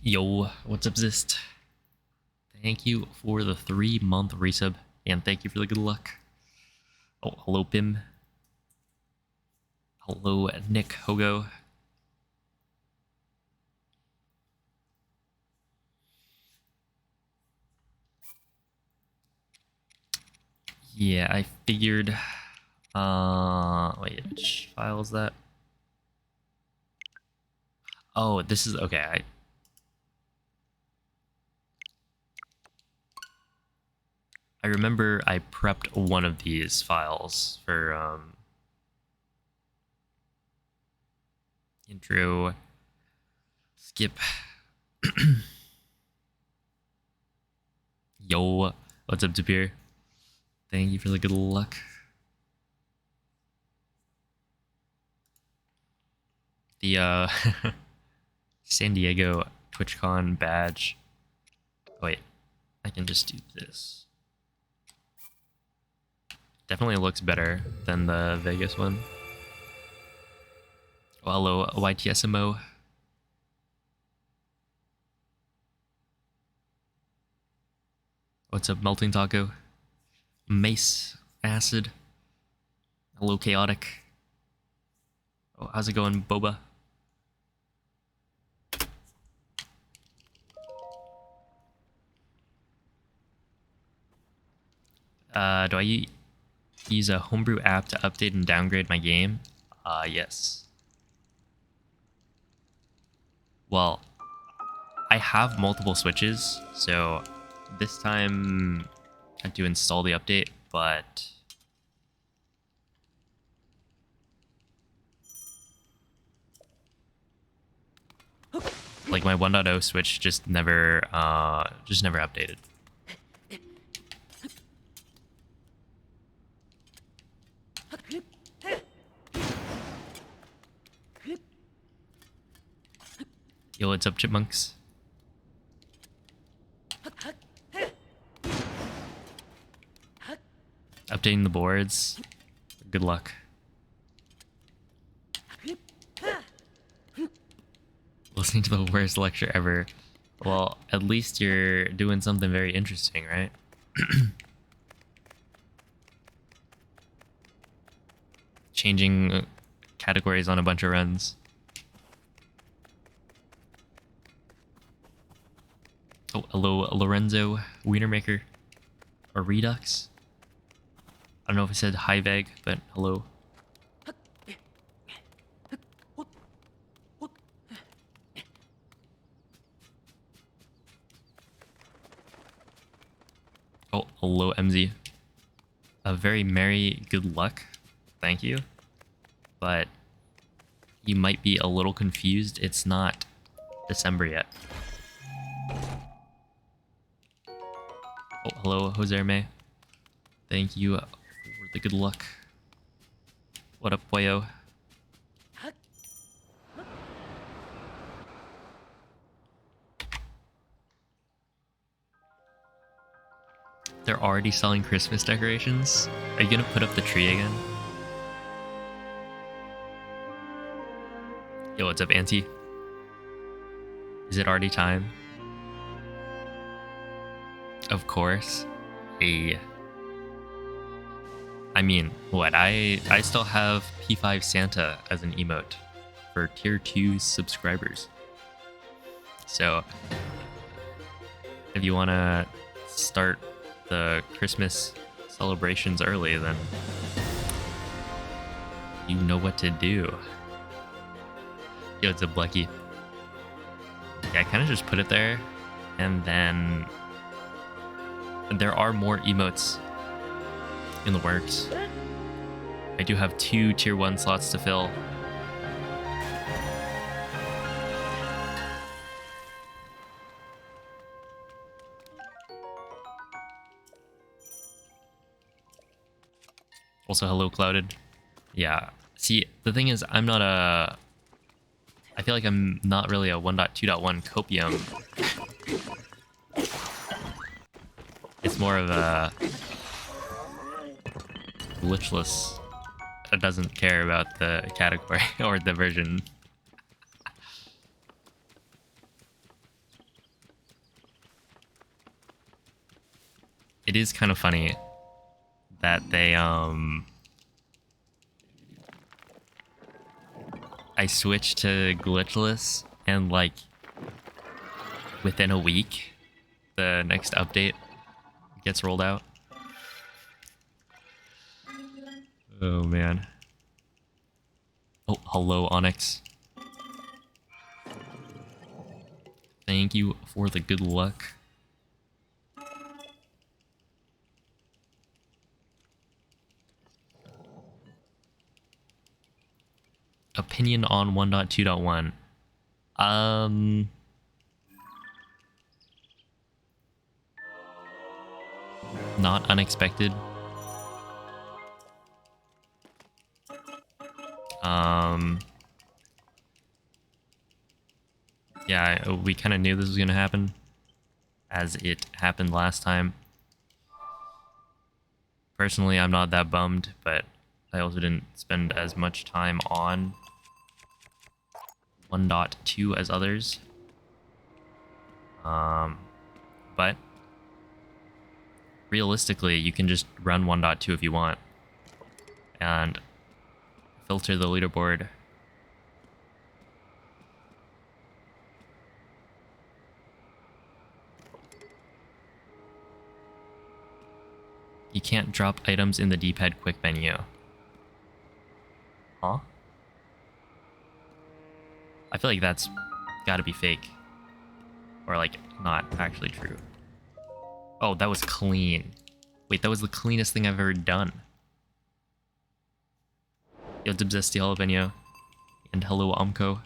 Yo, what's up, Zist? Thank you for the 3-month resub, and thank you for the good luck. Oh, hello, Pim. Hello, Nick Hogo. Yeah, I figured... wait, which file is that? Oh, this is... Okay, I remember I prepped one of these files for, intro, skip. Yo, what's up, Tapir? Thank you for the good luck. The, San Diego TwitchCon badge. Wait, I can just do this. Definitely looks better than the Vegas one. Oh, hello, YTSMO. What's up, Melting Taco? Mace Acid. Hello, Chaotic. Oh, how's it going, Boba? Do I use a homebrew app to update and downgrade my game? Yes. Well, I have multiple switches, so this time I had to install the update, but like my 1.0 switch just never updated. Yo, what's up, chipmunks? Updating the boards. Good luck. Listening to the worst lecture ever. Well, at least you're doing something very interesting, right? Changing categories on a bunch of runs. Oh, hello, Lorenzo Wienermaker. Or Redux. I don't know if it said hi Veg, but hello. Oh, hello, MZ. A very merry good luck. Thank you. But you might be a little confused. It's not December yet. Oh, hello, Jose May. Thank you for the good luck. What up, boyo? They're already selling Christmas decorations? Are you gonna put up the tree again? Yo, what's up, Auntie? Is it already time? Of course. I mean, what? I still have P5 Santa as an emote for tier 2 subscribers. So, if you want to start the Christmas celebrations early, then you know what to do. Yo, it's a Blecky. Yeah, I kind of just put it there, and then there are more emotes in the works. I do have 2 tier 1 slots to fill. Also, hello, Clouded. Yeah, see, the thing is, I feel like I'm not really a 1.2.1 copium. It's more of a Glitchless that doesn't care about the category or the version. it is kind of funny that they I switched to glitchless and like within a week the next update gets rolled out. Oh man. Oh, hello Onyx. Thank you for the good luck. Opinion on 1.2.1. Not unexpected. Yeah, we kind of knew this was going to happen, as it happened last time. Personally, I'm not that bummed, but I also didn't spend as much time on 1.2 as others. But realistically, you can just run 1.2 if you want and filter the leaderboard. You can't drop items in the D-pad quick menu. Huh? I feel like that's gotta be fake. Or like, not actually true. Oh, that was clean. Wait, that was the cleanest thing I've ever done. Yo, Dibzesti Jalapeno. And hello, Amco.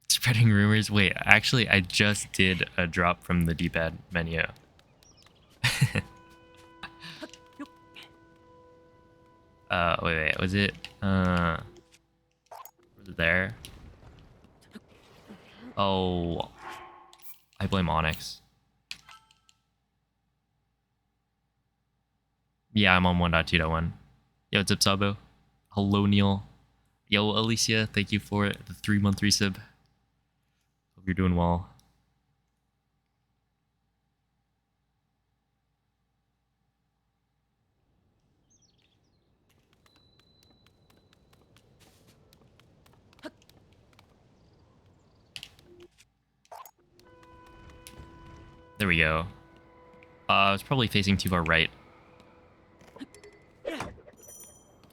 Spreading rumors. Wait, actually, I just did a drop from the D-pad menu. Wait, was it? Was it there? Oh, I blame Onyx. Yeah, I'm on 1.2.1. Yo, Zip Sabo. Hello, Neil. Yo, Alicia, thank you for the 3-month resub. Hope you're doing well. There we go. I was probably facing too far right.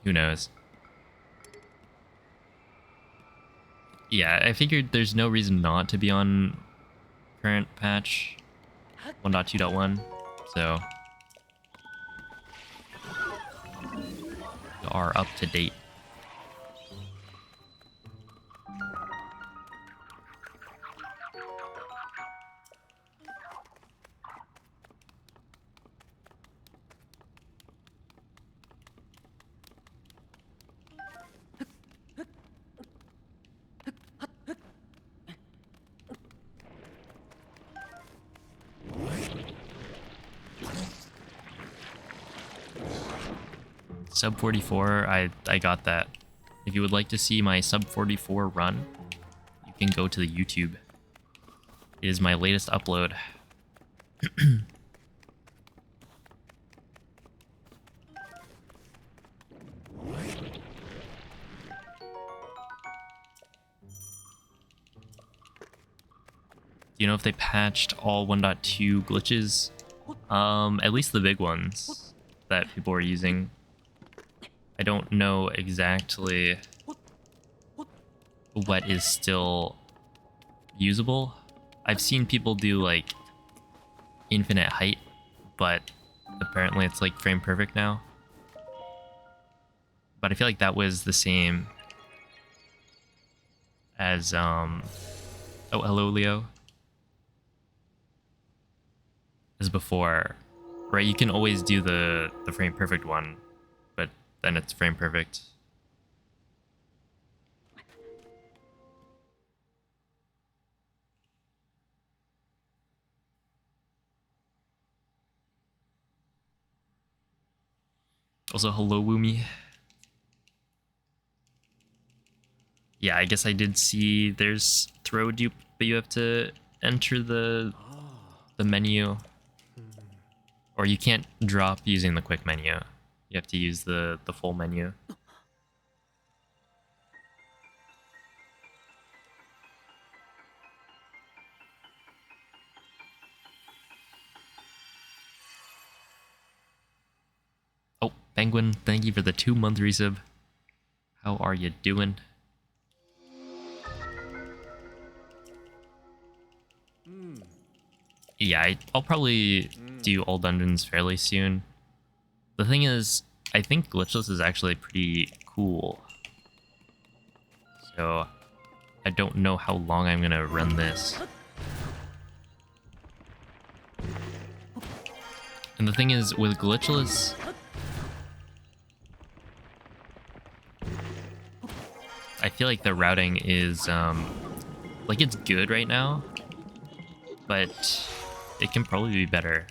Who knows? Yeah, I figured there's no reason not to be on current patch 1.2.1, so we are up to date. Sub 44, I got that. If you would like to see my sub 44 run, you can go to the YouTube. It is my latest upload. Do you know if they patched all 1.2 glitches? At least the big ones that people are using. I don't know exactly what is still usable. I've seen people do like infinite height, but apparently it's like frame perfect now. But I feel like that was the same as oh, hello Leo. As before, right? You can always do the frame perfect one, but then it's frame perfect. Also, hello, Woomy. Yeah, I guess I did see there's throw dupe, but you have to enter the menu. Or you can't drop using the quick menu. You have to use the full menu. Oh, Penguin, thank you for the 2-month resub. How are you doing? Yeah, I'll probably do all dungeons fairly soon. The thing is, I think Glitchless is actually pretty cool. So, I don't know how long I'm gonna run this. And the thing is, with Glitchless, I feel like the routing is, like, it's good right now, but it can probably be better.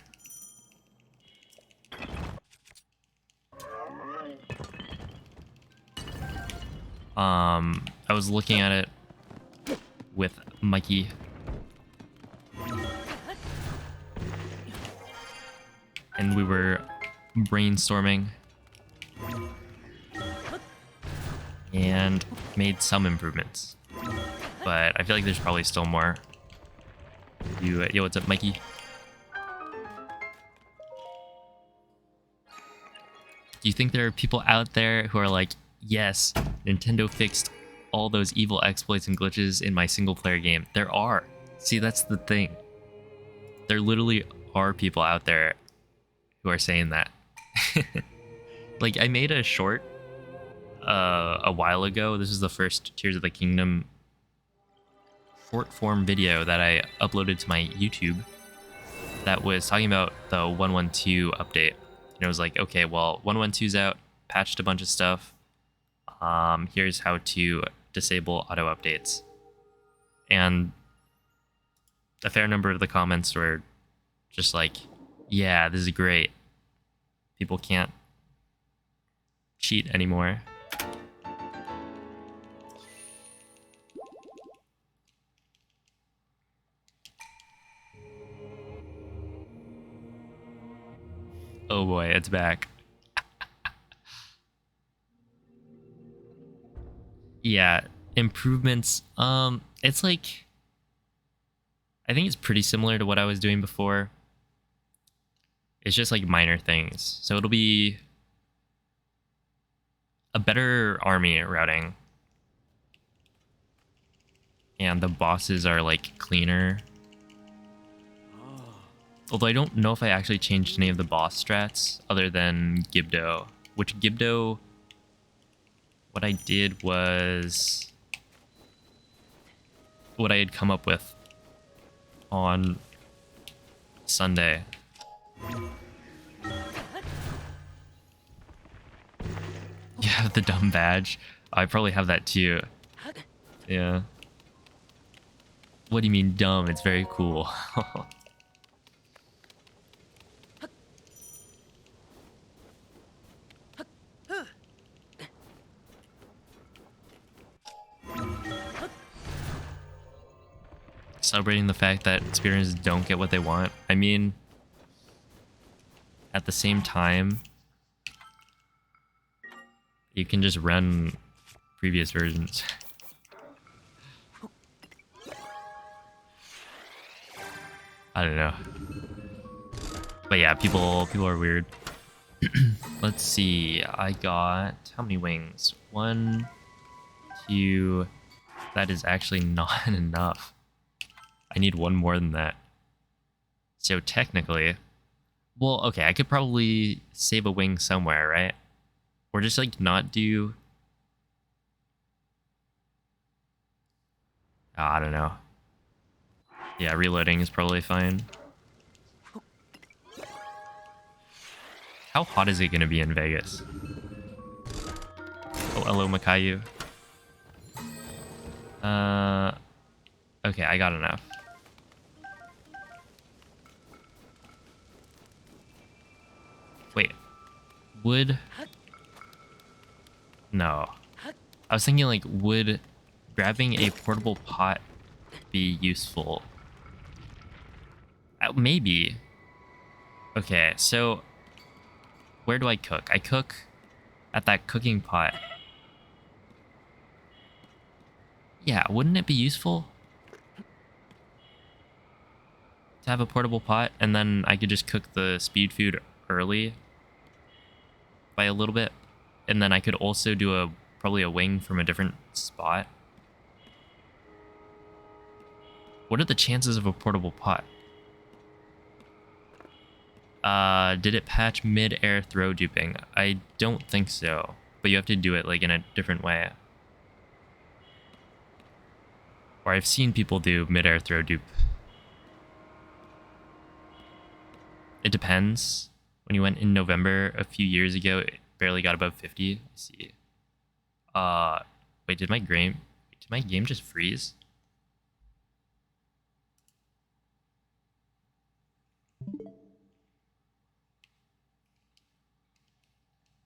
I was looking at it with Mikey. And we were brainstorming. And made some improvements. But I feel like there's probably still more. Yo, what's up, Mikey? Do you think there are people out there who are like, yes, Nintendo fixed all those evil exploits and glitches in my single-player game? There are. See, that's the thing. There literally are people out there who are saying that. Like, I made a short a while ago. This is the first Tears of the Kingdom short-form video that I uploaded to my YouTube that was talking about the 112 update. And it was like, okay, well, 112's out, patched a bunch of stuff. Here's how to disable auto updates. And a fair number of the comments were just like, yeah, this is great. People can't cheat anymore. Oh boy, it's back. Yeah, improvements. It's like, I think it's pretty similar to what I was doing before. It's just like minor things. So it'll be a better army routing. And the bosses are like cleaner. Although I don't know if I actually changed any of the boss strats other than Gibdo. Which Gibdo, what I did was what I had come up with on Sunday. Yeah, the dumb badge. I probably have that too. Yeah. What do you mean dumb? It's very cool. Celebrating the fact that speedrunners don't get what they want. I mean, at the same time, you can just run previous versions. I don't know. But yeah, people are weird. Let's see. I got how many wings? 1, 2. That is actually not enough. I need one more than that. So technically, well, okay, I could probably save a wing somewhere, right? Or just like not do. Oh, I don't know. Yeah, reloading is probably fine. How hot is it going to be in Vegas? Oh, hello, Makayu. Okay, I got enough. Wait, wood No. I was thinking, like, would grabbing a portable pot be useful? Maybe. Okay, so where do I cook? I cook at that cooking pot. Yeah, wouldn't it be useful to have a portable pot? And then I could just cook the speed food early by a little bit. And then I could also do probably a wing from a different spot. What are the chances of a portable pot? Did it patch mid-air throw duping? I don't think so, but you have to do it like in a different way. Or I've seen people do mid-air throw dupe. It depends. When you went in November a few years ago, it barely got above 50. Let's see. Wait, did my game just freeze?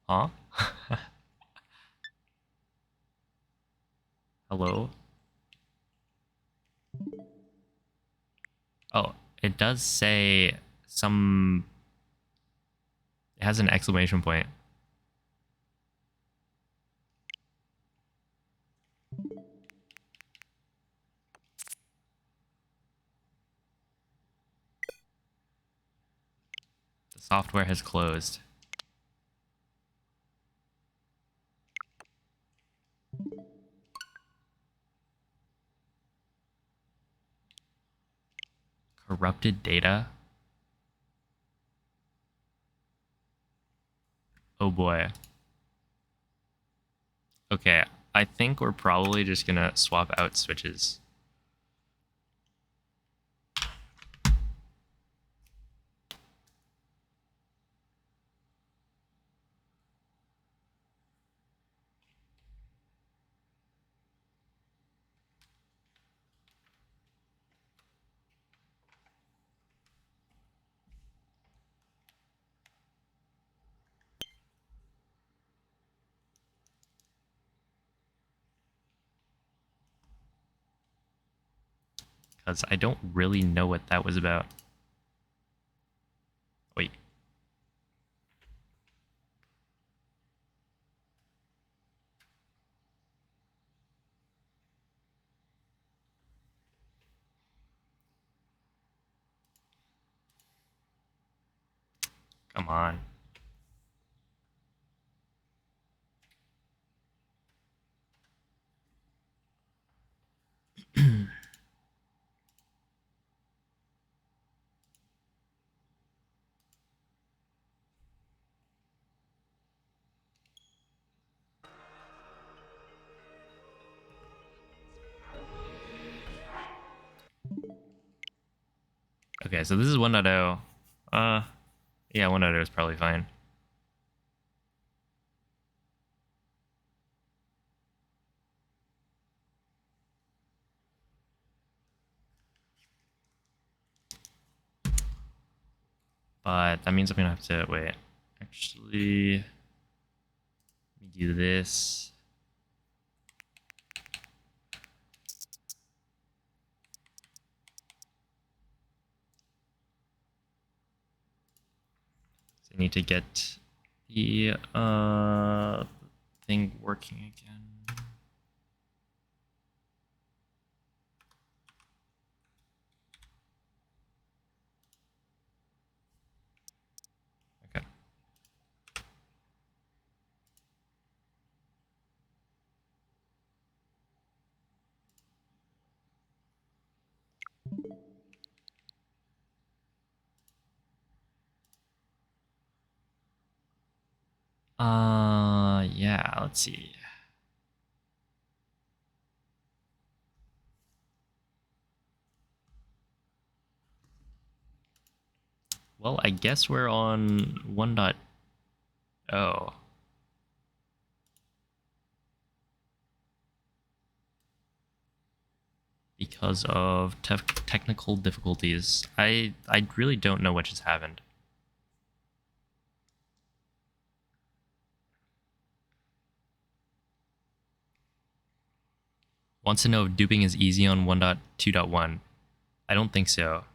Huh? Hello? Oh, it does say some... It has an exclamation point. The software has closed. Corrupted data? Oh boy. Okay, I think we're probably just gonna swap out switches. Because I don't really know what that was about. Wait. Come on. Okay, so this is 1.0. Yeah, 1.0 is probably fine. But that means I'm gonna have to wait. Actually, let me do this. So I need to get the thing working again. Okay. Yeah, let's see. Well, I guess we're on 1.0. Because of technical difficulties. I really don't know what just happened. Wants to know if duping is easy on 1.2.1. I don't think so.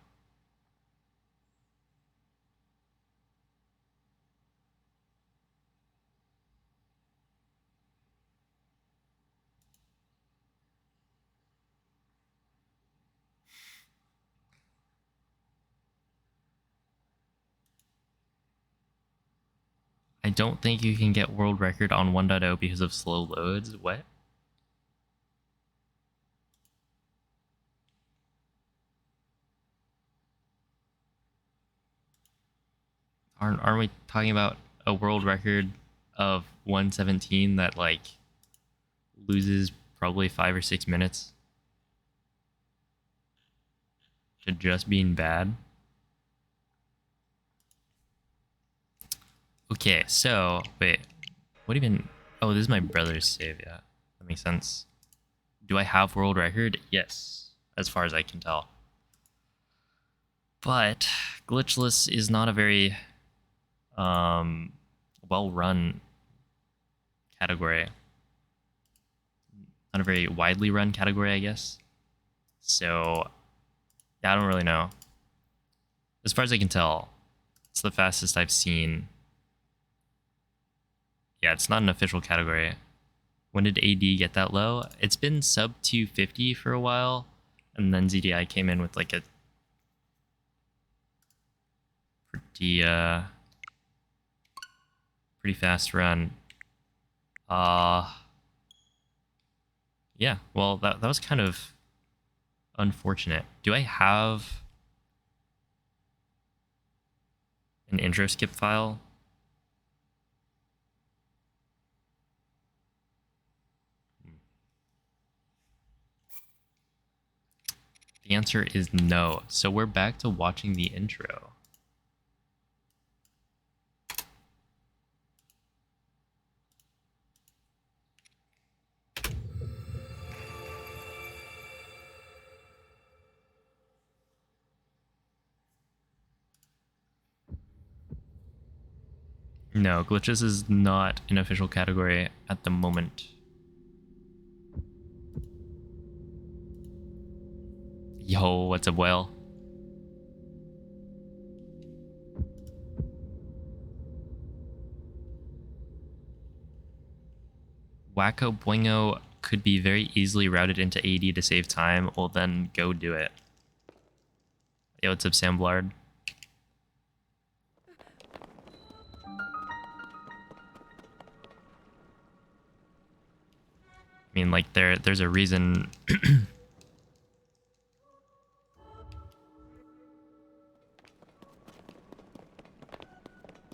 I don't think you can get world record on 1.0 because of slow loads. What? Aren't we talking about a world record of 117 that like loses probably 5 or 6 minutes to just being bad? Okay, so wait, what even? Oh, this is my brother's save. Yeah, that makes sense. Do I have world record? Yes, as far as I can tell. But Glitchless is not a very well-run category. Not a very widely run category, I guess. So yeah, I don't really know. As far as I can tell, it's the fastest I've seen. Yeah, it's not an official category. When did AD get that low? It's been sub 250 for a while, and then ZDI came in with like a pretty fast run. Yeah, well that was kind of unfortunate. Do I have an intro skip file? The answer is no. So we're back to watching the intro. No, glitches is not an official category at the moment. Yo, what's up, whale? Wacko Boingo could be very easily routed into AD to save time. Well, then go do it. Yo, what's up, Sam Blard? I mean, like, there's a reason.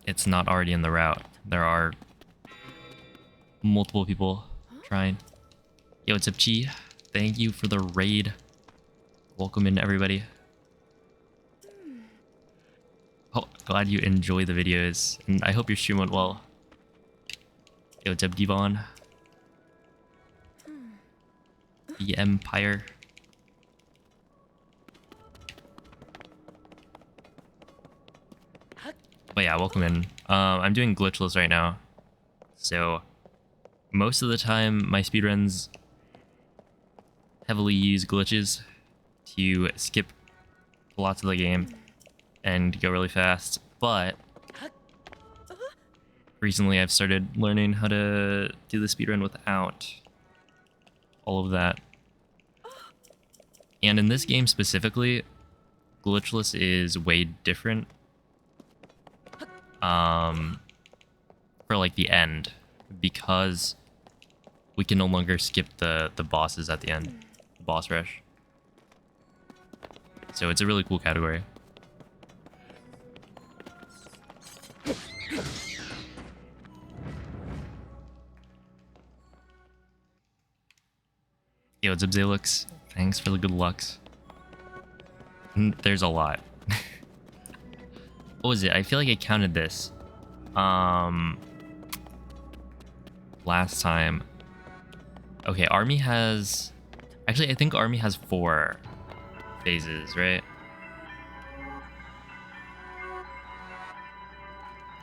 It's not already in the route. There are multiple people trying. Yo, what's up, Chi? Thank you for the raid. Welcome in, everybody. Oh, glad you enjoy the videos, and I hope your stream went well. Yo, what's up, Devon? The Empire. But yeah, welcome in. I'm doing glitchless right now, so most of the time my speedruns heavily use glitches to skip lots of the game and go really fast. But recently I've started learning how to do the speedrun without all of that. And in this game specifically, glitchless is way different. For like the end, because we can no longer skip the bosses at the end, the boss rush. So it's a really cool category. Yo, what's up, Zalux? Thanks for the good lucks. There's a lot. What was it? I feel like I counted this. Last time. Okay, Army has... Actually, I think Army has 4 phases, right?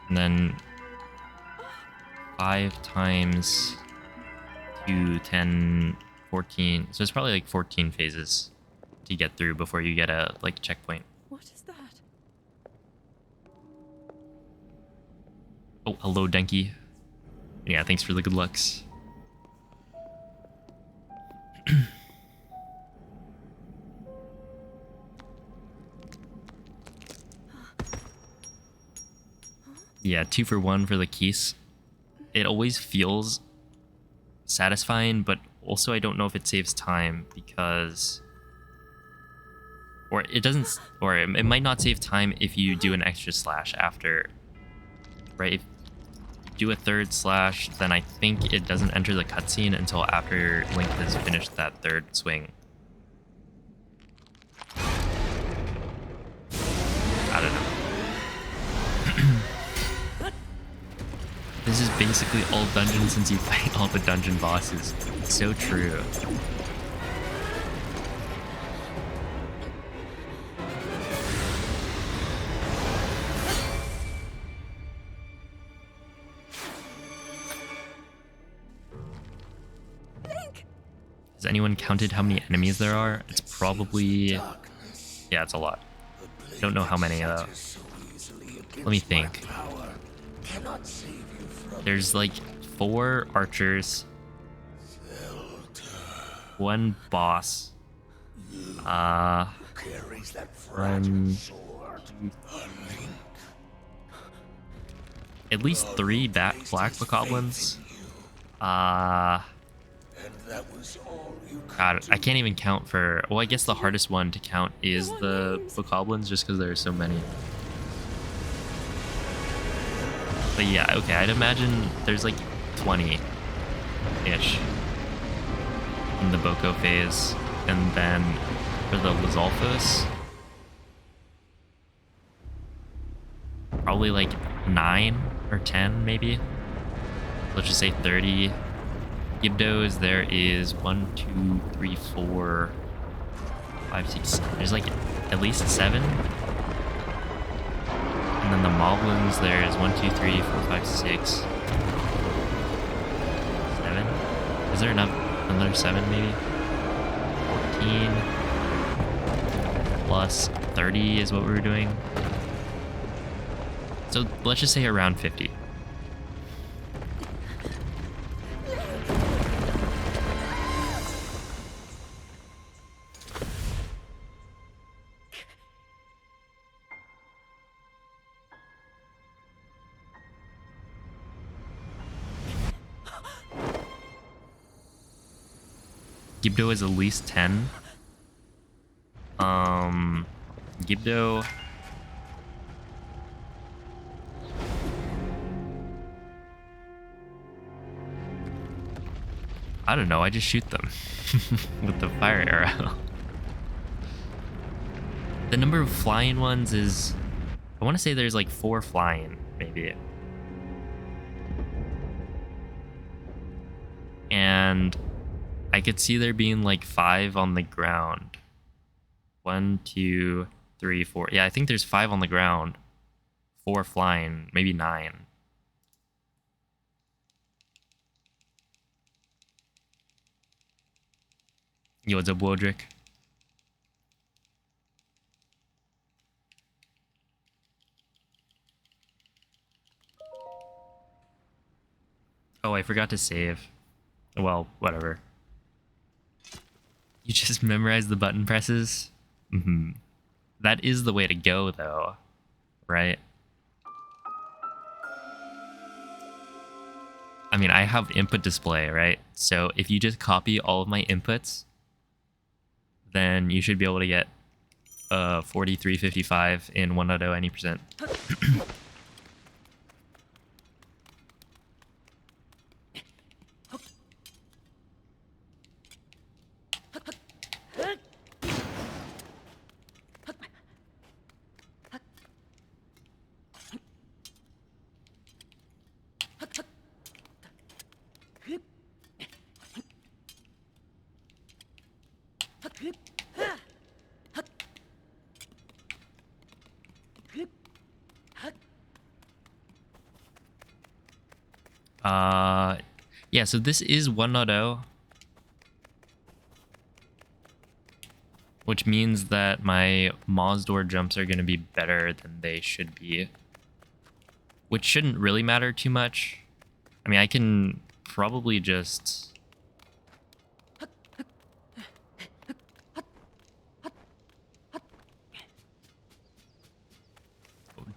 And then 5 times 2, 10, 14. So it's probably like 14 phases to get through before you get a like checkpoint. What is that? Oh, hello, Denki. Yeah, thanks for the good lucks. Yeah, 2 for 1 for the keys. It always feels satisfying, but also I don't know if it saves time because... Or it doesn't... Or it might not save time if you do an extra slash after. Right? If you do a third slash, then I think it doesn't enter the cutscene until after Link has finished that third swing. I don't know. This is basically all dungeons since you fight all the dungeon bosses. So true. Link! Has anyone counted how many enemies there are? It's probably... Yeah, it's a lot. I don't know how many though. Let me think. There's like 4 archers, 1 boss, one, at least 3 black bokoblins. God, I can't even count for... Well, I guess the hardest one to count is the bokoblins just because there are so many. But yeah, okay, I'd imagine there's like 20-ish in the Boko phase. And then for the Lizalfos, probably like 9 or 10 maybe. Let's just say 30. Gibdos, there is 1, 2, 3, 4, 5, 6. There's like at least 7. And then the Moblins, there's 1, 2, 3, 4, 5, 6, 7. Is there another 7 maybe? 14 plus 30 is what we were doing. So let's just say around 50. Gibdo is at least 10. Gibdo... I don't know, I just shoot them with the fire arrow. The number of flying ones is... I want to say there's like 4 flying, maybe. And I could see there being like 5 on the ground. 1, 2, 3, 4. Yeah, I think there's 5 on the ground. 4 flying, maybe 9. Yo, what's up, Wodrick? Oh, I forgot to save. Well, whatever. You just memorize the button presses? Mm-hmm. That is the way to go, though. Right? I mean, I have input display, right? So if you just copy all of my inputs, then you should be able to get 4355 in 1.0 any percent. Yeah, so this is 1.0. which means that my Moz door jumps are going to be better than they should be, which shouldn't really matter too much. I mean, I can probably just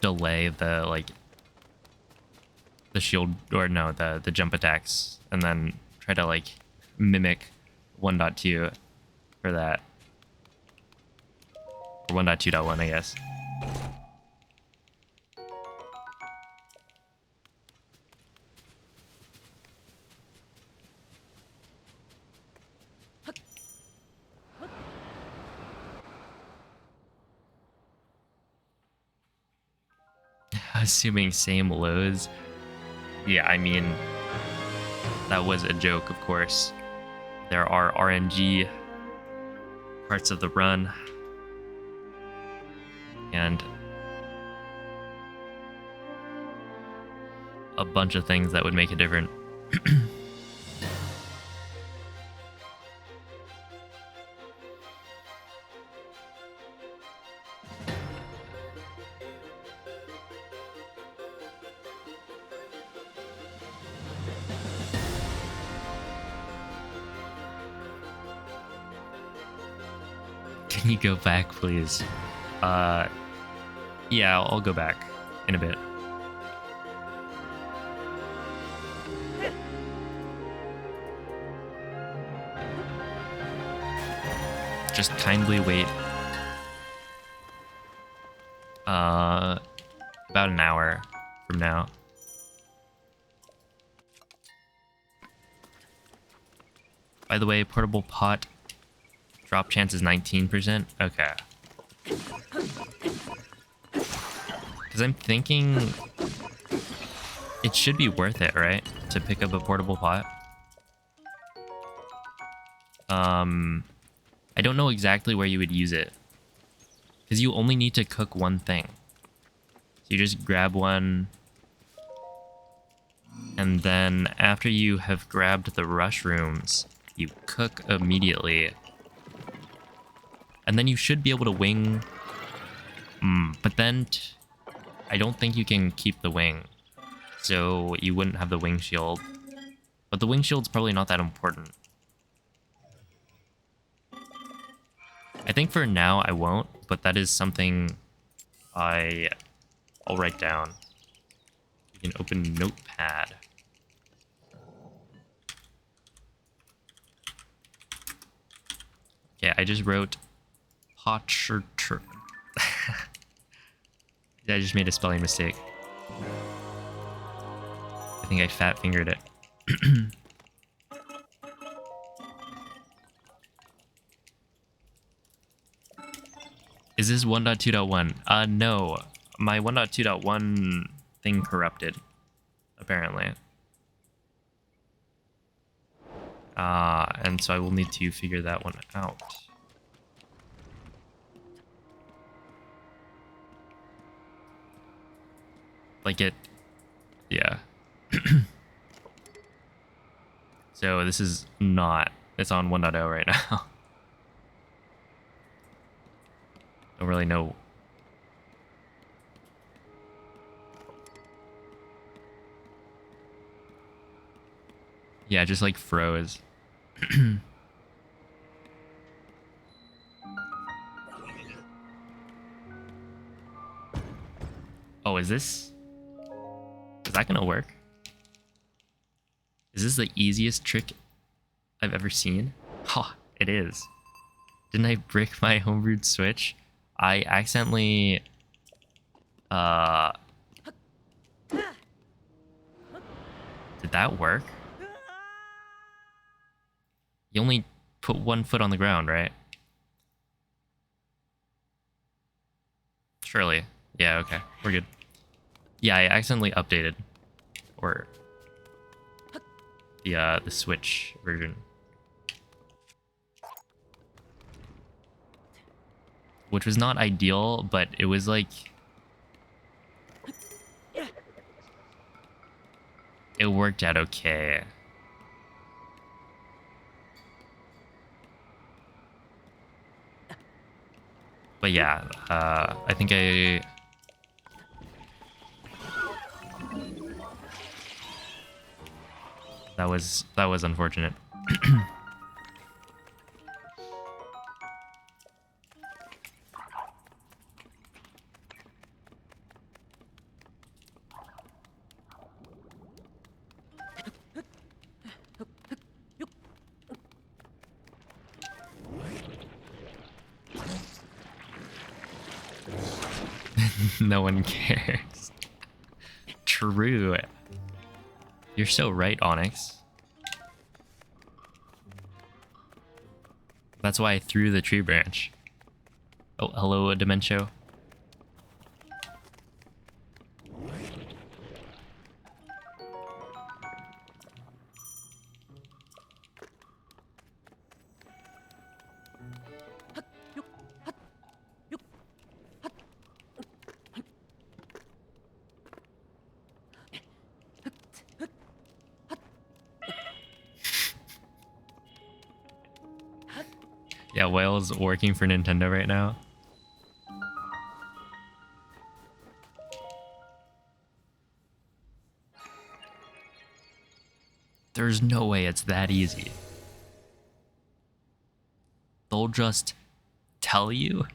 delay the the shield, or no, the jump attacks, and then try to like mimic 1.2 for that, or 1.2.1, I guess. Assuming same lows. Yeah, I mean, that was a joke, of course. There are RNG parts of the run, and a bunch of things that would make it different. Can you go back, please? Yeah, I'll go back in a bit. Just kindly wait. About an hour from now. By the way, portable pot drop chance is 19%. Okay. Because I'm thinking it should be worth it, right? To pick up a portable pot. I don't know exactly where you would use it, because you only need to cook one thing. So you just grab one, and then after you have grabbed the mushrooms, you cook immediately. And then you should be able to wing. But then I don't think you can keep the wing, so you wouldn't have the wing shield. But the wing shield's probably not that important. I think for now I won't, but that is something I'll write down. You can open Notepad. Okay, I just wrote Potcher. I just made a spelling mistake. I think I fat fingered it. Is this 1.2.1? No. My 1.2.1 thing corrupted, apparently. And so I will need to figure that one out. Like it, yeah. So this is not, it's on 1.0 right now. Don't really know. Yeah, just like froze. Oh, is that gonna work? Is this the easiest trick I've ever seen? Ha, oh, it is. Didn't I brick my homebrewed switch? I accidentally did that work? You only put one foot on the ground, right? Surely. Yeah, okay. We're good. Yeah, I accidentally updated. Or the Switch version. Which was not ideal, but it was like, it worked out okay. But yeah, I think that was unfortunate. No one cares. True. You're so right, Onyx. That's why I threw the tree branch. Oh, hello, Dementio. Yeah, Whale's working for Nintendo right now. There's no way it's that easy. They'll just tell you?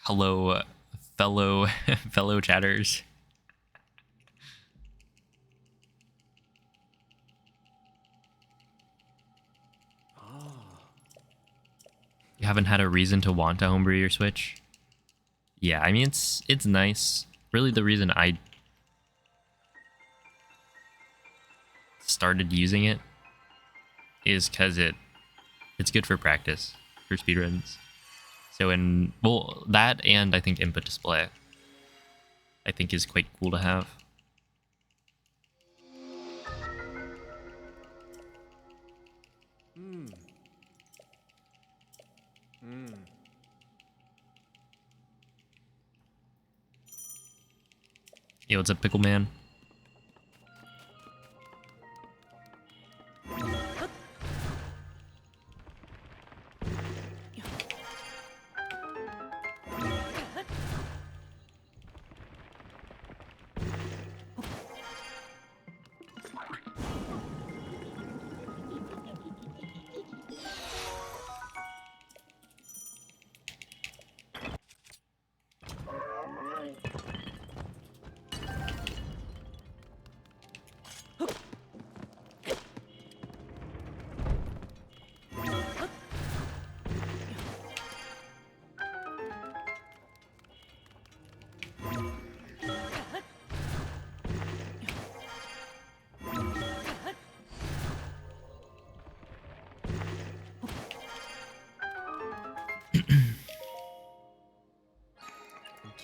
Hello, fellow chatters. You haven't had a reason to want to homebrew your Switch? Yeah, I mean it's nice. Really, the reason I started using it is because it's good for practice for speedruns. So well, that and I think input display I think is quite cool to have. Yo, what's up, Pickle Man?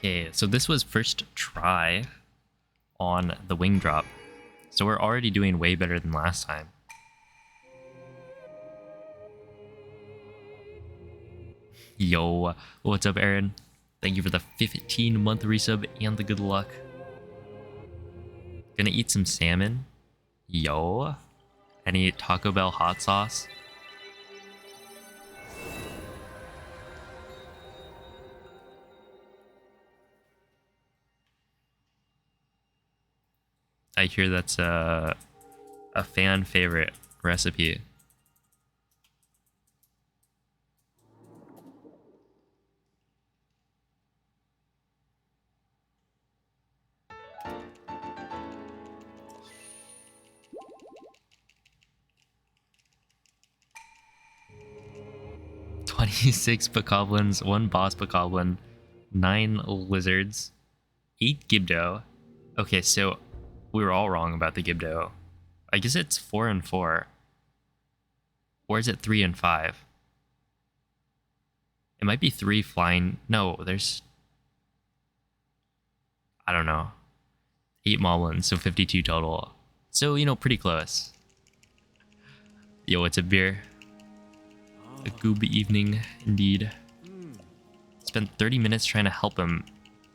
Okay, so this was first try on the wing drop. So we're already doing way better than last time. Yo, what's up, Aaron? Thank you for the 15-month resub and the good luck. Gonna eat some salmon. Yo. Any Taco Bell hot sauce? I hear that's a fan favorite recipe. "26 bokoblins, 1 boss bokoblin, 9 lizards, 8 Gibdo." Okay, so we were all wrong about the Gibdo. I guess it's 4 and 4. Or is it 3 and 5? It might be 3 flying. No, there's... I don't know. 8 moblins, so 52 total. So, you know, pretty close. Yo, what's up, beer? A goob evening, indeed. spent 30 minutes trying to help him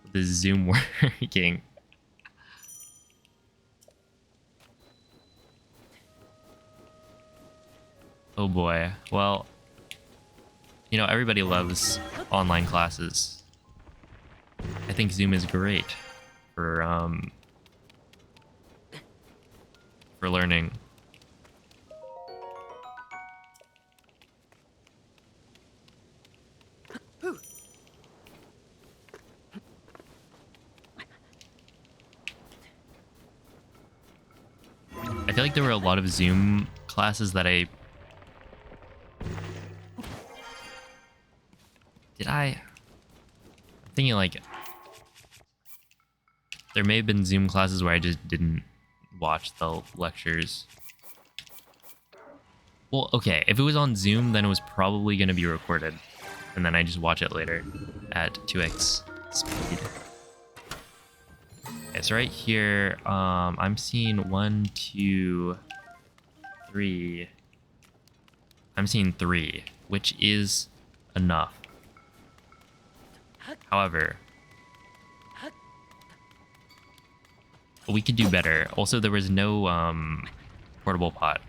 with his Zoom working. Oh boy. Well, you know, everybody loves online classes. I think Zoom is great for learning. I feel like there were a lot of Zoom classes that I'm thinking like there may have been Zoom classes where I just didn't watch the lectures. Well, okay, if it was on Zoom, then it was probably going to be recorded. And then I just watch it later at 2x speed. Okay, so right here, I'm seeing 1, 2, 3. I'm seeing 3, which is enough. However, we could do better. Also, there was no portable pot.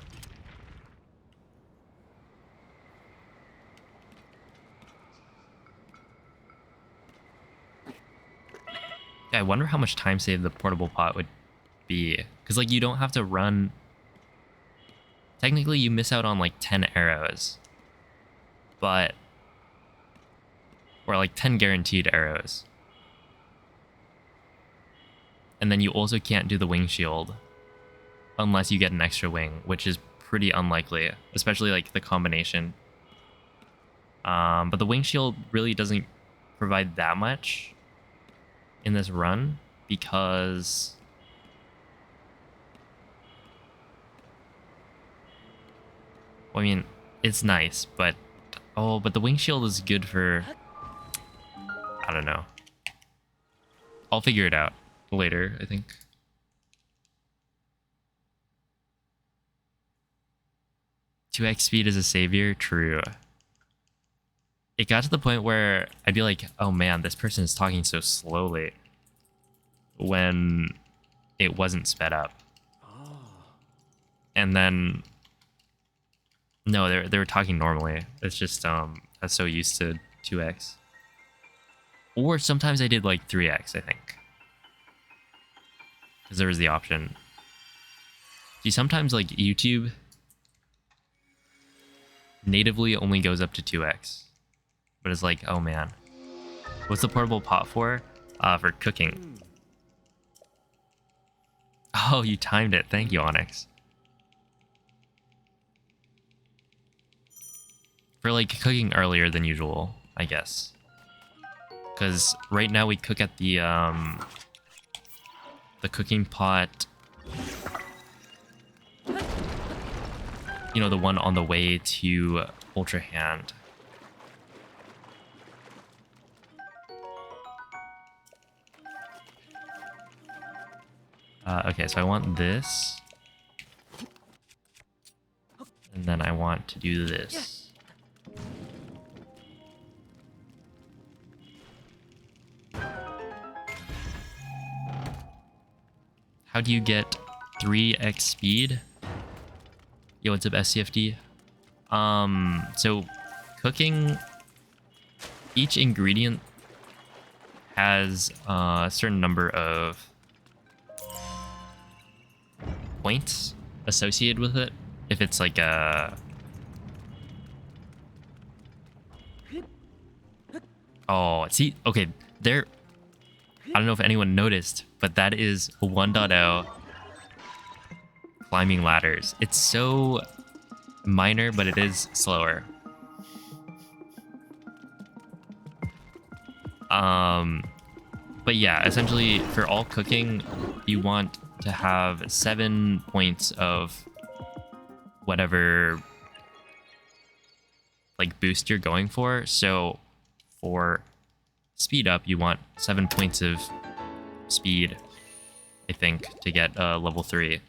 I wonder how much time saved the portable pot would be. Because, like, you don't have to run... Technically, you miss out on, like, 10 arrows. But... Or, like, 10 guaranteed arrows. And then you also can't do the wing shield. Unless you get an extra wing, which is pretty unlikely. Especially, like, the combination. But the wing shield really doesn't provide that much in this run, because well, I mean, it's nice, but but the wing shield is good for, I don't know. I'll figure it out later, I think. "2x speed is a savior." True. It got to the point where I'd be like, oh man, this person is talking so slowly, when it wasn't sped up. And then, no, they were talking normally. It's just, I was so used to 2x. Or sometimes I did like 3x, I think. Because there was the option. See, sometimes like YouTube natively only goes up to 2x. But it's like, oh man. What's the portable pot for? For cooking. Oh, you timed it. Thank you, Onyx. For like cooking earlier than usual, I guess. Because right now we cook at the cooking pot. You know, the one on the way to Ultra Hand. Okay, so I want this. And then I want to do this. How do you get 3x speed? Yo, what's up, SCFD? So cooking, each ingredient has a certain number of points associated with it. If it's like a... Oh, see, okay, there... I don't know if anyone noticed, but that is 1.0 climbing ladders. It's so minor, but it is slower. But yeah, essentially for all cooking, you want to have 7 points of whatever like boost you're going for. So for speed up, you want 7 points of speed, I think, to get level 3.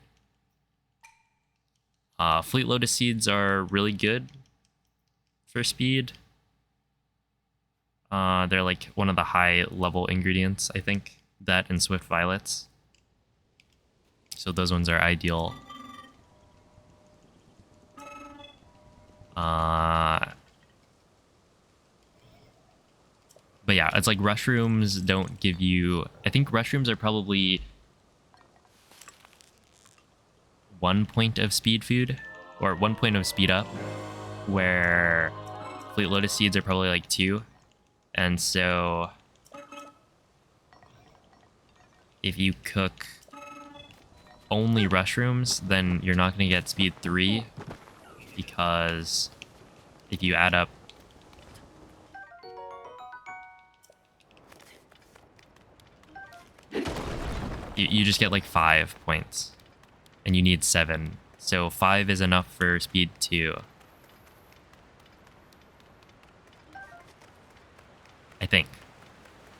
Fleet Lotus Seeds are really good for speed. They're like one of the high level ingredients, I think. That and Swift Violets. So those ones are ideal. But yeah, it's like rushrooms don't give you... I think rushrooms are probably 1 point of speed food, or 1 point of speed up, where Fleet Lotus seeds are probably like 2. And so if you cook only rushrooms, then you're not going to get speed 3, because if you add up you just get like 5 points and you need 7. So 5 is enough for speed 2. I think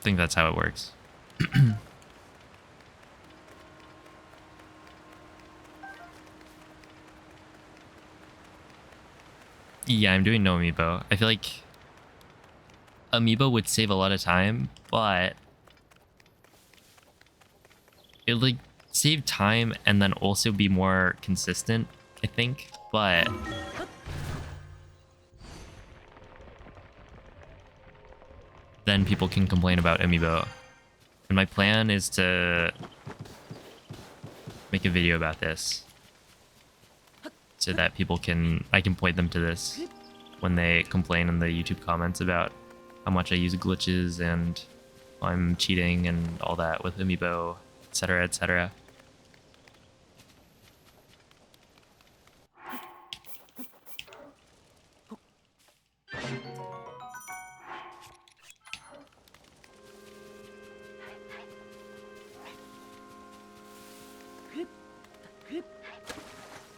that's how it works. Yeah, I'm doing no amiibo. I feel like amiibo would save a lot of time, but it would like save time and then also be more consistent, I think. But then people can complain about amiibo. And my plan is to make a video about this so that I can point them to this when they complain in the YouTube comments about how much I use glitches and I'm cheating and all that with amiibo, etc., etc.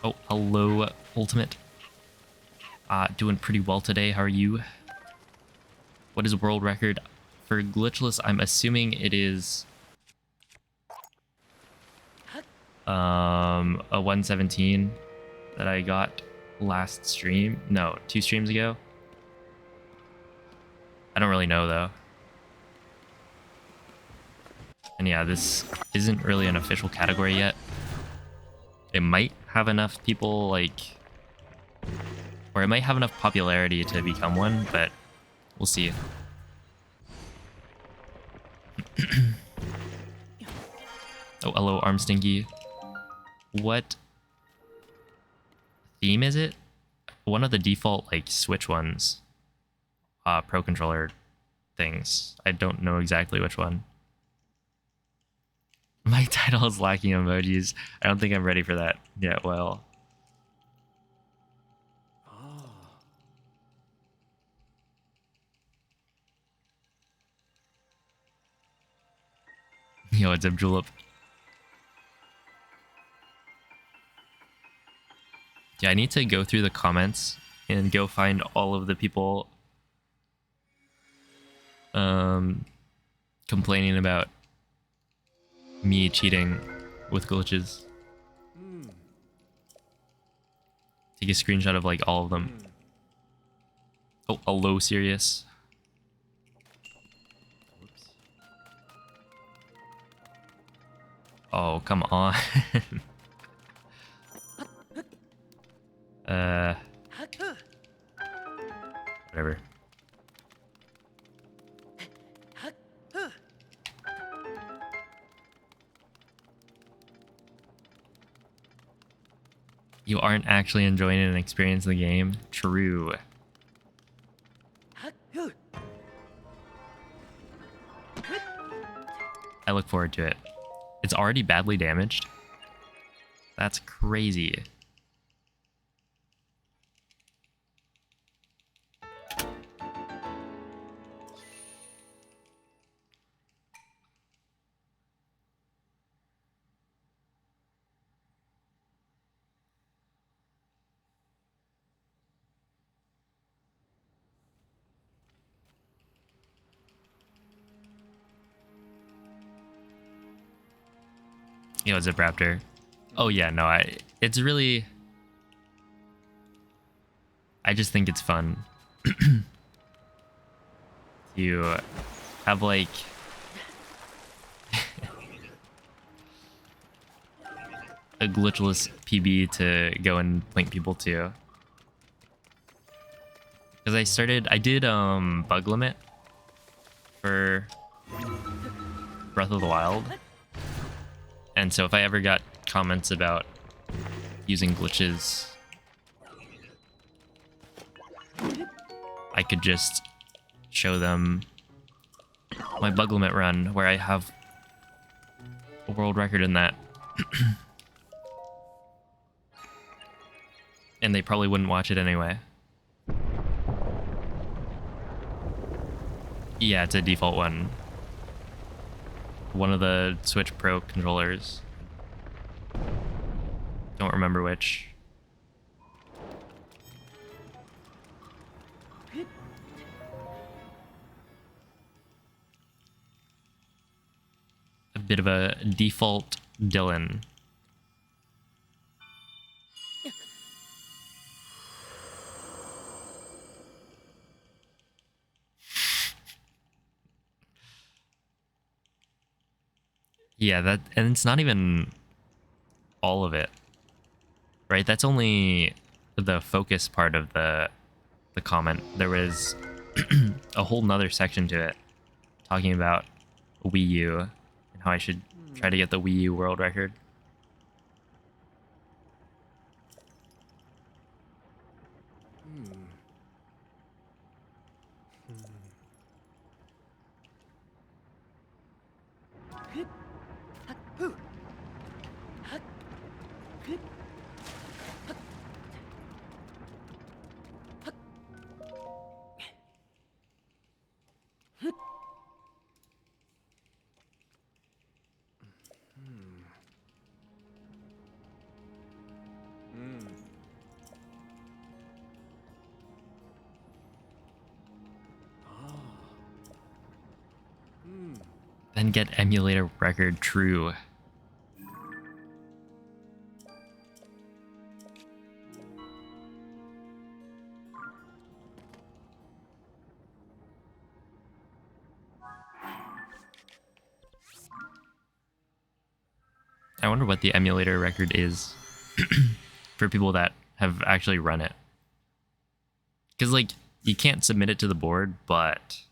Oh, hello, Ultimate. Doing pretty well today. How are you? What is world record for Glitchless? I'm assuming it is a 117 that I got last stream. No, 2 streams ago. I don't really know though. And yeah, this isn't really an official category yet. It might have enough people like, or it might have enough popularity to become one, but we'll see. Oh, hello, Arm Stinky. What theme is it? One of the default like Switch ones. Pro controller things. I don't know exactly which one. My title is lacking emojis. I don't think I'm ready for that yet. Well, yo, it's a julep. Yeah, I need to go through the comments and go find all of the people complaining about me cheating with glitches. Take a screenshot of like all of them. Oh, hello, serious. Whoops. Oh, come on. Whatever. You aren't actually enjoying an experience in the game? True. I look forward to it. It's already badly damaged? That's crazy. You know, Zip Raptor. Oh yeah, no, it's really... I just think it's fun You have like a glitchless PB to go and point people to. Because I did bug limit for Breath of the Wild. And so if I ever got comments about using glitches, I could just show them my bug limit run where I have a world record in that. And they probably wouldn't watch it anyway. Yeah, it's a default one. One of the Switch Pro controllers. Don't remember which. A bit of a default Dylan. Yeah, that, and it's not even all of it, right? That's only the focus part of the comment. There was a whole nother section to it talking about Wii U and how I should try to get the Wii U world record. Then get emulator record true. I wonder what the emulator record is for people that have actually run it. Because, like, you can't submit it to the board, but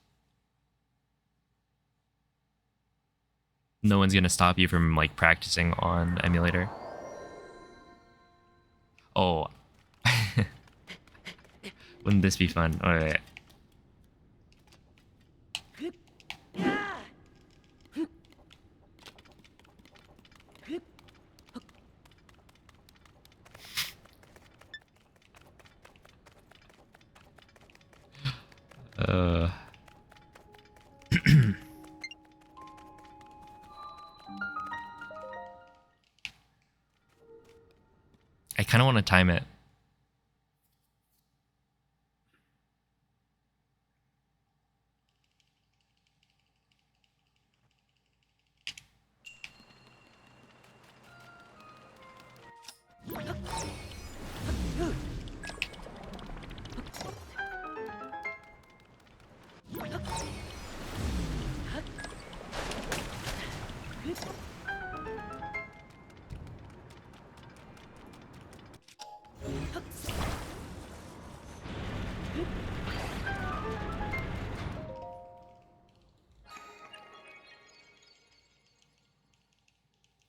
no one's going to stop you from, like, practicing on emulator. Oh. Wouldn't this be fun? Alright. I kind of want to time it.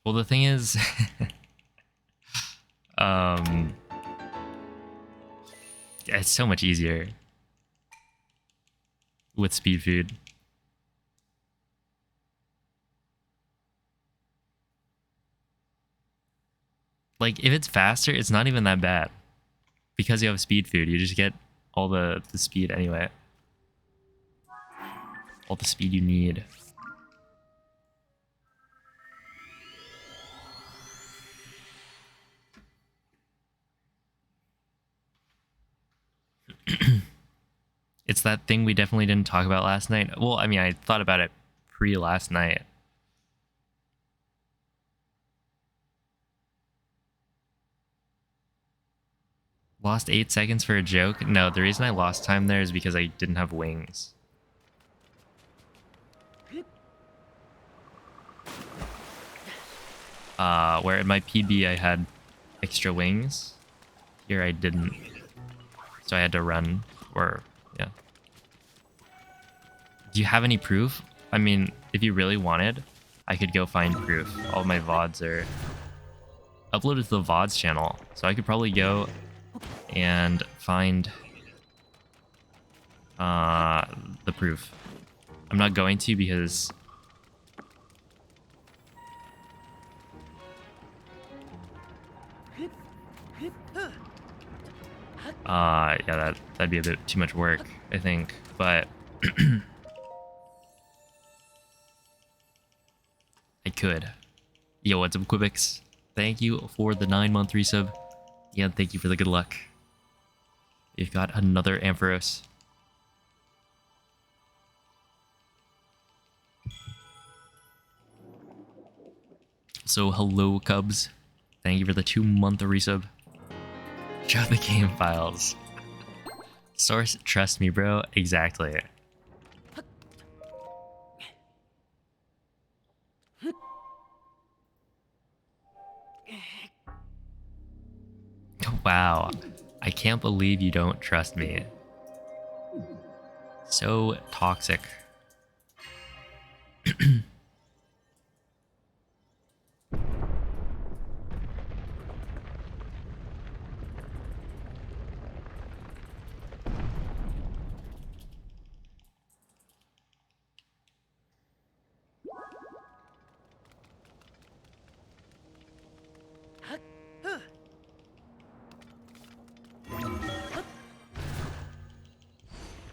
Well, the thing is, it's so much easier with speed food. Like, if it's faster, it's not even that bad. Because you have speed food, you just get all the speed anyway. All the speed you need. It's that thing we definitely didn't talk about last night. Well, I mean, I thought about it pre-last night. Lost 8 seconds for a joke? No, the reason I lost time there is because I didn't have wings. Where in my PB I had extra wings. Here I didn't. So I had to run, or, yeah. Do you have any proof? I mean, if you really wanted, I could go find proof. All my VODs are uploaded to the VODs channel. So I could probably go and find the proof. I'm not going to because yeah, that'd be a bit too much work, I think. But I could. Yo, what's up, Quibix? Thank you for the 9-month resub. Yeah, thank you for the good luck. You've got another Ampharos. So, hello, Cubs. Thank you for the 2-month resub. Show the game files. Source, trust me, bro. Exactly. Wow. I can't believe you don't trust me. So toxic.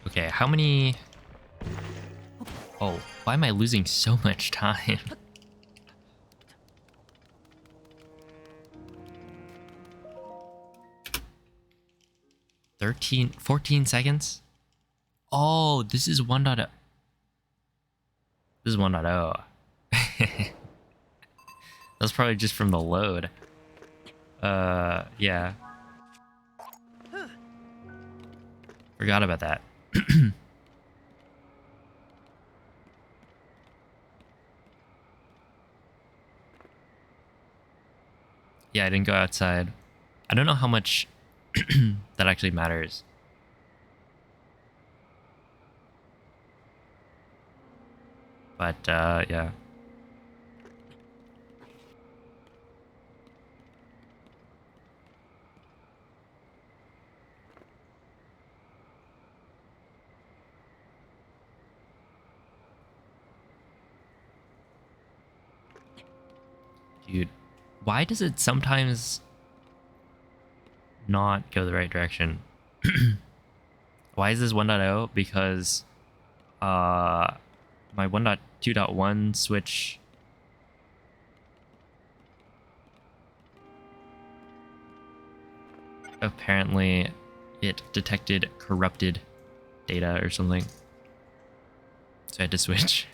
Okay, how many... Oh, why am I losing so much time? 14 seconds? Oh, this is 1.0. This is 1.0. That's probably just from the load. Yeah. Forgot about that. Yeah, I didn't go outside. I don't know how much that actually matters. But, yeah. Dude, why does it sometimes not go the right direction? Why is this 1.0? Because my 1.2.1 switch apparently it detected corrupted data or something. So I had to switch.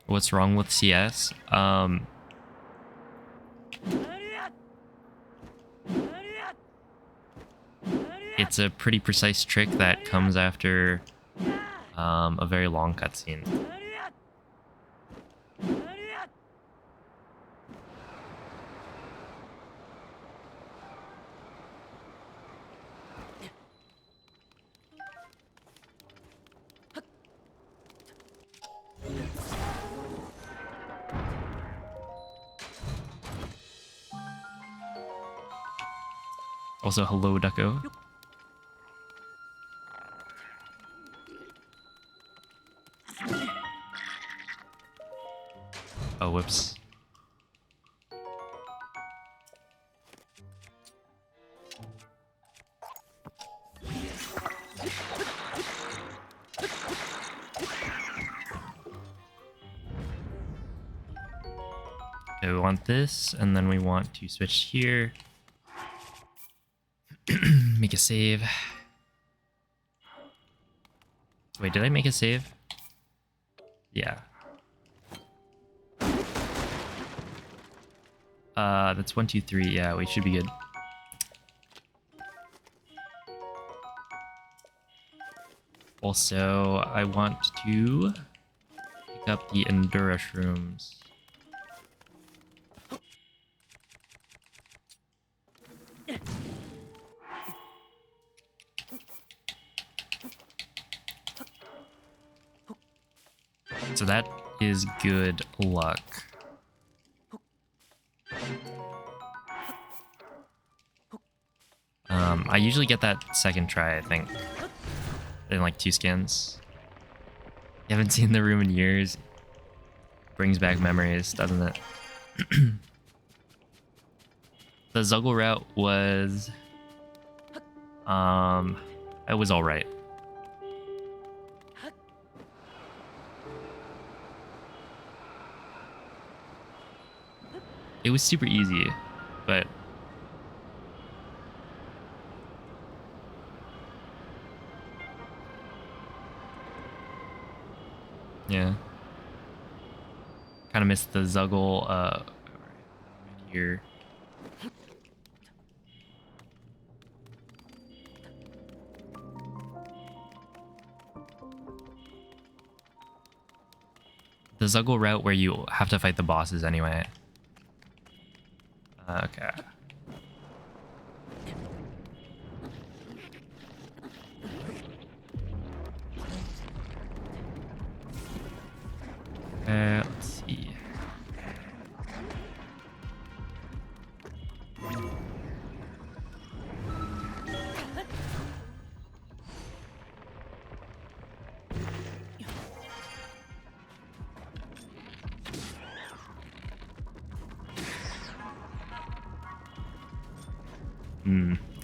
What's wrong with CS? It's a pretty precise trick that comes after a very long cutscene. Also, hello, Ducko. Oh, whoops. Okay, we want this, and then we want to switch here. Make a save. Wait, did I make a save? Yeah. That's 1, 2, 3. Yeah, we should be good. Also, I want to pick up the Endura shrooms. So that is good luck. I usually get that second try, I think, in like 2 skins. You haven't seen the room in years. Brings back memories, doesn't it? The Zuggle route was, it was all right. It was super easy, but yeah. Kind of missed the Zuggle right here. The Zuggle route where you have to fight the bosses anyway. Okay. Let's see.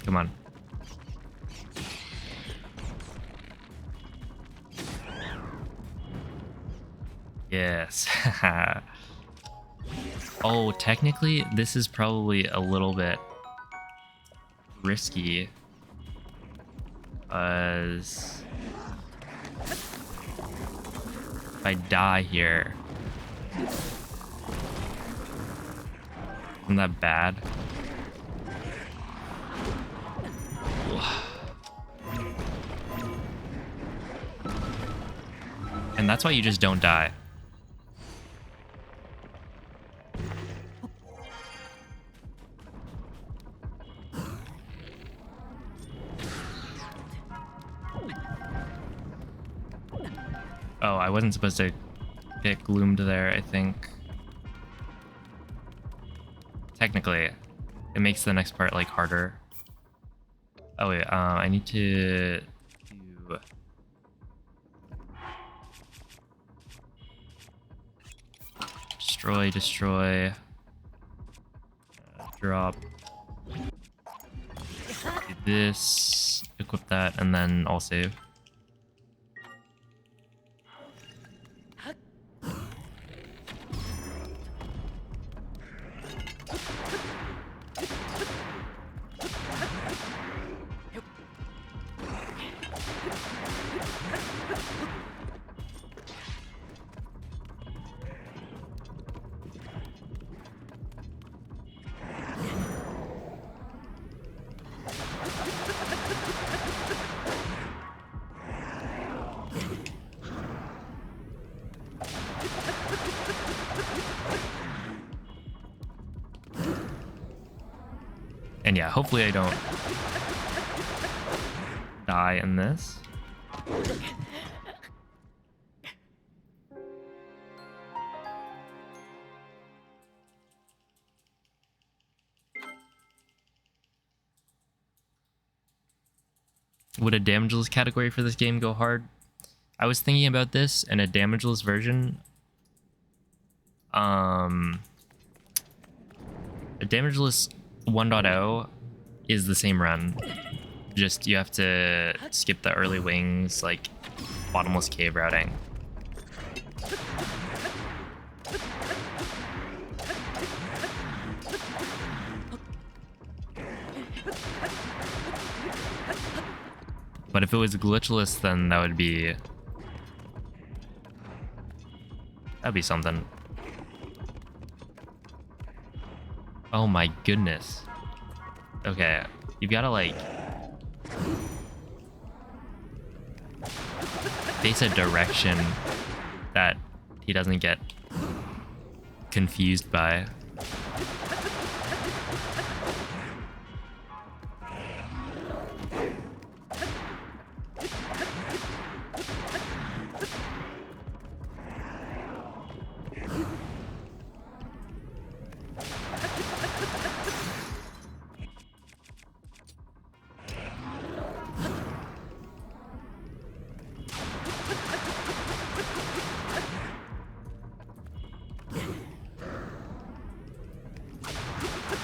Come on. Yes. Oh, technically, this is probably a little bit risky. Because if I die here, isn't that bad? And that's why you just don't die. Oh, I wasn't supposed to get gloomed there, I think. Technically, it makes the next part like harder. Oh wait, I need to do destroy, drop, do this, equip that, and then I'll save. And yeah, hopefully I don't die in this. Would a damageless category for this game go hard? I was thinking about this in a damageless version. A damageless 1.0 is the same run. Just you have to skip the early wings, like bottomless cave routing. But if it was glitchless, then that'd be something. Oh my goodness. Okay, you've got to like face a direction that he doesn't get confused by.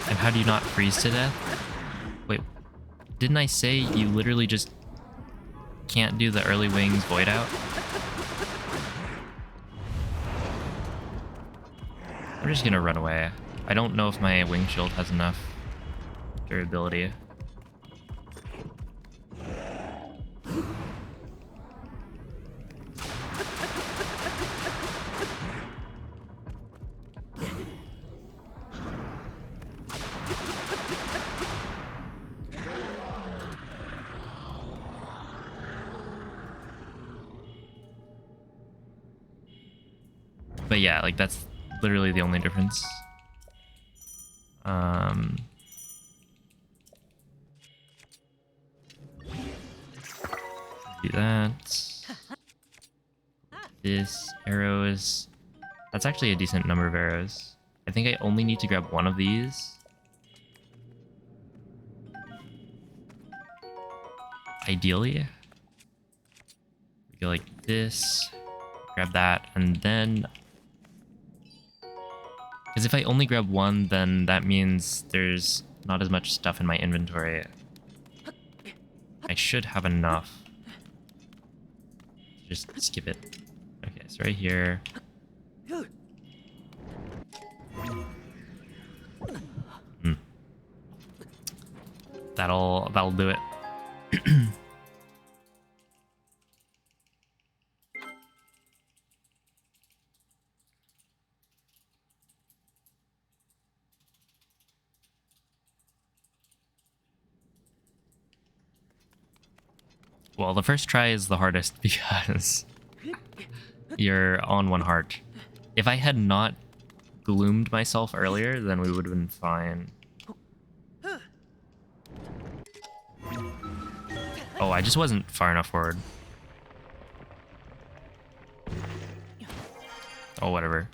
And how do you not freeze to death? Wait, didn't I say you literally just can't do the early wings void out? I'm just gonna run away. I don't know if my wing shield has enough durability. But yeah, like that's literally the only difference. Do that. This arrow is... That's actually a decent number of arrows. I think I only need to grab one of these. Ideally. We go like this. Grab that, and then... Because if I only grab one, then that means there's not as much stuff in my inventory. I should have enough. Just skip it. Okay, so right here. That'll do it. Well, the first try is the hardest because you're on one heart. If I had not gloomed myself earlier, then we would have been fine. Oh, I just wasn't far enough forward. Oh, whatever.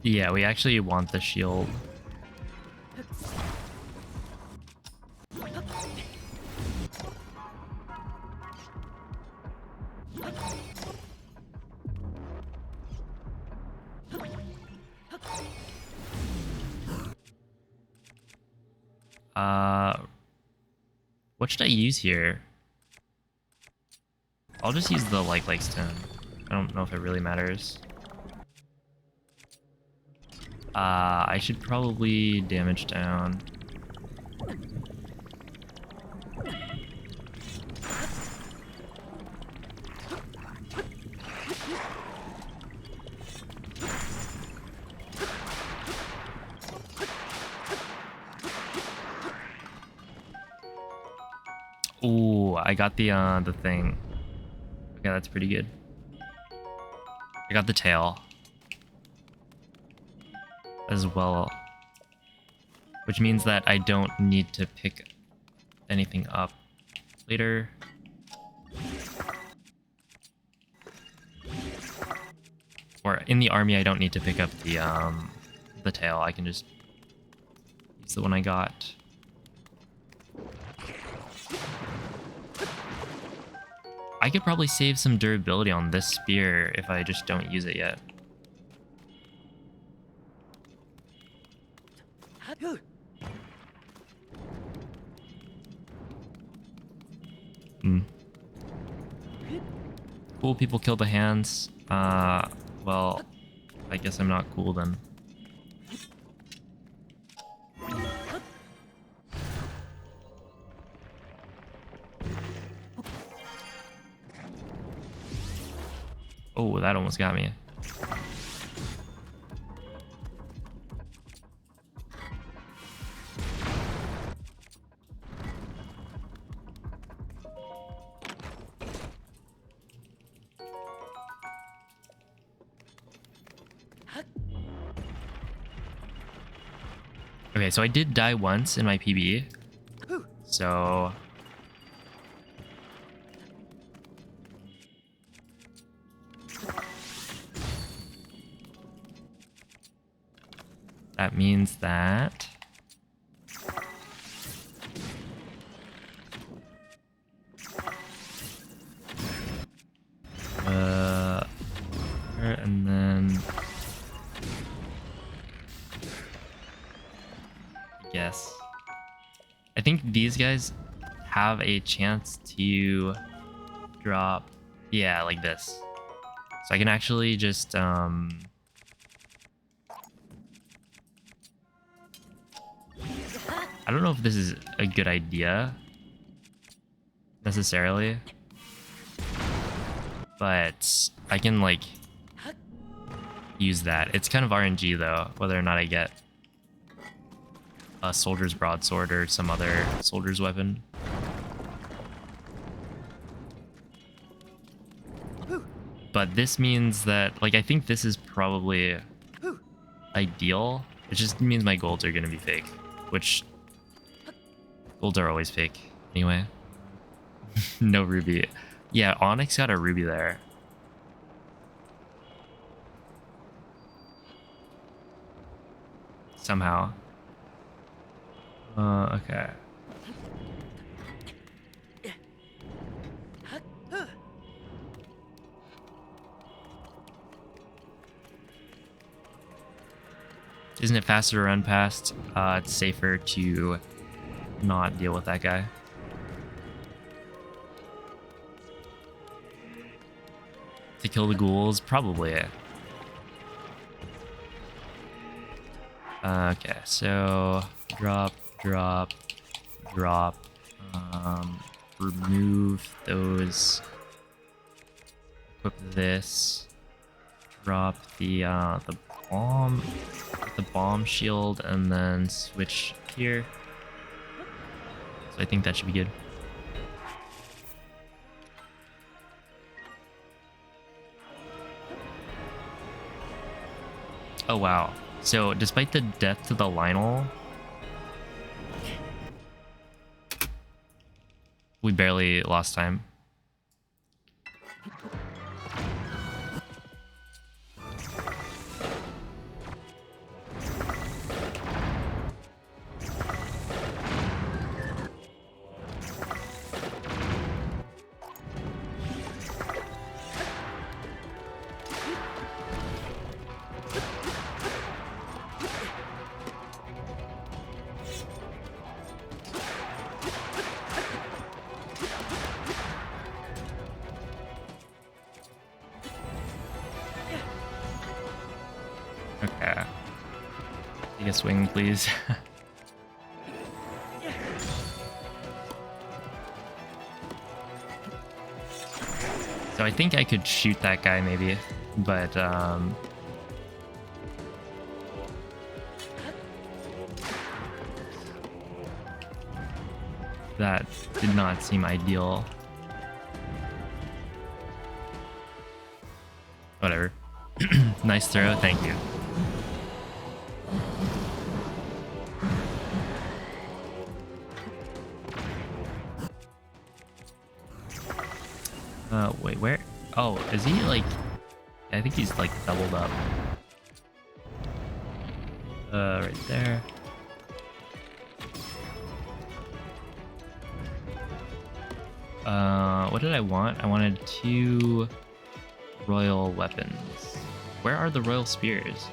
Yeah, we actually want the shield. What should I use here? I'll just use the like stone. I don't know if it really matters. I should probably damage down. Ooh, I got the thing. Okay, that's pretty good. I got the tail as well, which means that I don't need to pick anything up later. Or in the army, I don't need to pick up the tail. I can just use the one I got. I could probably save some durability on this spear if I just don't use it yet. Cool, people kill the hands. Well, I guess I'm not cool then. Oh, that almost got me. Okay, so I did die once in my PB. So that means that and then yes, I think these guys have a chance to drop, yeah, like this. So I can actually just I don't know if this is a good idea necessarily, but I can like use that. It's kind of RNG though, whether or not I get a soldier's broadsword or some other soldier's weapon. But this means that, like, I think this is probably ideal. It just means my golds are gonna be fake, which golds are always fake anyway. No ruby. Yeah, Onyx got a ruby there. Somehow. Okay. Isn't it faster to run past? It's safer to not deal with that guy. To kill the ghouls? Probably. Okay, so drop, drop, drop. Remove those. Equip this. Drop the bomb shield, and then switch here. So I think that should be good. Oh wow. So despite the death to the Lionel, we barely lost time. Okay. Take a swing, please. So I think I could shoot that guy maybe, but that did not seem ideal. Whatever. Nice throw, thank you. Wait, where? Oh, is he like... I think he's like doubled up. Right there. What did I want? I wanted 2 royal weapons. Where are the royal spears?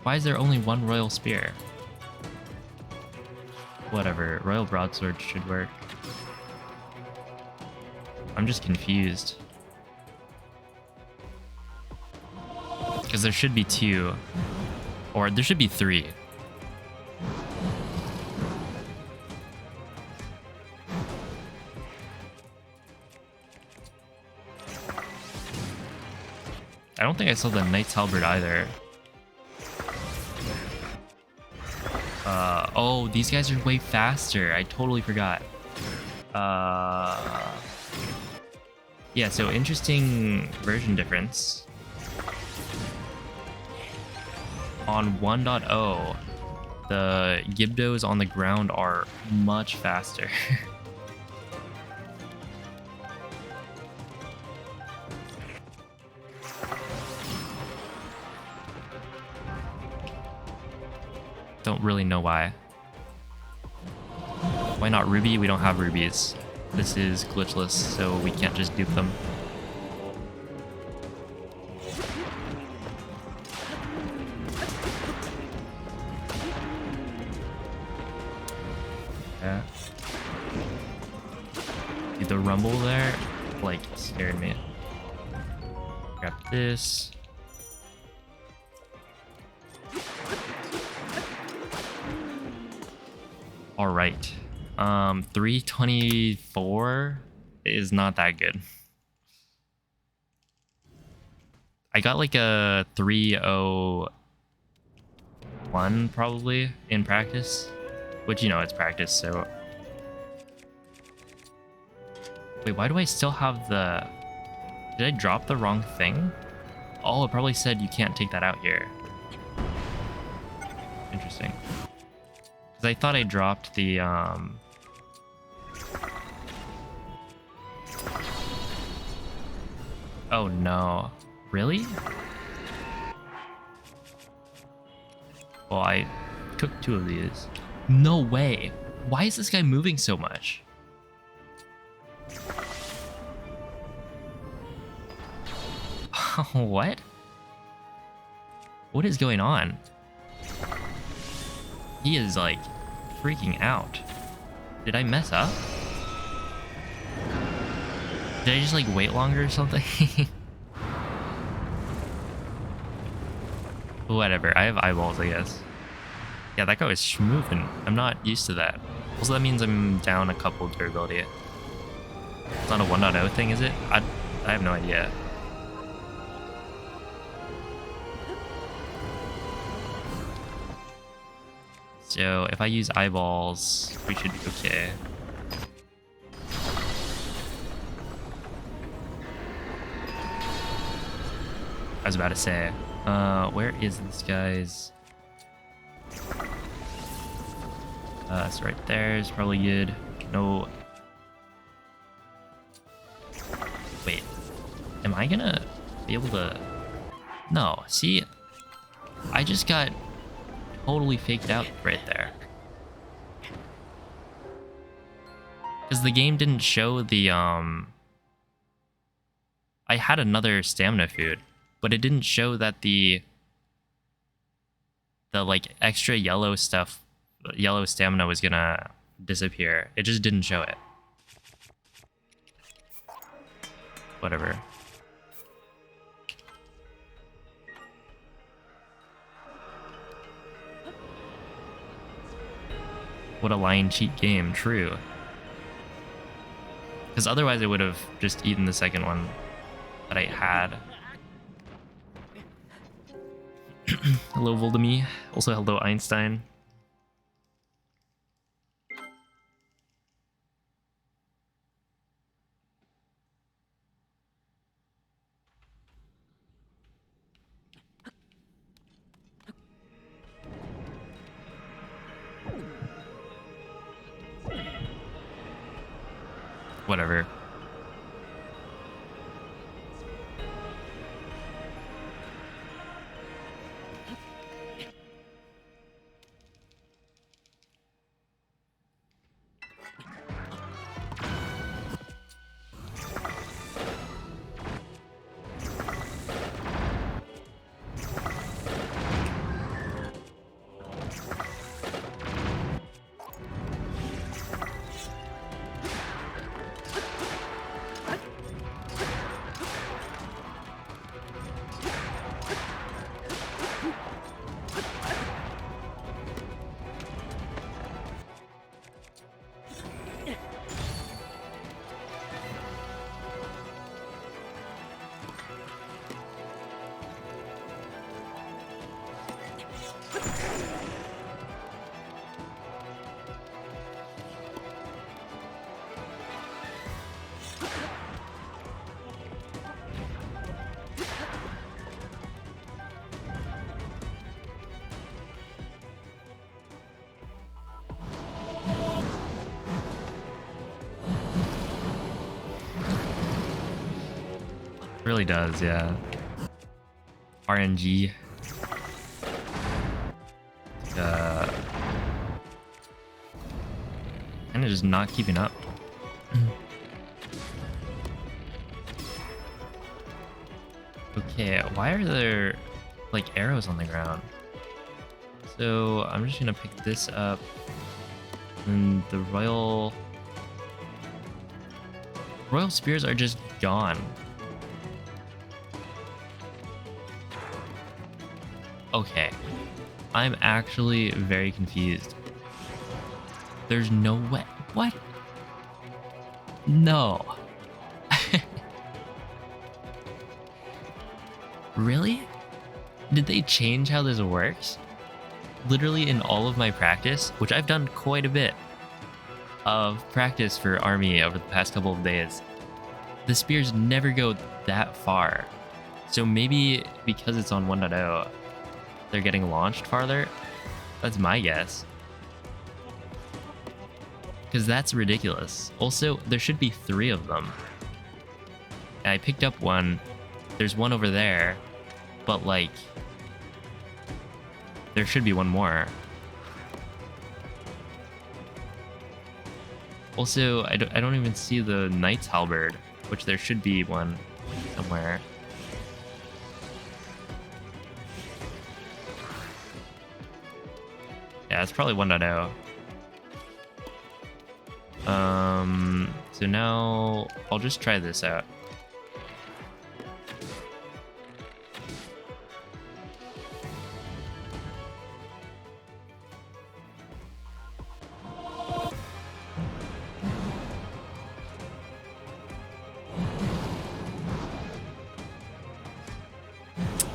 Why is there only 1 royal spear? Whatever, royal broadsword should work. I'm just confused. Because there should be 2. Or there should be 3. I don't think I saw the Knight's Halberd either. Oh, these guys are way faster. I totally forgot. Yeah, so interesting version difference. On 1.0, the Gibdos on the ground are much faster. Don't really know why. Why not ruby? We don't have rubies. This is glitchless, so we can't just dupe them. Yeah. Dude, the rumble there, like, scared me. Grab this. All right. 324 is not that good. I got like a 301 probably in practice, which, you know, it's practice, so. Wait, why do I still have the... Did I drop the wrong thing? Oh, it probably said you can't take that out here. Interesting. Because I thought I dropped the, Oh no. Really? Well, I took 2 of these. No way. Why is this guy moving so much? What? What is going on? He is like freaking out. Did I mess up? Did I just like wait longer or something? Whatever, I have eyeballs, I guess. Yeah, that guy was schmoovin'. I'm not used to that. Also, that means I'm down a couple durability. It's not a 1.0 thing, is it? I have no idea. So if I use eyeballs, we should be okay. I was about to say, where is this guy's? It's right there. It's probably good. No. Wait, am I gonna be able to? No. See, I just got totally faked out right there. Because the game didn't show the I had another stamina food, but it didn't show that the like extra yellow stuff, yellow stamina was gonna disappear. It just didn't show it. Whatever. What a line cheat game, true. Because otherwise I would have just eaten the second one that I had. Hello, Voldemort. Also, hello, Einstein. Whatever. really does, yeah. RNG. Kind of just not keeping up. Okay, why are there like arrows on the ground? So I'm just gonna pick this up, and the royal spears are just gone. Okay, I'm actually very confused. There's no way. What? No. Really? Did they change how this works? Literally in all of my practice, which I've done quite a bit of practice for army over the past couple of days, the spears never go that far. So maybe because it's on 1.0, they're getting launched farther. That's my guess. Because that's ridiculous. Also, there should be 3 of them. And I picked up one. There's one over there. But, like, there should be one more. Also, I don't even see the Knight's Halberd, which there should be one somewhere. Yeah, it's probably 1.0. So now I'll just try this out.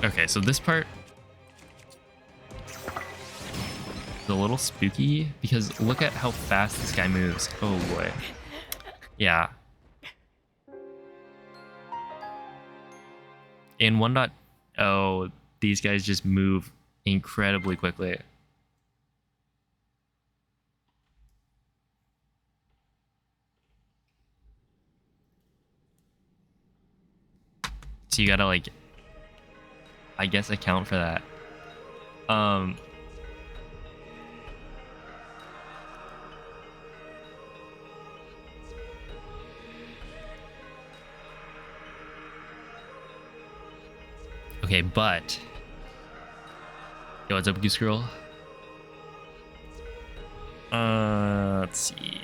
Okay, so this part is a little spooky because look at how fast this guy moves. Oh boy. Yeah. In 1.0, these guys just move incredibly quickly. So you gotta, like, I guess account for that. Okay, but yo, what's up, Goose Girl? Let's see.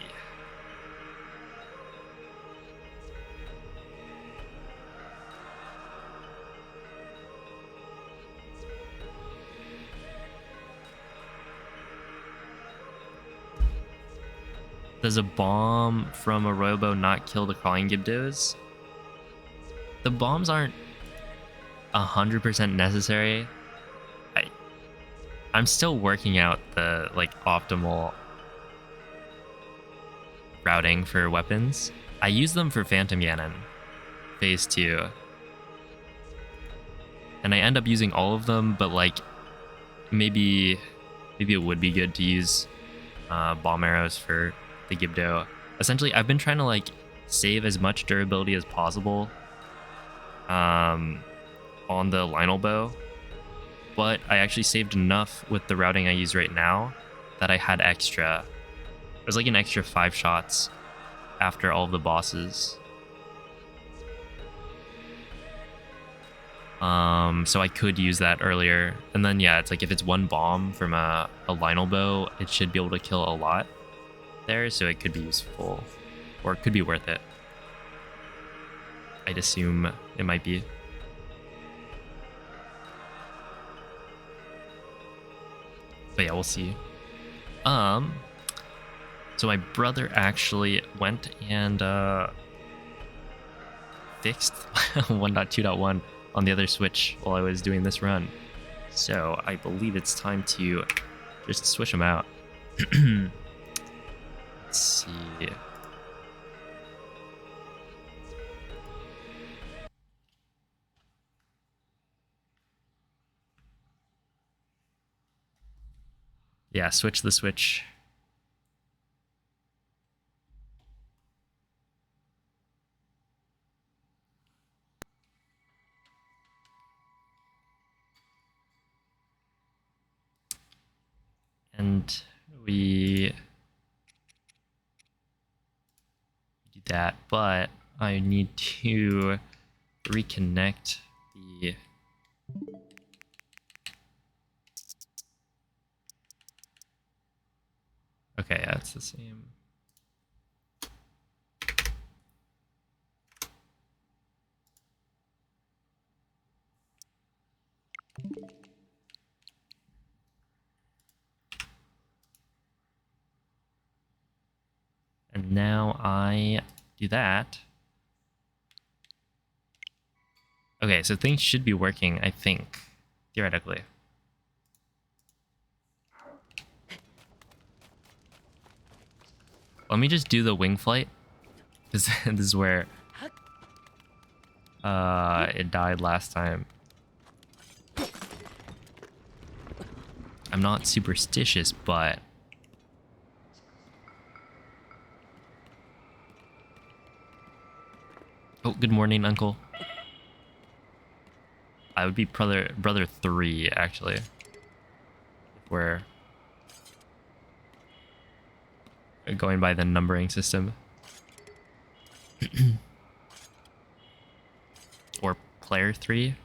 Does a bomb from a robo not kill the crawling Gibdos? The bombs aren't 100% necessary. I'm still working out the, like, optimal routing for weapons. I use them for Phantom Ganon, phase 2. And I end up using all of them, but, like, maybe it would be good to use bomb arrows for the Gibdo. Essentially, I've been trying to, like, save as much durability as possible on the Lionel bow, but I actually saved enough with the routing I use right now that I had extra. There's like an extra 5 shots after all of the bosses. So I could use that earlier. And then, yeah, it's like if it's one bomb from a Lionel bow, it should be able to kill a lot there, so it could be useful, or it could be worth it. I'd assume it might be. But yeah, we'll see. So my brother actually went and fixed 1.2.1 on the other Switch while I was doing this run. So I believe it's time to just switch them out. Let's see. Yeah, switch the Switch. And we do that, but I need to reconnect the... Okay, yeah, it's the same. And now I do that. Okay, so things should be working, I think, theoretically. Let me just do the wing flight, because this is where it died last time. I'm not superstitious, but... Oh, good morning, Uncle. I would be brother 3, actually. If we're going by the numbering system. Or player 3.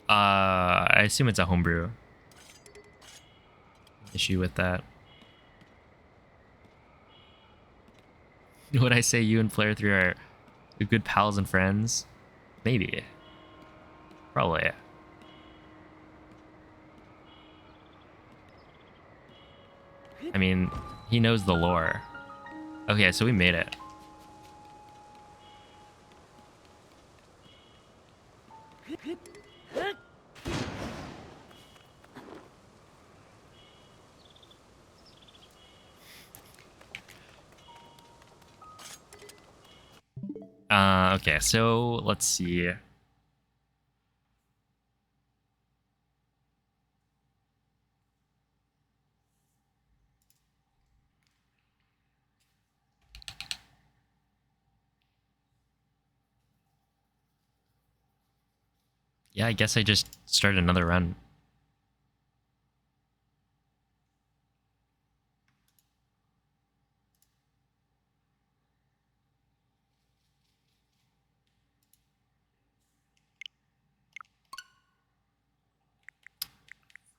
I assume it's a homebrew issue with that. Would I say you and player 3 are good pals and friends? Maybe. Probably. I mean, he knows the lore. Okay, so we made it. Okay, so let's see. Yeah, I guess I just started another run.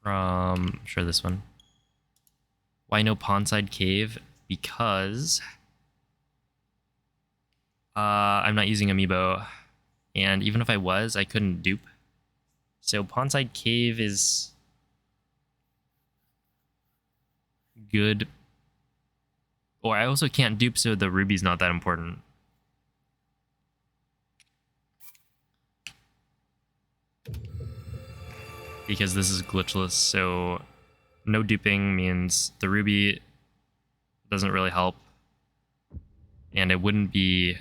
From, sure, this one. Why no Pondside Cave? Because I'm not using Amiibo, and even if I was, I couldn't dupe. So Pondside Cave is good. Or I also can't dupe, so the ruby's not that important. Because this is glitchless, so no duping means the ruby doesn't really help. And it wouldn't be...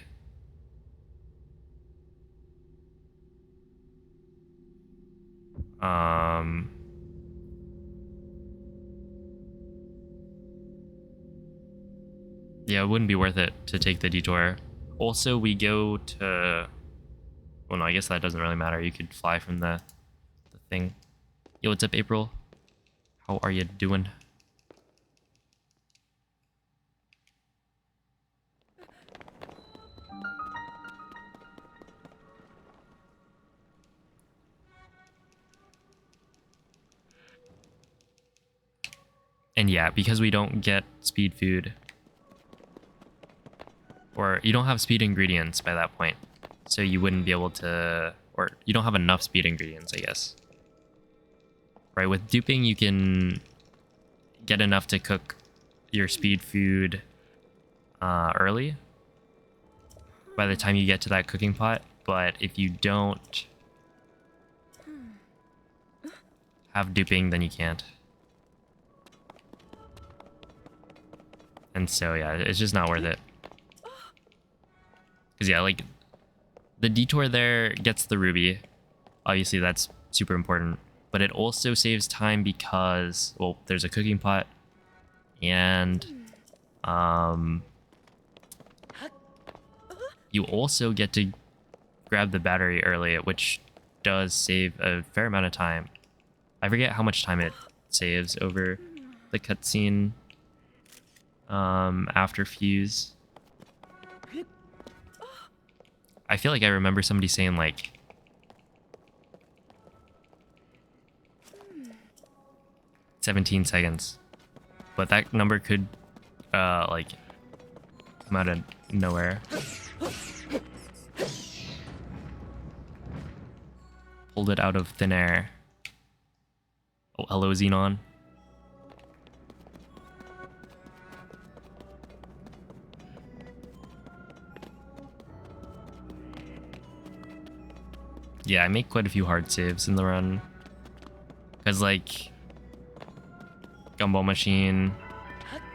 yeah, it wouldn't be worth it to take the detour. Also, we go to... Well, no, I guess that doesn't really matter. You could fly from the thing. Yo, what's up, April? How are you doing? And yeah, because we don't get speed food, or you don't have speed ingredients by that point, so you wouldn't be able to, or you don't have enough speed ingredients, I guess. Right, with duping, you can get enough to cook your speed food early by the time you get to that cooking pot, but if you don't have duping, then you can't. And so, yeah, it's just not worth it. Because, yeah, like, the detour there gets the ruby. Obviously, that's super important. But it also saves time because, well, there's a cooking pot. And, you also get to grab the battery early, which does save a fair amount of time. I forget how much time it saves over the cutscene after Fuse. I feel like I remember somebody saying like 17 seconds, but that number could like come out of nowhere. Pulled it out of thin air. Oh, hello, Xenon. Yeah, I make quite a few hard saves in the run. Because, like, Gumball Machine,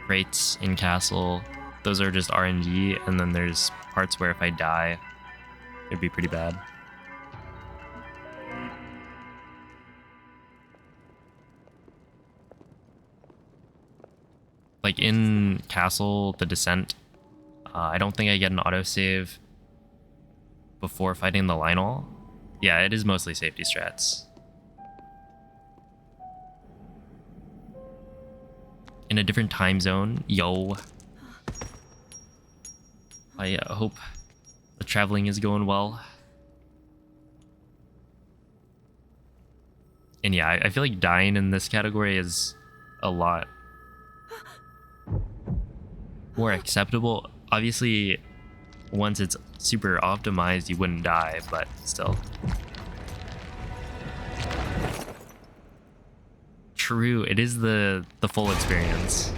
crates in Castle, those are just RNG, and then there's parts where if I die, it'd be pretty bad. Like in Castle, the Descent, I don't think I get an autosave before fighting the Lionel. Yeah, it is mostly safety strats. In a different time zone, yo. I hope the traveling is going well. And yeah, I feel like dying in this category is a lot more acceptable. Obviously, once it's super optimized, you wouldn't die, but still. True, it is the full experience.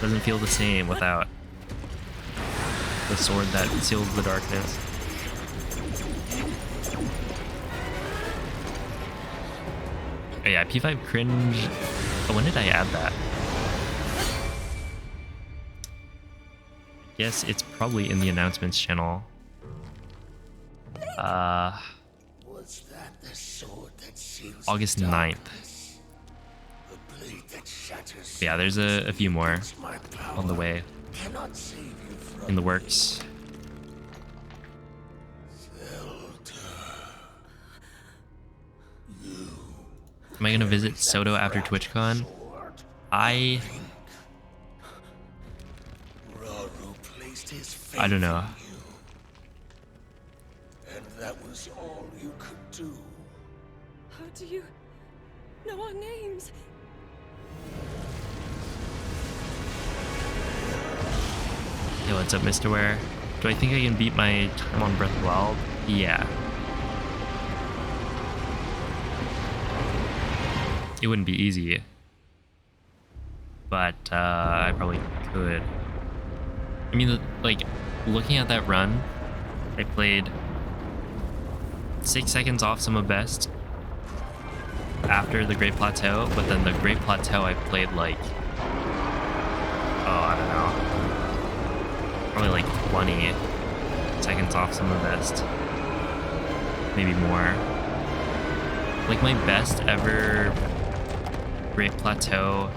Doesn't feel the same without the sword that seals the darkness. Oh yeah, P5 cringe. Oh, when did I add that? I guess it's probably in the announcements channel. Was that the sword that seals August the 9th. darkness? The blade that shatters Yeah, there's a few more my power on the way, cannot save you from in the works. Am I gonna visit Soto after TwitchCon? I don't know. And that was all you could do. How do you know our names? Hey, what's up, Mr. Ware? Do I think I can beat my time on Breath of the Wild? Yeah. It wouldn't be easy, but I probably could. I mean, like, looking at that run, I played 6 seconds off some of best after the Great Plateau, but then the Great Plateau I played like, oh, I don't know, probably like 20 seconds off some of best, maybe more. Like my best ever Great Plateau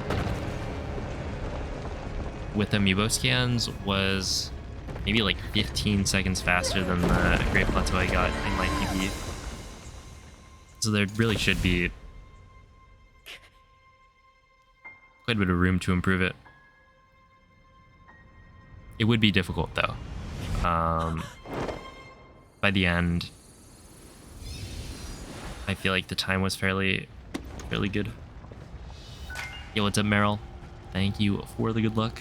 with amiibo scans was maybe like 15 seconds faster than the Great Plateau I got in my PB. So there really should be quite a bit of room to improve it. It would be difficult though. By the end, I feel like the time was fairly good. Yo, what's up, Meryl? Thank you for the good luck.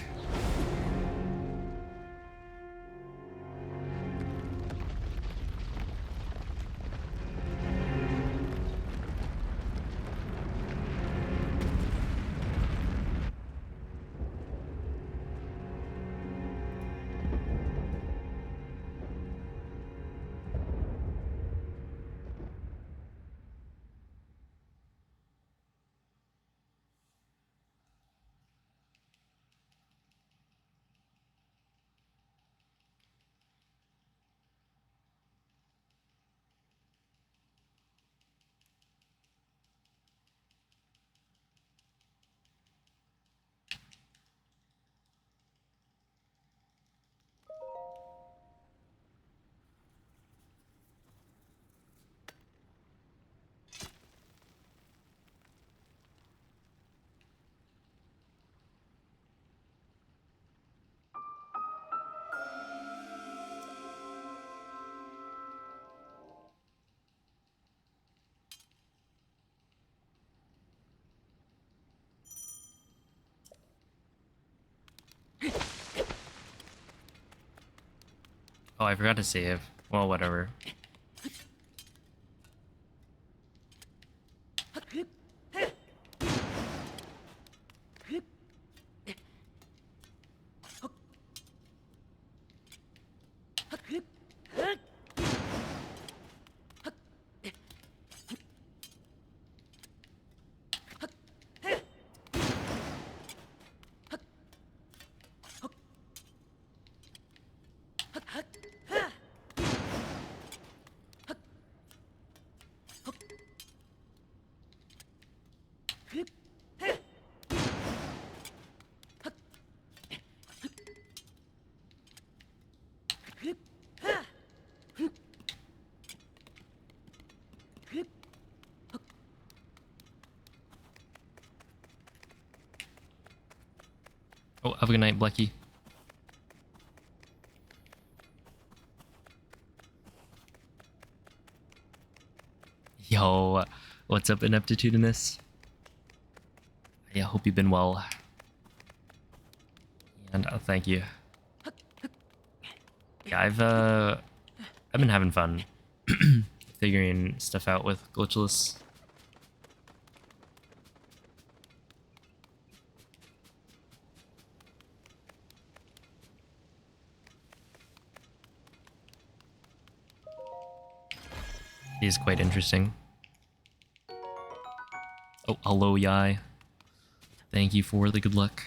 Oh, I forgot to save. Well, whatever. Oh, have a good night, Blecky. Yo, what's up, Ineptitudinous? I hope you've been well. And thank you. Yeah, I've been having fun figuring stuff out with Glitchless. It is quite interesting. Oh, hello, Yai. Thank you for the good luck.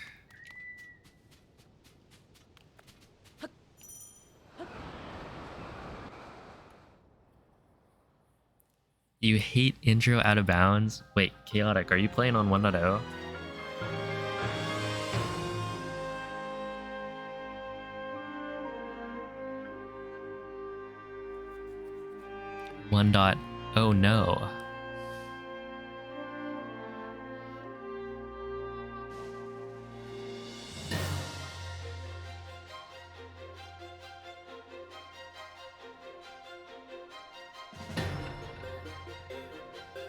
You hate intro out of bounds? Wait, Chaotic, are you playing on 1.0? Oh no.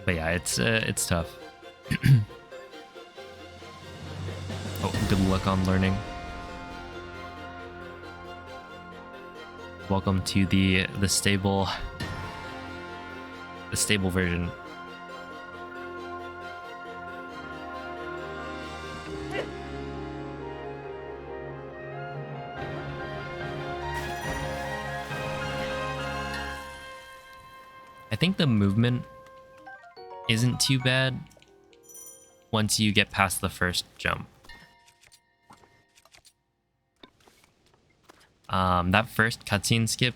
But yeah, it's tough. Oh, good luck on learning. Welcome to the stable version. I think the movement isn't too bad once you get past the first jump. That first cutscene skip,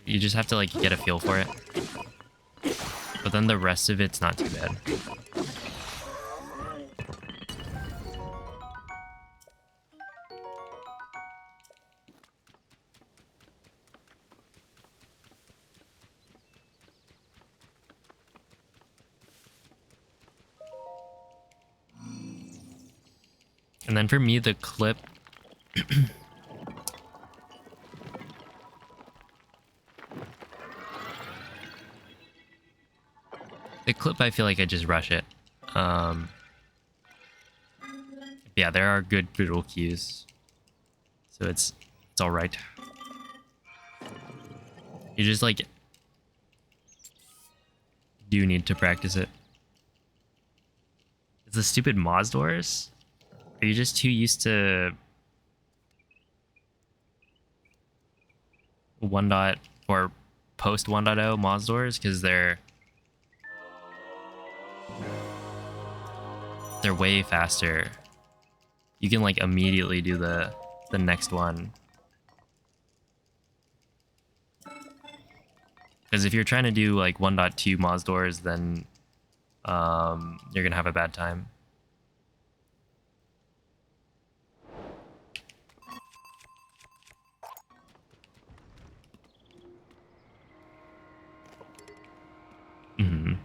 you just have to like get a feel for it. But then the rest of it's not too bad. And then for me, the clip I feel like I just rush it. Yeah, there are good visual cues, so it's all right. You just like do need to practice it. It's the stupid Moz doors. Are you just too used to 1. Or post 1.0 Moz doors because they're way faster. You can like immediately do the next one. Because if you're trying to do like 1.2 Moz doors, then you're gonna have a bad time. Mm-hmm.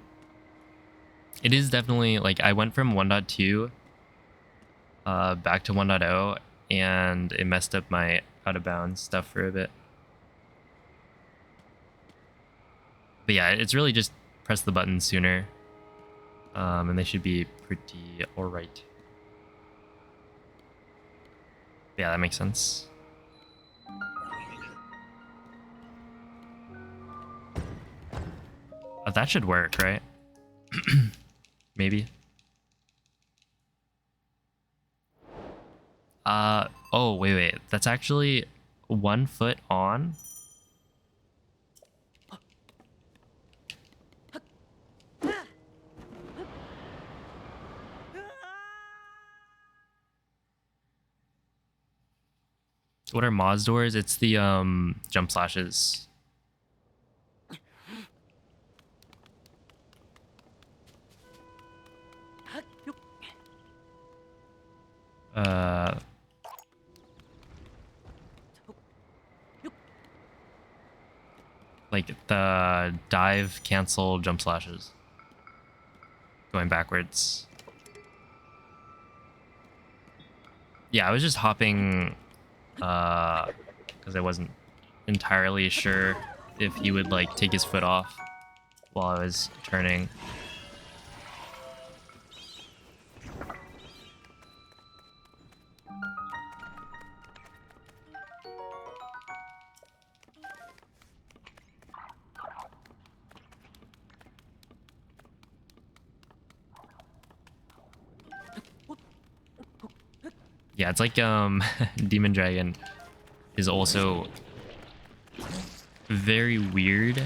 It is definitely like I went from 1.2 back to 1.0 and it messed up my out of bounds stuff for a bit. But yeah, it's really just press the button sooner and they should be pretty alright. Yeah, that makes sense. That should work, right? Maybe. Oh, wait. That's actually 1 foot on. What are Moz doors? It's the jump slashes. Like the dive, cancel, jump slashes. Going backwards. Yeah, I was just hopping because I wasn't entirely sure if he would like take his foot off while I was turning. Yeah, it's like Demon Dragon is also very weird.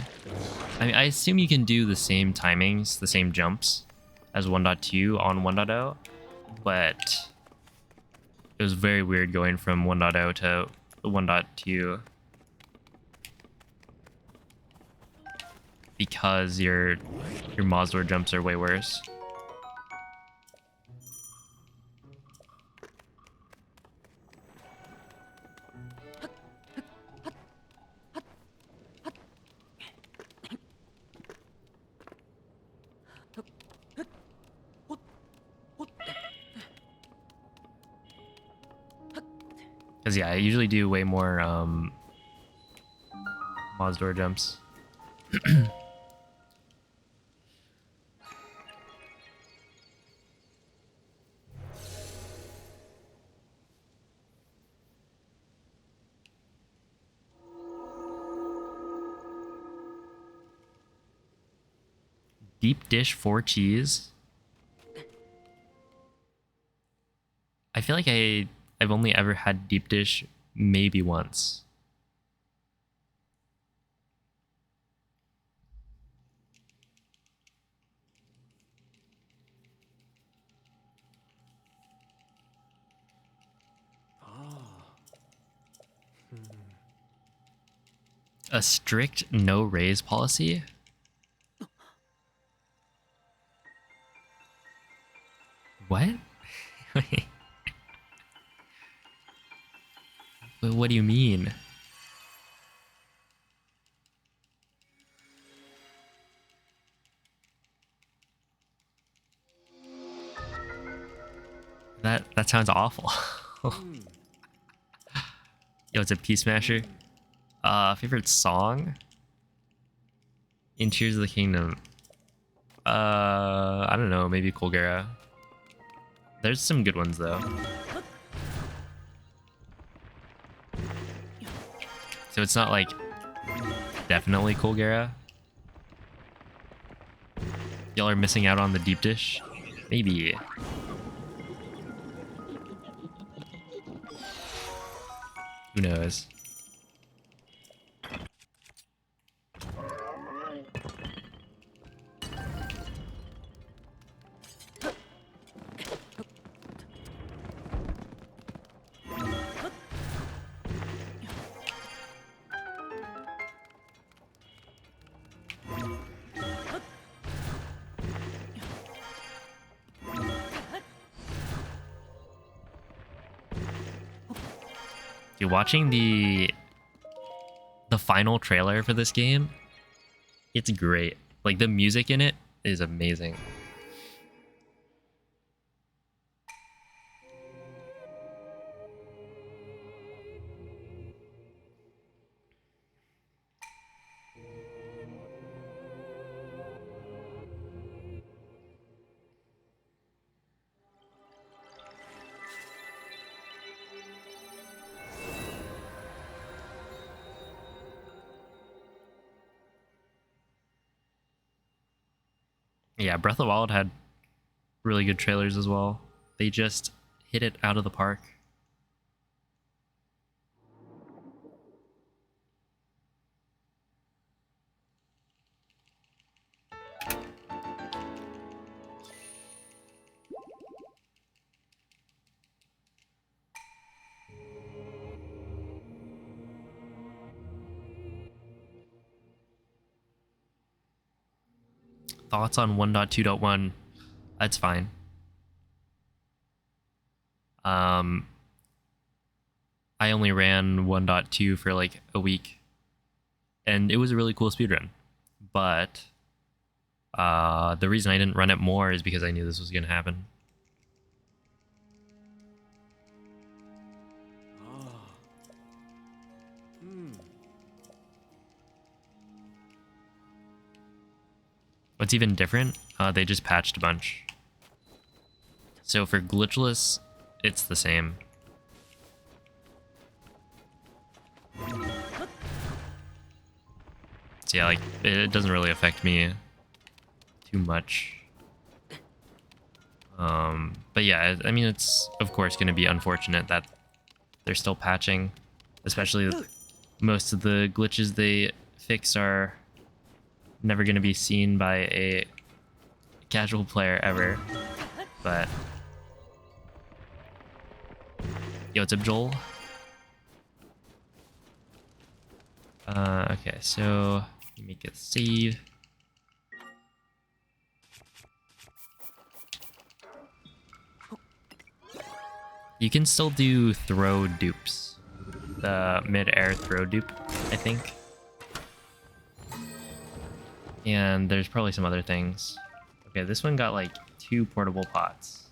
I mean, I assume you can do the same timings, the same jumps as 1.2 on 1.0, but it was very weird going from 1.0 to 1.2 because your Mozdor jumps are way worse. Because yeah, I usually do way more Mozdor jumps. Deep dish 4 cheese. I feel like I've only ever had deep dish maybe once. A strict no raise policy? What? Wait. What do you mean? That sounds awful. Yo, it's a Peace Smasher. Favorite song? In Tears of the Kingdom. I don't know, maybe Colgera. There's some good ones though. So it's not like definitely Colgera. Y'all are missing out on the deep dish? Maybe. Who knows? Dude, watching the final trailer for this game, it's great. Like the music in it is amazing. Yeah, Breath of the Wild had really good trailers as well. They just hit it out of the park. Thoughts on 1.2.1? That's fine. I only ran 1.2 for like a week, and it was a really cool speedrun. But the reason I didn't run it more is because I knew this was going to happen. What's even different? They just patched a bunch. So for glitchless, it's the same. So yeah, like it doesn't really affect me too much. But yeah, I mean, it's of course going to be unfortunate that they're still patching, especially most of the glitches they fix are never going to be seen by a casual player ever. But yo, what's up, Joel? Okay, so let me make a save. You can still do throw dupes. The mid-air throw dupe, I think. And there's probably some other things. Okay, this one got like 2 portable pots,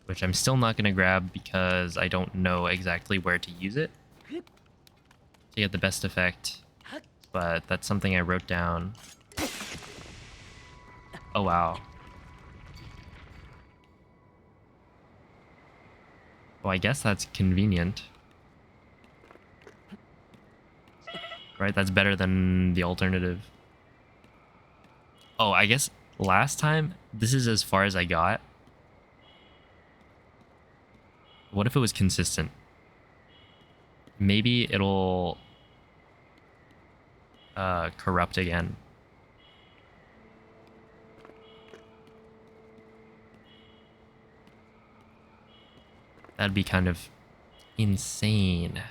which I'm still not going to grab because I don't know exactly where to use it to get the best effect. But that's something I wrote down. Oh, wow. Well, I guess that's convenient. Right? That's better than the alternative. Oh, I guess last time, this is as far as I got. What if it was consistent? Maybe it'll corrupt again. That'd be kind of insane.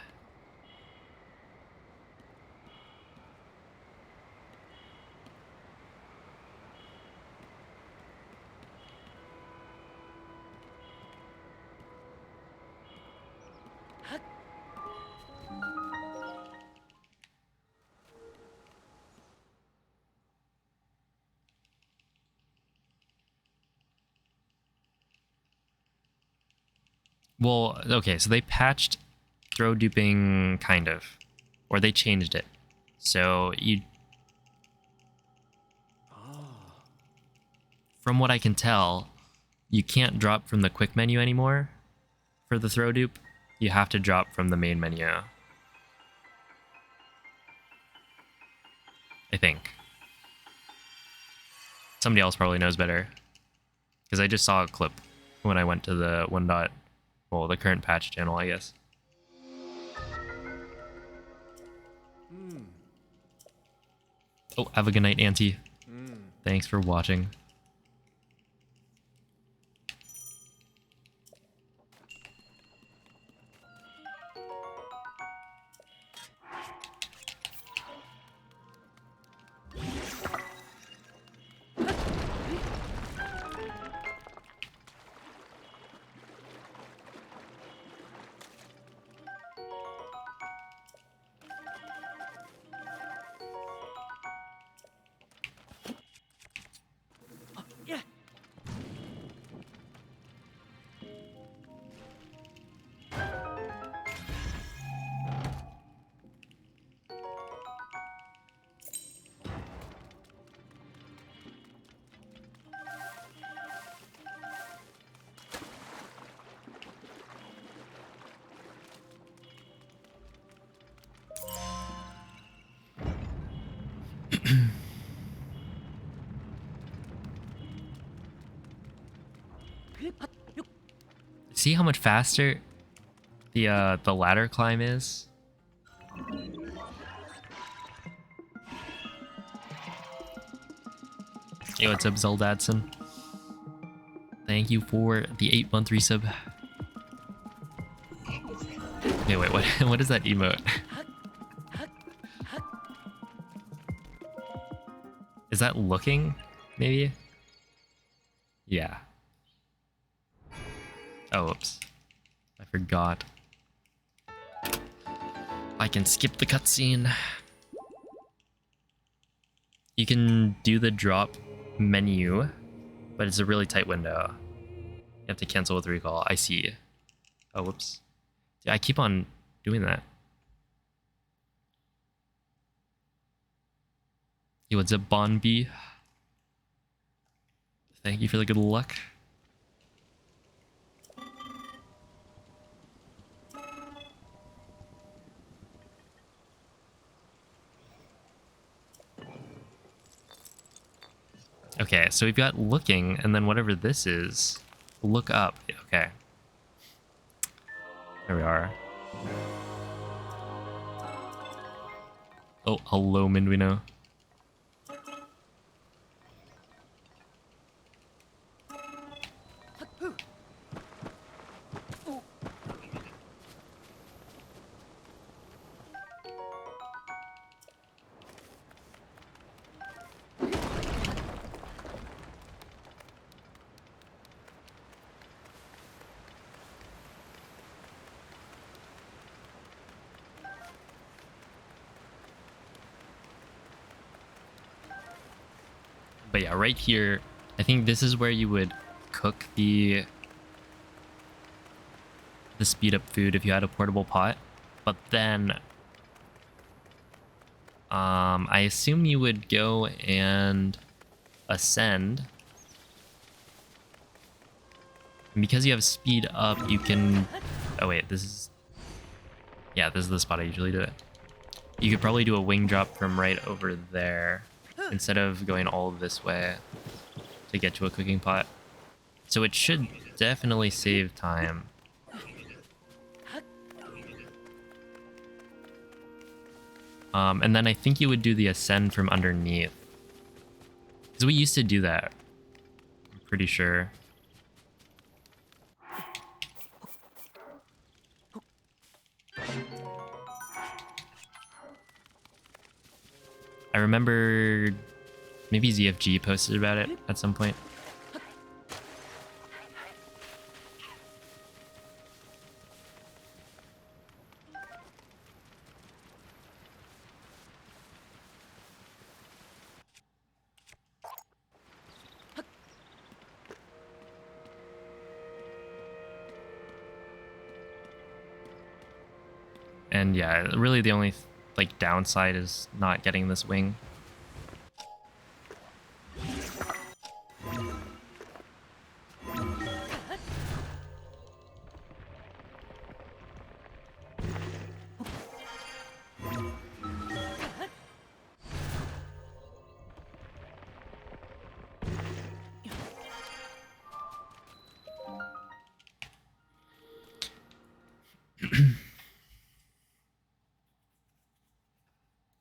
Well, okay, so they patched throw duping, kind of. Or they changed it. So you... From what I can tell, you can't drop from the quick menu anymore for the throw dupe. You have to drop from the main menu. I think. Somebody else probably knows better. Because I just saw a clip when I went to the well, the current patch channel, I guess. Oh, have a good night, Auntie. Thanks for watching. See how much faster the ladder climb is? Hey, what's up, Zeldadson? Thank you for the 8-month resub. Okay, wait, what is that emote? Is that looking, maybe? Yeah. Oh, whoops. I forgot. I can skip the cutscene. You can do the drop menu, but it's a really tight window. You have to cancel with recall. I see. Oh, whoops. Yeah, I keep on doing that. Hey, what's up, Bonby? Thank you for the good luck. Okay, so we've got looking, and then whatever this is, look up. Okay. There we are. Oh, hello, Minduino. But yeah, right here, I think this is where you would cook the speed up food if you had a portable pot. But then I assume you would go and ascend. And because you have speed up, you can... Oh wait, this is... Yeah, this is the spot I usually do it. You could probably do a wing drop from right over there instead of going all this way to get to a cooking pot. So it should definitely save time. And then I think you would do the ascend from underneath. Because we used to do that. I'm pretty sure. I remember maybe ZFG posted about it at some point. And yeah, really the only like downside is not getting this wing.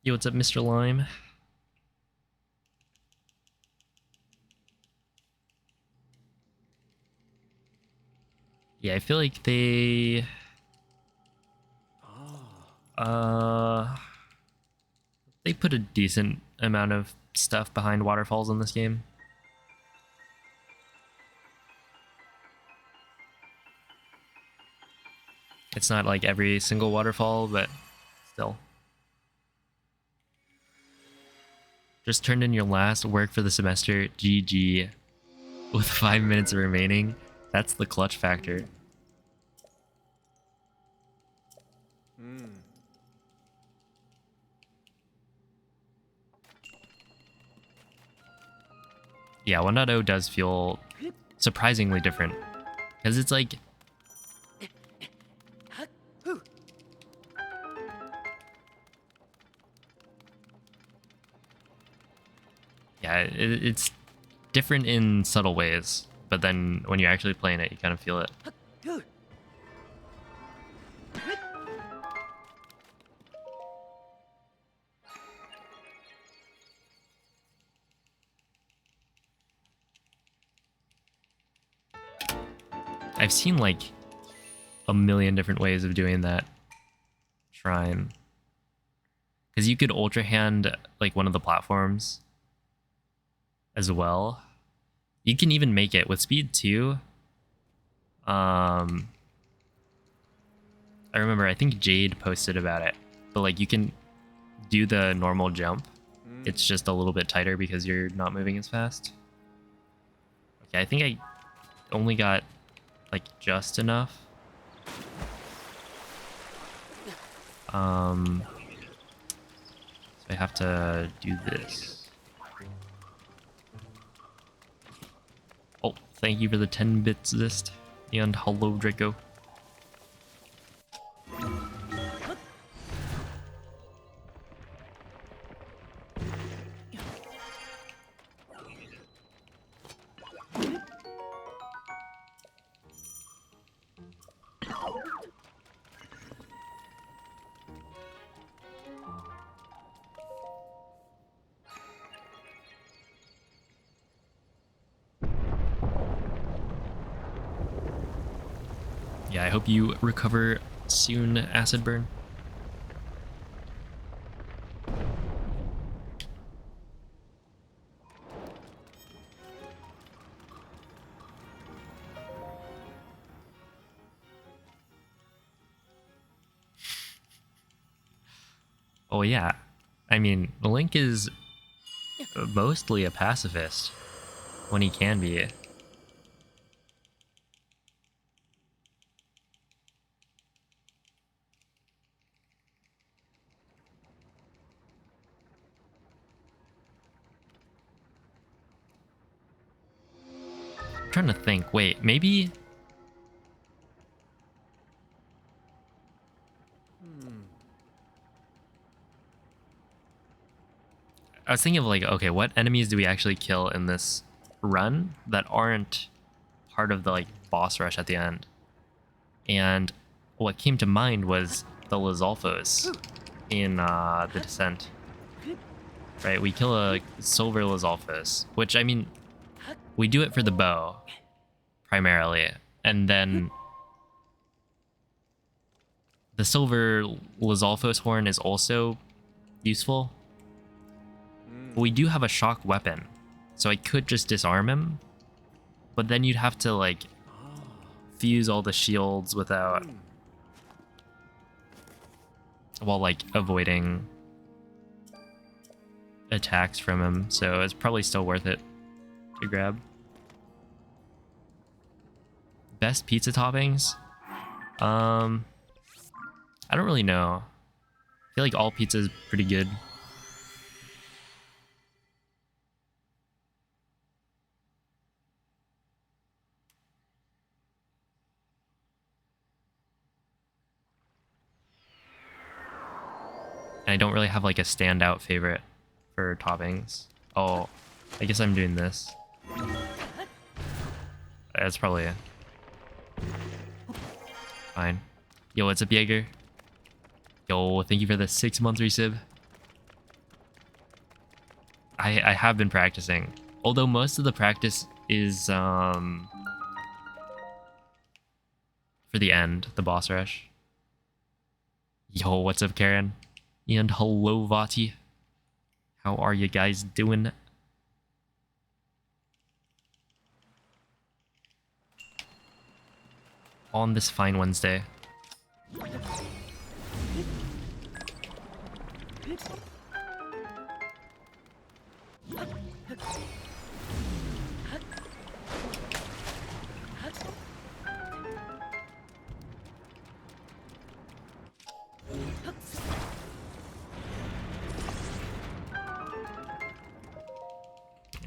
Yo, what's up, Mr. Lime? Yeah, I feel like they they put a decent amount of stuff behind waterfalls in this game. It's not like every single waterfall, but still. Just turned in your last work for the semester, GG. With 5 minutes remaining, that's the clutch factor. Yeah, 1.0 does feel surprisingly different. Because it's like... Yeah, it's different in subtle ways. But then when you're actually playing it, you kind of feel it. I've seen like a million different ways of doing that shrine. Because you could ultra hand like one of the platforms as well. You can even make it with speed too. I remember I think Jade posted about it. But like you can do the normal jump. It's just a little bit tighter because you're not moving as fast. Okay, I think I only got like just enough. So I have to do this. Oh, thank you for the 10 bits list. And hello, Draco. Yeah, I hope you recover soon, Acid Burn. Oh yeah, I mean, Link is mostly a pacifist when he can be. I'm trying to think. Wait, maybe. I was thinking of like, okay, what enemies do we actually kill in this run that aren't part of the like boss rush at the end? And what came to mind was the Lizalfos in the Descent. Right, we kill a silver Lizalfos, which I mean, we do it for the bow primarily, and then the silver Lizalfos horn is also useful. But we do have a shock weapon, so I could just disarm him, but then you'd have to like fuse all the shields without, while like avoiding attacks from him, so it's probably still worth it to grab. Best pizza toppings? I don't really know. I feel like all pizza is pretty good. And I don't really have like a standout favorite for toppings. Oh, I guess I'm doing this. That's probably fine. Yo, what's up, Jaeger? Yo, thank you for the 6-month resub. I have been practicing. Although most of the practice is for the end, the boss rush. Yo, what's up, Karen? And hello, Vati. How are you guys doing? On this fine Wednesday.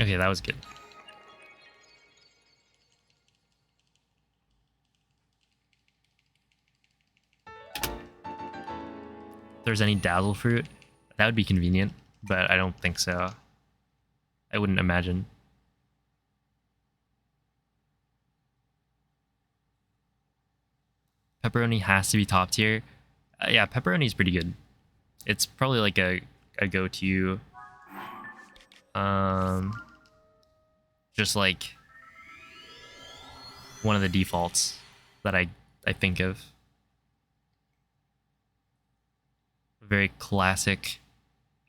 Okay, that was good. If there's any dazzle fruit, that would be convenient, but I don't think so. I wouldn't imagine. Pepperoni has to be top tier. Yeah, pepperoni's pretty good. It's probably like a go-to. Just like one of the defaults that I think of. Very classic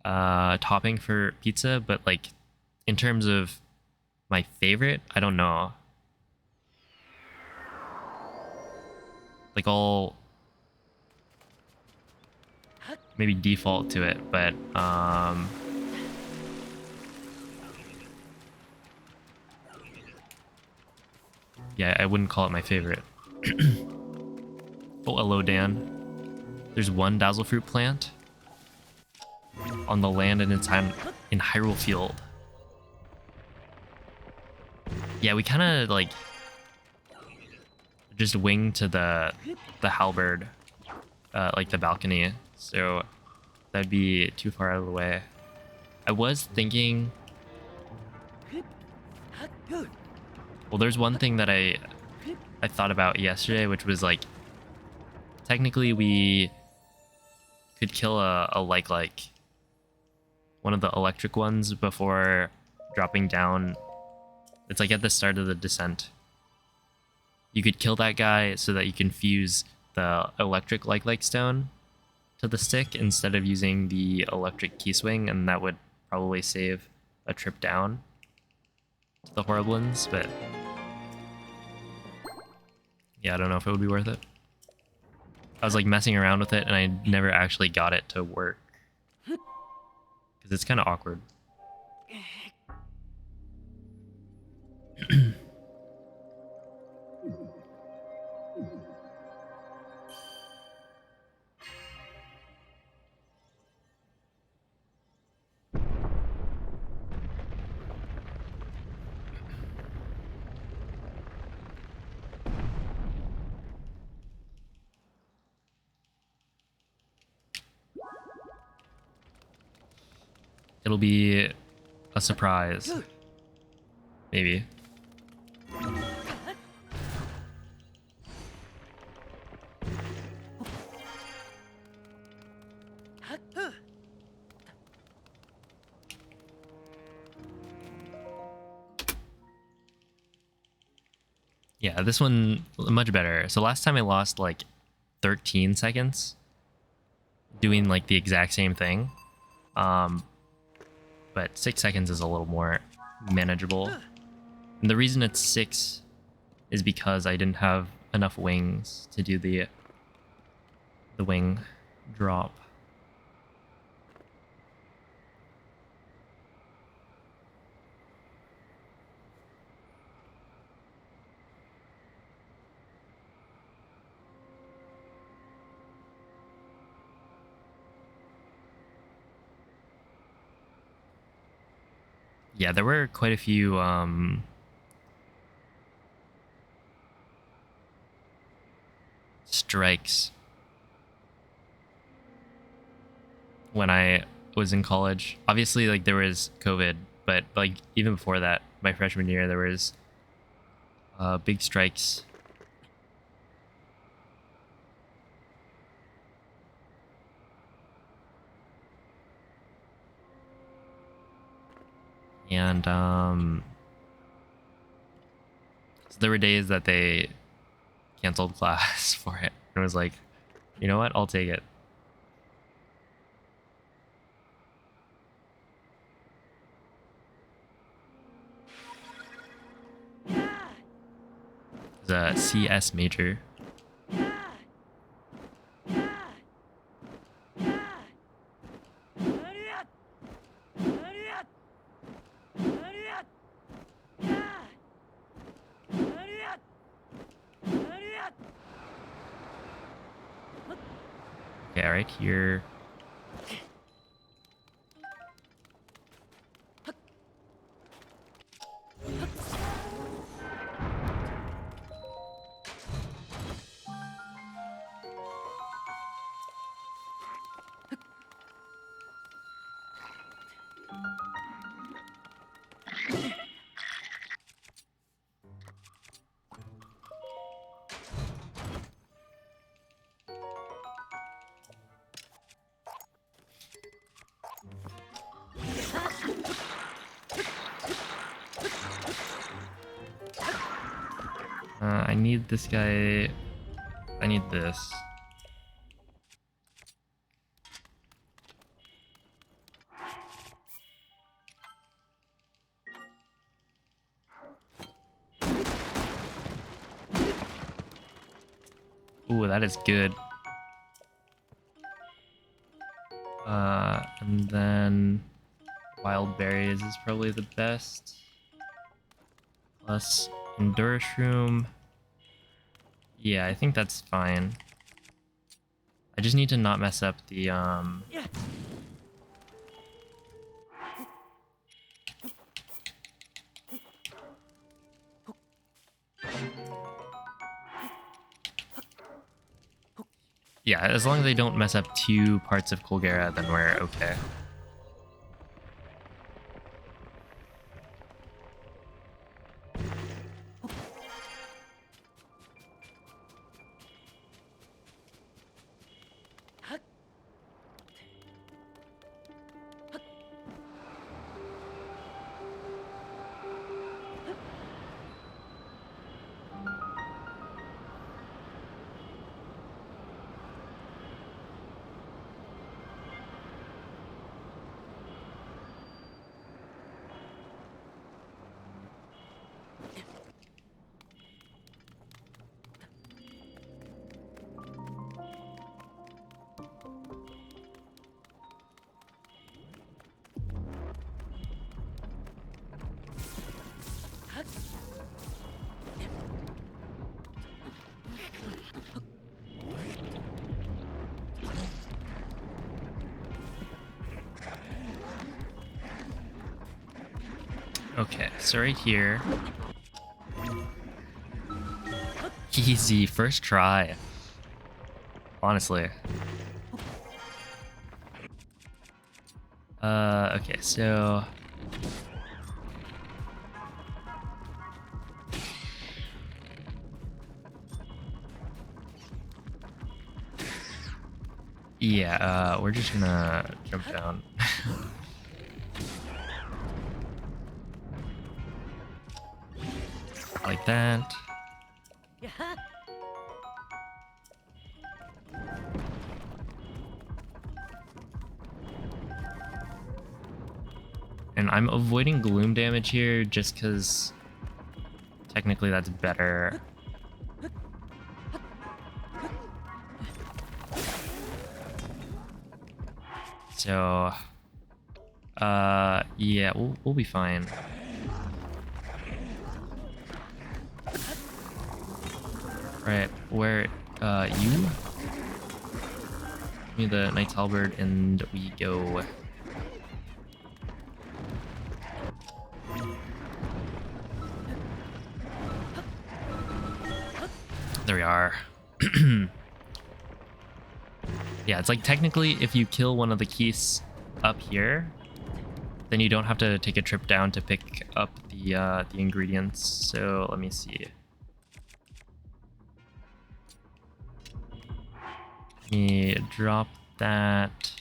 topping for pizza, but like in terms of my favorite, I don't know. Like I'll maybe default to it, but yeah, I wouldn't call it my favorite. Oh, hello, Dan. There's one dazzle fruit plant on the land and it's in Hyrule Field. Yeah, we kind of like just wing to the halberd, like the balcony. So that'd be too far out of the way. I was thinking. Well, there's one thing that I thought about yesterday, which was like, technically we could kill a like one of the electric ones before dropping down. It's like at the start of the descent. You could kill that guy so that you can fuse the electric like stone to the stick instead of using the electric key swing, and that would probably save a trip down to the Horriblins, but yeah, I don't know if it would be worth it. I was like messing around with it and I never actually got it to work because it's kind of awkward. It'll be a surprise. Maybe. Yeah, this one much better. So last time I lost like 13 seconds doing like the exact same thing. But 6 seconds is a little more manageable. And the reason it's 6 is because I didn't have enough wings to do the wing drop. Yeah, there were quite a few strikes when I was in college. Obviously, like there was COVID, but like even before that, my freshman year, there was big strikes. And so there were days that they canceled class for it. And it was like, you know what? I'll take it. It's a CS major. Okay, right here. I need this guy. I need this. Ooh, that is good. And then wild berries is probably the best. Plus endurance room. Yeah, I think that's fine. I just need to not mess up the yeah, as long as they don't mess up 2 parts of Colgera, then we're okay. Okay, so right here. Easy, first try. Honestly. Okay, so yeah, we're just gonna jump down. Like that. And I'm avoiding gloom damage here just because technically that's better. So, yeah, we'll be fine. Right, where, you? Give me the Knight's Halberd and we go. There we are. Yeah, it's like technically if you kill one of the keys up here, then you don't have to take a trip down to pick up the ingredients. So let me see. Let me drop that.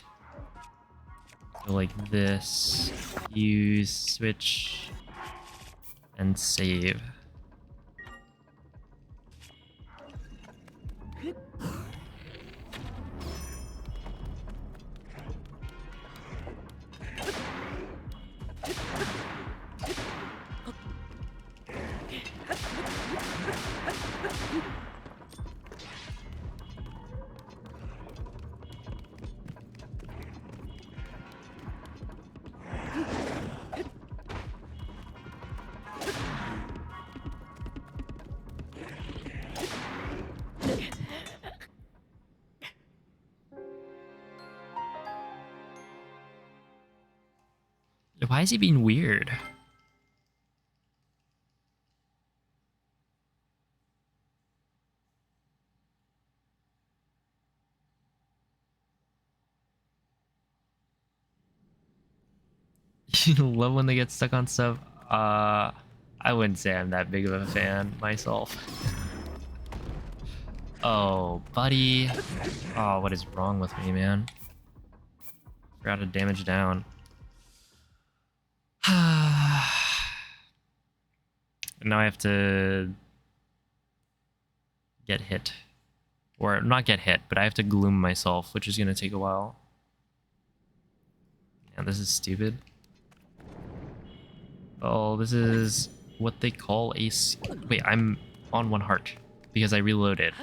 Go like this. Use switch and save. Why is he being weird? You love when they get stuck on stuff? I wouldn't say I'm that big of a fan myself. Oh, buddy. Oh, what is wrong with me, man? Forgot to damage down. Now I have to get hit. Or not get hit, but I have to gloom myself, which is going to take a while. And this is stupid. Oh, this is what they call a... Wait, I'm on 1 heart because I reloaded.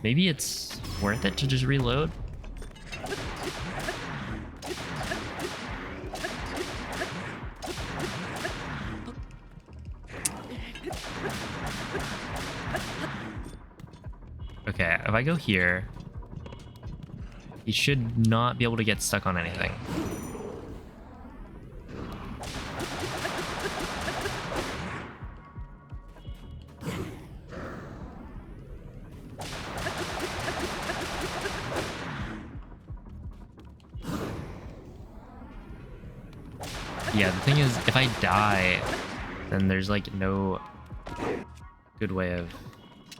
Maybe it's worth it to just reload? Okay, if I go here, he should not be able to get stuck on anything. Yeah, the thing is, if I die, then there's like no good way of...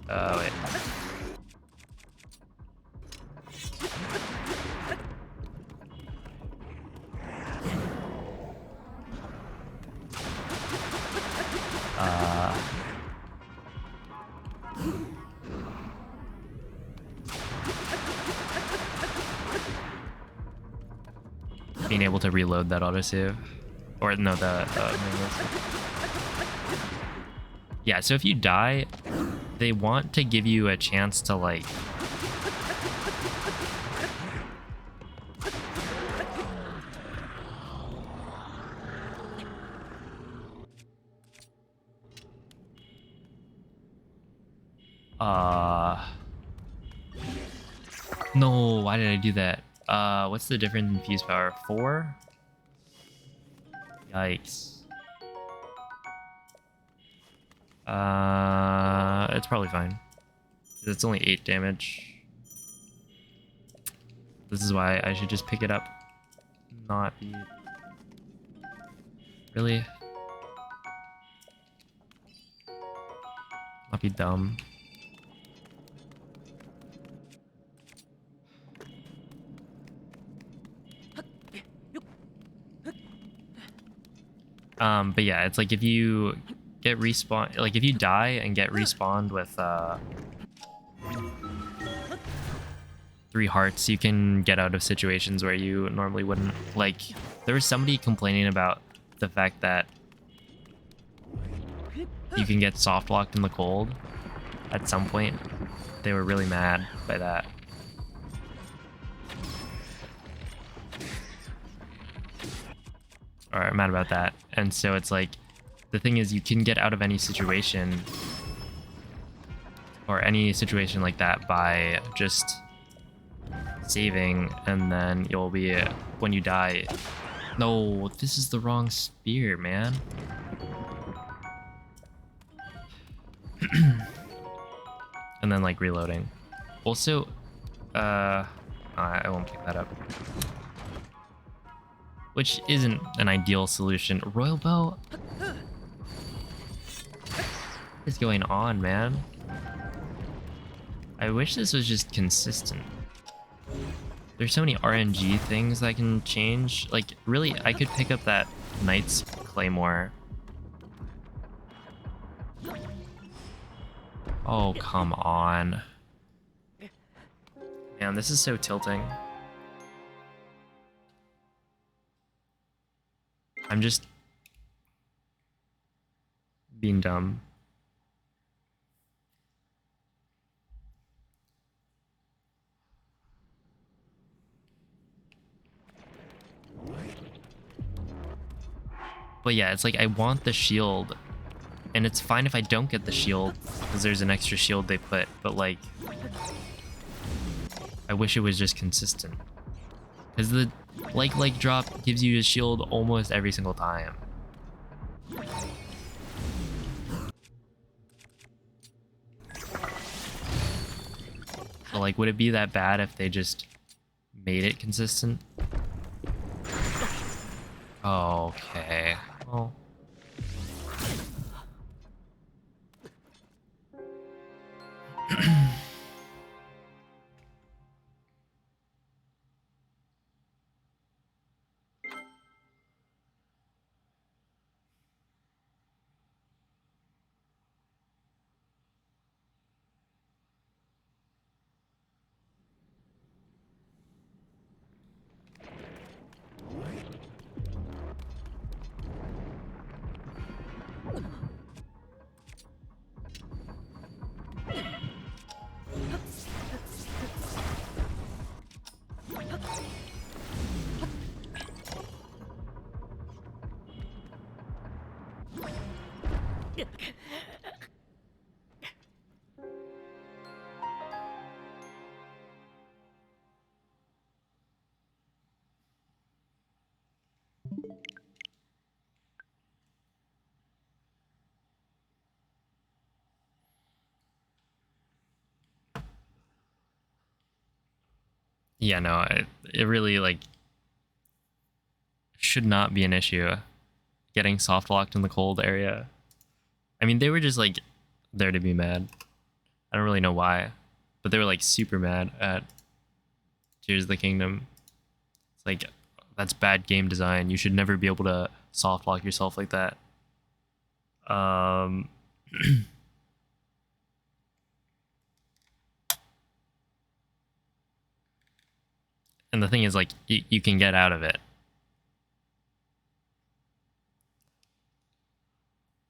wait. Being able to reload that autosave. Or no, yeah, so if you die, they want to give you a chance to like... No, why did I do that? What's the difference in fuse power? 4? Yikes. It's probably fine. It's only 8 damage. This is why I should just pick it up. Not be... Really? Not be dumb. But yeah, it's like if you get respawned, like if you die and get respawned with 3 hearts, you can get out of situations where you normally wouldn't. Like, there was somebody complaining about the fact that you can get soft locked in the cold at some point. They were really mad by that. Or I'm mad about that. And so it's like, the thing is, you can get out of any situation or any situation like that by just saving, and then you'll be, when you die... No, this is the wrong spear, man. And then like reloading. Also, I won't pick that up. Which isn't an ideal solution. Royal bow? What is going on, man? I wish this was just consistent. There's so many RNG things that can change. Like, really, I could pick up that Knight's Claymore. Oh, come on. Man, this is so tilting. I'm just being dumb. But yeah, it's like I want the shield, and it's fine if I don't get the shield because there's an extra shield they put, but like I wish it was just consistent. Because the like drop gives you a shield almost every single time. So like, would it be that bad if they just made it consistent? Okay. Well. Yeah, no, it really like should not be an issue. Getting soft locked in the cold area. I mean, they were just like there to be mad. I don't really know why, but they were like super mad at Tears of the Kingdom. It's like that's bad game design. You should never be able to soft lock yourself like that. Um, and the thing is, like, you can get out of it,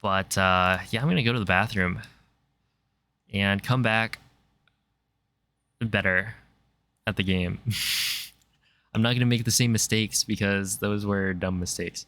but yeah, I'm gonna go to the bathroom and come back better at the game. I'm not gonna make the same mistakes because those were dumb mistakes.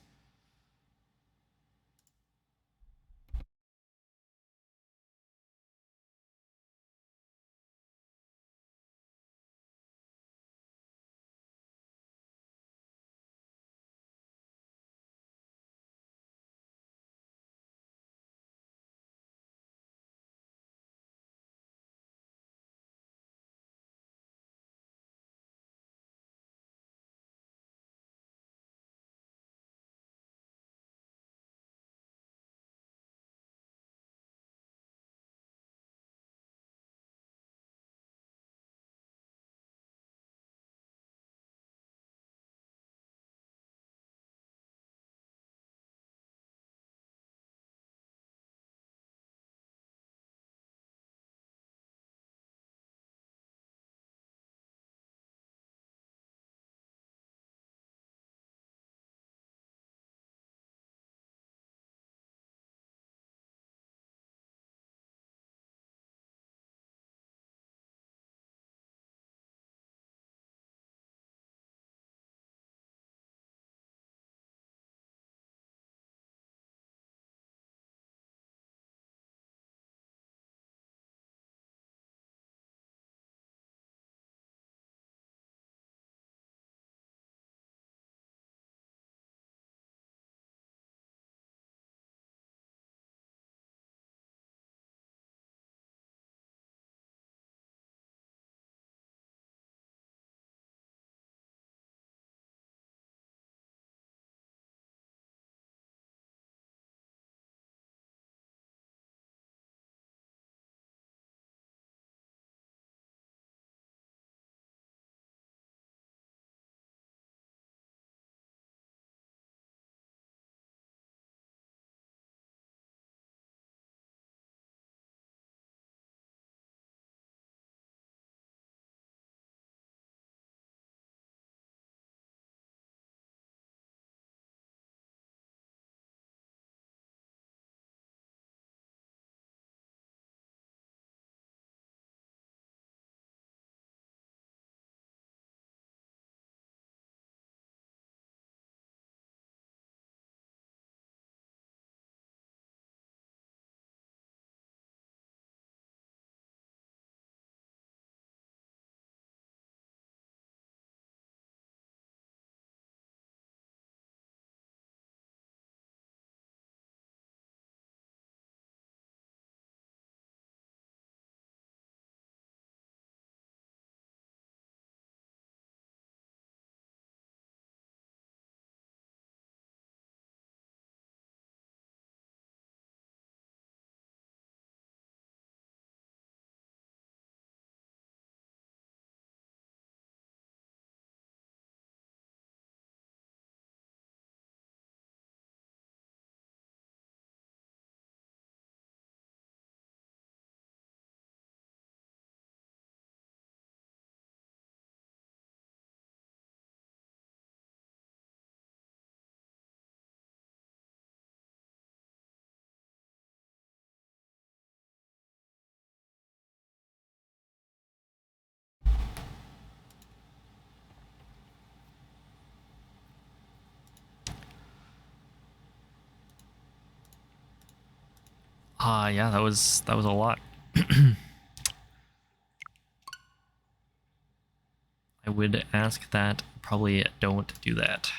Yeah, that was a lot. I would ask that. Probably don't do that.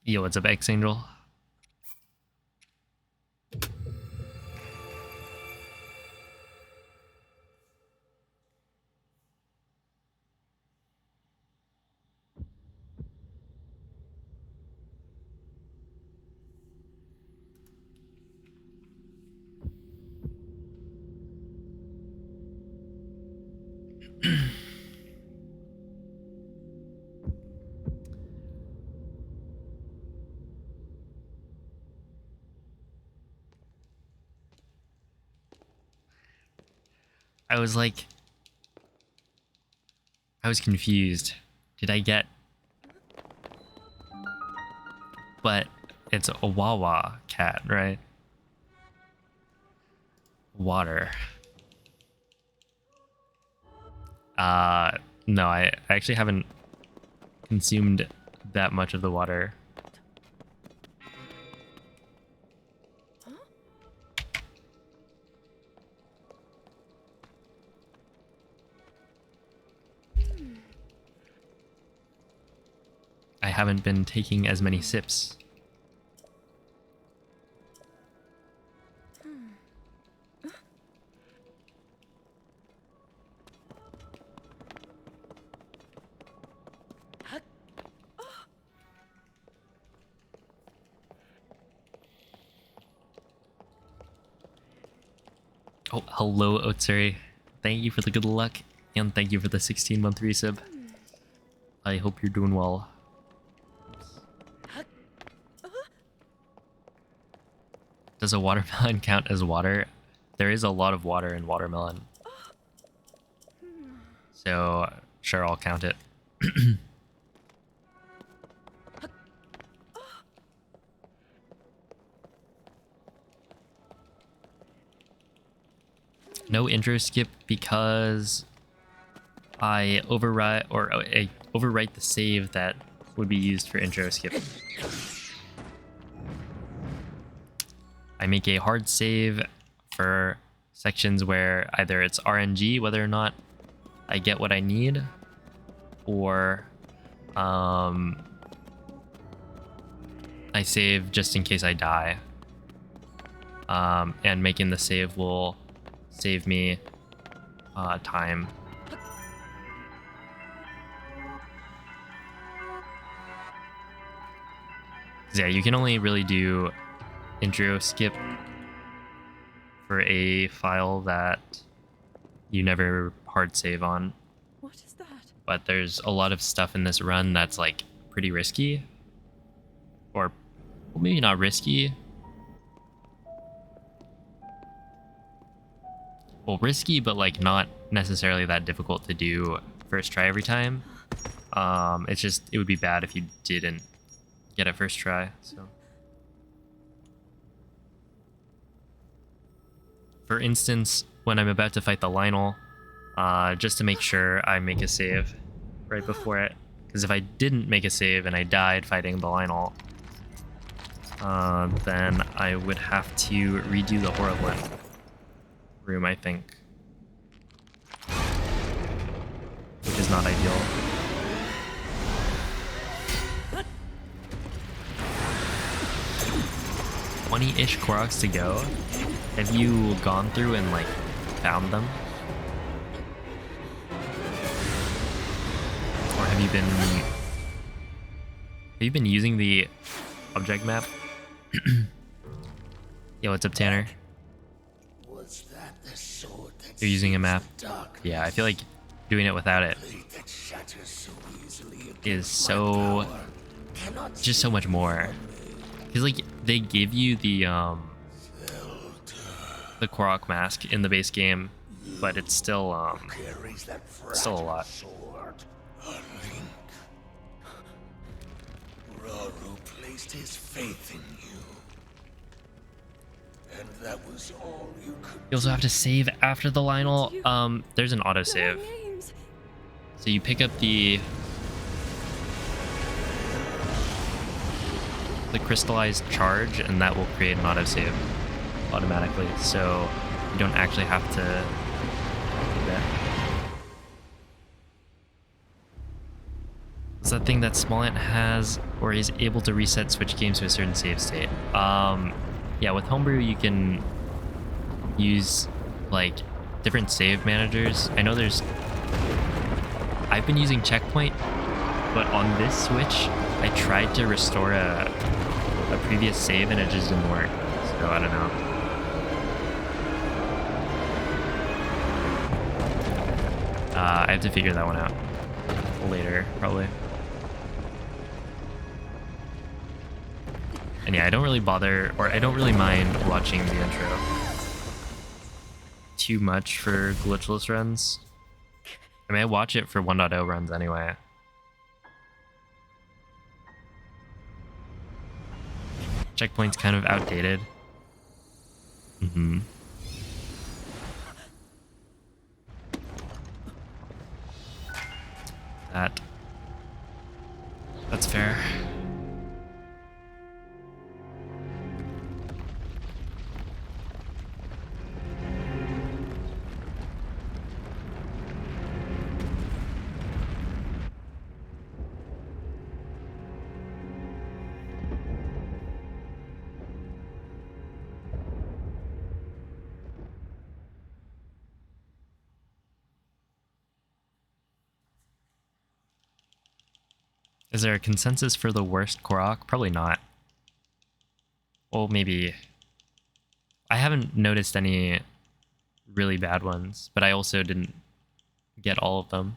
Yo, what's up, X Angel? I was like, I was confused. Did I get... But it's a Wawa cat, right? Water. No, I actually haven't consumed that much of the water. I haven't been taking as many sips. Oh, hello, Otsuri. Thank you for the good luck, and thank you for the 16-month resub. I hope you're doing well. Does a watermelon count as water? There is a lot of water in watermelon. So, sure, I'll count it. No intro skip because I overwrite I overwrite the save that would be used for intro skip. I make a hard save for sections where either it's RNG, whether or not I get what I need, or I save just in case I die. And making the save will save me time. Yeah, you can only really do intro skip for a file that you never hard save on. What is that? But there's a lot of stuff in this run that's like pretty risky, or well, maybe not risky. Well, risky, but like not necessarily that difficult to do first try every time. It's just, it would be bad if you didn't get it first try. So, for instance, when I'm about to fight the Lionel, just to make sure I make a save right before it, because if I didn't make a save and I died fighting the Lionel, then I would have to redo the Horrible room, I think, which is not ideal. $20-ish Koroks to go. Have you gone through and like found them? Or have you been using the object map? Yo, what's up, Tanner? Was that the sword that You're using a sees map? the darkness? Yeah, I feel like doing it without it Blade that shatters so easily is against my so power cannot just so much more. Because like they give you the Korok mask in the base game, but it's still carries that still a lot. sword. A link. Raru placed his faith in you. And that was all you could You also have to save after the Lionel. There's an No autosave. one names. So you pick up the crystallized charge, and that will create an autosave automatically. So you don't actually have to do that. It's that thing that Small Ant has, or is able to reset switch games to a certain save state. Yeah, with Homebrew you can use like different save managers. I know I've been using Checkpoint, but on this Switch I tried to restore a previous save and it just didn't work. So I don't know. I have to figure that one out later, probably. And yeah, I don't really bother, or I don't really mind watching the intro too much for glitchless runs. I mean, I watch it for 1.0 runs anyway. Checkpoint's kind of outdated. That's fair. Is there a consensus for the worst Korok? Probably not. Well, maybe. I haven't noticed any really bad ones, but I also didn't get all of them.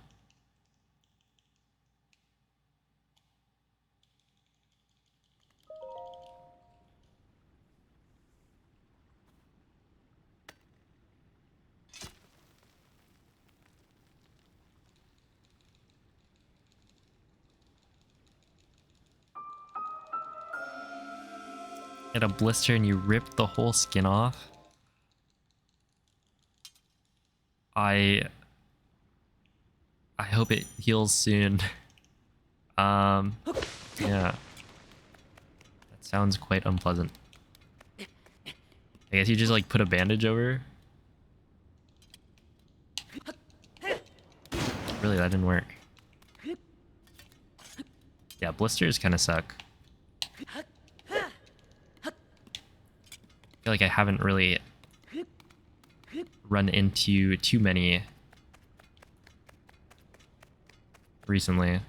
Get a blister and you rip the whole skin off. I hope it heals soon. Yeah. That sounds quite unpleasant. I guess you just like put a bandage over. Really, that didn't work. Yeah, blisters kind of suck. I feel like I haven't really run into too many recently.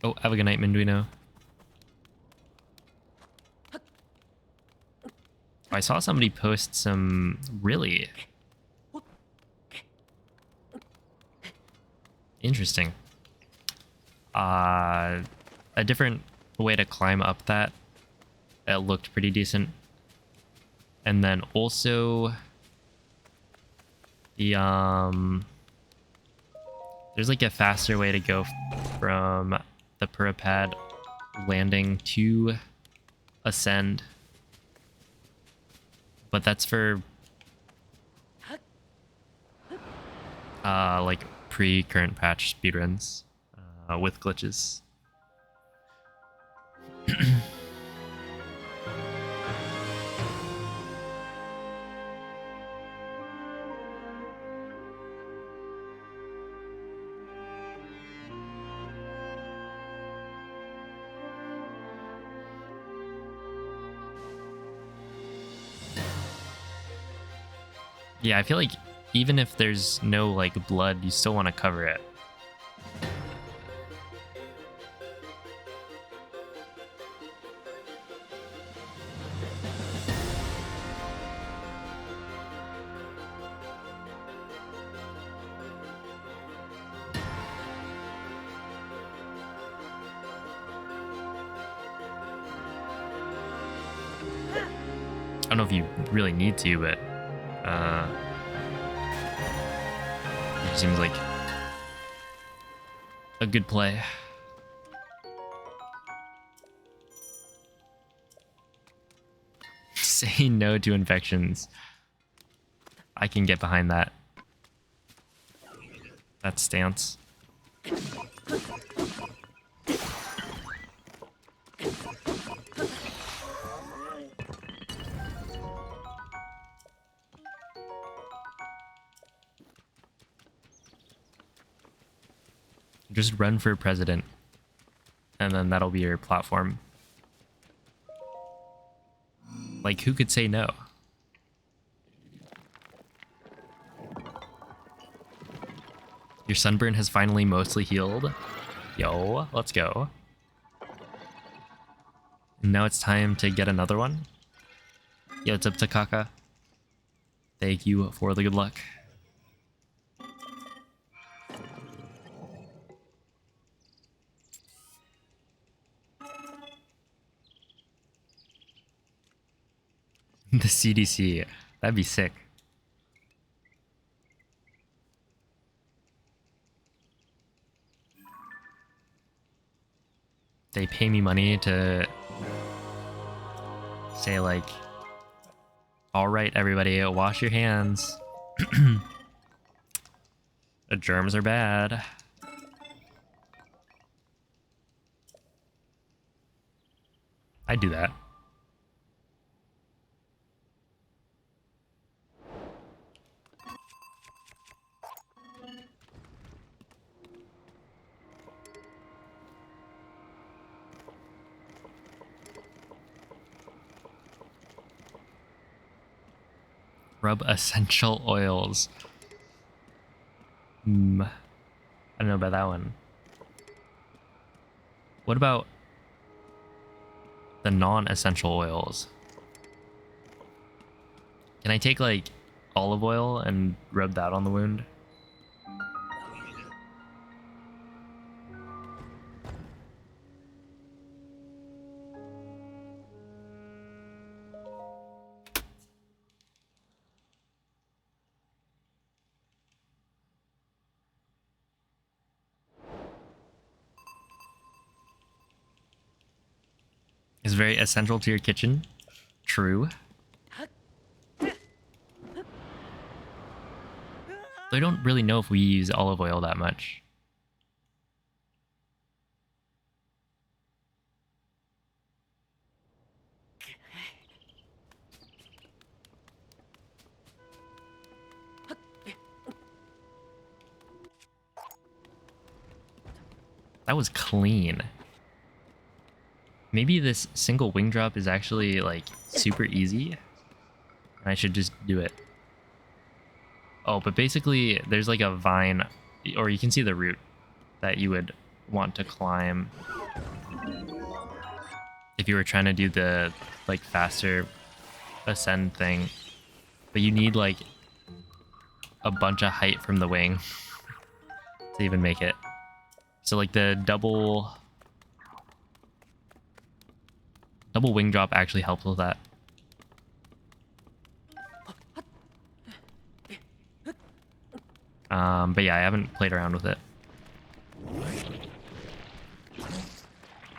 Oh, have a good night, Minduino. I saw somebody post some really interesting. A different way to climb up that looked pretty decent. And then also the there's like a faster way to go from the Purapad landing to Ascend. But that's for like pre-current patch speedruns with glitches. Yeah, I feel like even if there's no like blood, you still want to cover it. I don't know if you really need to, but seems like a good play. Say no to infections. I can get behind that. That stance. Just run for president, and then that'll be your platform. Like, who could say no? Your sunburn has finally mostly healed. Yo, let's go. And now it's time to get another one. Yo, what's up, Takaka? Thank you for the good luck. The CDC. That'd be sick. They pay me money to say like, all right, everybody, wash your hands. The germs are bad. I do that. Rub essential oils. I don't know about that one. What about the non-essential oils? Can I take like olive oil and rub that on the wound? Is very essential to your kitchen. True. I don't really know if we use olive oil that much. That was clean. Maybe this single wing drop is actually like super easy. And I should just do it. Oh, but basically there's like a vine, or you can see the root that you would want to climb if you were trying to do the like faster ascend thing. But you need like a bunch of height from the wing to even make it. So like the double wing drop actually helps with that. But yeah, I haven't played around with it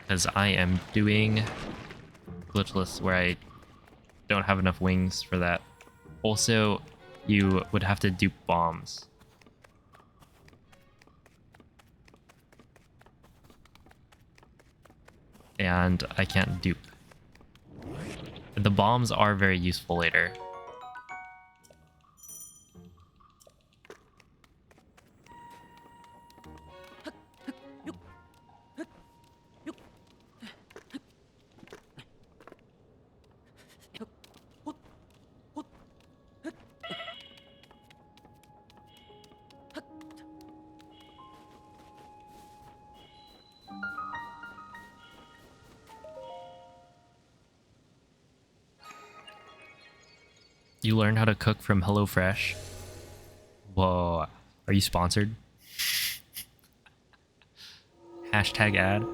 because I am doing Glitchless where I don't have enough wings for that. Also, you would have to dupe bombs. And I can't dupe. The bombs are very useful later. You learned how to cook from HelloFresh. Whoa, are you sponsored? Hashtag ad.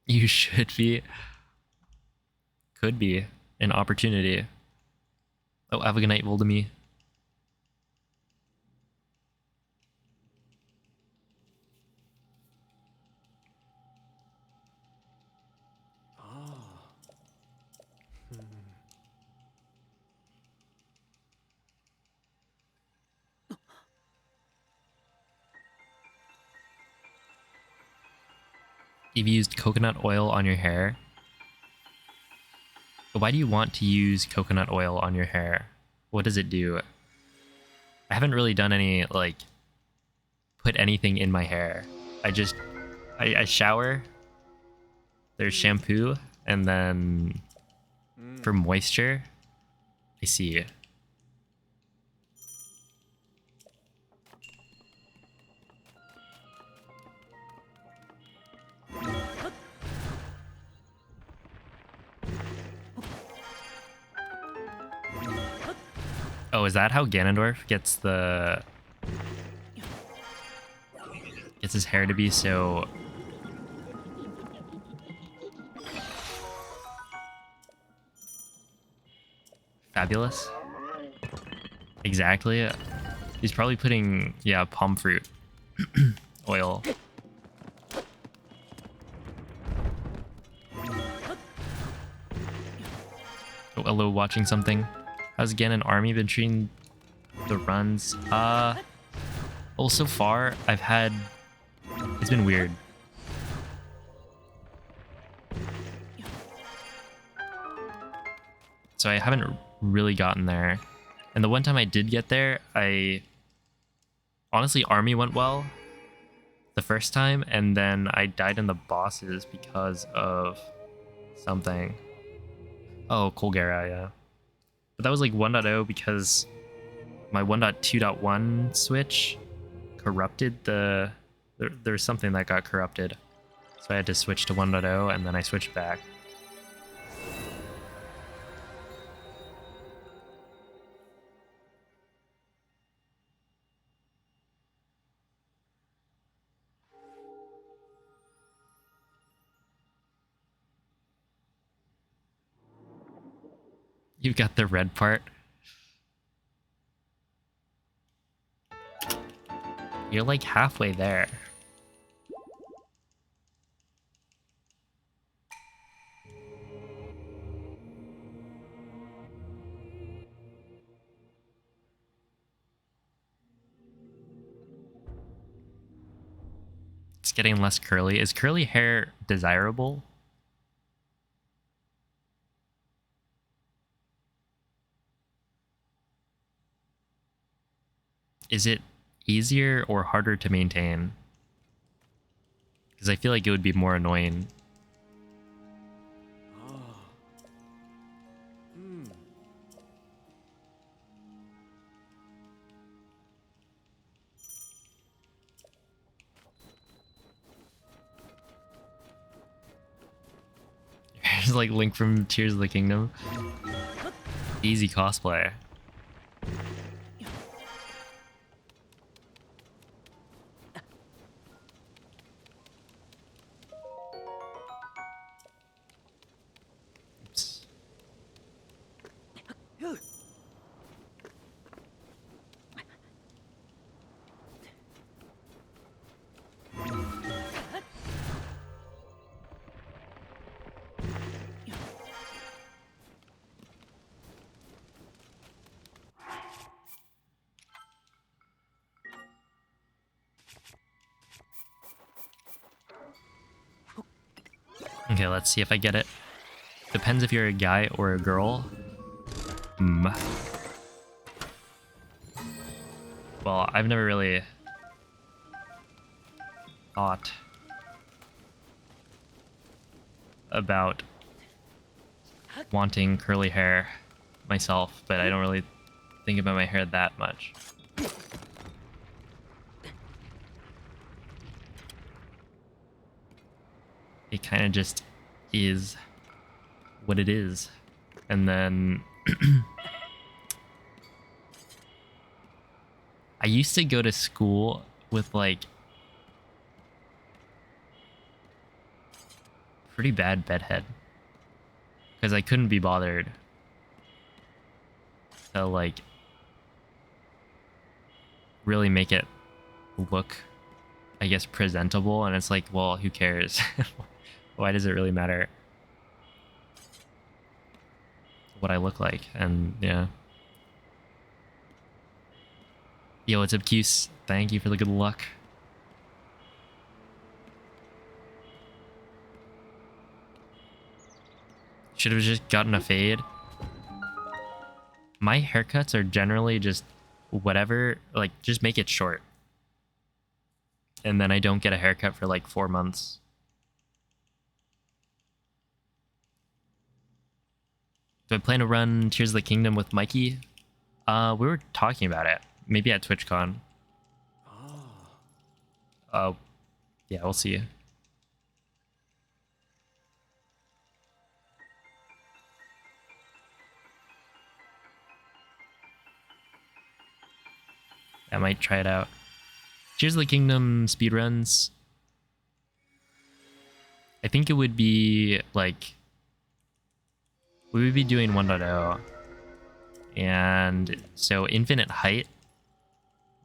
You should be. Could be an opportunity. Oh, have a good night, Voldemort. You've used coconut oil on your hair. But why do you want to use coconut oil on your hair? What does it do? I haven't really done any, like, put anything in my hair. I shower, there's shampoo, and then for moisture, I see. Oh, is that how Ganondorf gets his hair to be so fabulous? Exactly. He's probably putting, yeah, palm fruit oil. Oh, hello, watching something. How's Ganon Army been treating the runs? Well, so far, it's been weird. So I haven't really gotten there. And the one time I did get there, honestly, Army went well the first time, and then I died in the bosses because of something. Oh, Colgera, yeah. But that was like 1.0 because my 1.2.1 switch corrupted there was something that got corrupted. So I had to switch to 1.0 and then I switched back. You've got the red part. You're like halfway there. It's getting less curly. Is curly hair desirable? Is it easier or harder to maintain? Because I feel like it would be more annoying. It's like Link from Tears of the Kingdom. Easy cosplay. Oops. Okay, let's see if I get it. Depends if you're a guy or a girl. Well, I've never really thought about wanting curly hair myself, but I don't really think about my hair that much. It kind of just is what it is. And then I used to go to school with like pretty bad bedhead. because I couldn't be bothered to like really make it look, I guess, presentable. And it's like, well, who cares? Why does it really matter what I look like? And yeah. Yo, what's up, Cuse? Thank you for the good luck. Should have just gotten a fade. My haircuts are generally just whatever, like just make it short. And then I don't get a haircut for like 4 months. Do I plan to run Tears of the Kingdom with Mikey? We were talking about it. Maybe at TwitchCon. Yeah, we'll see. I might try it out. Tears of the Kingdom speedruns. I think it would be like, we would be doing 1.0. And so infinite height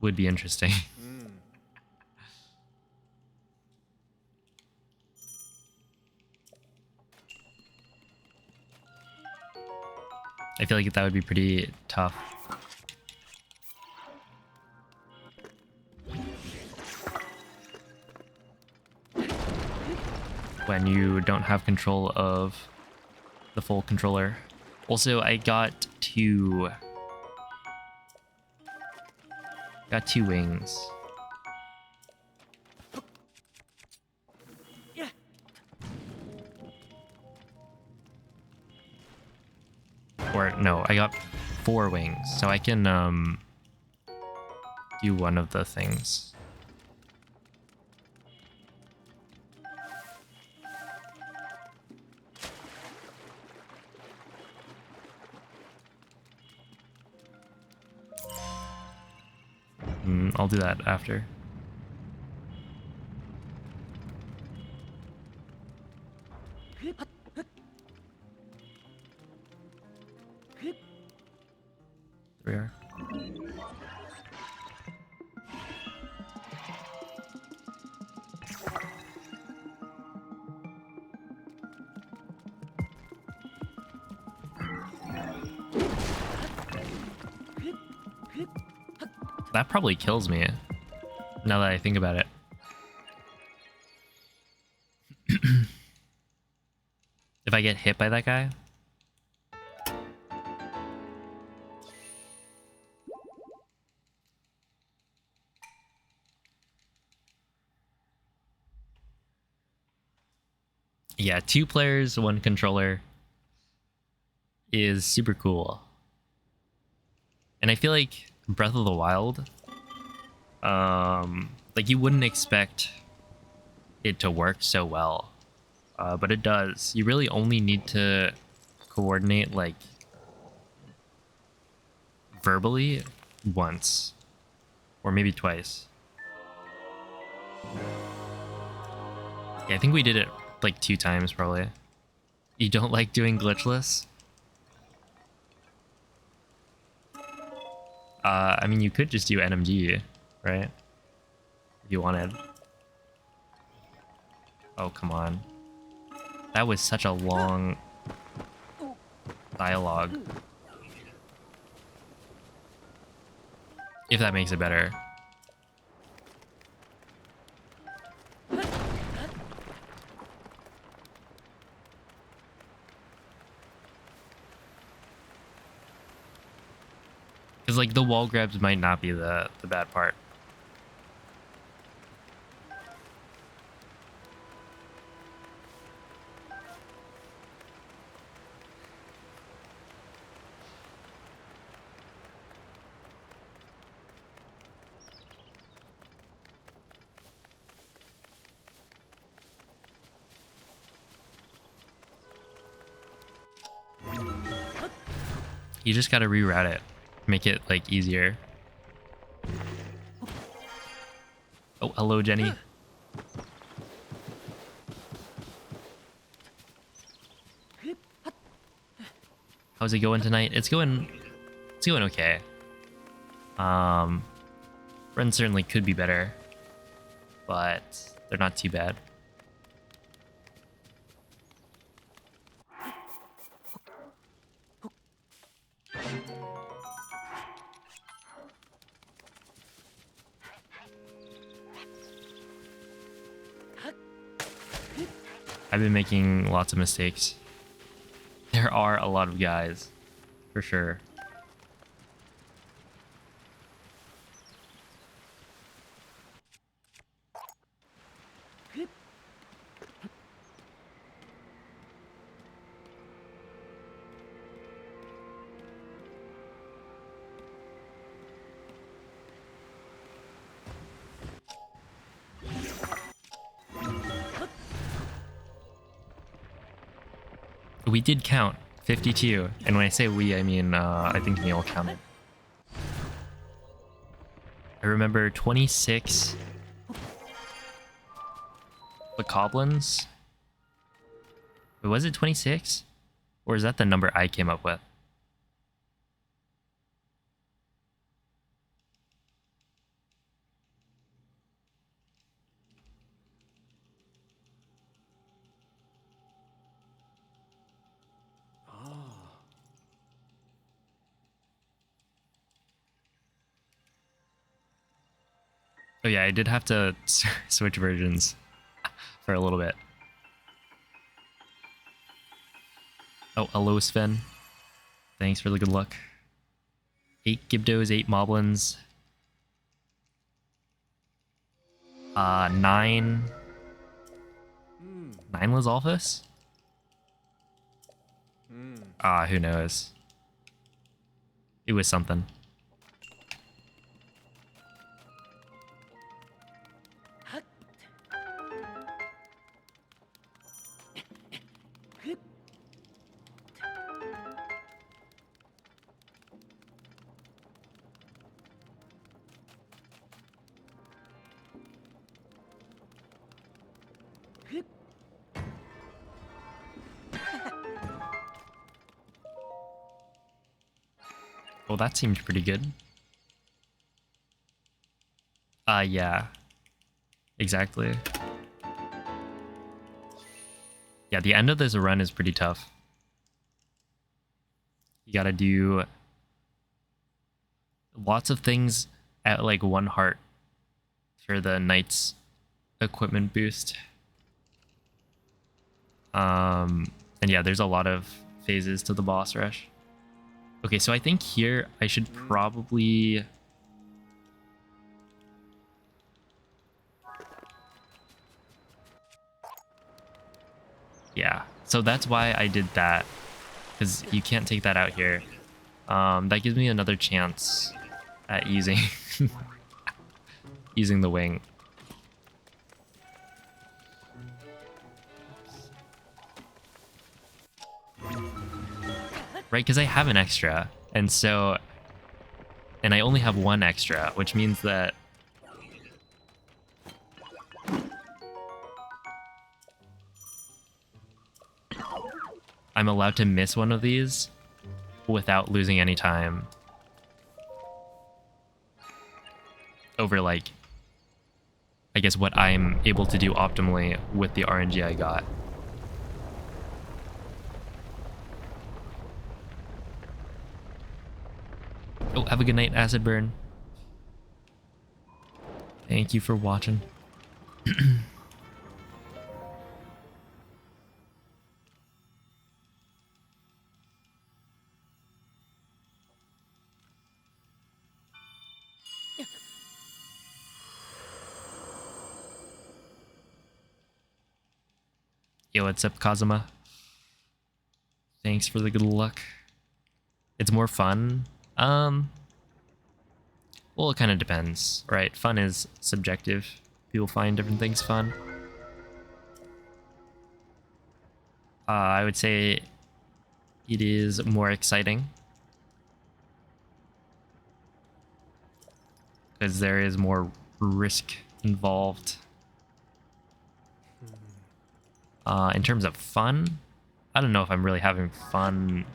would be interesting. I feel like that would be pretty tough. When you don't have control of the full controller. Also, I got two wings. Or no, I got 4 wings, so I can do one of the things. I'll do that after. There we are. That probably kills me, now that I think about it. If I get hit by that guy? Yeah, 2 players, 1 controller is super cool. And I feel like Breath of the Wild, like you wouldn't expect it to work so well, but it does. You really only need to coordinate like verbally once, or maybe twice. Yeah, I think we did it like 2 times probably. You don't like doing glitchless? I mean, you could just do NMG, right? If you wanted. Oh, come on. That was such a long dialogue. If that makes it better. Because, like, the wall grabs might not be the bad part. You just gotta reroute it. Make it, like, easier. Oh, hello, Jenny. How's it going tonight? It's going okay. Runs certainly could be better, but they're not too bad. I've been making lots of mistakes. There are a lot of guys, for sure. We did count 52, and when I say we, I mean I think Neil counted. I remember 26 bokoblins. Wait, was it 26? Or is that the number I came up with? Oh yeah, I did have to switch versions for a little bit. Oh, hello Sven. Thanks for the good luck. 8 Gibdos, 8 Moblins. 9 Lizalfus? Who knows? It was something. Well, that seemed pretty good. Yeah. Exactly. Yeah, the end of this run is pretty tough. You gotta do lots of things at like 1 heart for the knight's equipment boost. And yeah, there's a lot of phases to the boss rush. Okay, so I think here I should probably... Yeah, so that's why I did that, because you can't take that out here. That gives me another chance at using using the wing. Right, because I have an extra, and I only have 1 extra, which means that I'm allowed to miss one of these without losing any time over, like, I guess what I'm able to do optimally with the RNG I got. Oh, have a good night, Acid Burn. Thank you for watching. Yo, what's up, Kazuma? Thanks for the good luck. It's more fun. Well, it kind of depends, right? Fun is subjective. People find different things fun. I would say it is more exciting because there is more risk involved. In terms of fun, I don't know if I'm really having fun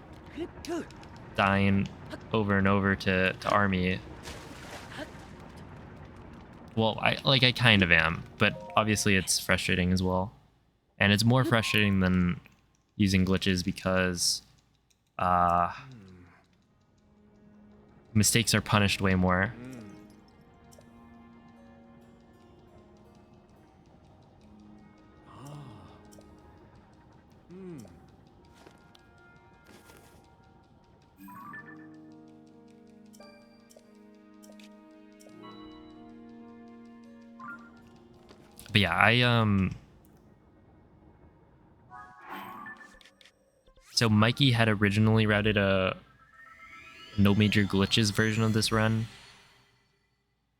dying over and over to army. Well, I kind of am, but obviously it's frustrating as well. And it's more frustrating than using glitches because mistakes are punished way more. But yeah, so Mikey had originally routed a no major glitches version of this run,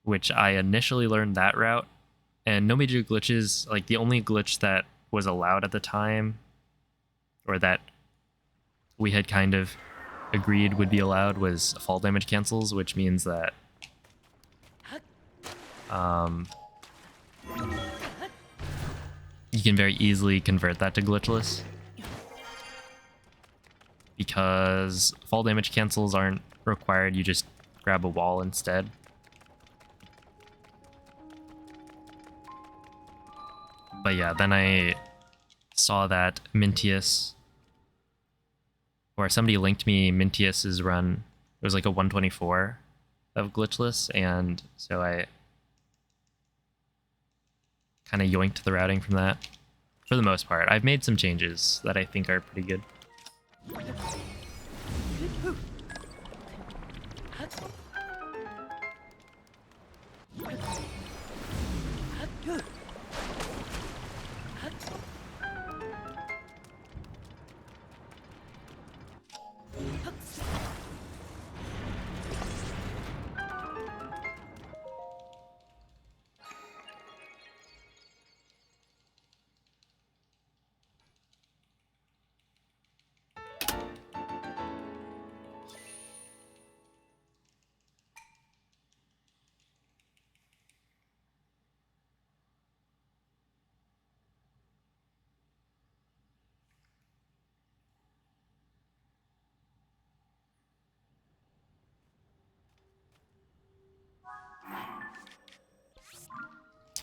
which I initially learned that route. And no major glitches, like the only glitch that was allowed at the time, or that we had kind of agreed would be allowed, was fall damage cancels, which means that you can very easily convert that to glitchless, because fall damage cancels aren't required. You just grab a wall instead. But yeah, then I saw that Mintius, or somebody linked me Mintius's run. It was like a 124 of glitchless, and so I kind of yoinked the routing from that. For the most part, I've made some changes that I think are pretty good.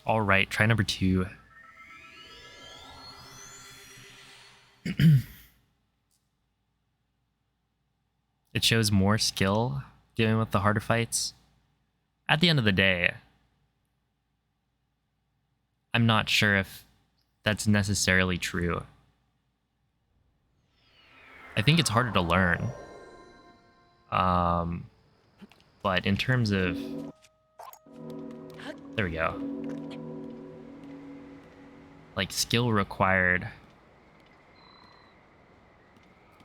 All right, try number 2. It shows more skill dealing with the harder fights. At the end of the day, I'm not sure if that's necessarily true. I think it's harder to learn. But in terms of... There we go. Like, skill required.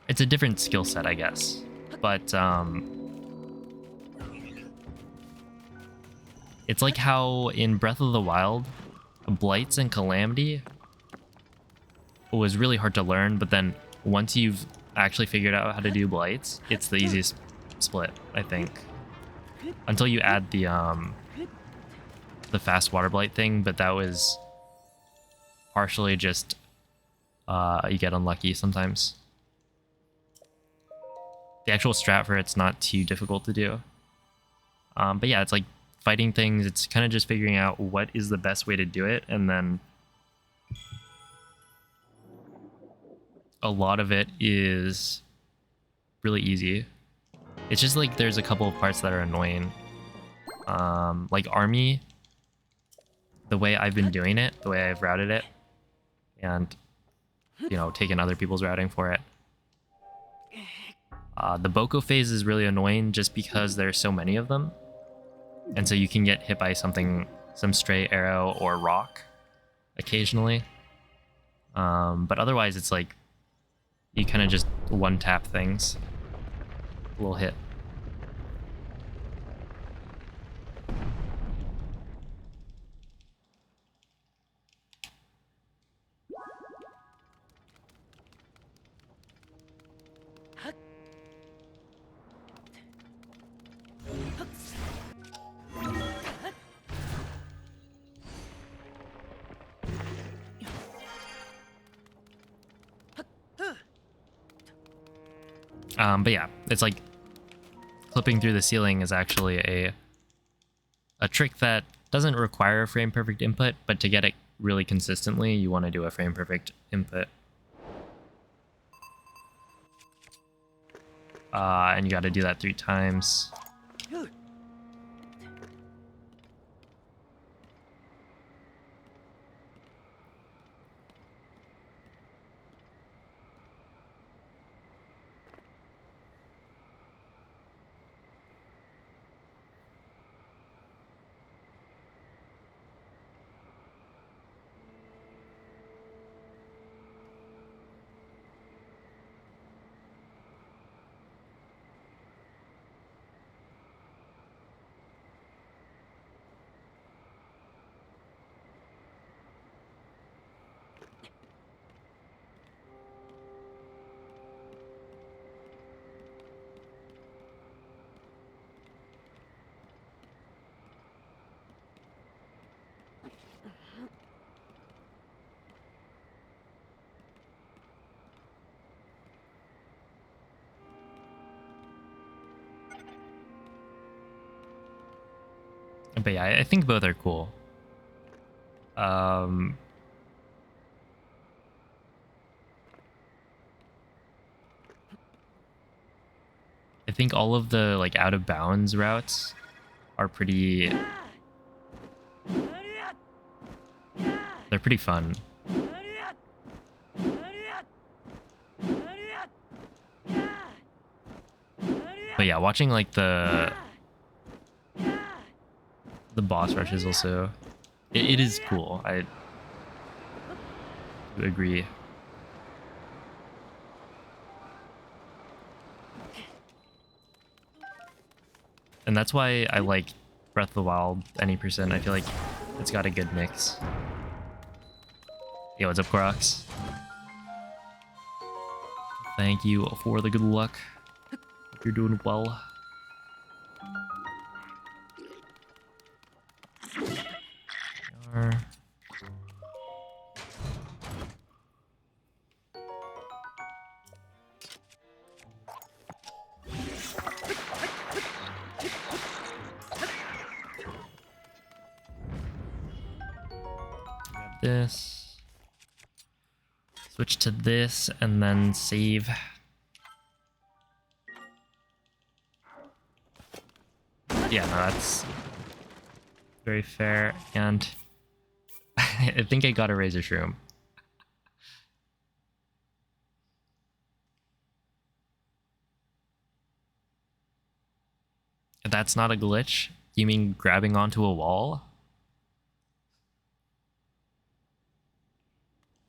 It's a different skill set, I guess. But, it's like how in Breath of the Wild, Blights and Calamity was really hard to learn, but then once you've actually figured out how to do Blights, it's the easiest split, I think. Until you add the fast water blight thing, but that was partially just you get unlucky sometimes. The actual strat for it's not too difficult to do. But yeah, it's like fighting things. It's kind of just figuring out what is the best way to do it, and then a lot of it is really easy. It's just like there's a couple of parts that are annoying. Like Army, the way I've been doing it, the way I've routed it, and, you know, taken other people's routing for it. The Boko phase is really annoying just because there's so many of them. And so you can get hit by something, some stray arrow or rock occasionally. But otherwise it's like, you kind of just one-tap things. A little hit. But yeah, it's like clipping through the ceiling is actually a trick that doesn't require a frame perfect input, but to get it really consistently, you want to do a frame perfect input. And you got to do that 3 times. But yeah, I think both are cool. I think all of the like out of bounds routes are pretty. They're pretty fun. But yeah, watching like the boss rushes also, it is cool. I agree. And that's why I like Breath of the Wild any percent. I feel like it's got a good mix. Yo, what's up, Koroks? Thank you for the good luck. Hope you're doing well. Grab this. Switch to this and then save. Yeah, no, that's very fair. And I think I got a razor shroom. That's not a glitch? You mean grabbing onto a wall?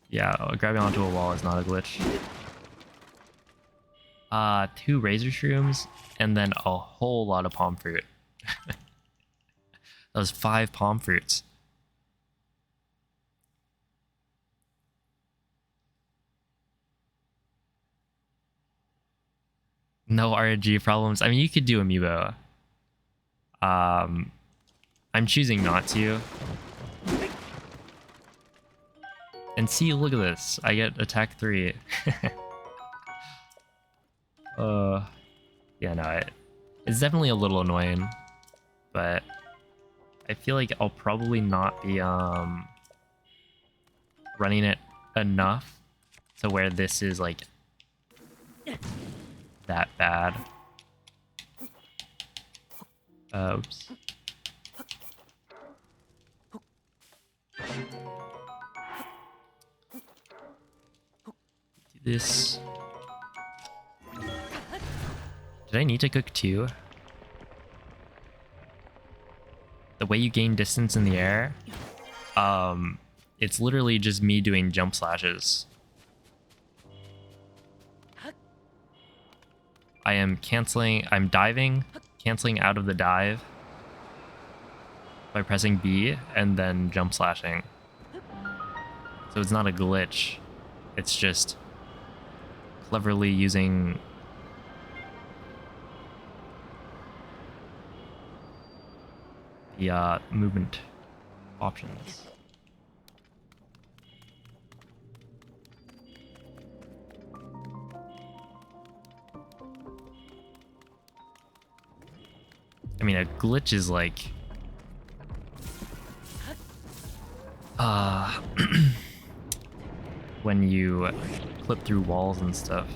Yeah, grabbing onto a wall is not a glitch. 2 razor shrooms and then a whole lot of palm fruit. That was 5 palm fruits. No RNG problems. I mean, you could do amiibo. I'm choosing not to. And see, look at this. I get attack 3. Yeah, no, it's definitely a little annoying, but I feel like I'll probably not be running it enough to where this is like that bad. Oops. Do this. Did I need to cook 2? The way you gain distance in the air, it's literally just me doing jump slashes. I'm diving, canceling out of the dive by pressing B and then jump slashing. So it's not a glitch. It's just cleverly using the movement options. mean, a glitch is like when you clip through walls and stuff.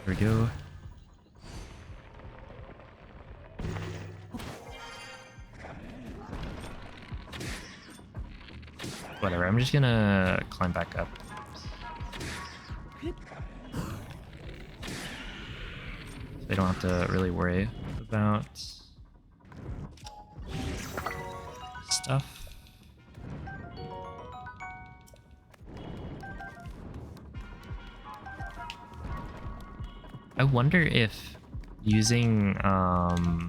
There we go. Whatever, I'm just gonna climb back up. They don't have to really worry about stuff. I wonder if using ugh.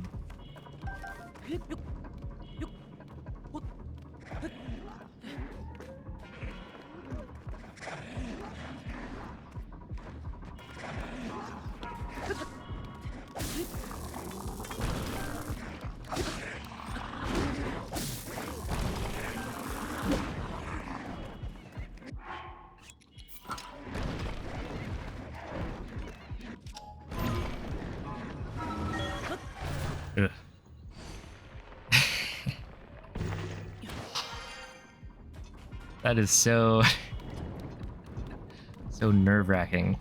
That is so so nerve-wracking.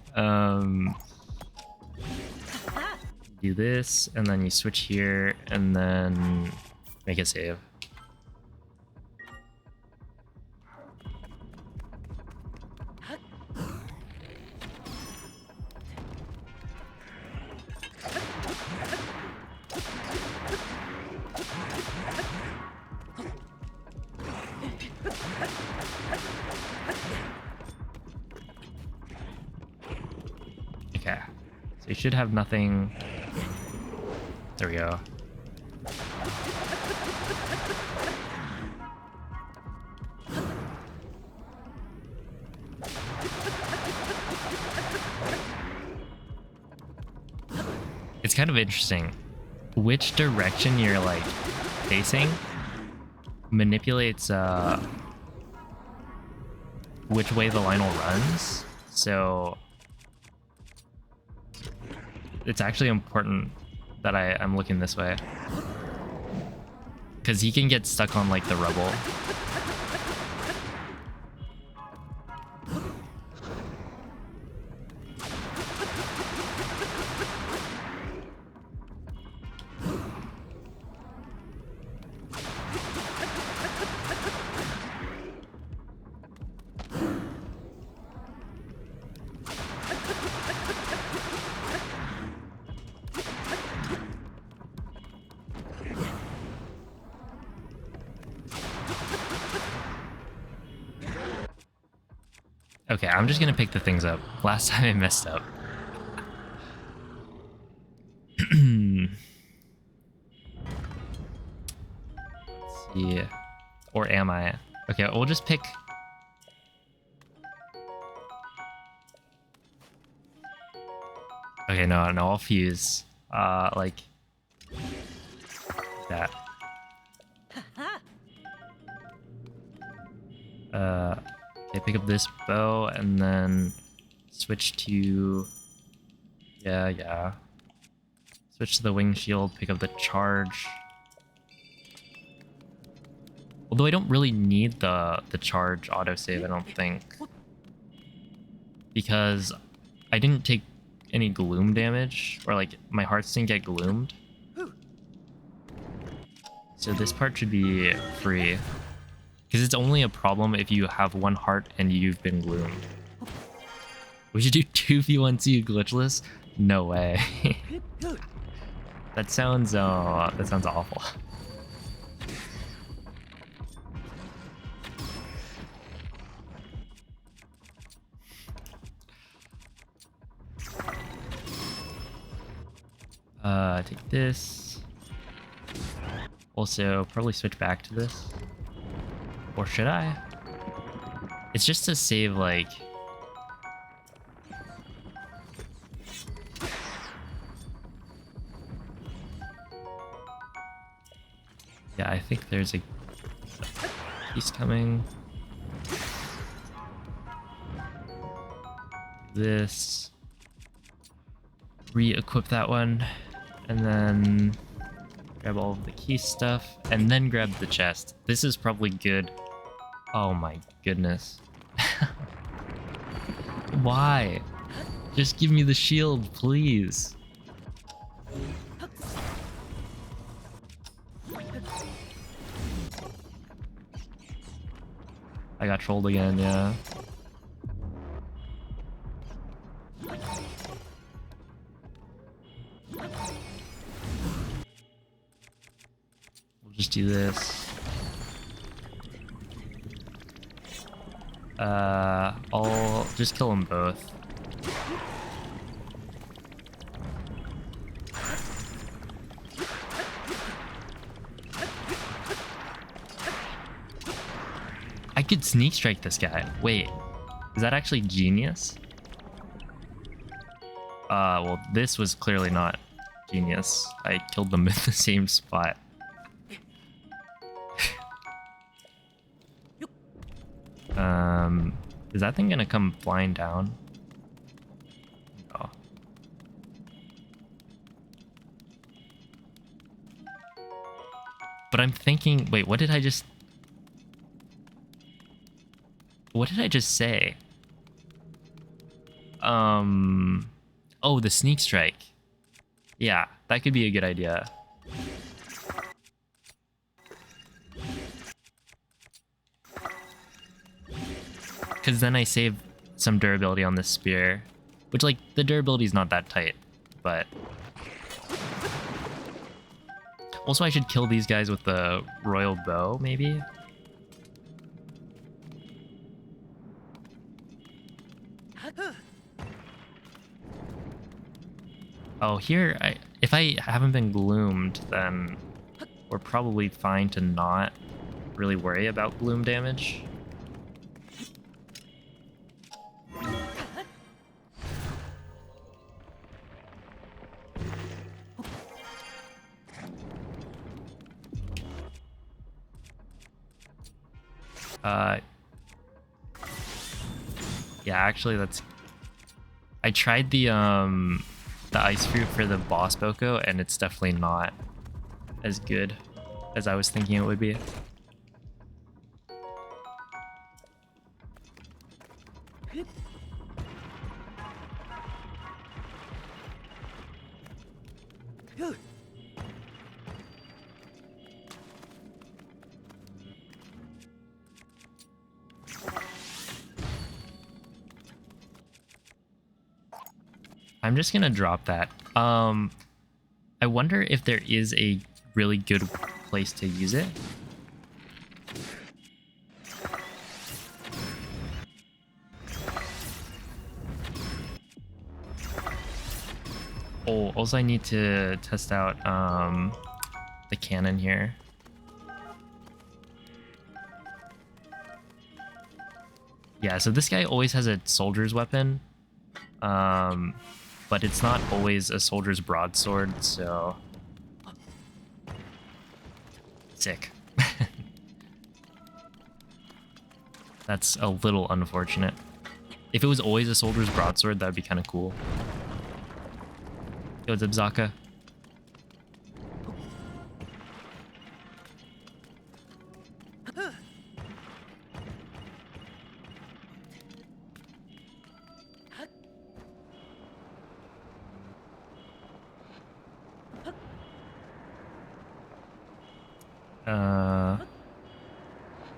Do this and then you switch here and then make a save. Okay, so you should have nothing. There we go. It's kind of interesting. Which direction you're like facing manipulates which way the Lionel runs. So it's actually important that I'm looking this way, because he can get stuck on like the rubble. Okay, I'm just gonna pick the things up. Last time I messed up. Let's see. Or am I? Okay, we'll just pick. Okay, no, I'll fuse. Like that. Okay, pick up this bow and then switch to, yeah. Switch to the wing shield, pick up the charge. Although I don't really need the charge autosave, I don't think. Because I didn't take any gloom damage, or like my hearts didn't get gloomed. So this part should be free. Because it's only a problem if you have one heart and you've been gloomed. We should do 2v1-2 glitchless? No way. That sounds awful. Take this. Also, probably switch back to this. Or should I? It's just to save, like... Yeah, I think there's a piece coming. This. Re-equip that one. And then grab all of the key stuff. And then grab the chest. This is probably good. Oh my goodness. Why? Just give me the shield, please. I got trolled again, yeah. We'll just do this. I'll just kill them both. I could sneak strike this guy. Wait, is that actually genius? Well, this was clearly not genius. I killed them in the same spot. Is that thing gonna come flying down? No. But I'm thinking, wait, what did I just say? Oh, the sneak strike. Yeah, that could be a good idea. Because then I save some durability on the spear. Which, like, the durability is not that tight, but... Also, I should kill these guys with the royal bow, maybe? Oh, here, if I haven't been gloomed, then we're probably fine to not really worry about gloom damage. Yeah, actually, that's... I tried the ice fruit for the boss Boko, and it's definitely not as good as I was thinking it would be. I'm just gonna drop that. I wonder if there is a really good place to use it. Oh, also I need to test out the cannon here. Yeah, so this guy always has a soldier's weapon. But it's not always a soldier's broadsword, so... Sick. That's a little unfortunate. If it was always a soldier's broadsword, that would be kind of cool. Yo, Zibzaka.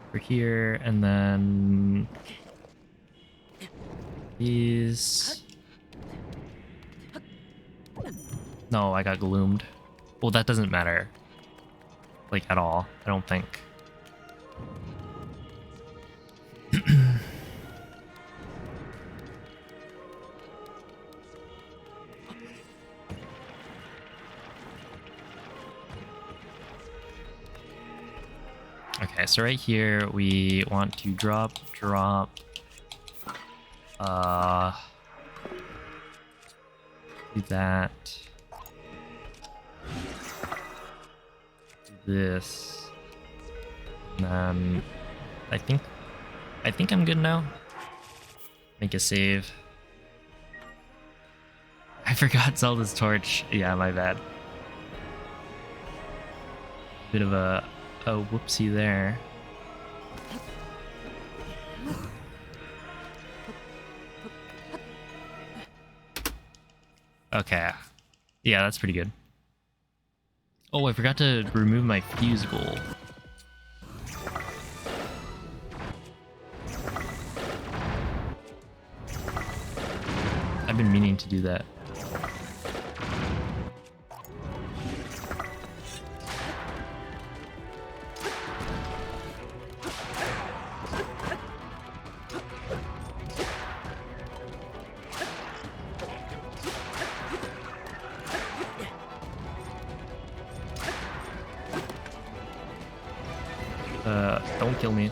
Over here, and then these. No, I got gloomed. Well, that doesn't matter, like, at all, I don't think. Okay, so right here we want to drop. Do that. Do this. And then I think I think I'm good now. Make a save. I forgot Zelda's torch. Yeah, my bad. Bit of a whoopsie there. Okay. Yeah, that's pretty good. Oh, I forgot to remove my fuse goal. I've been meaning to do that. Don't kill me,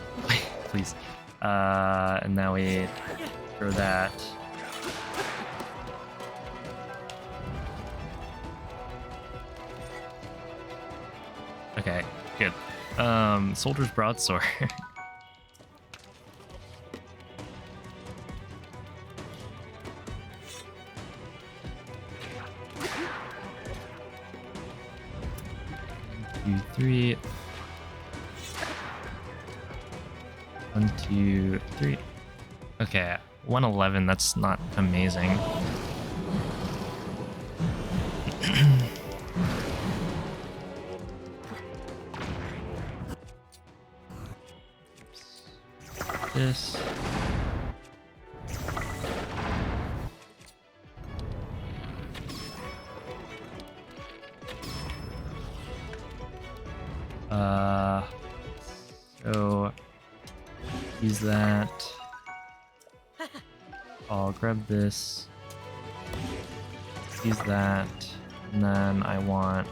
please. And now we throw that. Okay, good. Soldier's broadsword. Two, three. 1, 2, 3. Okay, 111. That's not amazing. This. So use that. I'll grab this. Use that. And then I want...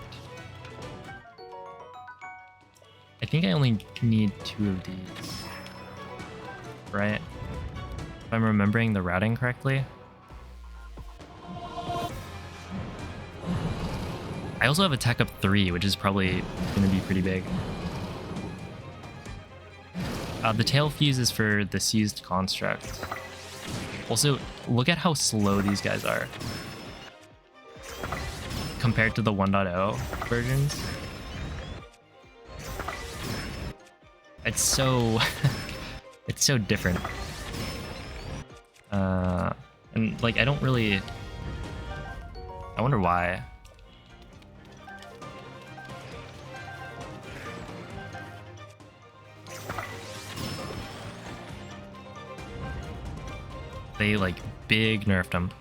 I think I only need 2 of these. Right? If I'm remembering the routing correctly. I also have attack up 3, which is probably going to be pretty big. The tail fuse is for the seized construct. Also, look at how slow these guys are compared to the 1.0 versions. It's so it's so different. And like I don't really, I wonder why. They like big nerfed them.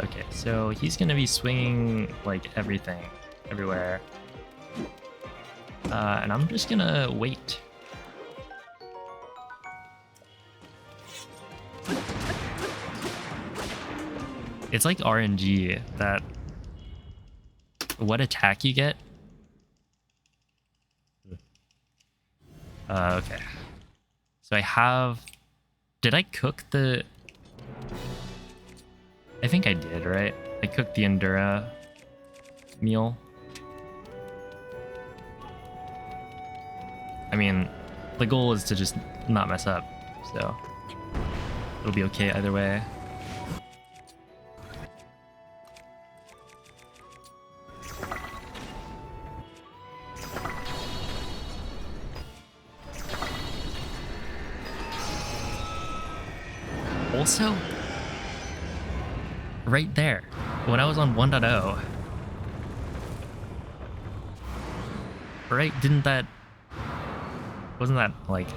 Okay, so he's gonna be swinging like everything, everywhere. And I'm just gonna wait. It's like RNG that what attack you get. Okay. So I have... Did I cook the... I think I did, right? I cooked the Endura meal. I mean, the goal is to just not mess up, so it'll be okay either way. Also, right there, when I was on 1.0, right, wasn't that like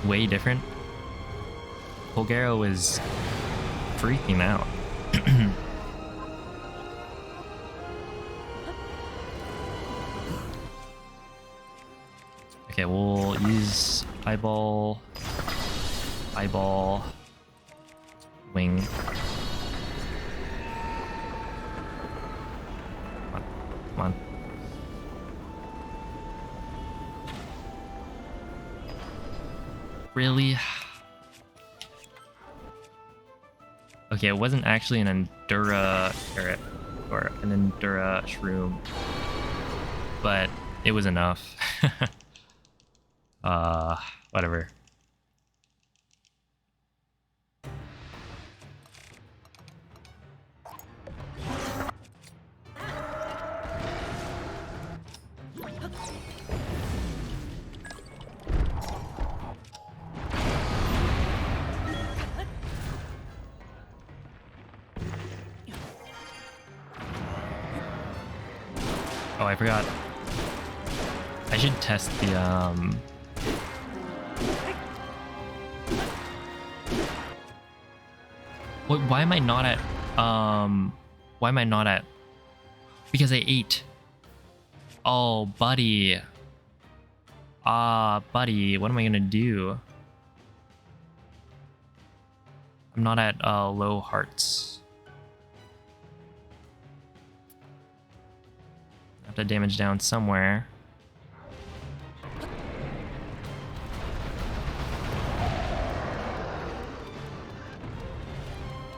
way different? Pogero was freaking out. Okay, we'll use eyeball, wing. Come on. Really? Okay, it wasn't actually an Endura carrot or an Endura shroom, but it was enough. Whatever. Oh, I forgot. I should test the why am I not at why am I not at because I ate. Oh, buddy. Buddy, what am I gonna do? I'm not at low hearts. I have to damage down somewhere.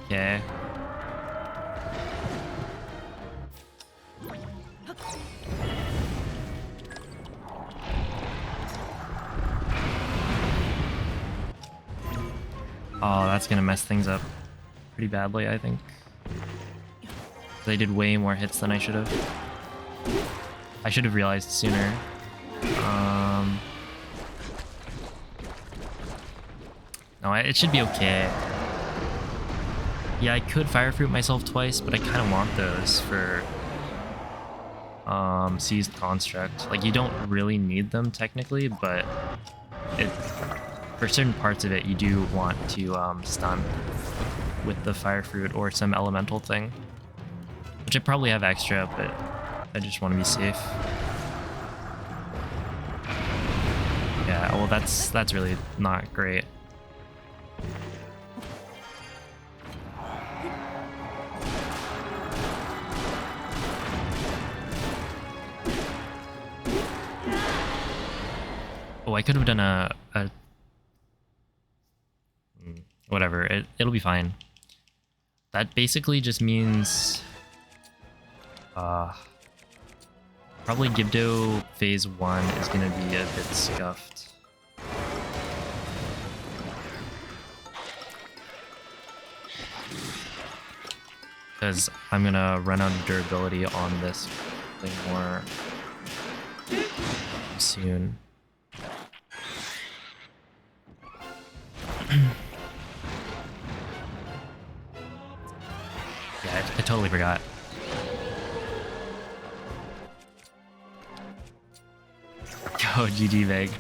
Okay. Oh, that's gonna mess things up pretty badly, I think. They did way more hits than I should have. I should have realized sooner. No, it should be okay. Yeah, I could fire fruit myself twice, but I kind of want those for seized construct. Like, you don't really need them technically, but for certain parts of it, you do want to stun with the fire fruit or some elemental thing, which I probably have extra, but I just want to be safe. Yeah, well, that's really not great. Oh, I could have done a whatever. It'll be fine. That basically just means probably Gibdo phase 1 is gonna be a bit scuffed. Because I'm gonna run out of durability on this thing more soon. Yeah, I totally forgot. Yo, GG Veg.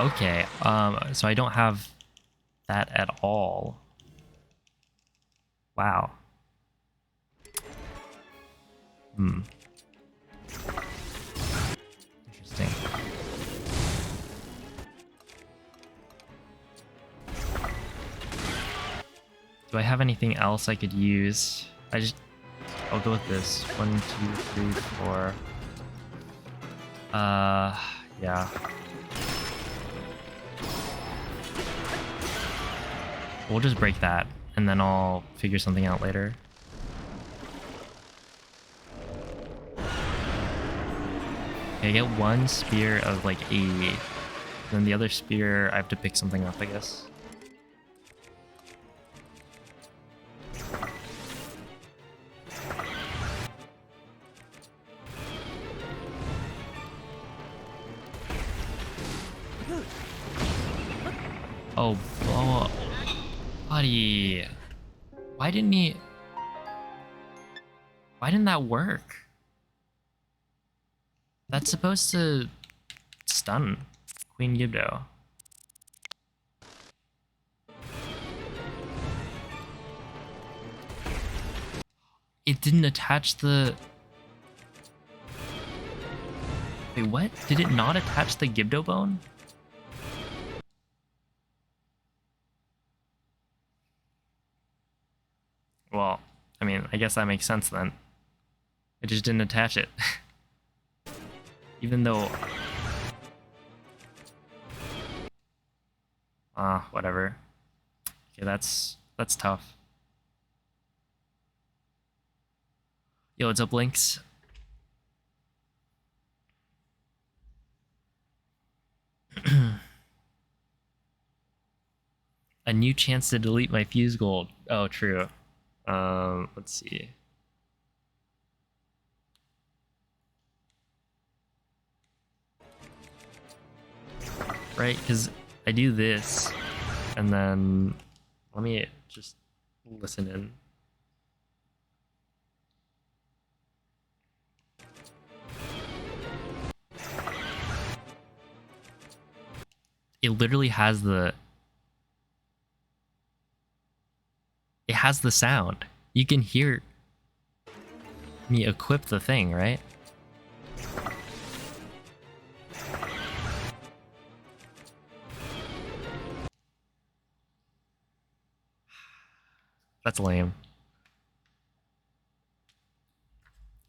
Okay, so I don't have that at all. Wow. Interesting. Do I have anything else I could use? I'll go with this. 1, 2, 3, 4. Yeah. We'll just break that, and then I'll figure something out later. Okay, I get one spear of like 80. Then the other spear, I have to pick something up, I guess. Oh, blow up. Buddy. Why didn't that work? That's supposed to stun Queen Gibdo. It didn't attach the... Wait, what? Did it not attach the Gibdo bone? Well, I mean, I guess that makes sense then. I just didn't attach it. Even though... whatever. Okay, that's tough. Yo, what's up, Lynx? A new chance to delete my fuse gold. Oh, true. Let's see. Right, because I do this, and then let me just listen in. It literally has the... It has the sound. You can hear me equip the thing, right? That's lame.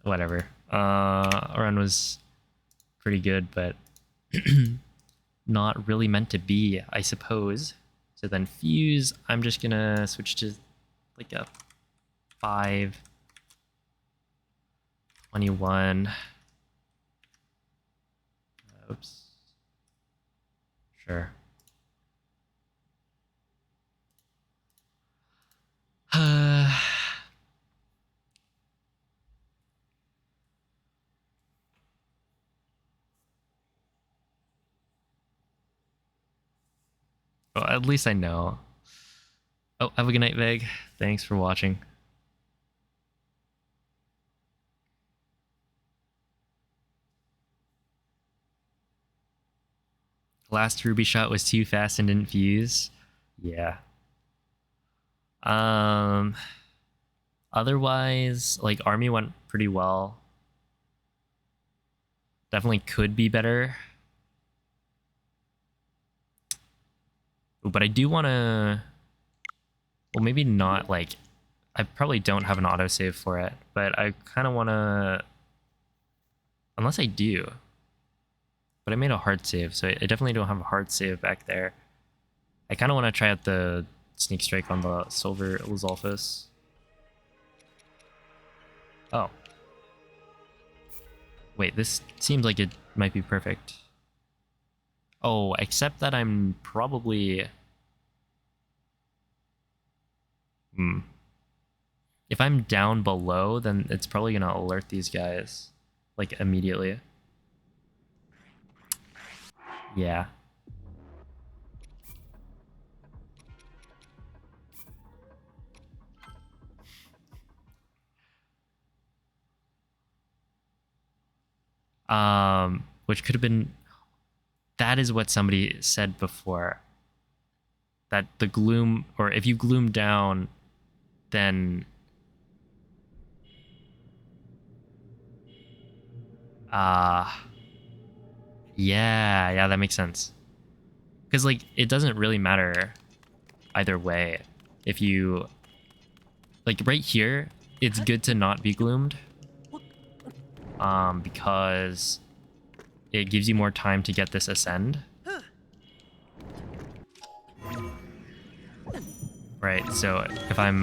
Whatever. Run was pretty good, but not really meant to be, I suppose. So then fuse, I'm just gonna switch to like a 521. Oops. Sure. Well, at least I know. Oh, have a good night, Veg. Thanks for watching. Last Ruby shot was too fast and didn't fuse. Yeah. Otherwise, like, Army went pretty well. Definitely could be better. Ooh, but I do want to... Well, maybe not, like... I probably don't have an autosave for it, but I kind of want to... Unless I do. But I made a hard save, so I definitely don't have a hard save back there. I kind of want to try out the Sneak Strike on the Silver Lizalfos. Oh. Wait, this seems like it might be perfect. Oh, except that I'm probably... If I'm down below, then it's probably going to alert these guys, like, immediately. Yeah. Which could have been... That is what somebody said before. That the gloom, or if you gloom down, then... Yeah, that makes sense. Because, like, it doesn't really matter either way. If you... Like, right here, it's good to not be gloomed. Because it gives you more time to get this ascend. Right, so if I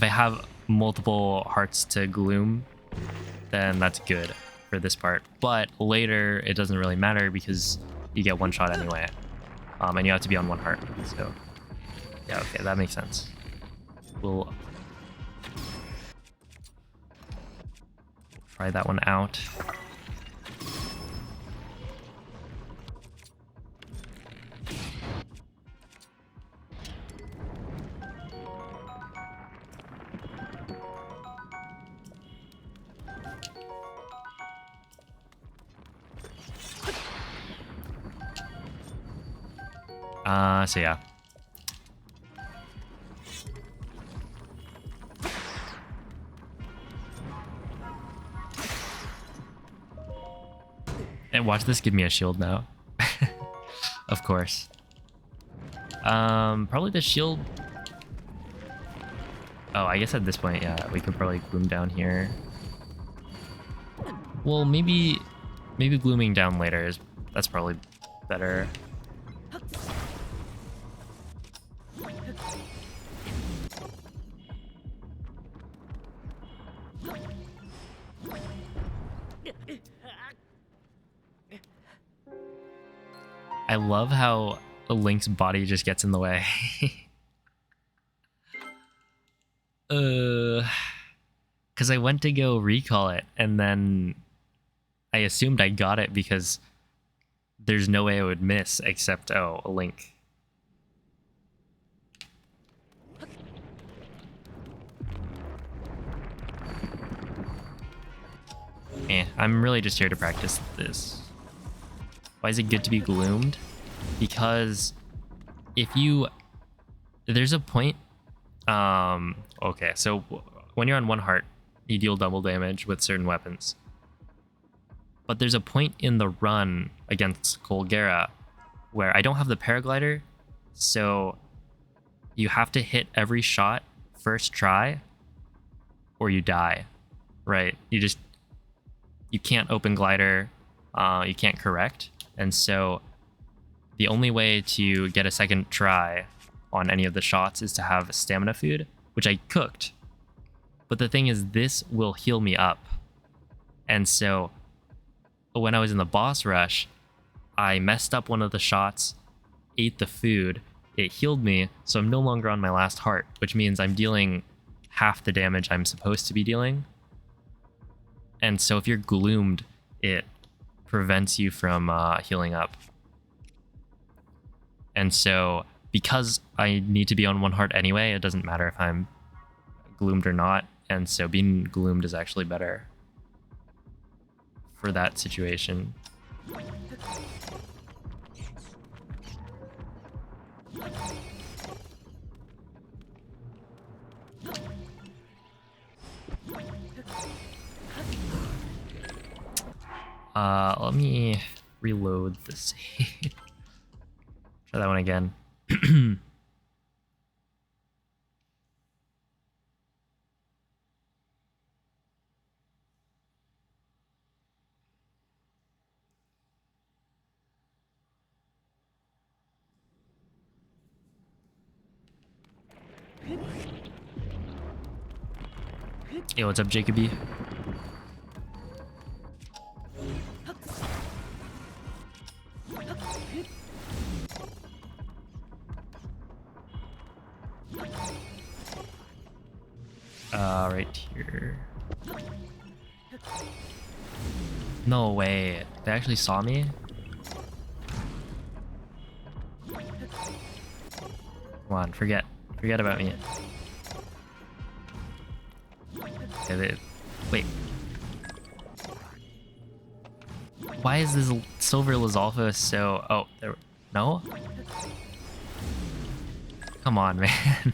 have multiple hearts to gloom, then that's good for this part. But later, it doesn't really matter because you get one shot anyway. And you have to be on one heart, so... Yeah, okay, that makes sense. We'll try that one out. So yeah. And watch this give me a shield now. Of course. Probably the shield. Oh, I guess at this point, yeah, we could probably gloom down here. Well, maybe glooming down later is that's probably better. I love how Link's body just gets in the way. Because I went to go recall it, and then I assumed I got it because there's no way I would miss except, oh, a Link. I'm really just here to practice this. Why is it good to be gloomed? Because there's a point, okay, so when you're on 1 heart, you deal double damage with certain weapons. But there's a point in the run against Colgera where I don't have the paraglider, so you have to hit every shot first try or you die, right? You can't open glider, you can't correct, and so the only way to get a second try on any of the shots is to have stamina food, which I cooked. But the thing is, this will heal me up. And so when I was in the boss rush, I messed up one of the shots, ate the food, it healed me, so I'm no longer on my last heart, which means I'm dealing half the damage I'm supposed to be dealing. And so if you're gloomed, it prevents you from healing up. And so because I need to be on 1 heart anyway, it doesn't matter if I'm gloomed or not. And so being gloomed is actually better for that situation. Let me reload the save. Try that one again. Yo, what's up, Jacoby? Right here. No way. They actually saw me? Come on, forget about me. Okay, wait. Why is this silver Lizalfa so... Oh, there... No? Come on, man.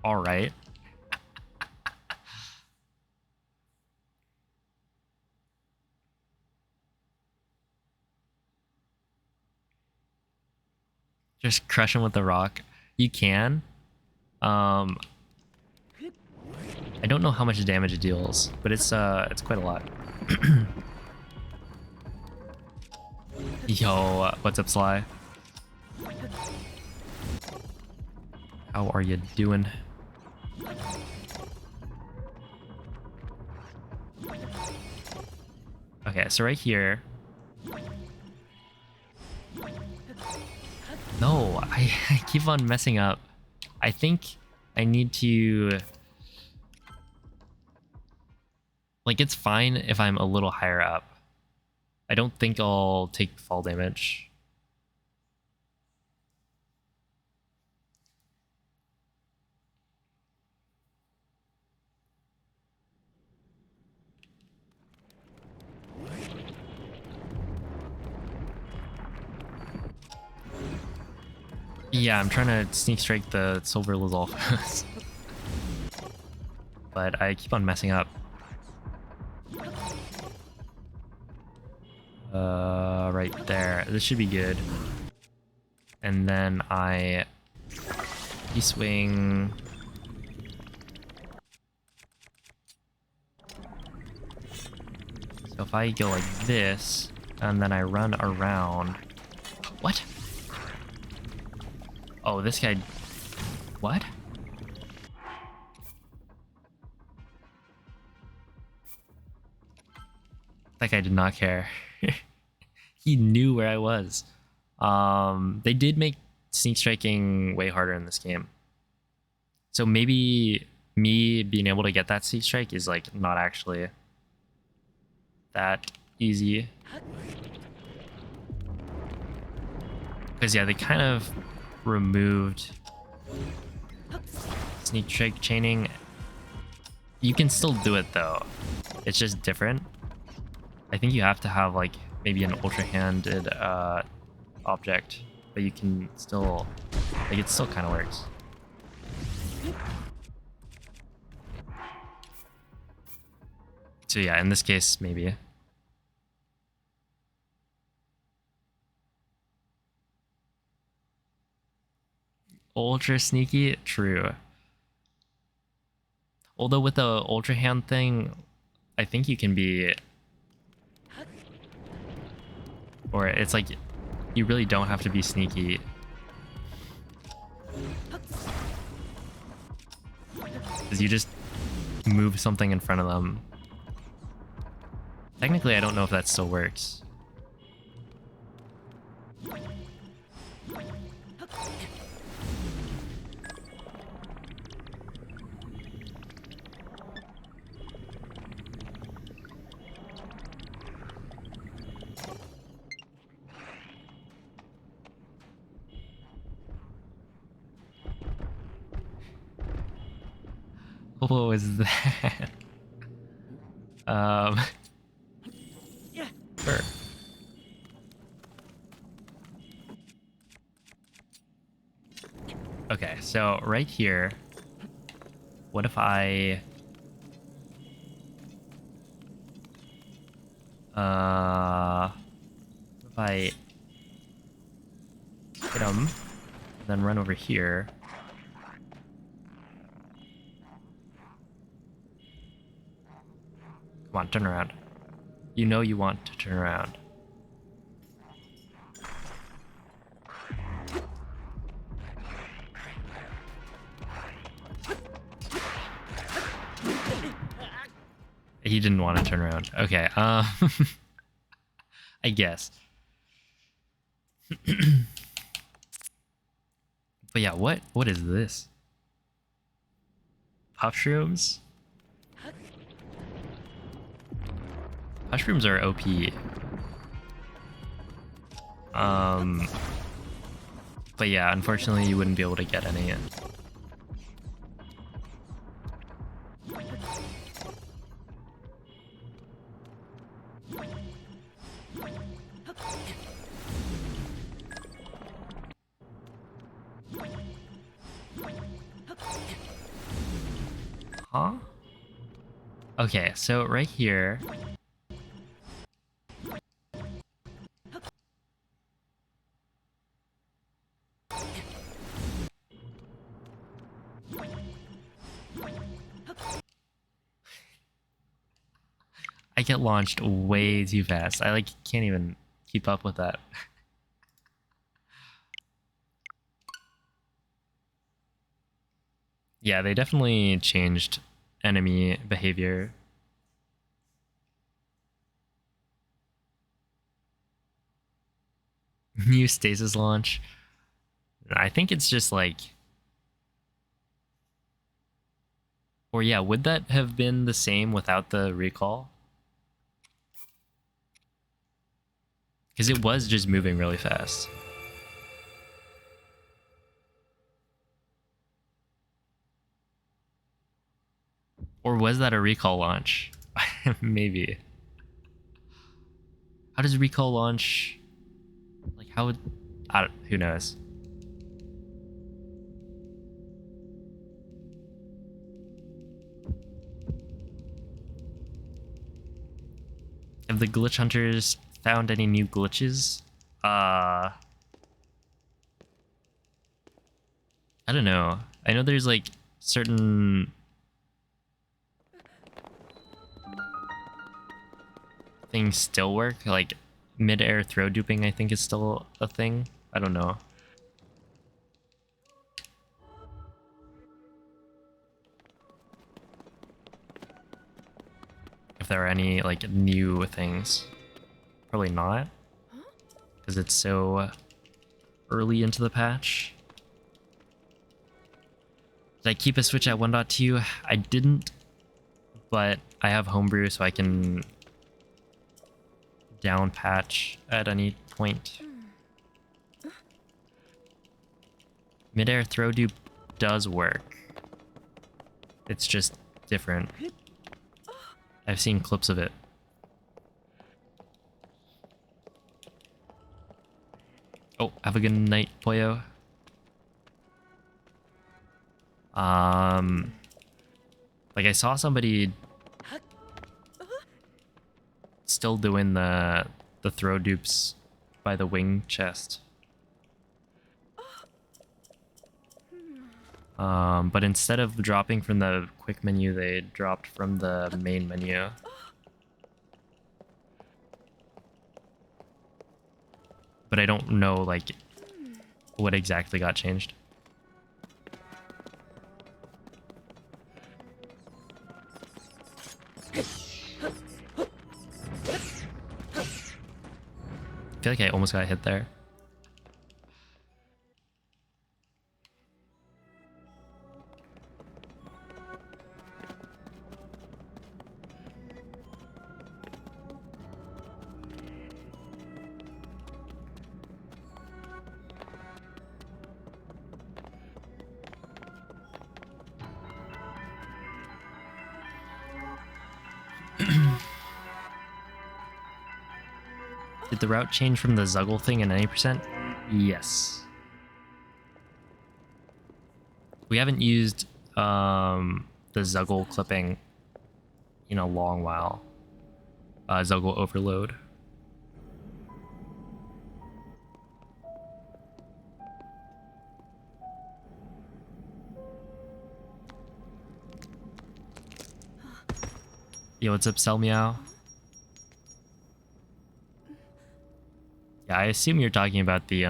All right. Just crush him with the rock. You can. I don't know how much damage it deals, but it's quite a lot. Yo, what's up, Sly? How are you doing? Okay, so right here. No, I keep on messing up. I think I need to... Like, it's fine if I'm a little higher up. I don't think I'll take fall damage. Yeah, I'm trying to sneak strike the silver Lizolf. But I keep on messing up. Right there. This should be good. And then I E-swing. So if I go like this, and then I run around. What? Oh, this guy. What? That guy did not care. He knew where I was. They did make sneak striking way harder in this game. So maybe me being able to get that sneak strike is like not actually that easy. Because yeah, they kind of removed sneak strike chaining. You can still do it though. It's just different. I think you have to have like maybe an ultra-handed object, but you can still, like, it still kind of works. So yeah, in this case, maybe. Ultra sneaky, true. Although with the ultra hand thing, I think you can be, or it's like you really don't have to be sneaky. Because you just move something in front of them. Technically, I don't know if that still works. What was that? Sure. Okay, so right here, what if I hit him, then run over here. Come on, turn around. You know you want to turn around. He didn't want to turn around. Okay, I guess. But yeah, what is this? Mushrooms? Mushrooms are OP. But yeah, unfortunately you wouldn't be able to get any. Huh? Okay, so right here. I get launched way too fast. I like can't even keep up with that. Yeah, they definitely changed enemy behavior. New stasis launch. I think it's just like, or yeah, would that have been the same without the recall? Because it was just moving really fast. Or was that a recall launch? Maybe. How does recall launch? Like, how would... who knows? the glitch hunters found any new glitches? I don't know. I know there's like certain things still work, like mid-air throw duping I think is still a thing. I don't know. If there are any like new things. Probably not. Because it's so early into the patch. Did I keep a switch at 1.2? I didn't, but I have homebrew so I can down patch at any point. Mid-air throw dupe does work. It's just different. I've seen clips of it. Oh, have a good night, Poyo. Like I saw somebody still doing the throw dupes by the wing chest. But instead of dropping from the quick menu, they dropped from the main menu. But I don't know like what exactly got changed. I feel like I almost got hit there. Did the route change from the Zuggle thing in 90%? Yes. We haven't used the Zuggle clipping in a long while. Zuggle overload. Yo, what's up, Cell Meow? Yeah, I assume you're talking about the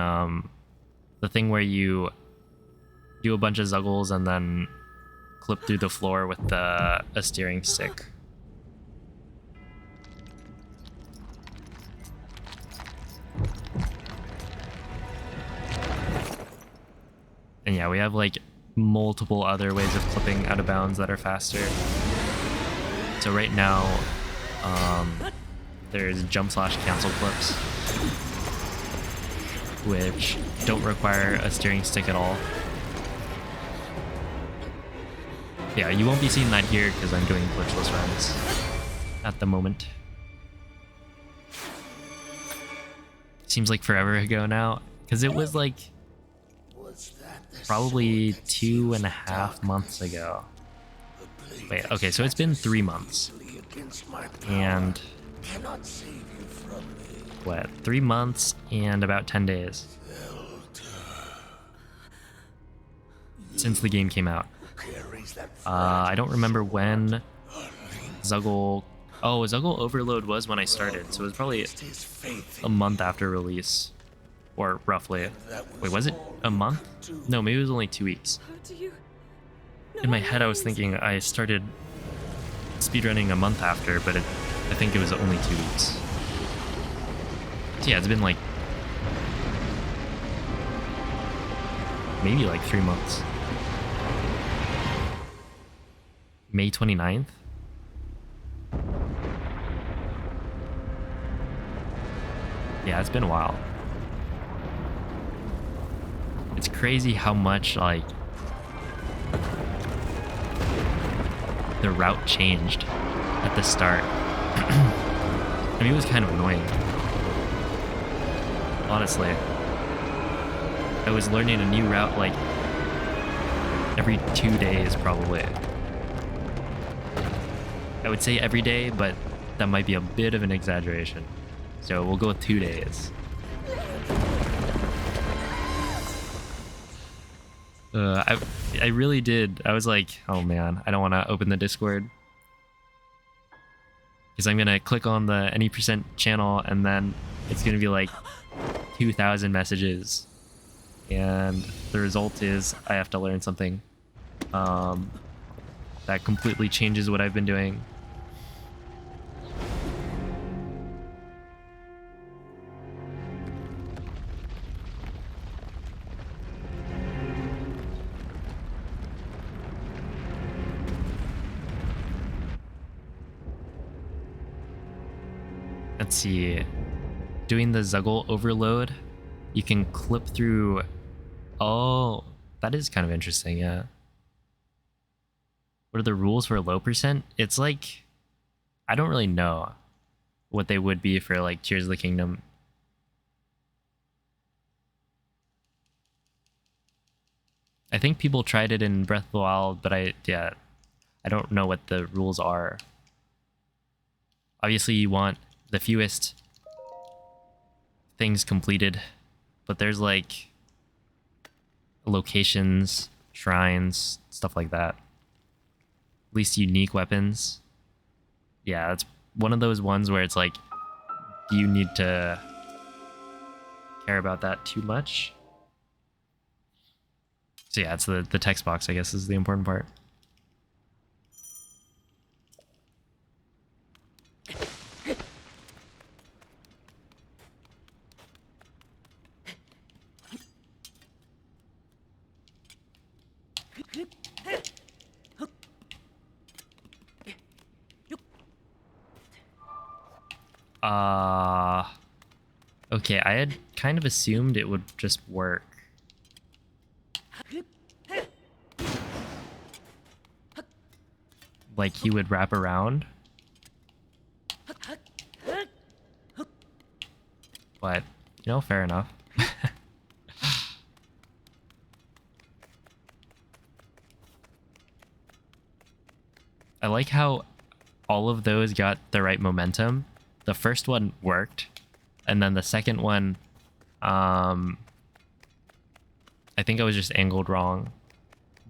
thing where you do a bunch of Zuggles and then clip through the floor with a steering stick. And yeah, we have like multiple other ways of clipping out of bounds that are faster. So right now, there's jump slash cancel clips, which don't require a steering stick at all. Yeah, you won't be seeing that here because I'm doing glitchless runs at the moment. Seems like forever ago now, because it was like probably 2.5 months ago. Wait, okay, so it's been 3 months. And what, 3 months and about 10 days since the game came out. I don't remember when Zuggle... Oh, Zuggle Overload was when I started, so it was probably a month after release. Or roughly. Wait, was it a month? No, maybe it was only 2 weeks. In my head I was thinking I started speedrunning a month after, but I think it was only 2 weeks. So yeah, it's been like... maybe like 3 months. May 29th? Yeah, it's been a while. It's crazy how much, like, the route changed at the start. I mean, it was kind of annoying. Honestly. I was learning a new route, like, every 2 days, probably. I would say every day, but that might be a bit of an exaggeration. So we'll go with 2 days. I really did. I was like, oh man, I don't want to open the Discord. Because I'm going to click on the any percent channel and then it's going to be like 2,000 messages. And the result is I have to learn something. That completely changes what I've been doing. Let's see. Doing the Zuggle overload, you can clip through. Oh, that is kind of interesting, yeah. What are the rules for low percent? It's like, I don't really know what they would be for like Tears of the Kingdom. I think people tried it in Breath of the Wild, but I don't know what the rules are. Obviously you want the fewest things completed, but there's like locations, shrines, stuff like that. At least unique weapons. Yeah, it's one of those ones where it's like, do you need to care about that too much? So yeah, it's the text box, I guess, is the important part. Okay, I had kind of assumed it would just work. Like he would wrap around. But, you know, fair enough. I like how all of those got the right momentum. The first one worked, and then the second one, I think I was just angled wrong.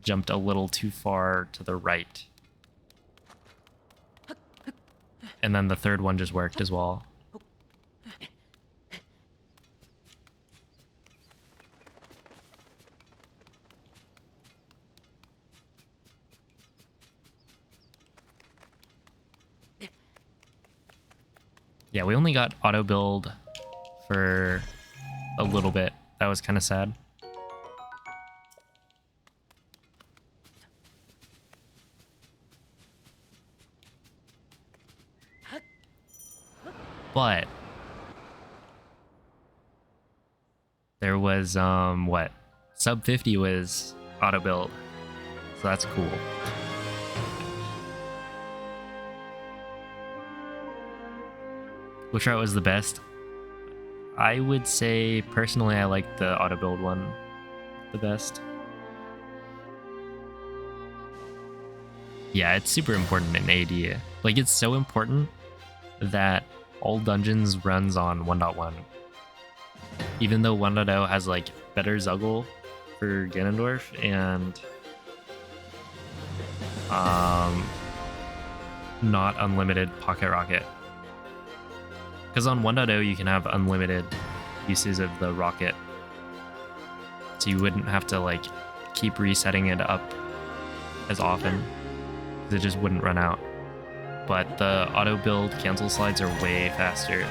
Jumped a little too far to the right. And then the third one just worked as well. Yeah, we only got auto build for a little bit. That was kind of sad. But there was what? Sub 50 was auto build. So that's cool. Which route was the best? I would say personally I like the auto build one the best. Yeah, it's super important in AD. Like, it's so important that all dungeons runs on 1.1. Even though 1.0 has like better Zuggle for Ganondorf and not unlimited Pocket Rocket. Because on 1.0 you can have unlimited uses of the rocket. So you wouldn't have to like keep resetting it up as often. Because it just wouldn't run out. But the auto build cancel slides are way faster.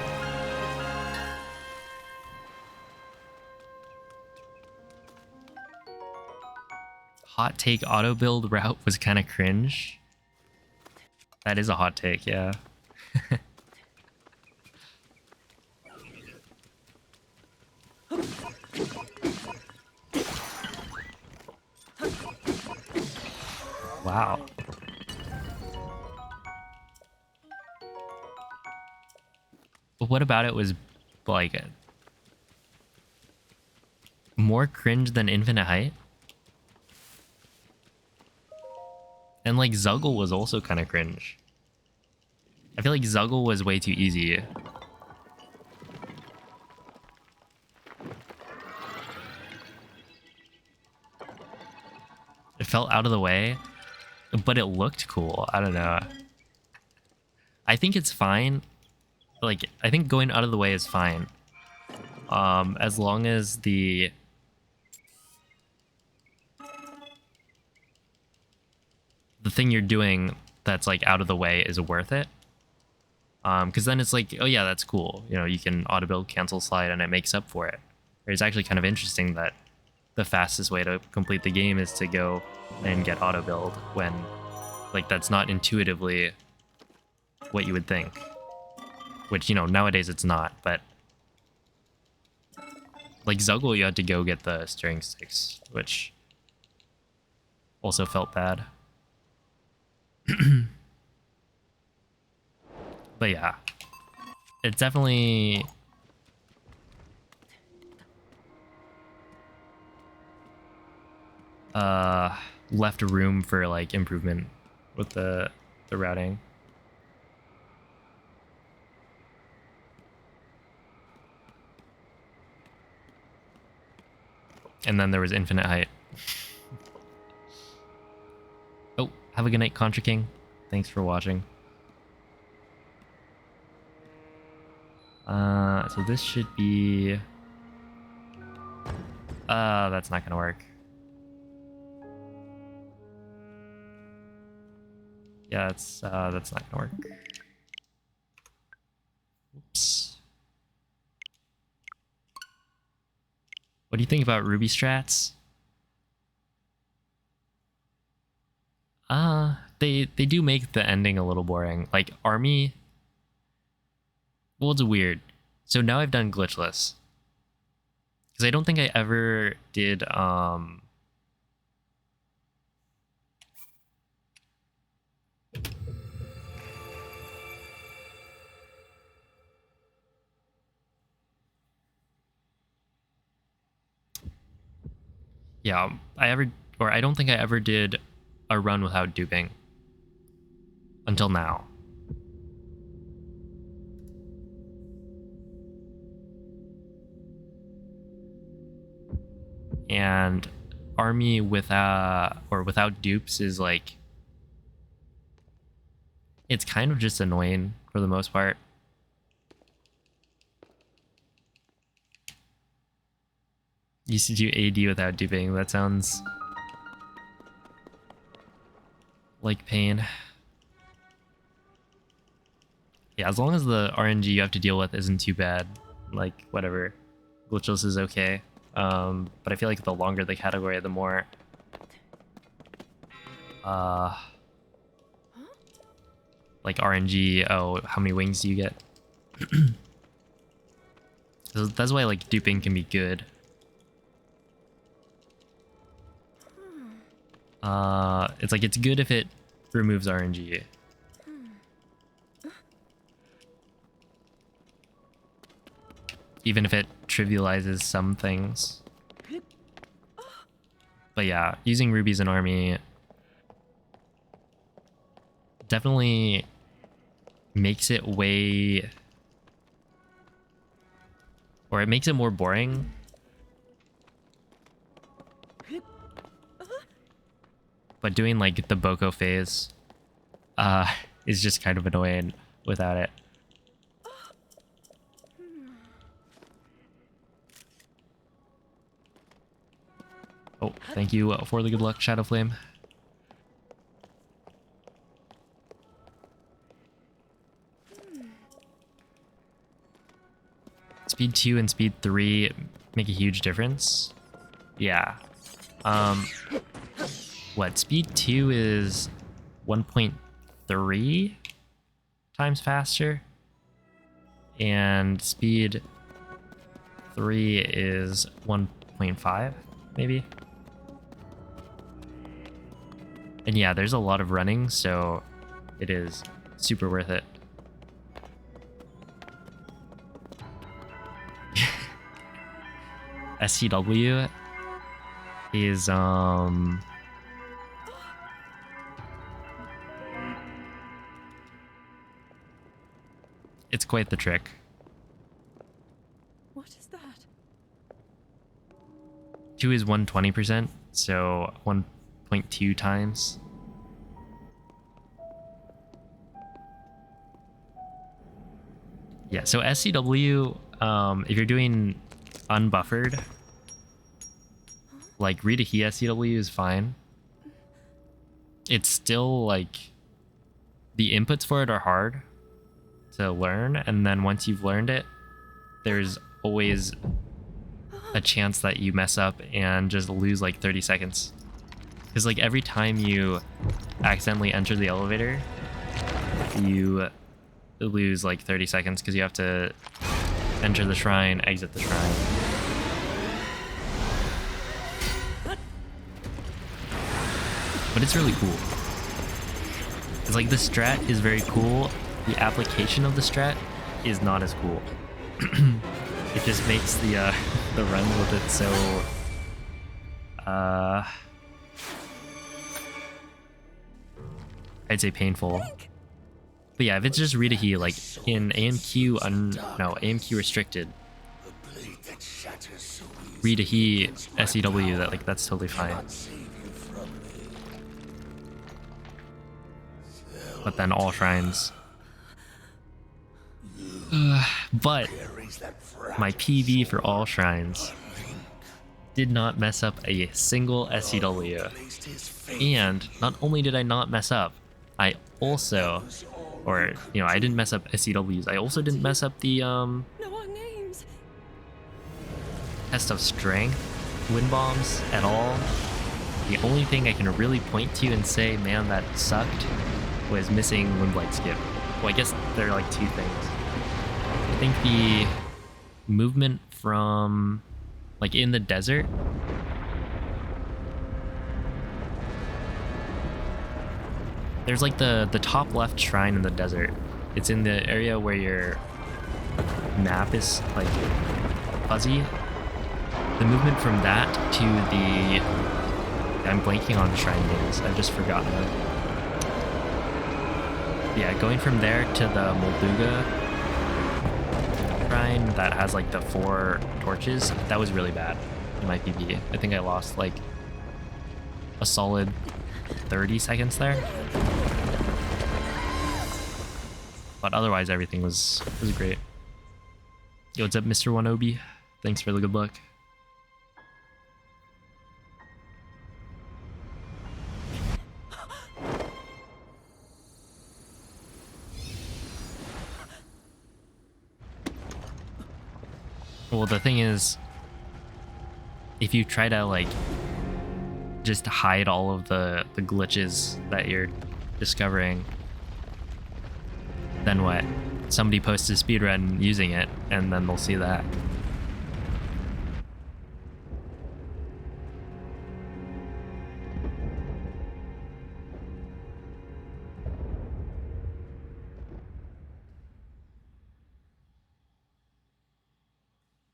Hot take, auto build route was kind of cringe. That is a hot take, yeah. Wow. But what about it was like more cringe than Infinite Height? And like Zuggle was also kind of cringe. I feel like Zuggle was way too easy. It felt out of the way, but it looked cool. I don't know. I think it's fine. Like, I think going out of the way is fine. As long as the thing you're doing that's like out of the way is worth it. Because then it's like, oh yeah, that's cool. You know, you can auto build, cancel slide, and it makes up for it. It's actually kind of interesting that the fastest way to complete the game is to go and get auto build when, like, that's not intuitively what you would think. Which, you know, nowadays it's not, but like Zuggle, you had to go get the steering sticks, which also felt bad. But yeah, it's definitely left room for like improvement with the routing. And then there was infinite height. Oh, have a good night, Contra King. Thanks for watching. So this should be... that's not gonna work. Yeah, that's not gonna work. Oops. What do you think about Ruby strats? They do make the ending a little boring. Like Army, well, it's weird. So now I've done Glitchless. Because I don't think I ever did yeah, I don't think I ever did a run without duping. Until now. And Army without dupes is like, it's kind of just annoying for the most part. Used to do AD without duping. That sounds like pain. Yeah, as long as the RNG you have to deal with isn't too bad, like whatever, Glitchless is okay. But I feel like the longer the category, the more like RNG. Oh, how many wings do you get? So that's why like duping can be good. It's like it's good if it removes RNG. Even if it trivializes some things. But yeah, using rubies in Army definitely makes it way... or it makes it more boring. But doing like the Boko phase is just kind of annoying without it. Oh, thank you for the good luck, Shadow Flame. Speed 2 and Speed 3 make a huge difference. Yeah. What? Speed 2 is 1.3 times faster. And Speed 3 is 1.5, maybe. And yeah, there's a lot of running, so it is super worth it. SCW is It's quite the trick. What is that? 2 is 120%, so 1.2 times. Yeah, so SCW, if you're doing unbuffered, like Rita He SCW is fine. It's still like the inputs for it are hard to learn, and then once you've learned it, there's always a chance that you mess up and just lose like 30 seconds. Because like every time you accidentally enter the elevator, you lose like 30 seconds because you have to enter the shrine, exit the shrine. But it's really cool. It's like the strat is very cool. The application of the strat is not as cool. It just makes the runs with it so I'd say painful. But yeah, if it's just Rita He, like in AMQ AMQ restricted, Rita He SCW, that's totally fine. But then all shrines. But my PV for all shrines did not mess up a single SCW. And not only did I not mess up, I also, I didn't mess up SCWs. I also didn't mess up the No, our names. test of strength wind bombs at all. The only thing I can really point to and say, man, that sucked, was missing wind blight skip. Well, I guess there are like two things. I think the movement from like in the desert, there's like the top left shrine in the desert. It's in the area where your map is like fuzzy. The movement from that to the, I'm blanking on shrine names, I've just forgotten them. Yeah, going from there to the Molduga shrine that has like the 4 torches, that was really bad in my PB. I think I lost like a solid 30 seconds there. But otherwise everything was great. Yo, what's up, Mr. Wanobi? Thanks for the good luck. Well, the thing is, if you try to like just hide all of the glitches that you're discovering, then what? Somebody posts a speedrun using it, and then they'll see that.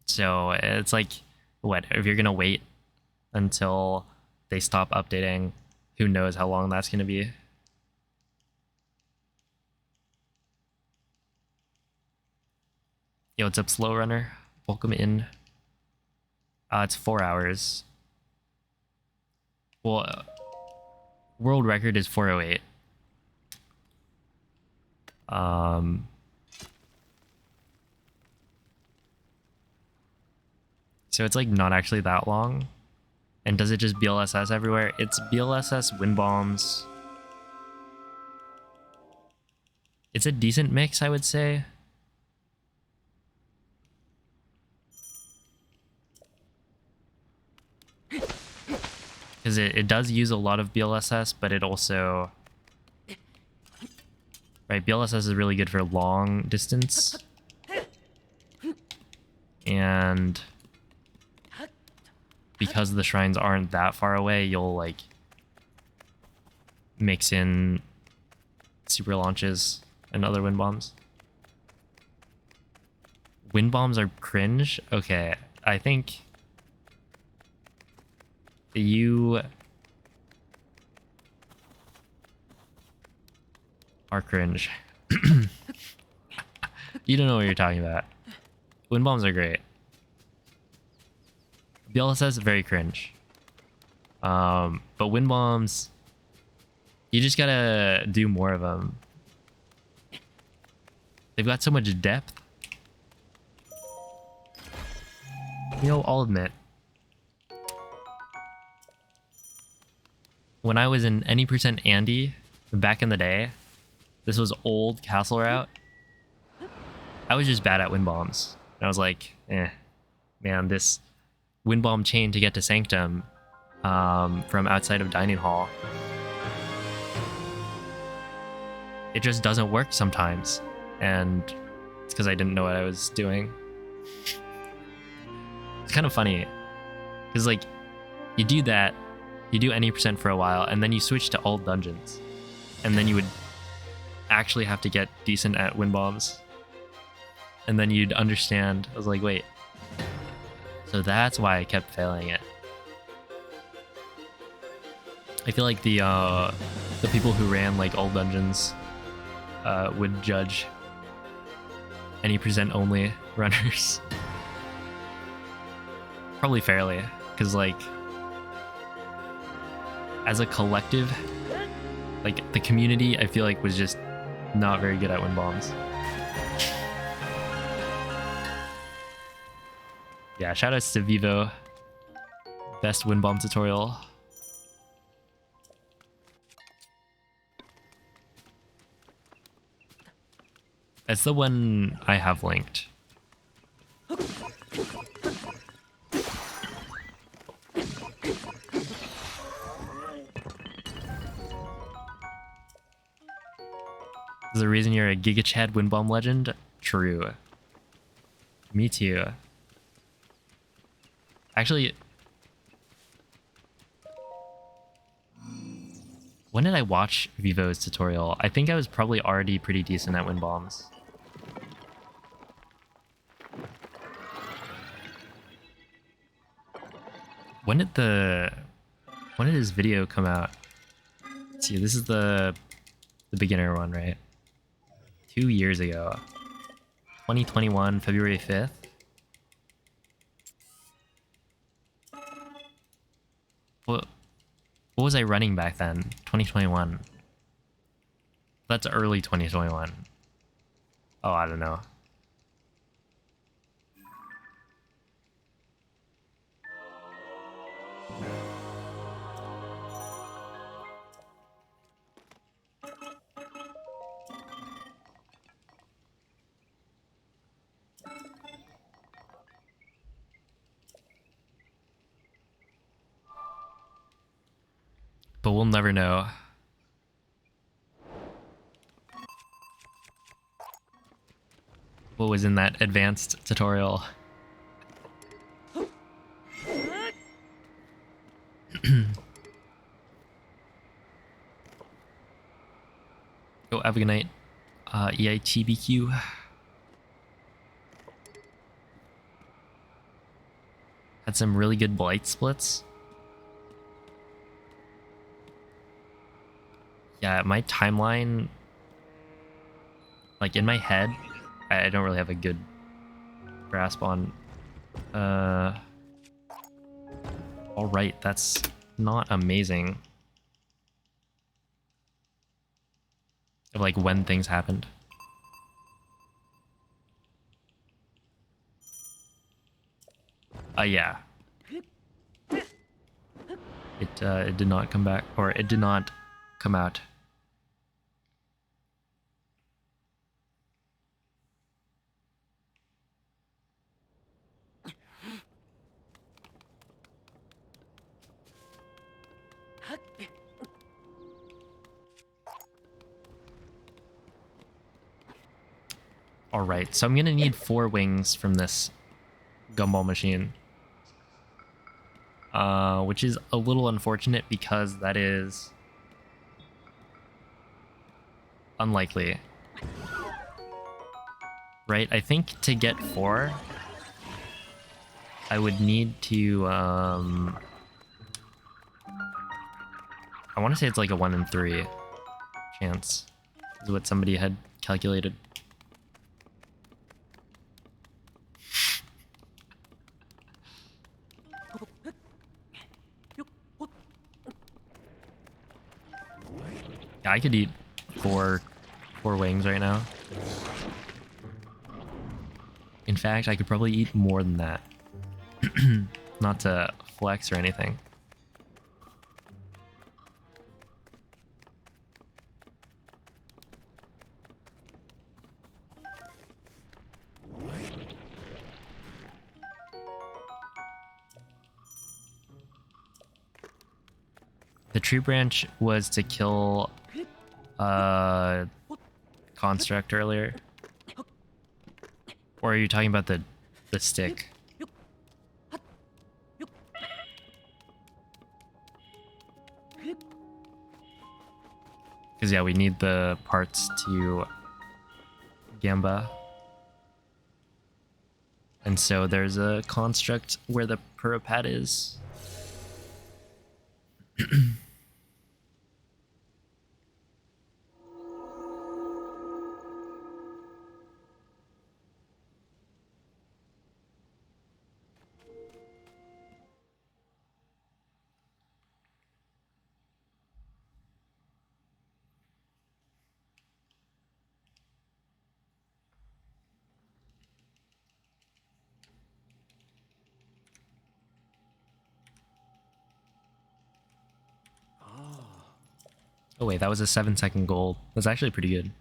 So it's like, what, if you're gonna wait until they stop updating, who knows how long that's gonna be. Yo, what's up, Slow Runner? Welcome in. It's 4 hours. Well, world record is 4:08. So it's like not actually that long. And does it just BLSS everywhere? It's BLSS, wind bombs. It's a decent mix, I would say. Because it does use a lot of BLSS, but it also... Right, BLSS is really good for long distance. And because the shrines aren't that far away, you'll like mix in super launches and other wind bombs. Wind bombs are cringe? Okay, I think you are cringe. You don't know what you're talking about. Wind bombs are great. BLSS very cringe. But wind bombs, you just gotta do more of them. They've got so much depth. You know, I'll admit, when I was in any percent Andy back in the day, this was old castle route. I was just bad at wind bombs. And I was like, man, this wind bomb chain to get to Sanctum from outside of dining hall, it just doesn't work sometimes. And it's because I didn't know what I was doing. It's kind of funny because like you do that, you do any percent for a while, and then you switch to old dungeons, and then you would actually have to get decent at wind bombs, and then you'd understand. I was like, wait, so that's why I kept failing it. I feel like the people who ran like old dungeons would judge any percent only runners probably fairly, because like as a collective, like the community, I feel like was just not very good at wind bombs. Yeah, shoutouts to Vivo, best wind bomb tutorial. It's the one I have linked. Is the reason you're a Giga Chad wind bomb legend? True. Me too. Actually, when did I watch Vivo's tutorial? I think I was probably already pretty decent at wind bombs. When did his video come out? Let's see, this is the beginner one, right? 2 years ago. 2021, February 5th. What was I running back then? 2021. That's early 2021. Oh, I don't know. But we'll never know. What was in that advanced tutorial? Go, have a good night. EITBQ. Had some really good blight splits. Yeah, my timeline, like in my head, I don't really have a good grasp on. All right, that's not amazing. Of like when things happened. Yeah. It did not come back, or it did not come out. All right, so I'm gonna need 4 wings from this gumball machine, which is a little unfortunate because that is unlikely, right? I think to get 4, I would need to, I want to say it's like a 1 in 3 chance, is what somebody had calculated. I could eat four wings right now. In fact, I could probably eat more than that. Not to flex or anything. The tree branch was to kill construct earlier. Or are you talking about the stick? Because yeah, we need the parts to Gamba. And so there's a construct where the Purapad is. Oh wait, that was a 7-second gold. That's actually pretty good.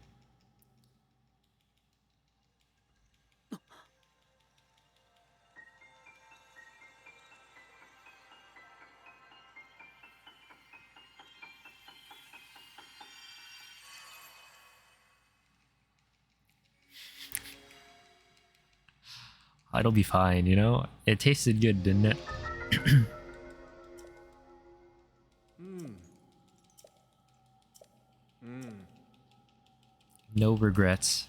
It'll be fine, you know? It tasted good, didn't it? No regrets.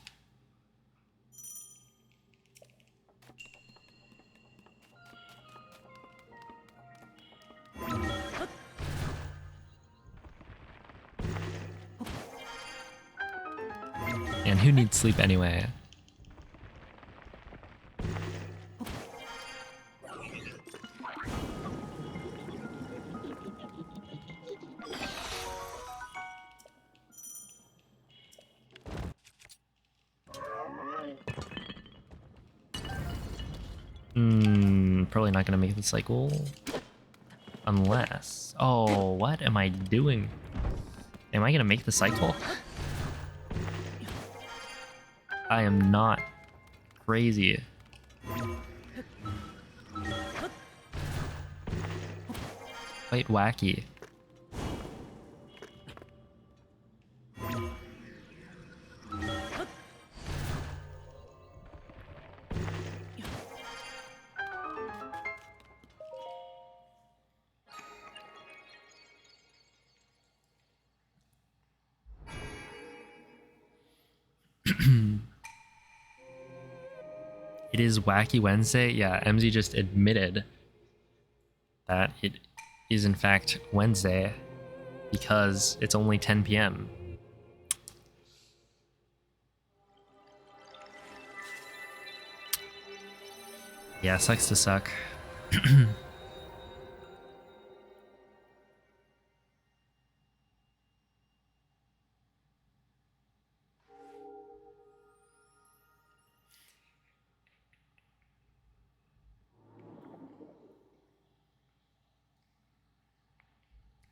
And who needs sleep anyway? Probably not gonna make the cycle. Unless... Oh, what am I doing? Am I gonna make the cycle? I am not crazy. Quite wacky. It is Wacky Wednesday. Yeah, MZ just admitted that it is in fact Wednesday because it's only 10 p.m. Yeah, sucks to suck.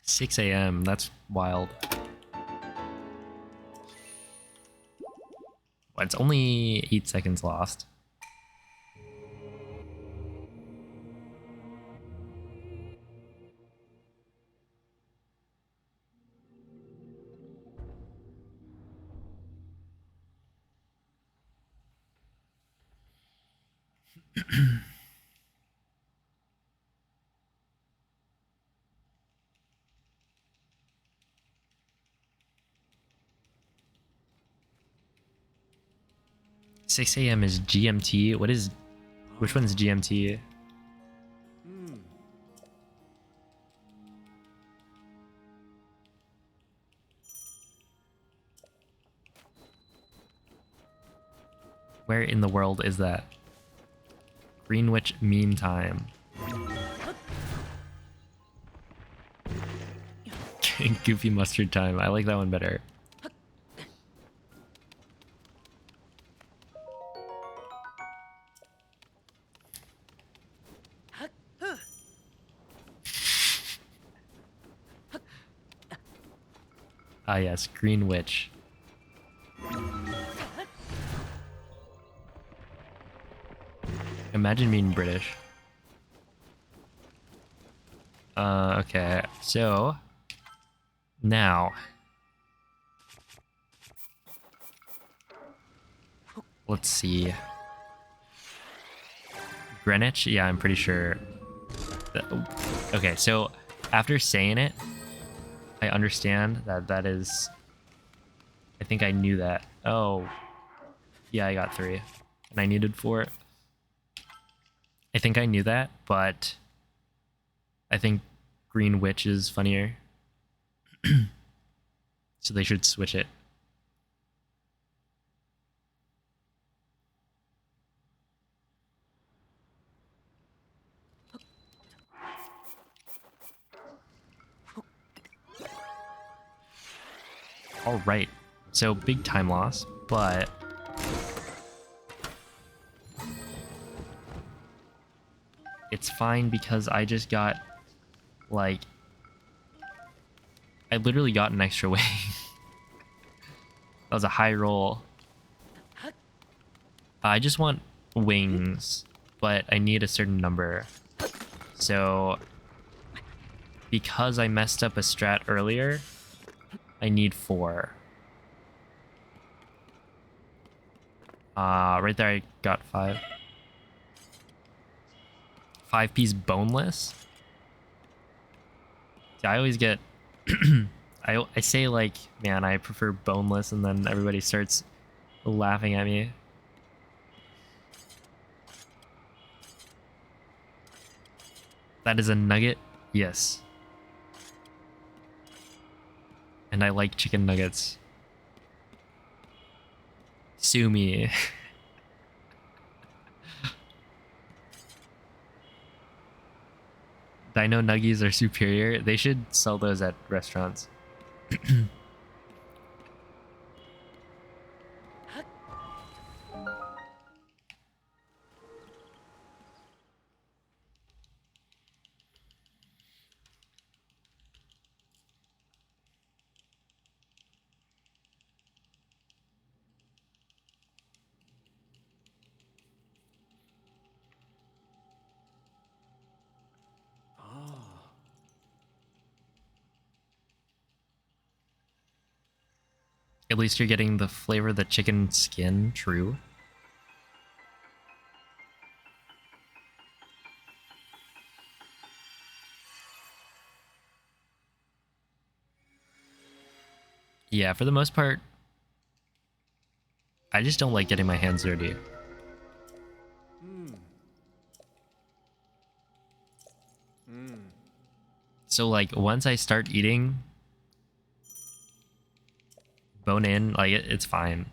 6 a.m. That's wild. Well, it's only 8 seconds lost. Six a.m. is GMT. Which one's GMT? Where in the world is that? Greenwich Mean Time. Goofy mustard time. I like that one better. Ah, yes, Green Witch. Imagine being British. Okay, so now let's see. Greenwich? Yeah, I'm pretty sure. Okay, so after saying it, I understand that that is. I think I knew that. Oh, yeah, I got 3, and I needed 4. I think I knew that, but I think Green Witch is funnier. So they should switch it. All right. So big time loss, but it's fine because I just got like I literally got an extra wing. That was a high roll. I just want wings, but I need a certain number. So because I messed up a strat earlier, I need 4. Right there I got 5. 5-piece boneless? Yeah, I always get I say like, man, I prefer boneless, and then everybody starts laughing at me. That is a nugget? Yes. And I like chicken nuggets. Sue me. Dino nuggies are superior. They should sell those at restaurants. At least you're getting the flavor of the chicken skin, true. Yeah, for the most part, I just don't like getting my hands dirty. So like once I start eating, bone in, like it's fine.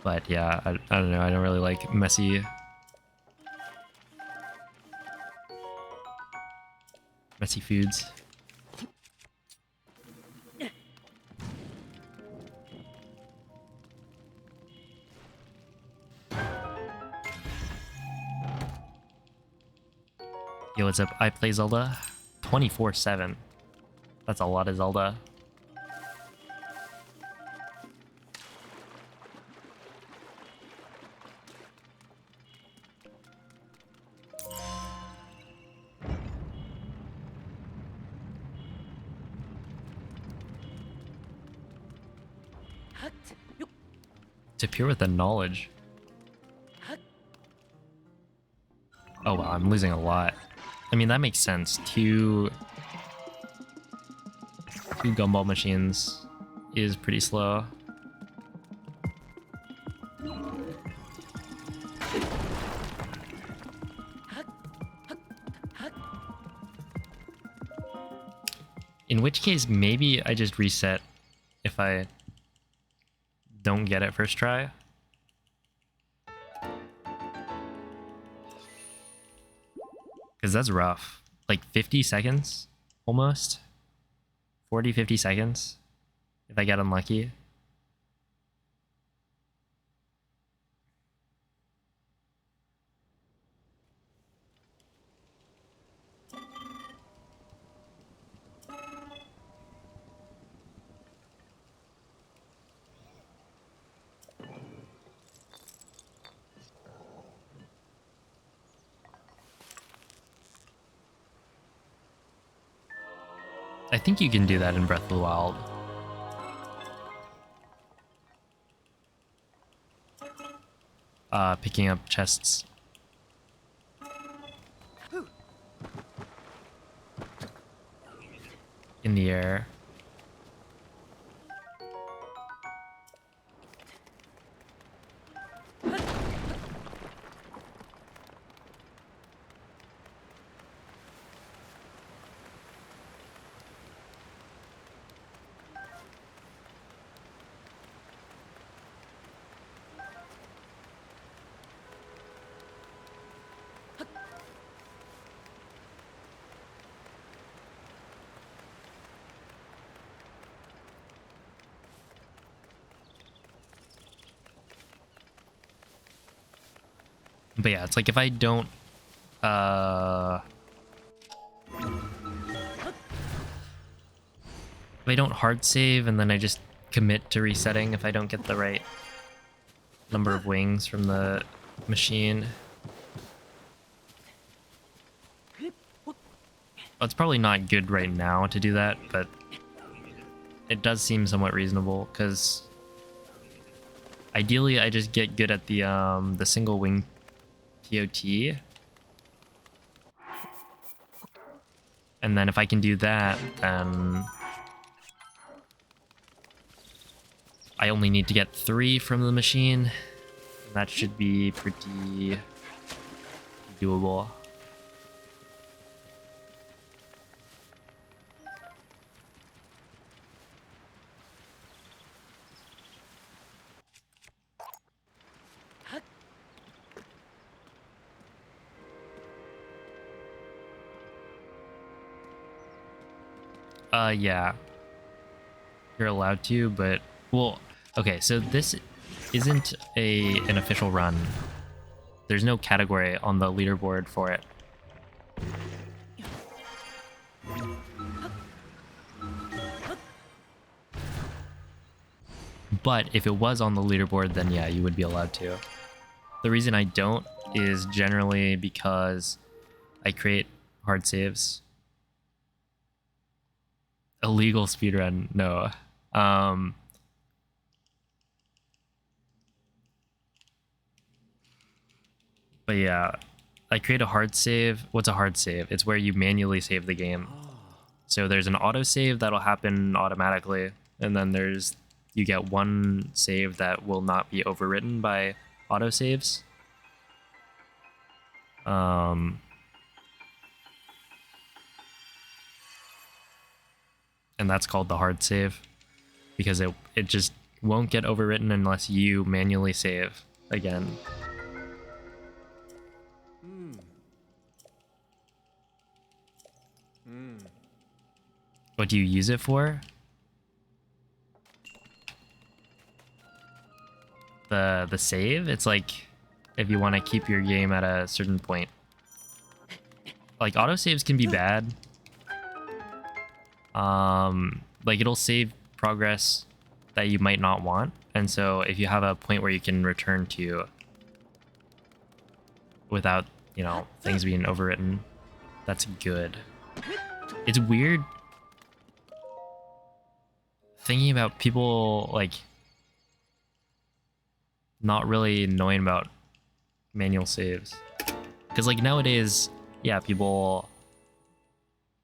But yeah, I don't know. I don't really like messy foods. Yo, what's up? I play Zelda 24/7. That's a lot of Zelda. To appear with the knowledge. Oh wow, I'm losing a lot. I mean, that makes sense. Two gumball machines is pretty slow. In which case, maybe I just reset if I don't get it first try. Because that's rough. Like 50 seconds, almost. 40, 50 seconds if I get unlucky. I think you can do that in Breath of the Wild. Picking up chests in the air. But yeah, it's like if I don't hard save and then I just commit to resetting if I don't get the right number of wings from the machine. Well, it's probably not good right now to do that, but it does seem somewhat reasonable because ideally I just get good at the single wing TOT. And then if I can do that, then I only need to get 3 from the machine. That should be pretty doable. Yeah. You're allowed to, but well, okay, so this isn't an official run. There's no category on the leaderboard for it. But if it was on the leaderboard, then yeah, you would be allowed to. The reason I don't is generally because I create hard saves. Illegal speedrun, no. But yeah, I create a hard save. What's a hard save? It's where you manually save the game. So there's an auto save that'll happen automatically, and then you get one save that will not be overwritten by auto saves. And that's called the hard save because it just won't get overwritten unless you manually save again. What do you use it for? The save? It's like if you want to keep your game at a certain point. Like autosaves can be bad. Like it'll save progress that you might not want. And so if you have a point where you can return to without, you know, things being overwritten, that's good. It's weird thinking about people like not really knowing about manual saves. Because like nowadays, yeah, people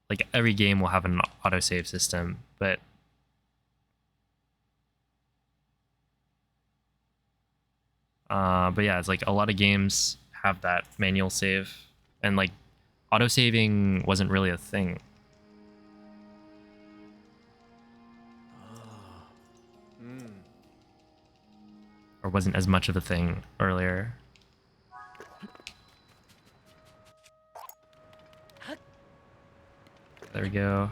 like every game will have an autosave system, but yeah, it's like a lot of games have that manual save, and like autosaving wasn't really a thing. or wasn't as much of a thing earlier. There we go.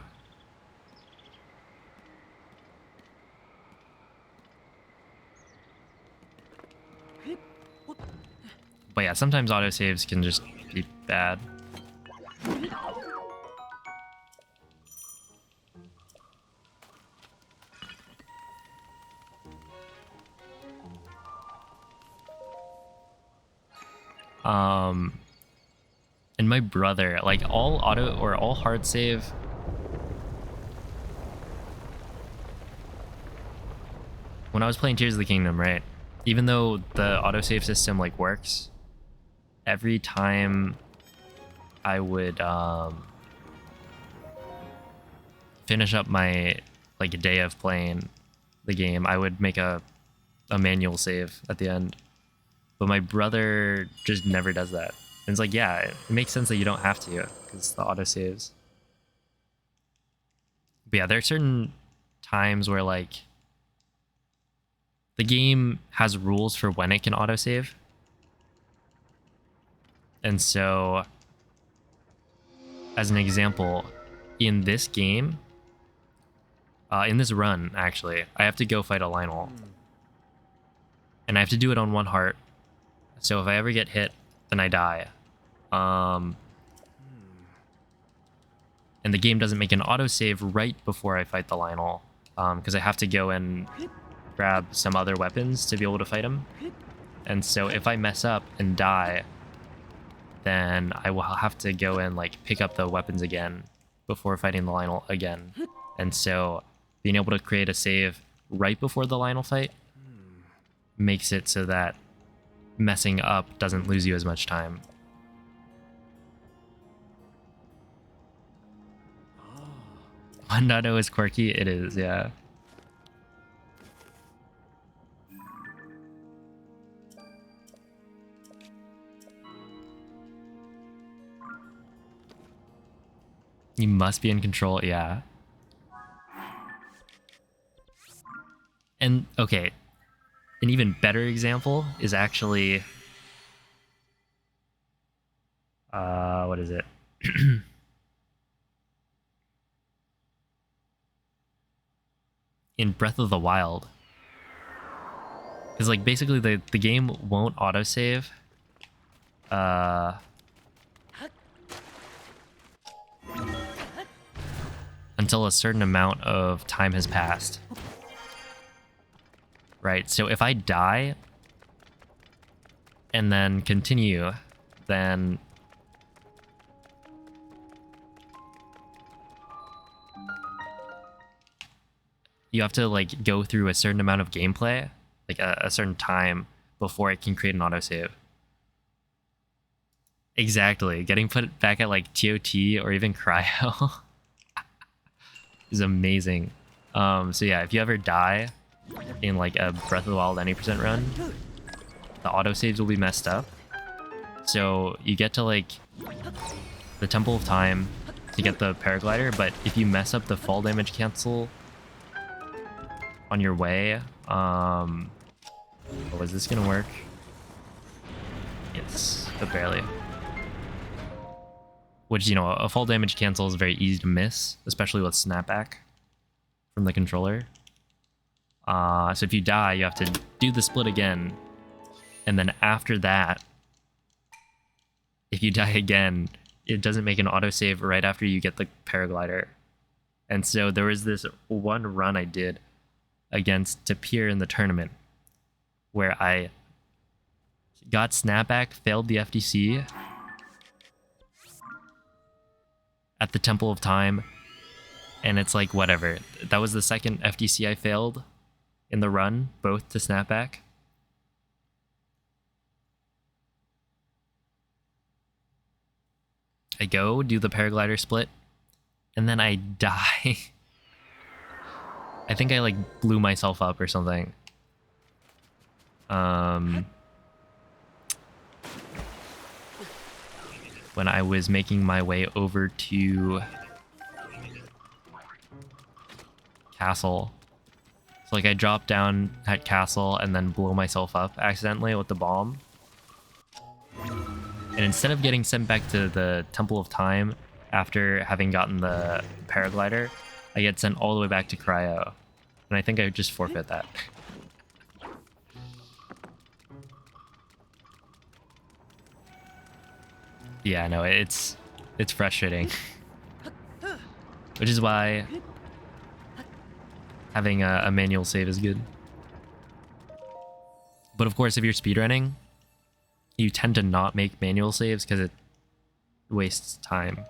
But yeah, sometimes autosaves can just be bad. And my brother, like all auto or all hard save. When I was playing Tears of the Kingdom, right? Even though the autosave system like works, every time I would finish up my like a day of playing the game, I would make a manual save at the end. But my brother just never does that. And it's like, yeah, it makes sense that you don't have to because the autosaves. But yeah, there are certain times where like the game has rules for when it can autosave. And so, as an example, in this game, in this run, actually, I have to go fight a Lionel. And I have to do it on one heart. So if I ever get hit, then I die. And the game doesn't make an autosave right before I fight the Lionel. Because I have to go and grab some other weapons to be able to fight him. And so if I mess up and die, then I will have to go and like pick up the weapons again before fighting the Lionel again. And so being able to create a save right before the Lionel fight makes it so that messing up doesn't lose you as much time. Oh. 1.0 is quirky? It is, yeah. You must be in control, yeah. And, okay, an even better example is actually... what is it? In Breath of the Wild. Because, like, basically the game won't autosave. Until a certain amount of time has passed. Right, so if I die and then continue, then you have to like go through a certain amount of gameplay, like a certain time before it can create an autosave. Exactly, getting put back at like TOT or even cryo is amazing. So yeah, if you ever die in like a Breath of the Wild any percent run, the autosaves will be messed up. So you get to like the Temple of Time to get the paraglider, but if you mess up the fall damage cancel on your way, oh, is this gonna work? Yes, but barely. Which, you know, a fall damage cancel is very easy to miss, especially with snapback from the controller. So if you die, you have to do the split again. And then after that, if you die again, it doesn't make an autosave right after you get the paraglider. And so there was this one run I did against Tapir in the tournament where I got snapback, failed the FDC at the Temple of Time, and it's like, whatever. That was the second FDC I failed in the run, both to snapback. I go, do the paraglider split, and then I die. I think I like blew myself up or something. When I was making my way over to Castle. So like I drop down at castle and then blow myself up accidentally with the bomb. And instead of getting sent back to the Temple of Time after having gotten the paraglider, I get sent all the way back to Cryo. And I think I would just forfeit that. Yeah, no, it's frustrating. Which is why having a manual save is good. But of course, if you're speedrunning, you tend to not make manual saves because it wastes time.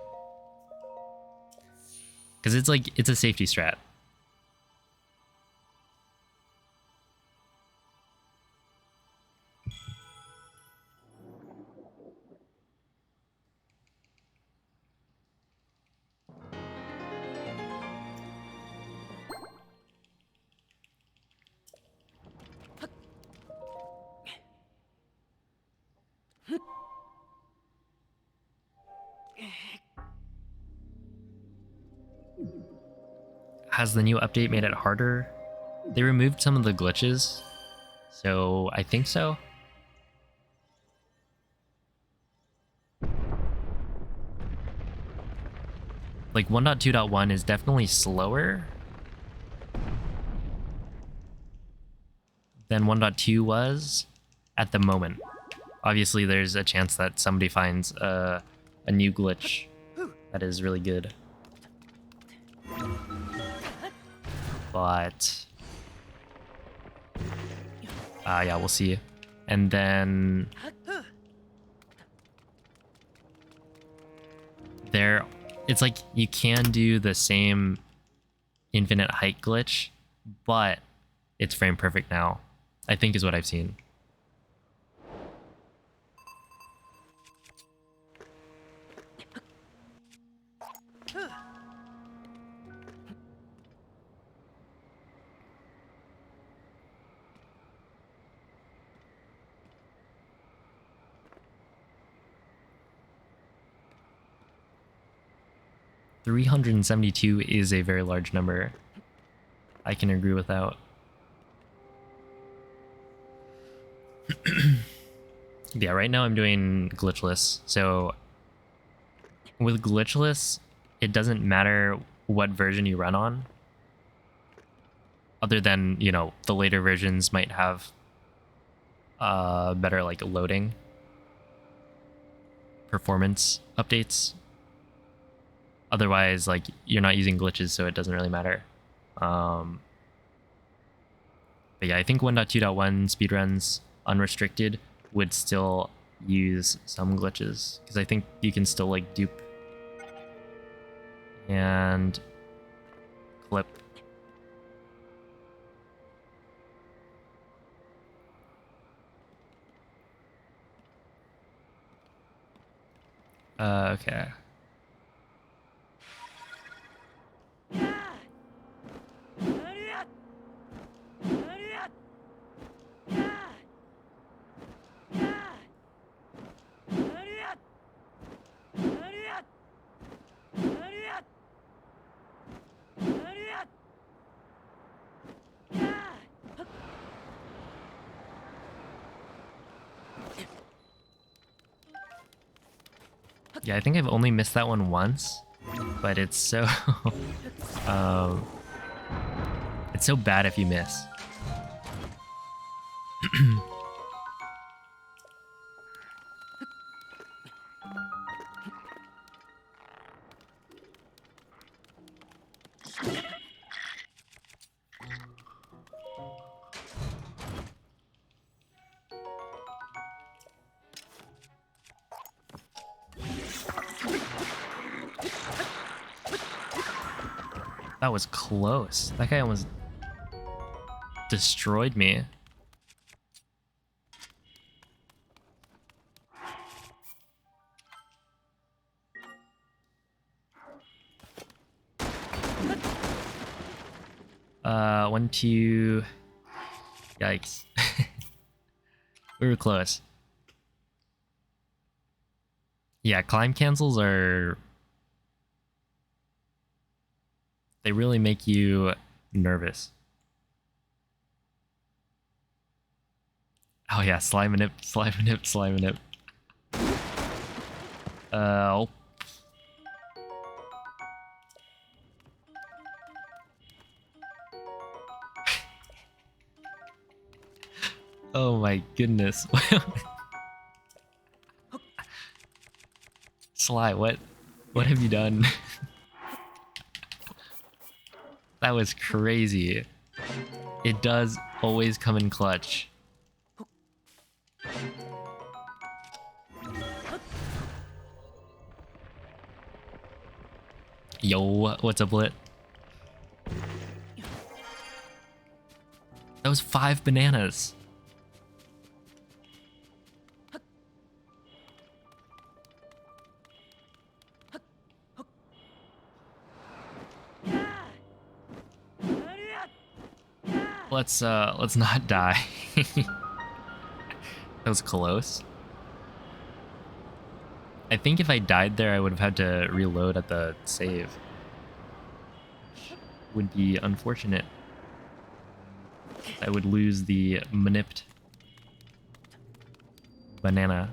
Because it's a safety strat. Has the new update made it harder? They removed some of the glitches, so I think so. Like 1.2.1 is definitely slower than 1.2 was at the moment. Obviously, there's a chance that somebody finds a new glitch that is really good. But yeah, we'll see. And then it's like you can do the same infinite height glitch, but it's frame perfect now, I think is what I've seen. $372 is a very large number. I can agree with that. Yeah, right now I'm doing glitchless. So with glitchless, it doesn't matter what version you run on. Other than, you know, the later versions might have better like loading performance updates. Otherwise, like, you're not using glitches, so it doesn't really matter. But yeah, I think 1.2.1 speedruns unrestricted would still use some glitches, because I think you can still like dupe and clip. Okay. Yeah, I think I've only missed that one once, but it's so it's so bad if you miss. That was close. That guy almost destroyed me. One, two. Yikes. We were close. Yeah, climb cancels are... they really make you nervous. Oh yeah, slime and nip, slime and nip, slime and nip. Oh. Oh my goodness. Sly, what have you done? That was crazy. It does always come in clutch. Yo, what's up, Lit? That was 5 bananas. Let's not die. That was close. I think if I died there, I would have had to reload at the save. Would be unfortunate. I would lose the manipped banana.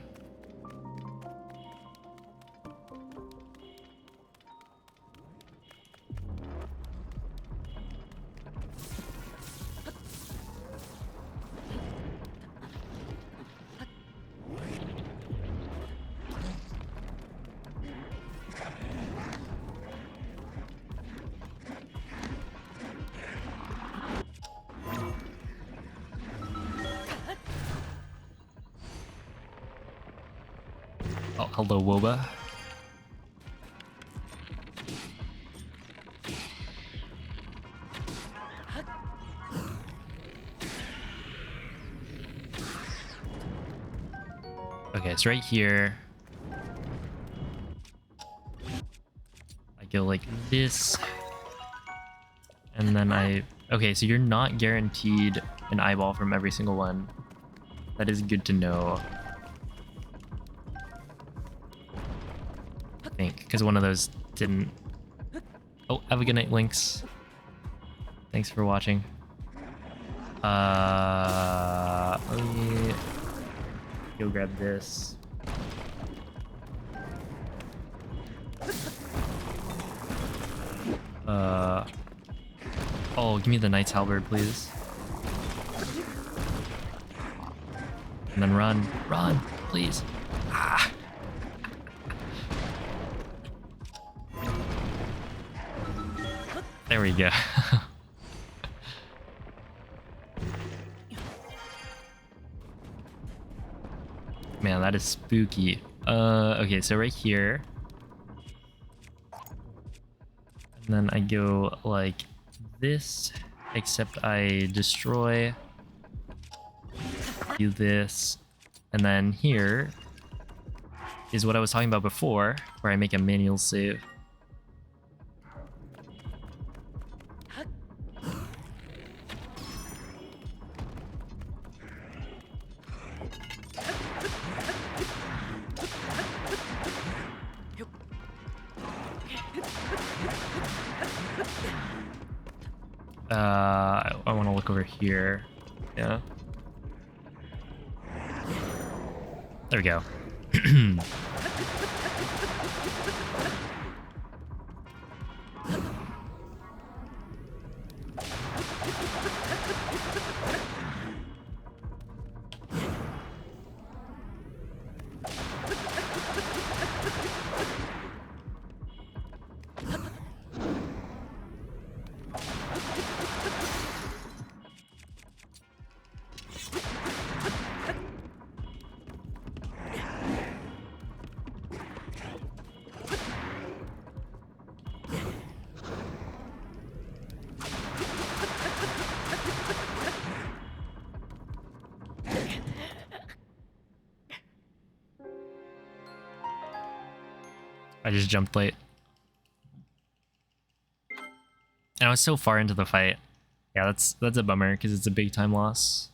Oh, hello, Woba. Okay, it's right here. I go like this. And then okay, so you're not guaranteed an eyeball from every single one. That is good to know. I think, because one of those didn't. Oh, have a good night, Lynx. Thanks for watching. Let me go grab this. Oh, give me the Knight's Halberd, please. And then run, please. Ah. There we go. Man, that is spooky. Okay, so right here. And then I go like this, except I destroy, do this, and then here is what I was talking about before, where I make a manual save. I want to look over here. Yeah. There we go. I just jumped late. And I was so far into the fight. Yeah, that's a bummer because it's a big time loss.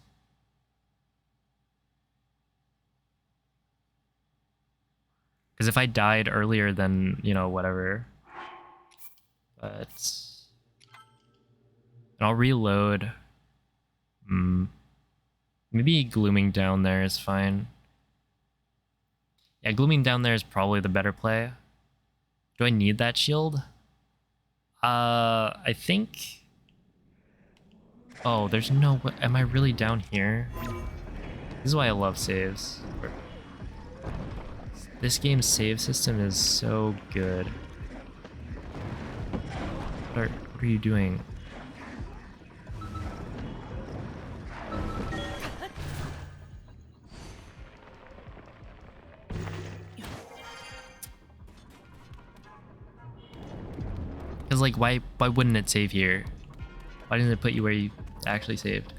Because if I died earlier, then, you know, whatever. But... And I'll reload. Maybe glooming down there is fine. Yeah, glooming down there is probably the better play. Do I need that shield? I think... Oh, there's no way. Am I really down here? This is why I love saves. This game's save system is so good. What are you doing? Because, like, why wouldn't it save here? Why didn't it put you where you actually saved?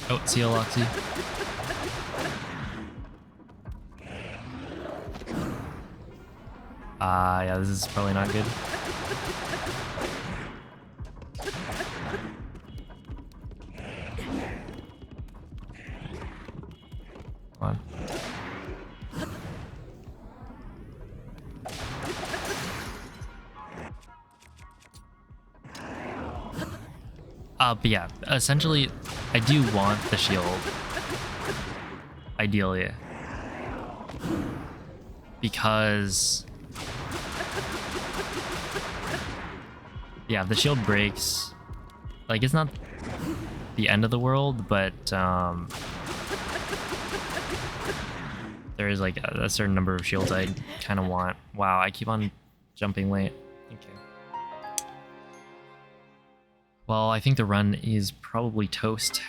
Oh, see you, Loxy. Yeah, this is probably not good. Come on. But yeah, essentially, I do want the shield. Ideally. Because... yeah, if the shield breaks, like, it's not the end of the world, but there is like a certain number of shields I kind of want. Wow, I keep on jumping late. Thank you. Well, I think the run is probably toast.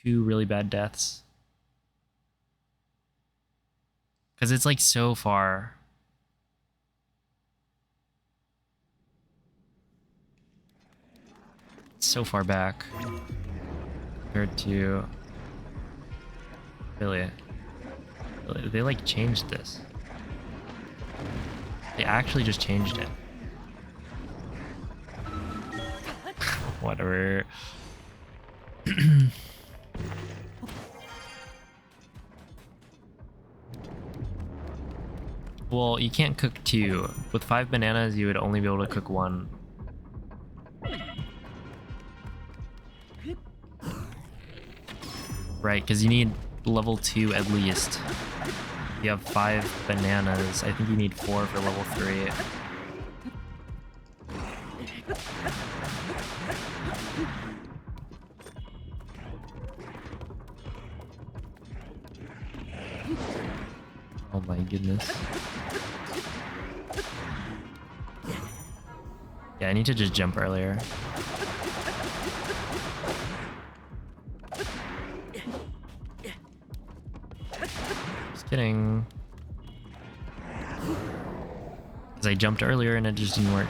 2 really bad deaths. Because it's like so far. So far back compared to really they like changed this. They actually just changed it. Whatever. Well, you can't cook 2. With 5 bananas you would only be able to cook 1. Right, because you need level 2 at least. You have 5 bananas. I think you need 4 for level 3. Oh my goodness. Yeah, I need to just jump earlier. Kidding. Because I jumped earlier and it just didn't work.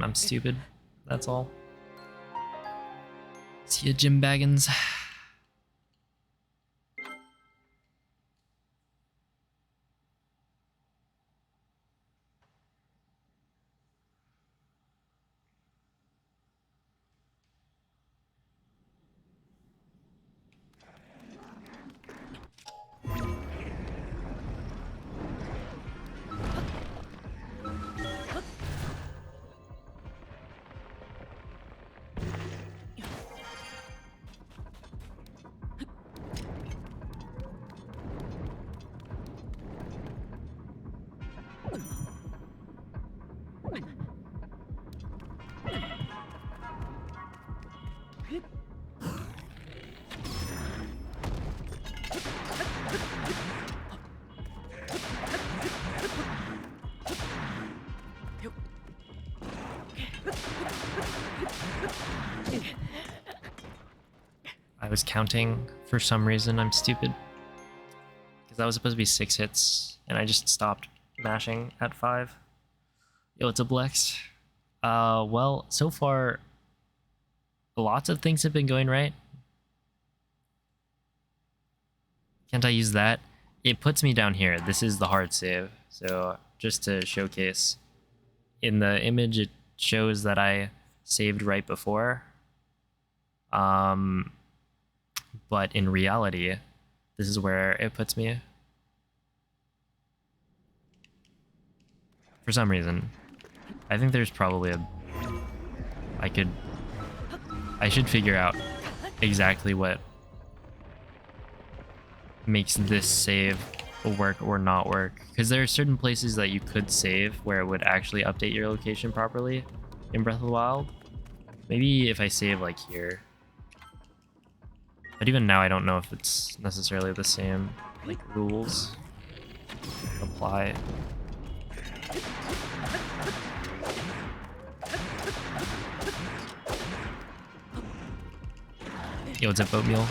I'm stupid. That's all. See ya, Jim Baggins. I was counting for some reason. I'm stupid. Because that was supposed to be 6 hits, and I just stopped mashing at 5. Yo, what's up, Lex? Well, so far, lots of things have been going right. Can't I use that? It puts me down here. This is the hard save. So just to showcase, in the image, it shows that I saved right before. But in reality, this is where it puts me. For some reason. I think there's probably a... I should figure out exactly what makes this save work or not work. Because there are certain places that you could save where it would actually update your location properly in Breath of the Wild. Maybe if I save like here. But even now I don't know if it's necessarily the same like rules apply. Yo, what's up, Oatmeal?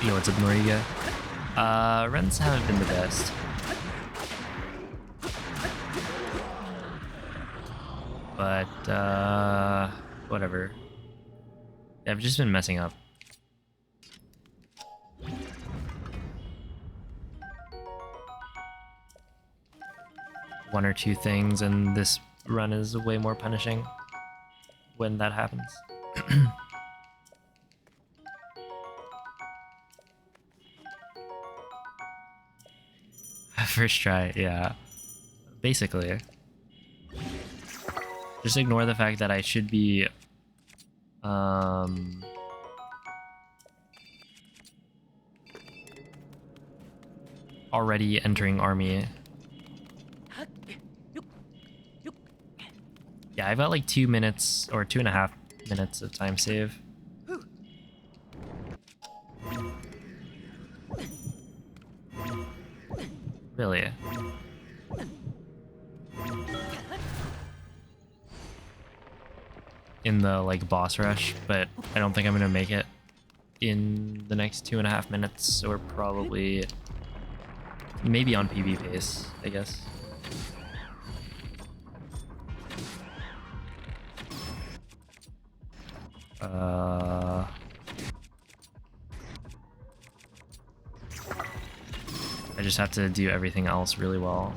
Yo, what's up, Noriga? Runs haven't been the best. But, whatever. I've just been messing up. One or two things, and this run is way more punishing when that happens. First try, yeah. Basically. Just ignore the fact that I should be already entering army. Yeah, I've got like 2 minutes or 2.5 minutes of time save. Really? In the like boss rush, but I don't think I'm gonna make it in the next 2.5 minutes, or probably maybe on PB pace, I guess. I just have to do everything else really well.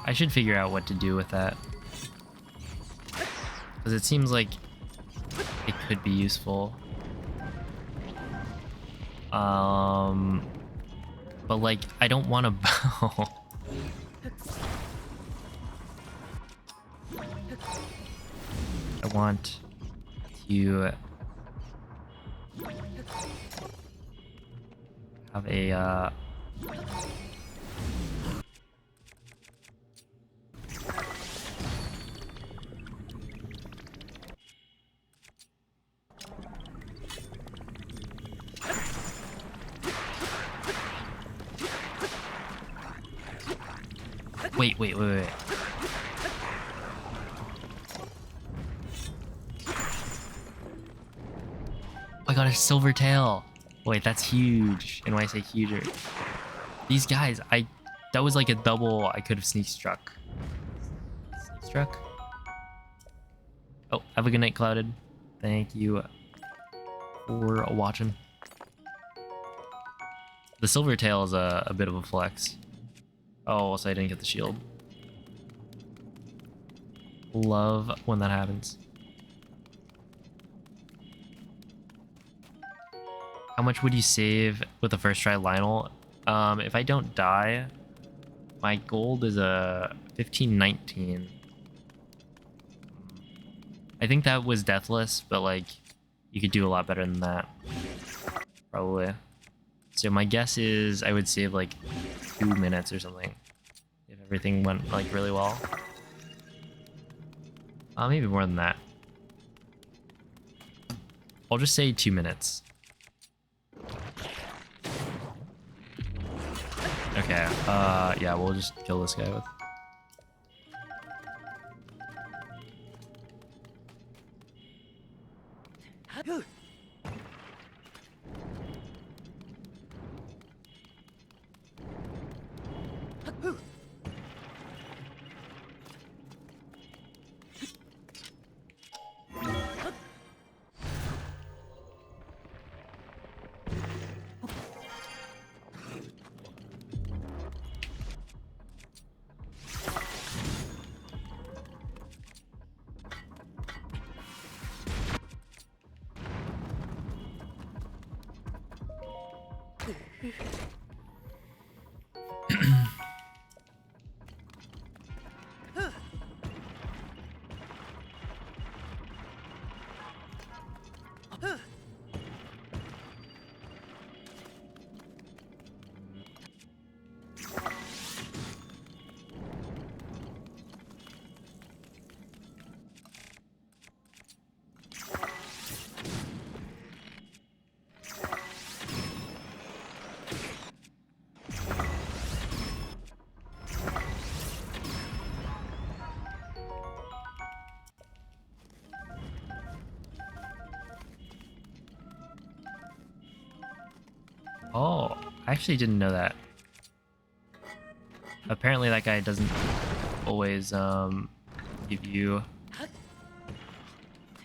I should figure out what to do with that, because it seems like it could be useful. But like, I don't want to bow. I want to have a Wait, wait, wait, wait. I got a silver tail. Wait, that's huge. And when I say huger, these guys, that was like a double. I could have sneak struck. Sneak struck. Oh, have a good night, Clouded. Thank you for watching. The silver tail is a bit of a flex. Oh, so I didn't get the shield. Love when that happens. How much would you save with the first try Lionel? If I don't die, my gold is a 1519. I think that was deathless, but like you could do a lot better than that. Probably. So my guess is I would save like 2 minutes or something if everything went like really well. Maybe more than that. I'll just say 2 minutes. Okay, yeah, we'll just kill this guy with. Oh, I actually didn't know that. Apparently that guy doesn't always give you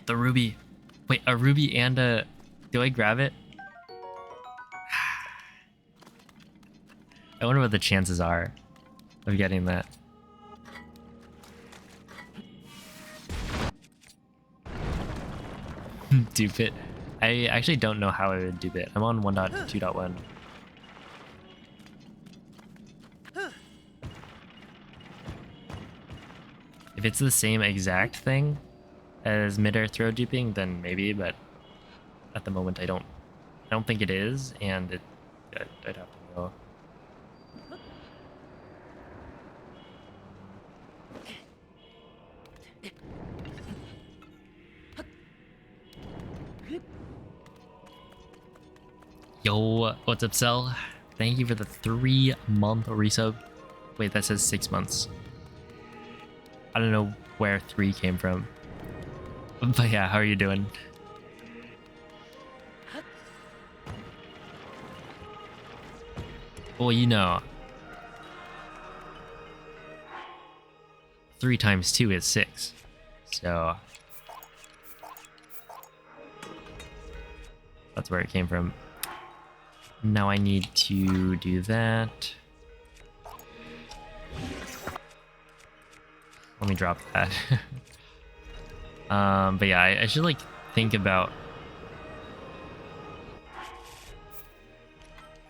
the ruby. Wait, a ruby and a... Do I grab it? I wonder what the chances are of getting that. Dupe it. I actually don't know how I would dupe it. I'm on 1.2.1. If it's the same exact thing as mid-air throw duping, then maybe, but at the moment I don't think it is, and I'd have to go. Yo, what's up, Cell? Thank you for the 3-month resub. Wait, that says 6 months. I don't know where 3 came from. But yeah, how are you doing? Well, you know, 3 times 2 is 6. So that's where it came from. Now I need to do that. Let me drop that. But yeah, I should like think about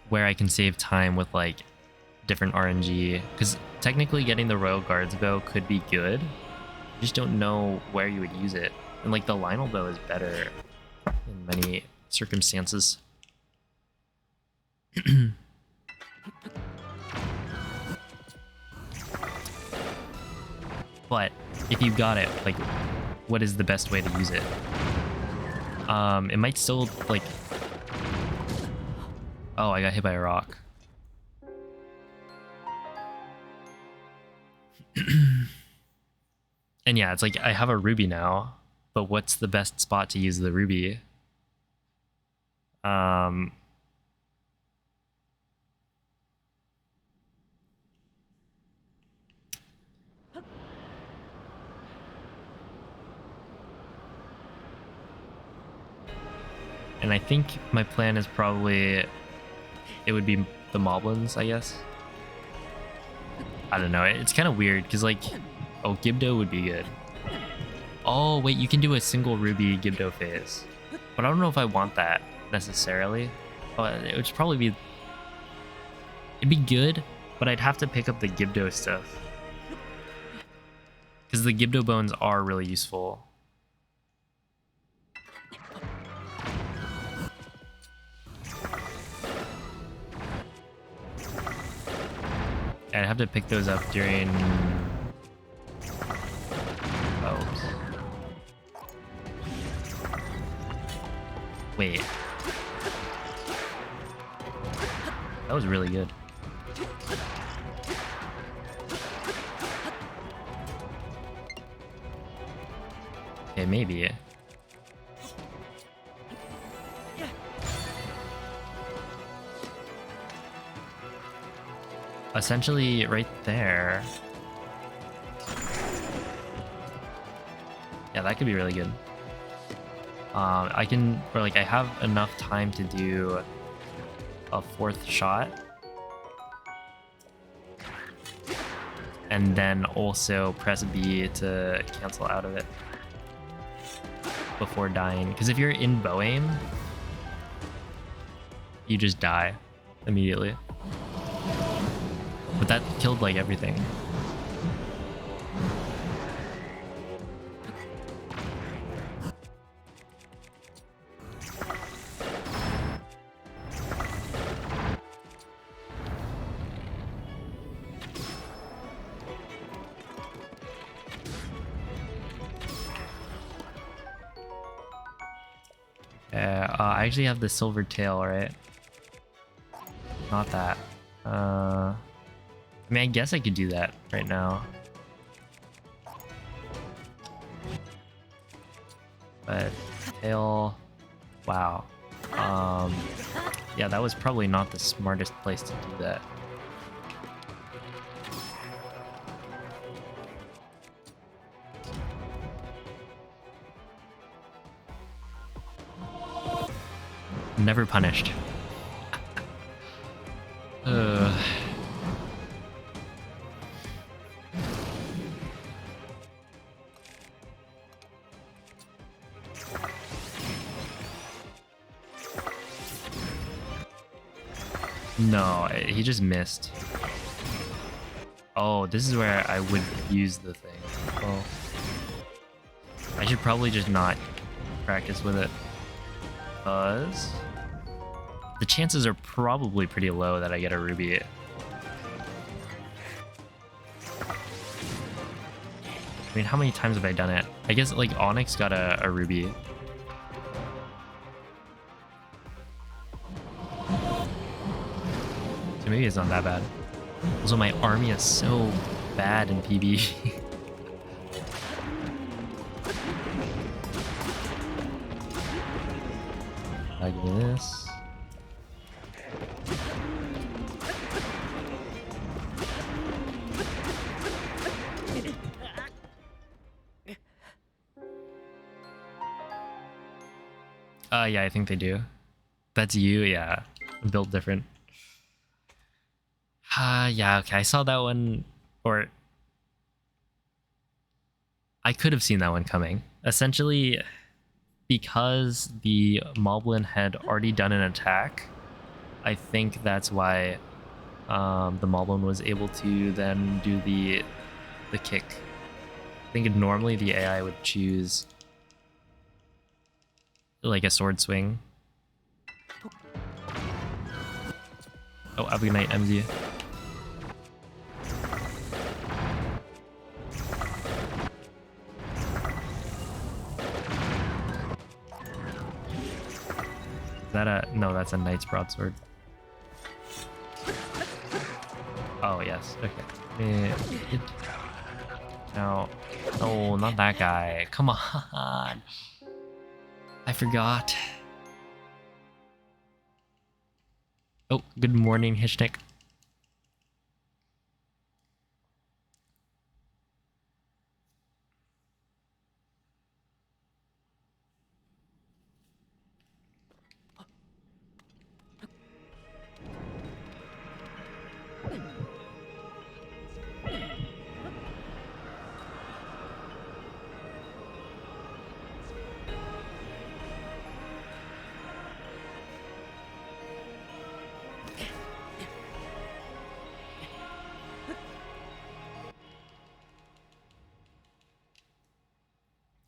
where I can save time with like different RNG, because technically getting the Royal Guards bow could be good. I just don't know where you would use it. And like the Lionel bow is better in many circumstances. But if you got it, like, what is the best way to use it? It might still like... Oh, I got hit by a rock. And yeah, it's like I have a ruby now, but what's the best spot to use the ruby? And I think my plan is probably it would be the moblins, I guess. I don't know. It's kind of weird because like, oh, Gibdo would be good. Oh wait, you can do a single ruby Gibdo phase, but I don't know if I want that necessarily. But it would probably be, it'd be good, but I'd have to pick up the Gibdo stuff because the Gibdo bones are really useful. I'd have to pick those up during. Oh. Wait. That was really good. Okay, maybe. Essentially, right there. Yeah, that could be really good. I can, or like, I have enough time to do a 4th shot. And then also press B to cancel out of it before dying. Because if you're in bow aim, you just die immediately. But that killed like everything. I actually have the silver tail, right? Not that. I mean, I guess I could do that right now. But tail, wow. Yeah, that was probably not the smartest place to do that. Never punished. No, he just missed. Oh, this is where I would use the thing. Oh. I should probably just not practice with it. Because the chances are probably pretty low that I get a ruby. I mean, how many times have I done it? I guess like Onyx got a ruby. So maybe it's not that bad. Also, my army is so bad in PB. Like this. Yeah, I think they do. That's you, yeah. Built different. Yeah, okay, I saw that one, or I could have seen that one coming. Essentially, because the Moblin had already done an attack, I think that's why the Moblin was able to then do the kick. I think normally the AI would choose like a sword swing. Oh, have a good night, MZ. Is that a... No, that's a knight's broadsword. Oh, yes. Okay. No. No, not that guy. Come on. I forgot. Oh, good morning, Hishnik.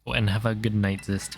Oh, and have a good night, Zist.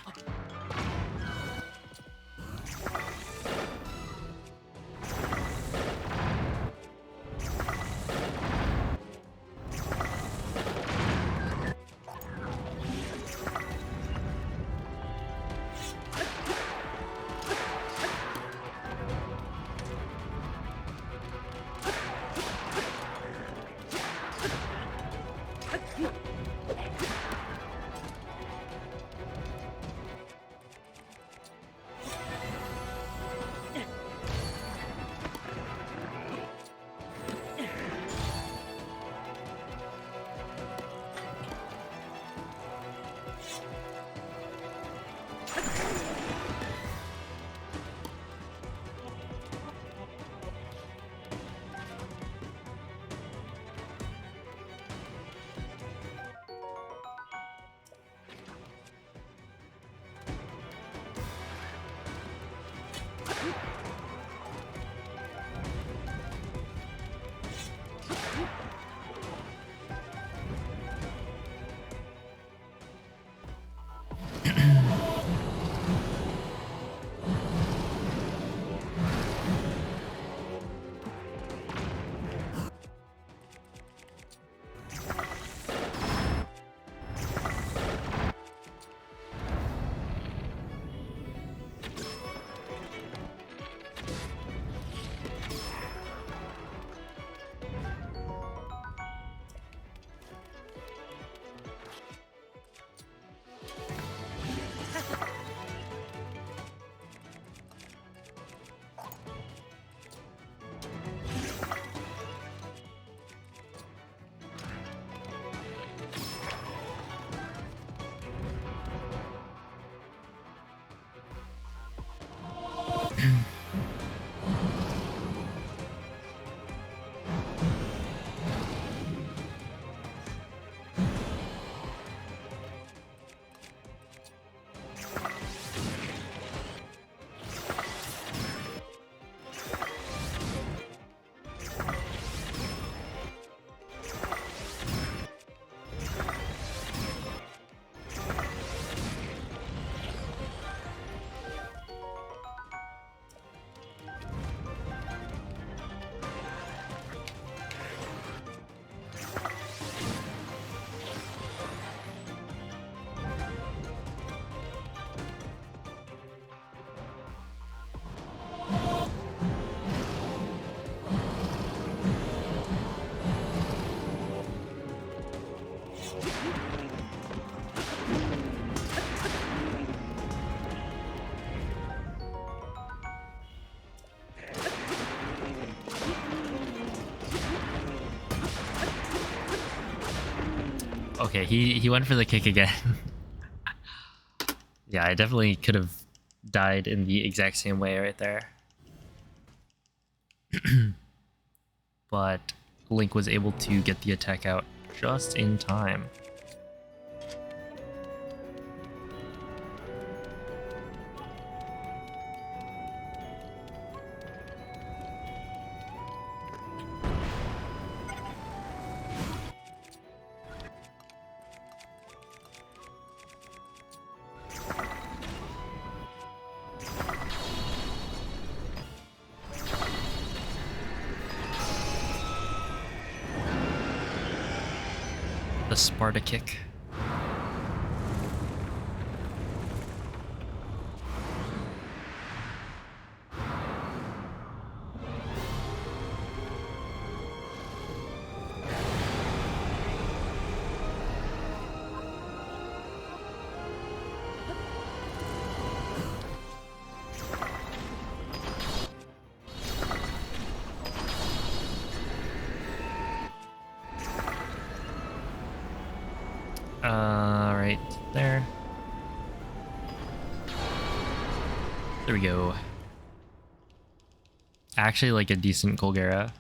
Okay, he went for the kick again. Yeah, I definitely could have died in the exact same way right there. But Link was able to get the attack out just in time. The Sparta kick. Right there. There we go. Actually, like a decent Golgara.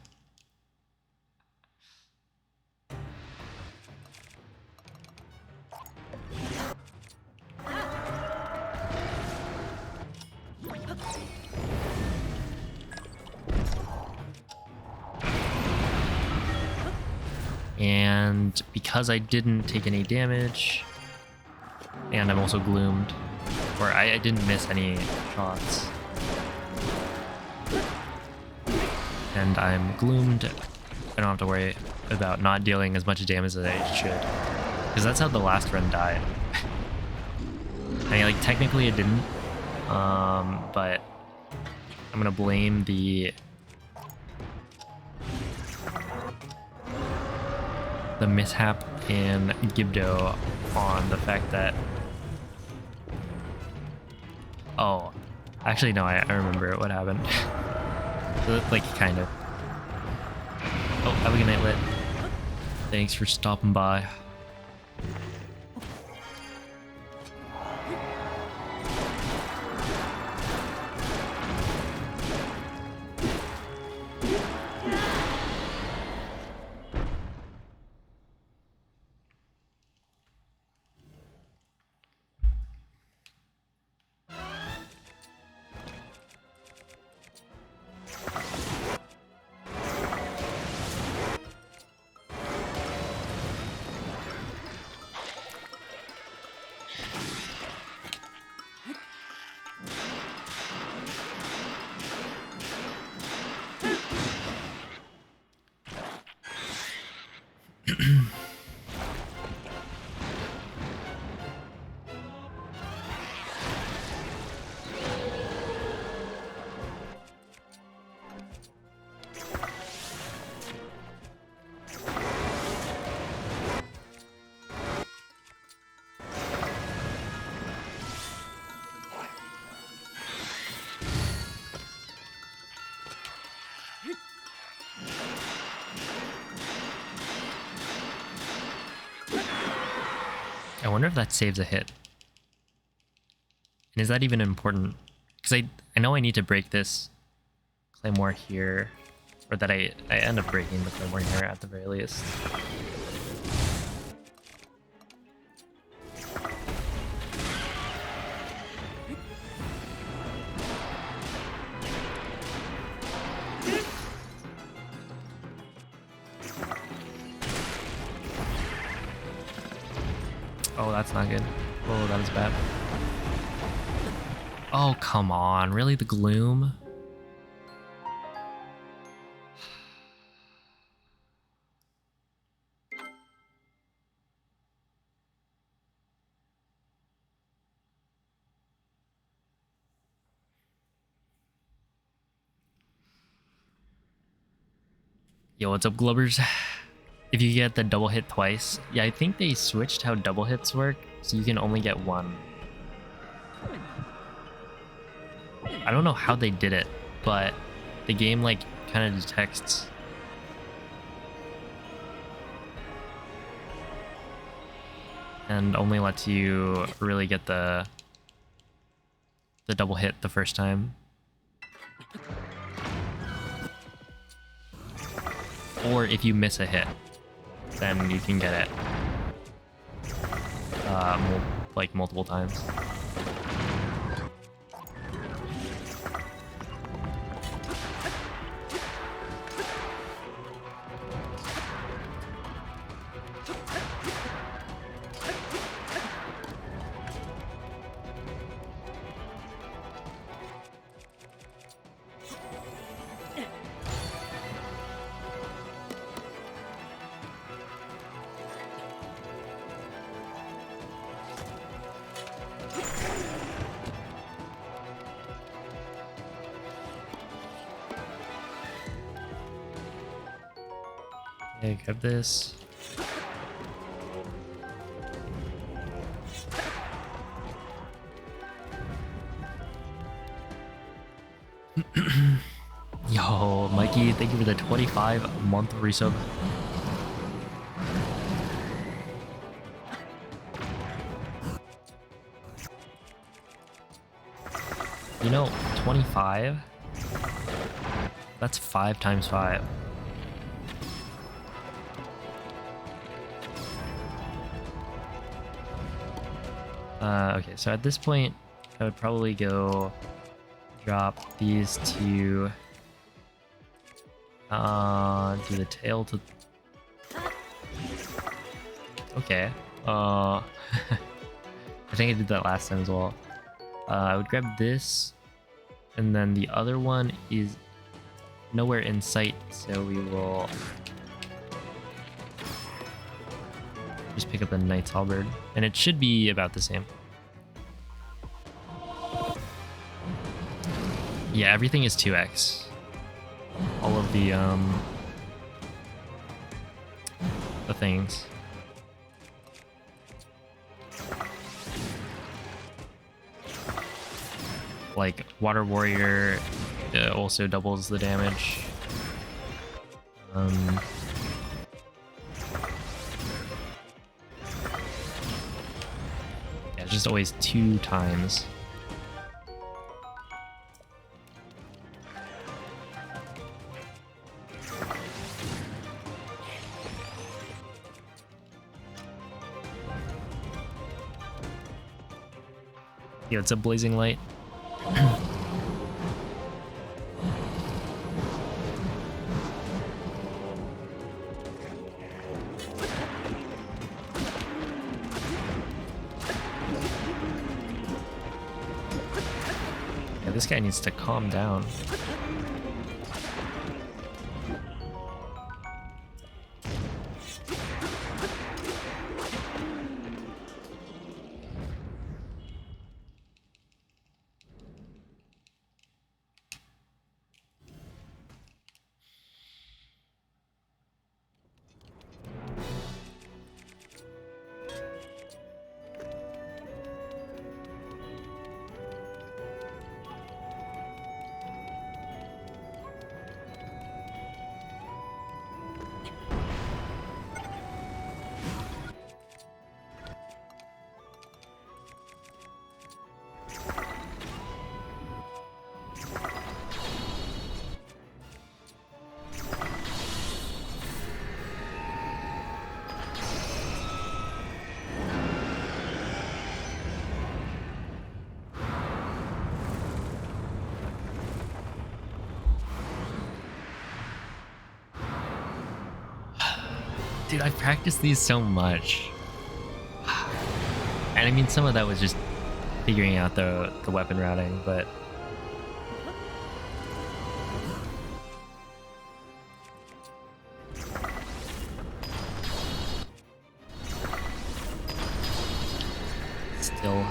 And because I didn't take any damage, and I'm also gloomed, or I didn't miss any shots, and I'm gloomed, I don't have to worry about not dealing as much damage as I should, because that's how the last run died. I mean, like, technically it didn't, but I'm gonna blame the mishap in Gibdo on the fact that... Oh, actually no, I remember what happened. Like, kind of. Oh, have a good night, Lit. Thanks for stopping by. I wonder if that saves a hit. And is that even important? Because I know I need to break this Claymore here, or that I end up breaking the Claymore here at the very least. Oh, that's not good. Oh, that is bad. Oh, come on. Really? The gloom? Yo, what's up, Glubbers? If you get the double hit twice, yeah, I think they switched how double hits work, so you can only get one. I don't know how they did it, but the game, like, kind of detects. And only lets you really get the double hit the first time. Or if you miss a hit, then you can get it like multiple times. Okay, grab this. Yo, Mikey, thank you for the 25-month resub. You know, 25? That's 5 times 5. Okay, so at this point, I would probably go drop these two do the tail to... Okay. I think I did that last time as well. I would grab this, and then the other one is nowhere in sight, so we will just pick up the Knight's Halberd, and it should be about the same. Yeah, everything is 2x. All of the things. Like Water Warrior also doubles the damage. Yeah, just always 2 times. Yeah, it's a blazing light. Yeah, this guy needs to calm down. Dude, I've practiced these so much. And I mean, some of that was just figuring out the weapon routing, but... still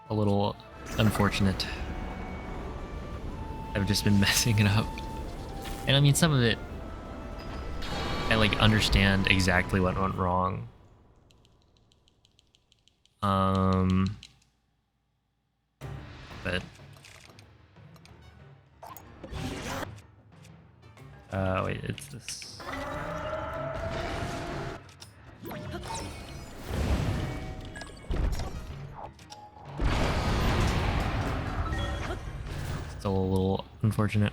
a little unfortunate. I've just been messing it up. And I mean, some of it, I like understand exactly what went wrong. But wait, it's this. Still a little unfortunate.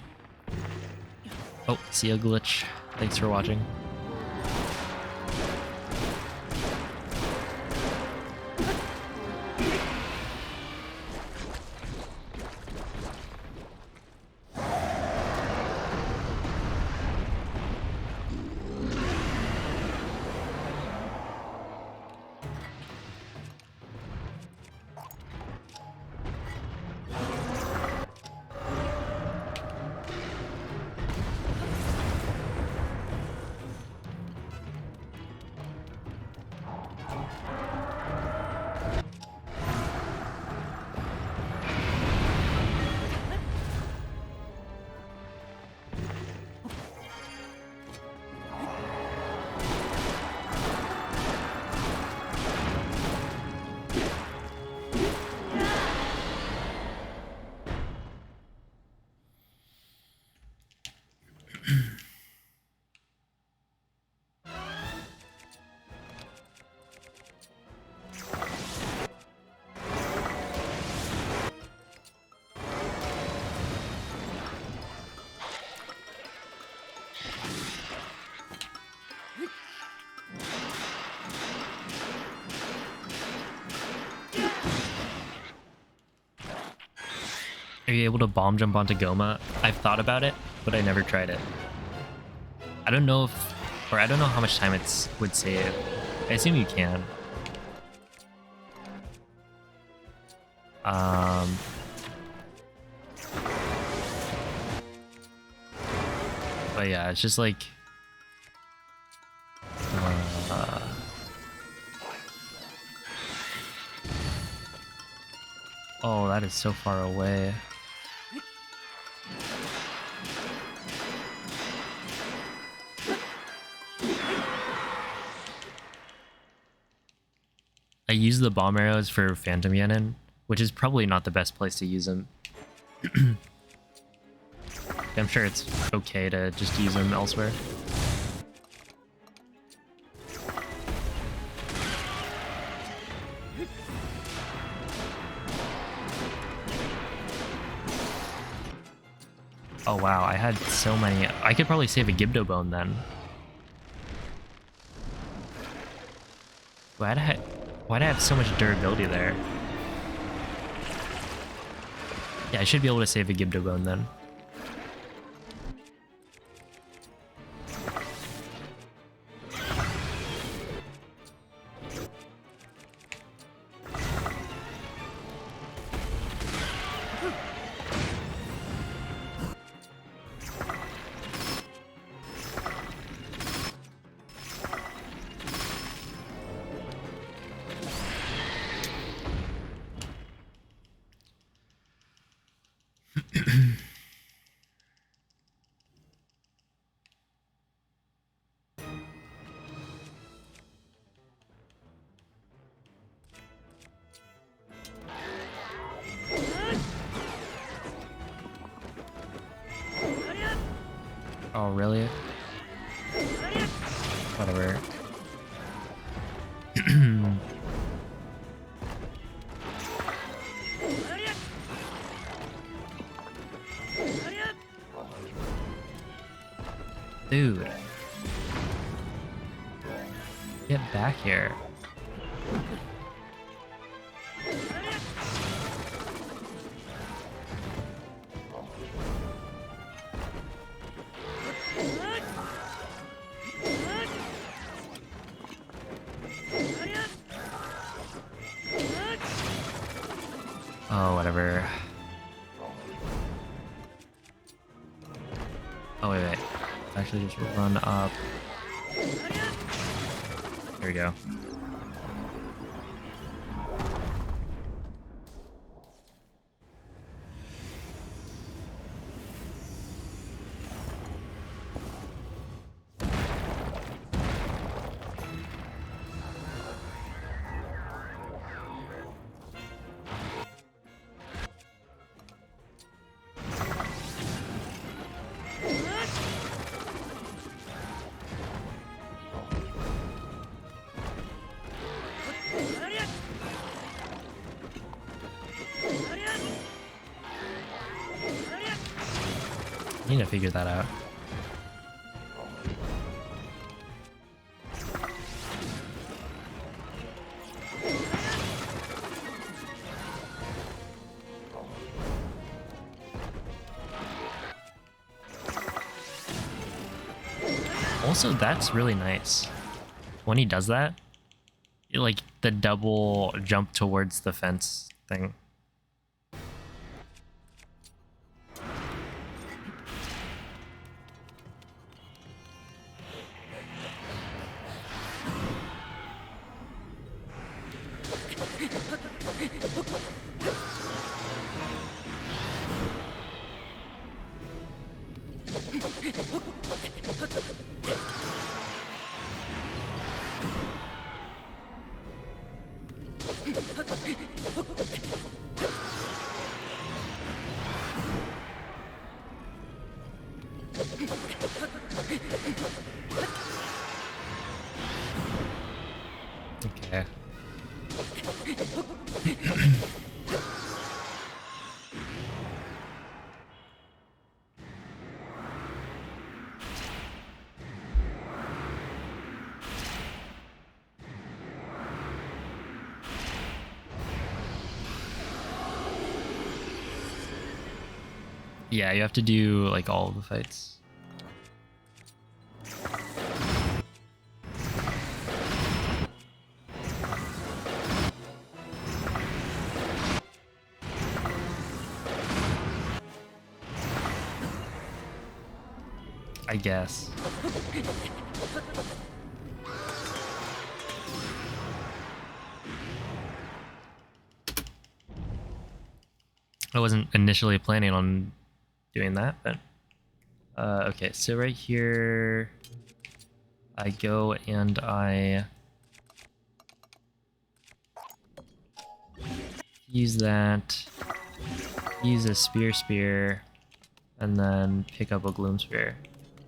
Oh, see a glitch. Thanks for watching. Are you able to bomb jump onto Goma? I've thought about it, but I never tried it. I don't know if, or I don't know how much time it would save. I assume you can. But yeah, it's just like, oh, that is so far away. I use the bomb arrows for Phantom Yannon, which is probably not the best place to use them. I'm sure it's okay to just use them elsewhere. Oh wow, I had so many. I could probably save a Gibdo bone then. Why'd I have so much durability there? Yeah, I should be able to save a Gibdo bone then. Oh, really? Whatever. Dude. Get back here. Oh, whatever. Oh, wait. Let's actually just run up. Here we go. I need to figure that out. Also, that's really nice. When he does that, like the double jump towards the fence thing. Okay. Yeah, you have to do like all of the fights. I guess. I wasn't initially planning on doing that, but okay, so right here I go and I use that, use a spear, and then pick up a gloom spear.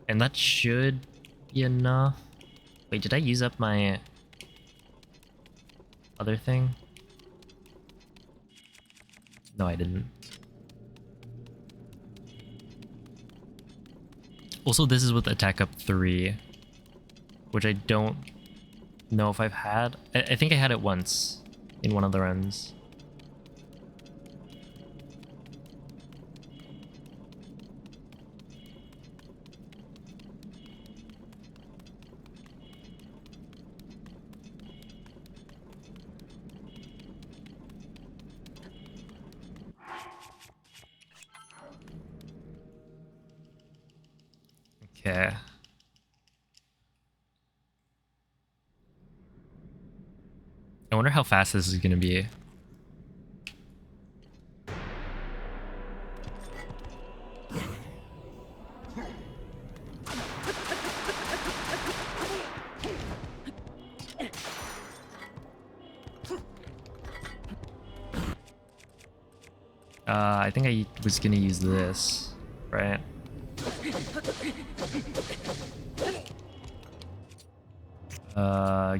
And that should be enough. Wait, did I use up my other thing? No, I didn't. Also, this is with attack up 3, which I don't know if I've had. I think I had it once in one of the runs. Okay. I wonder how fast this is going to be. I think I was going to use this, right?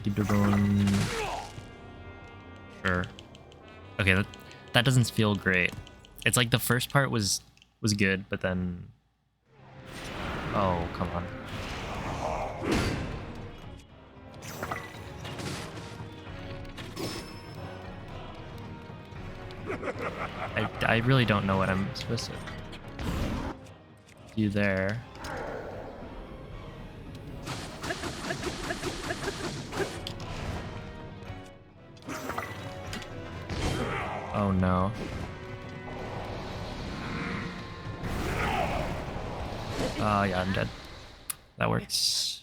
Give the bone. Sure. Okay, that doesn't feel great. It's like the first part was good, but then, oh, come on. I really don't know what I'm supposed to do there. Oh no. Yeah, I'm dead. That works.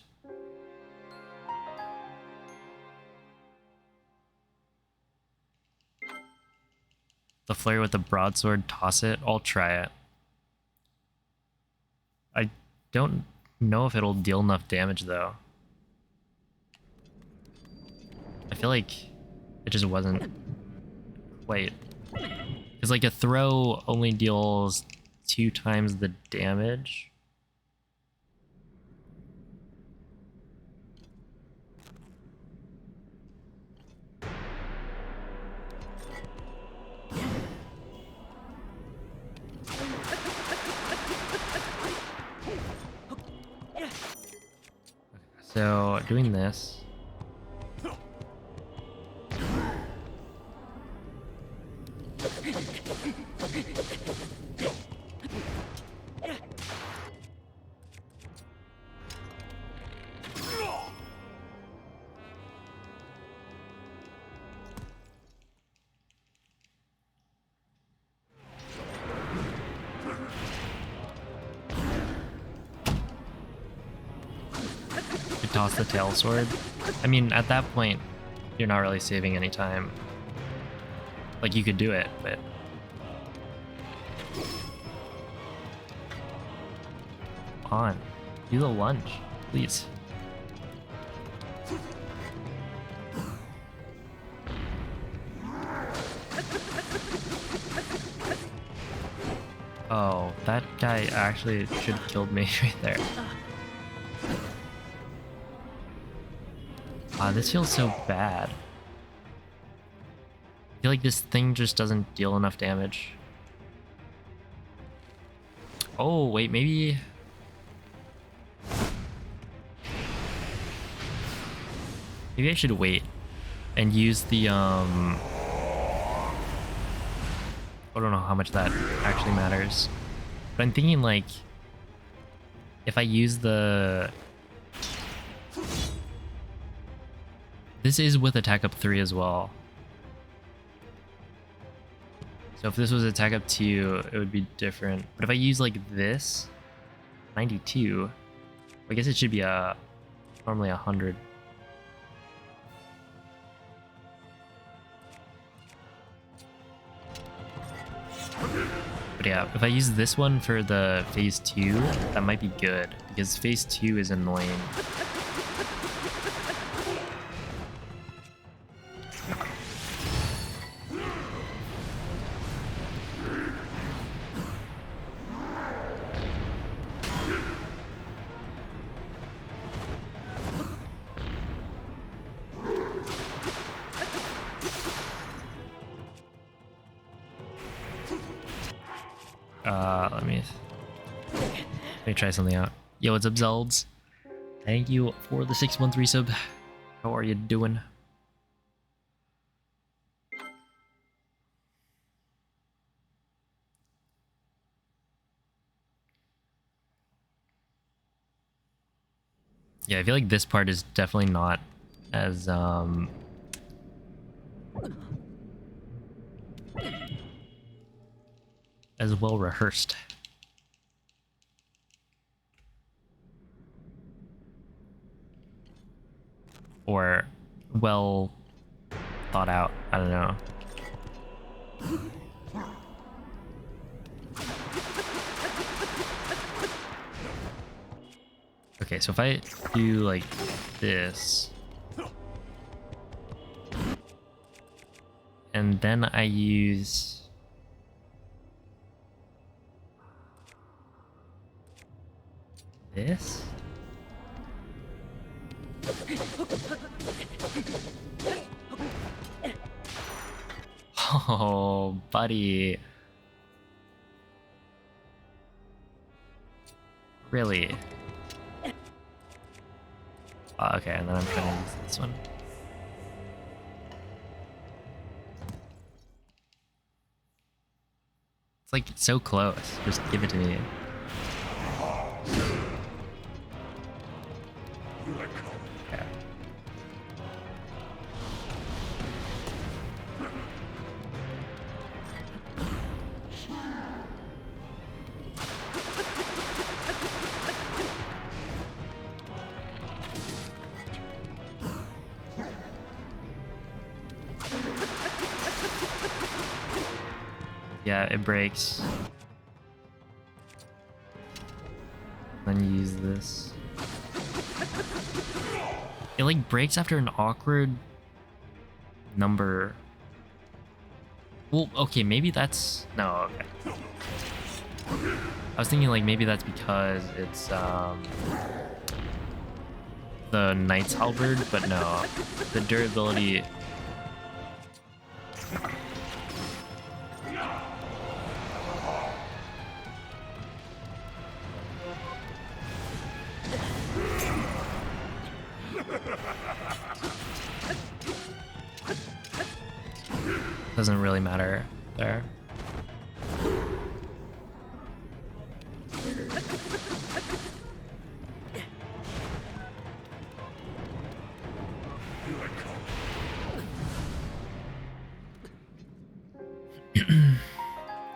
The flare with the broadsword, toss it. I'll try it. I don't know if it'll deal enough damage though. I feel like it just wasn't quite. Because like a throw only deals 2 times the damage. So doing this. Toss the tail sword. I mean, at that point, you're not really saving any time. Like, you could do it, but... on. Do the lunge, please. Oh, that guy actually should have killed me right there. This feels so bad. I feel like this thing just doesn't deal enough damage. Oh, wait, maybe... maybe I should wait and use the, I don't know how much that actually matters. But I'm thinking like if I use the... This is with attack up 3 as well. So if this was attack up 2, it would be different. But if I use like this, 92, I guess it should be normally 100. But yeah, if I use this one for the phase 2, that might be good because phase 2 is annoying. Let me try something out. Yo, what's up, Zelds? Thank you for the 6-month resub. How are you doing? Yeah, I feel like this part is definitely not as well rehearsed. Or well thought out. I don't know. Okay, so if I do like this, and then I use this. Oh, buddy. Really? Okay, and then I'm trying to use this one. It's like so close. Just give it to me. Okay. Yeah, it breaks. Then you use this. It like breaks after an awkward number. Well, okay, maybe that's... No, okay. I was thinking like maybe that's because it's the Knight's Halberd, but no. The durability... doesn't really matter there.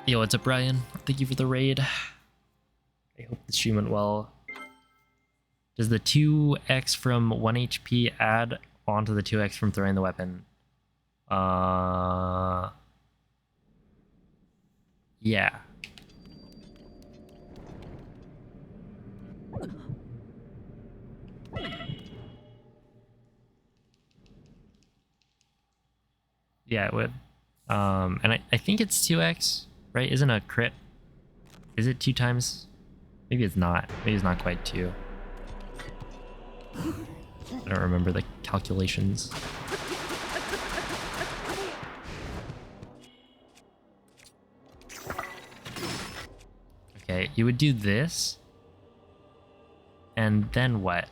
Yo, what's up, Brian? Thank you for the raid. I hope the stream went well. Does the 2x from 1 HP add onto the 2x from throwing the weapon? Yeah. Yeah, it would. And I think it's 2x, right? Isn't a crit? Is it 2 times? Maybe it's not. Maybe it's not quite 2. I don't remember the calculations. Okay, you would do this. And then what?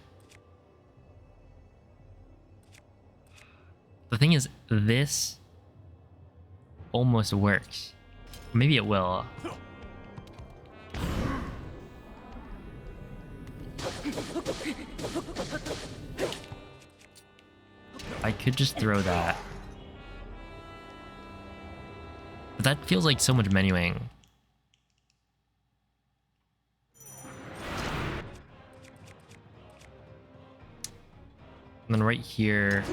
The thing is, this almost works. Maybe it will. could just throw that. But that feels like so much menuing. And then right here...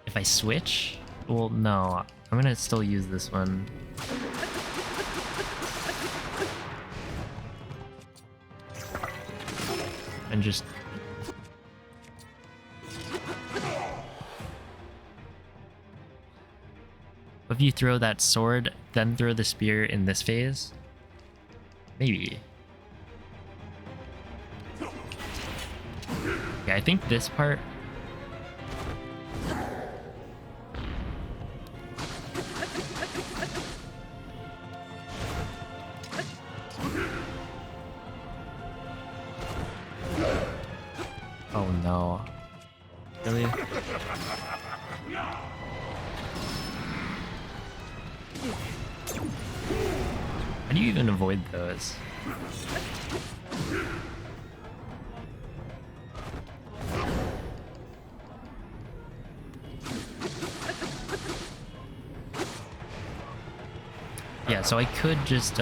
If I switch? Well, no. I'm gonna still use this one. And just... If you throw that sword, then throw the spear in this phase? Maybe. Yeah, I think this part... Oh no. Really? How do you even avoid those? Yeah, so I could just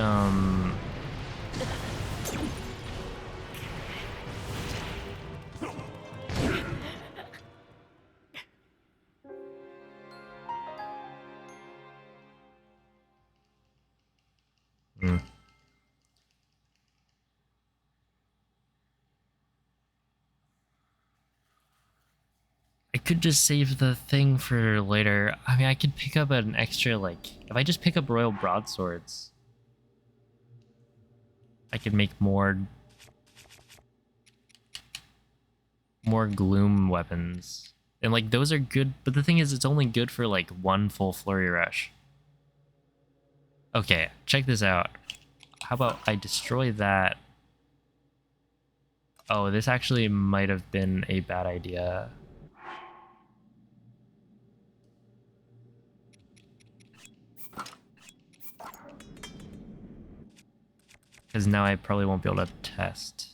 I could just save the thing for later. I mean, I could pick up an extra, like, if I just pick up royal broadswords, I could make more gloom weapons. And like those are good, but the thing is it's only good for like one full flurry rush. Okay, check this out. How about I destroy that? Oh, this actually might have been a bad idea. Because now I probably won't be able to test.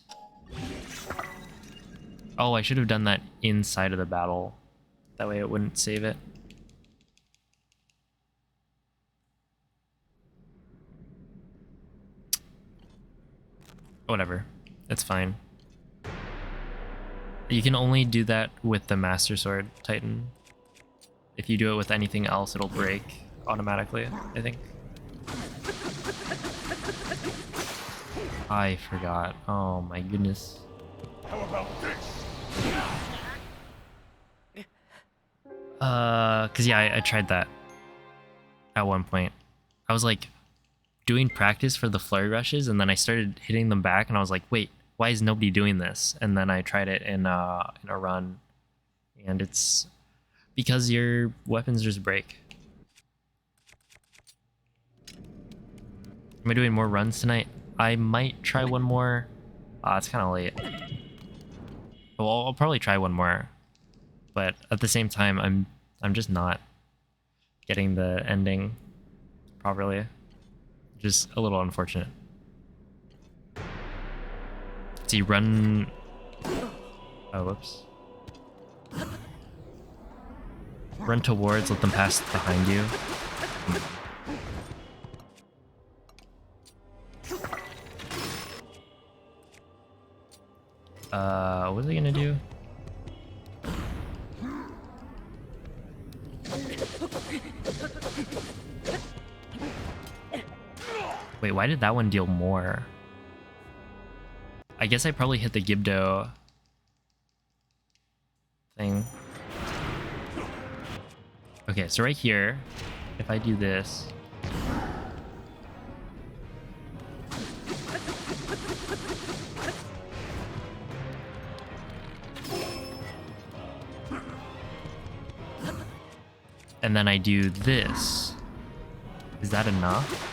Oh, I should have done that inside of the battle. That way it wouldn't save it. Whatever. It's fine. You can only do that with the Master Sword Titan. If you do it with anything else, it'll break automatically, I think. I forgot. Oh my goodness. How about this? Cause yeah, I tried that at one point. I was like doing practice for the flurry rushes, and then I started hitting them back, and I was like, wait, why is nobody doing this? And then I tried it in a run, and it's because your weapons just break. Am I doing more runs tonight? I might try one more. It's kind of late. Well, I'll probably try one more, but at the same time, I'm just not getting the ending properly. Just a little unfortunate. See, run. Oh, whoops. Run towards, let them pass behind you. What are they gonna do? Wait, why did that one deal more? I guess I probably hit the Gibdo thing. Okay, so right here, if I do this, and then I do this, is that enough?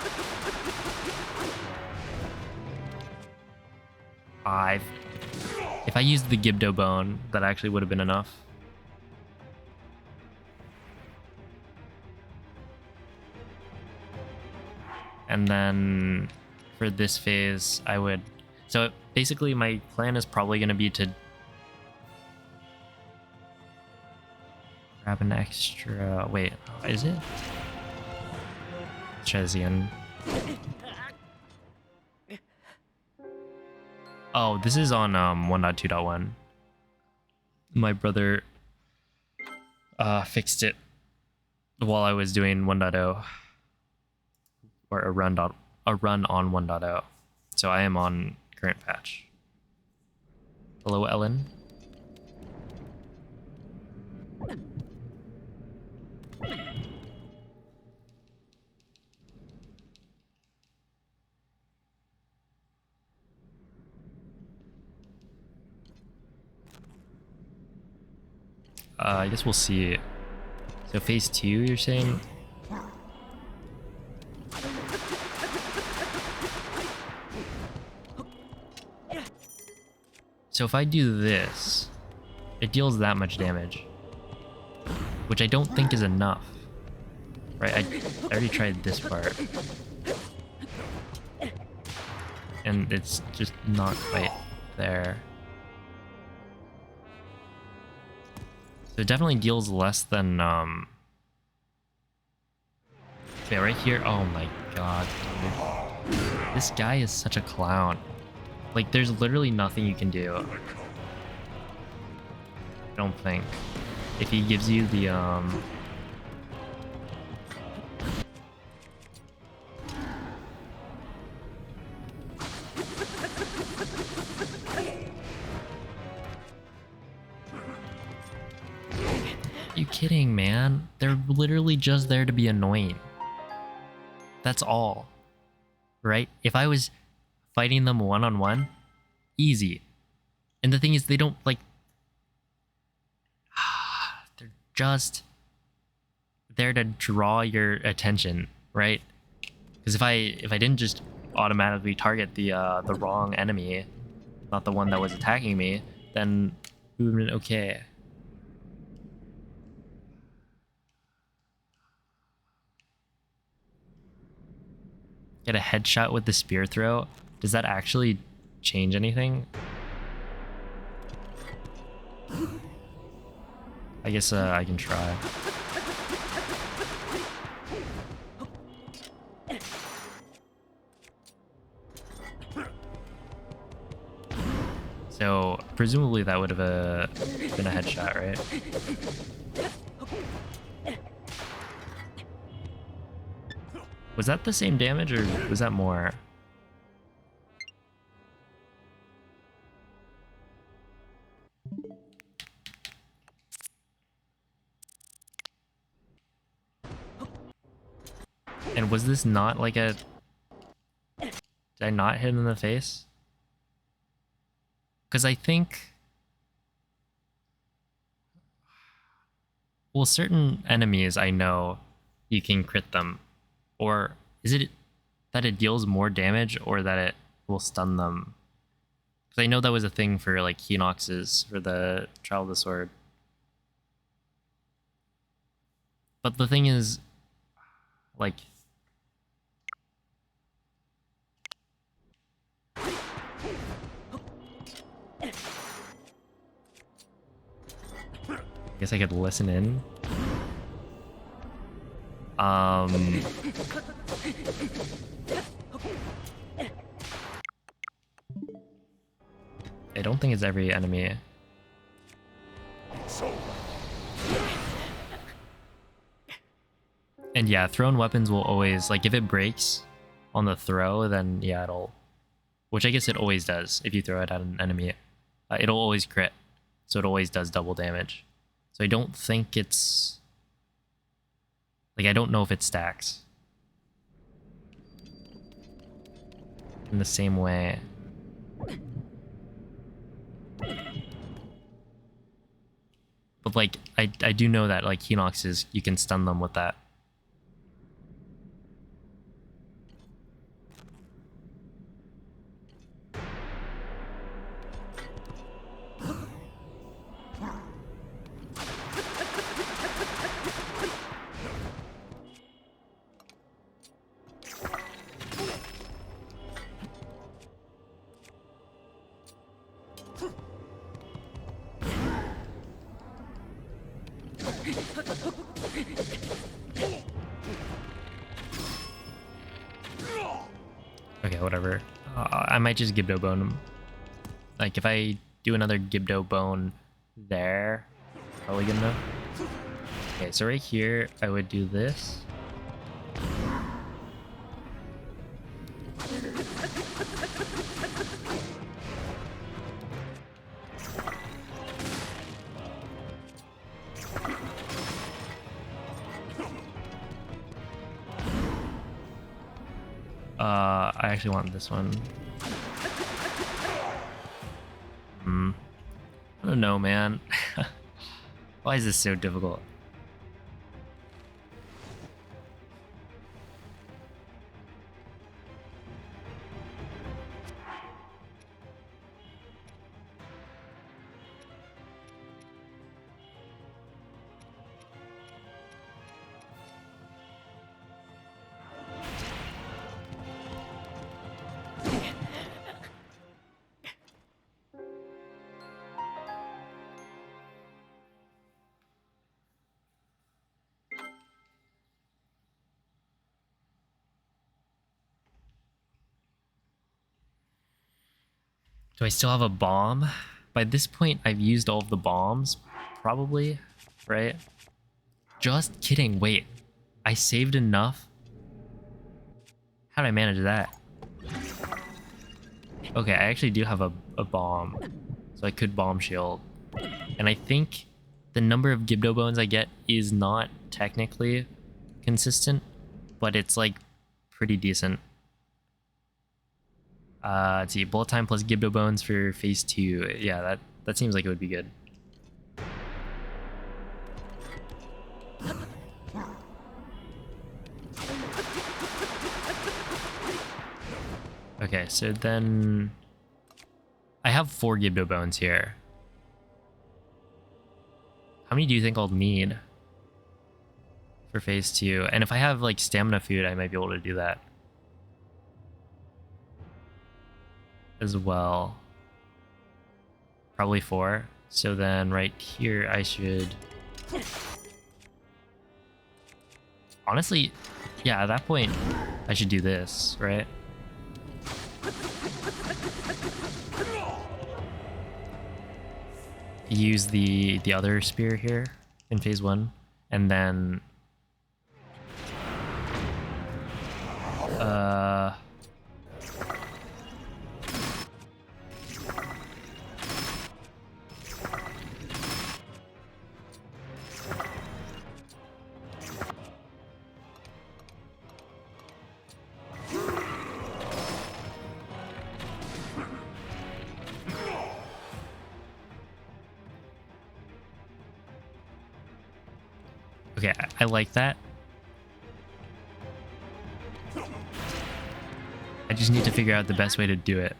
If I used the Gibdo bone, that actually would have been enough. And then for this phase, I would... So basically my plan is probably going to be to grab an extra... Wait, is it? Let's try this again. Oh, this is on 1.2.1. My brother fixed it while I was doing 1.0, or a run on 1.0. So I am on current patch. Hello, Ellen. I guess we'll see. So phase 2, you're saying? So if I do this, it deals that much damage, which I don't think is enough. Right, I already tried this part. And it's just not quite there. So it definitely deals less than, yeah, right here. Oh my god, dude. This guy is such a clown. Like, there's literally nothing you can do. I don't think. If he gives you the, Are you kidding, man? They're literally just there to be annoying. That's all. Right? If I was fighting them one-on-one, easy. And the thing is, they don't, like... They're just there to draw your attention, right? Because if I didn't just automatically target the wrong enemy, not the one that was attacking me, then it would have been okay. Get a headshot with the spear throw. Does that actually change anything? I guess I can try. So presumably that would have been a headshot, right? Was that the same damage or was that more? And was this not like a... Did I not hit him in the face? Because I think... Well, certain enemies I know you can crit them. Or is it that it deals more damage or that it will stun them? Because I know that was a thing for like Hinoxes for the Trial of the Sword. But the thing is, like... I guess I could listen in. I don't think it's every enemy. And yeah, thrown weapons will always, like, if it breaks on the throw, then yeah, it'll... Which I guess it always does if you throw it at an enemy. It'll always crit. So it always does double damage. So I don't think it's... Like, I don't know if it stacks. In the same way. But, like, I do know that, like, Hinoxes, you can stun them with that. Okay, whatever. I might just Gibdo bone him. Like, if I do another Gibdo bone there, probably good enough. Okay, so right here, I would do this. I actually want this one. I don't know, man. Why is this so difficult? Do I still have a bomb? By this point, I've used all of the bombs, probably, right? Just kidding, wait. I saved enough? How did I manage that? Okay, I actually do have a bomb, so I could bomb shield. And I think the number of Gibdo bones I get is not technically consistent, but it's like pretty decent. Let's see, bullet time plus Gibdo bones for phase 2. Yeah, that seems like it would be good. Okay, so then I have 4 Gibdo bones here. How many do you think I'll need for phase 2? And if I have like stamina food, I might be able to do that as well. Probably 4. So then right here I should... Honestly, yeah, at that point I should do this, right? Use the other spear here in phase 1, and then okay, I like that. I just need to figure out the best way to do it.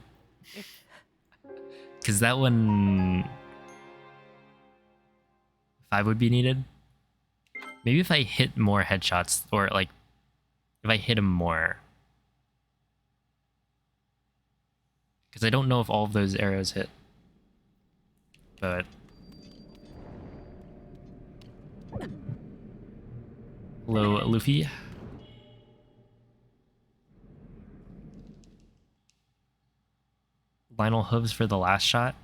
Because that one... 5 would be needed. Maybe if I hit more headshots, or like, if I hit him more. Because I don't know if all of those arrows hit. But... Hello, Luffy. Lionel hooves for the last shot.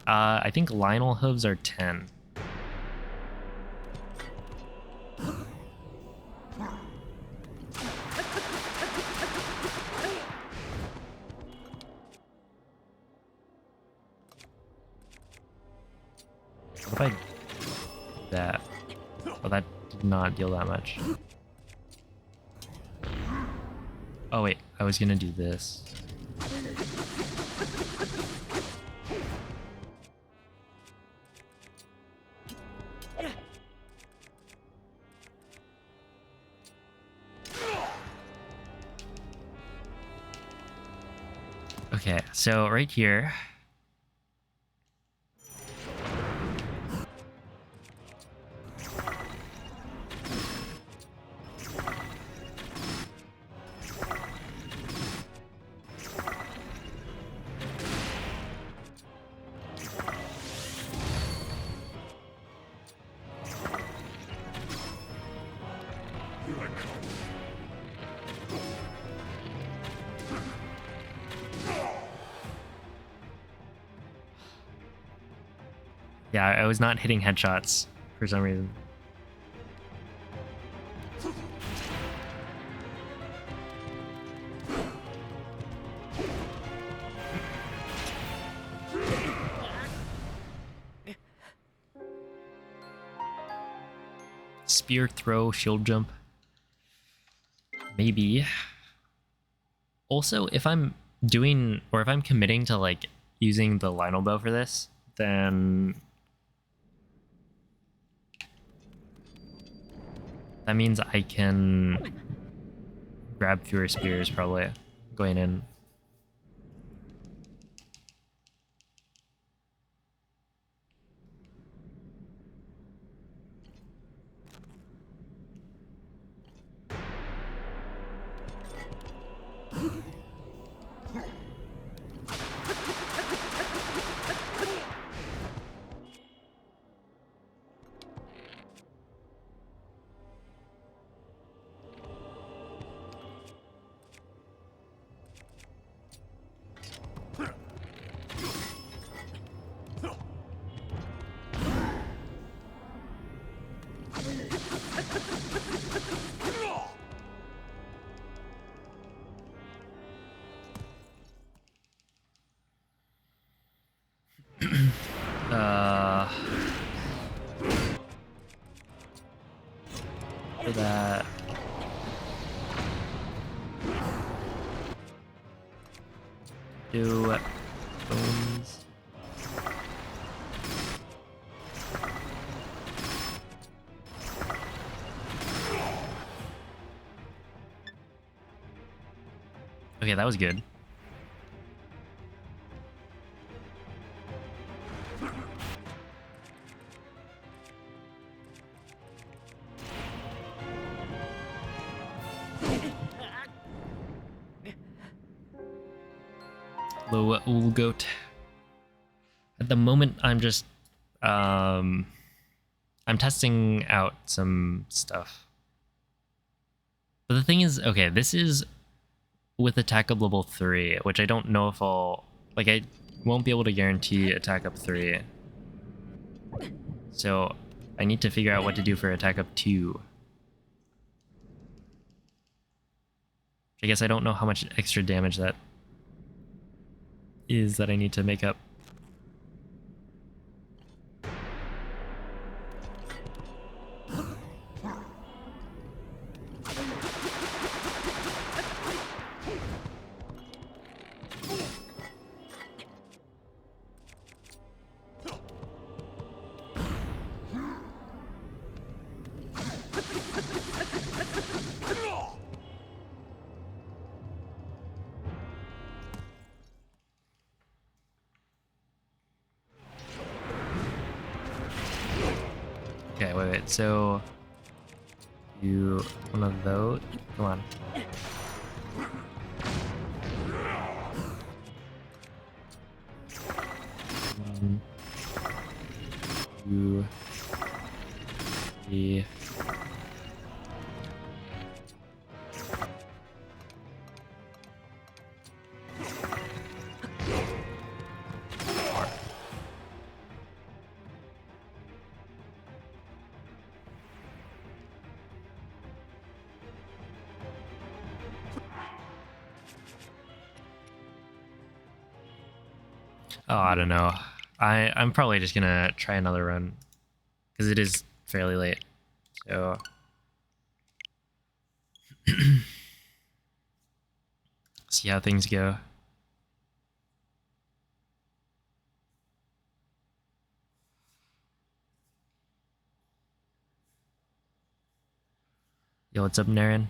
I think Lionel hooves are 10. What if I... that? Oh, that did not deal that much. Oh wait, I was gonna do this. Okay, so right here. Yeah, I was not hitting headshots for some reason. Spear, throw, shield jump. Maybe. Also, if I'm doing, or if I'm committing to like using the Lionel bow for this, then that means I can grab fewer spears probably going in. For that. Do bones. Okay, that was good. Low ool goat. At the moment, I'm just I'm testing out some stuff. But the thing is, okay, this is with attack up level 3, which I don't know if I'll like. I won't be able to guarantee attack up 3. So I need to figure out what to do for attack up 2. I guess I don't know how much extra damage that is that I need to make up. Okay, wait. So you one of those. Come on. 1, 2, 3. Oh, I don't know. I'm probably just gonna try another run because it is fairly late. So see how things go. Yo, what's up, Naren?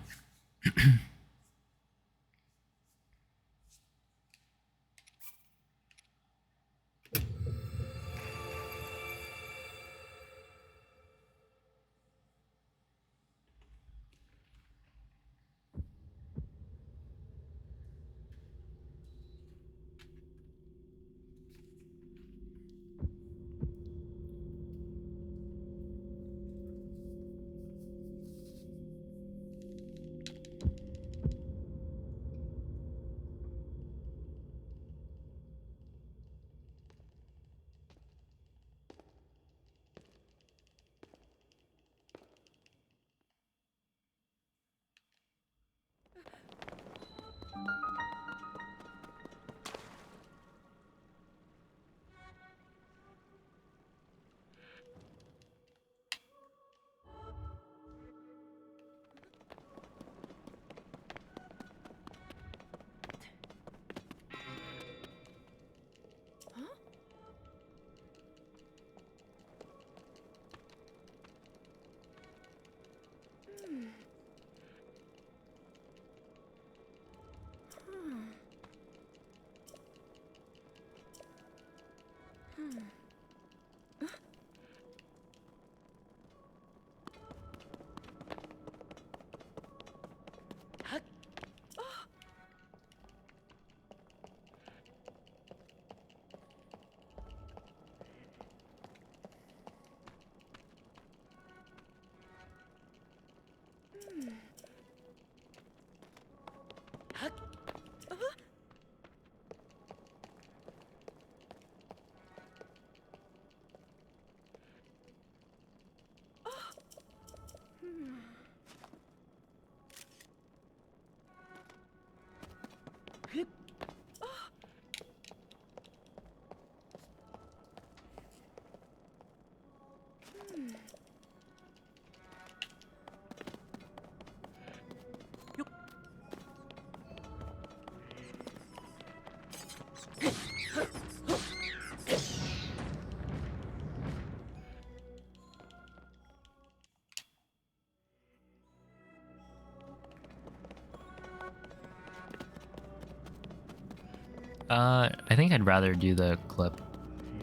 I think I'd rather do the clip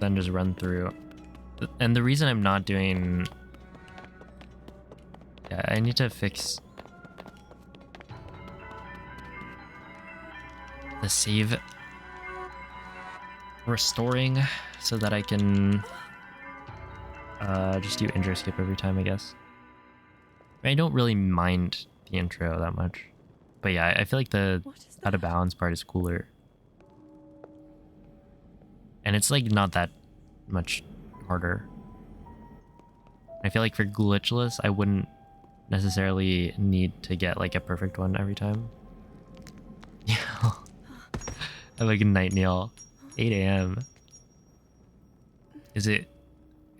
than just run through. And the reason I'm not doing... Yeah, I need to fix the save restoring so that I can just do intro skip every time, I guess. I don't really mind the intro that much. But yeah, I feel like the out of bounds part is cooler. And it's like not that much harder. I feel like for glitchless, I wouldn't necessarily need to get like a perfect one every time. Yeah. I like a night nail. 8 a.m. Is it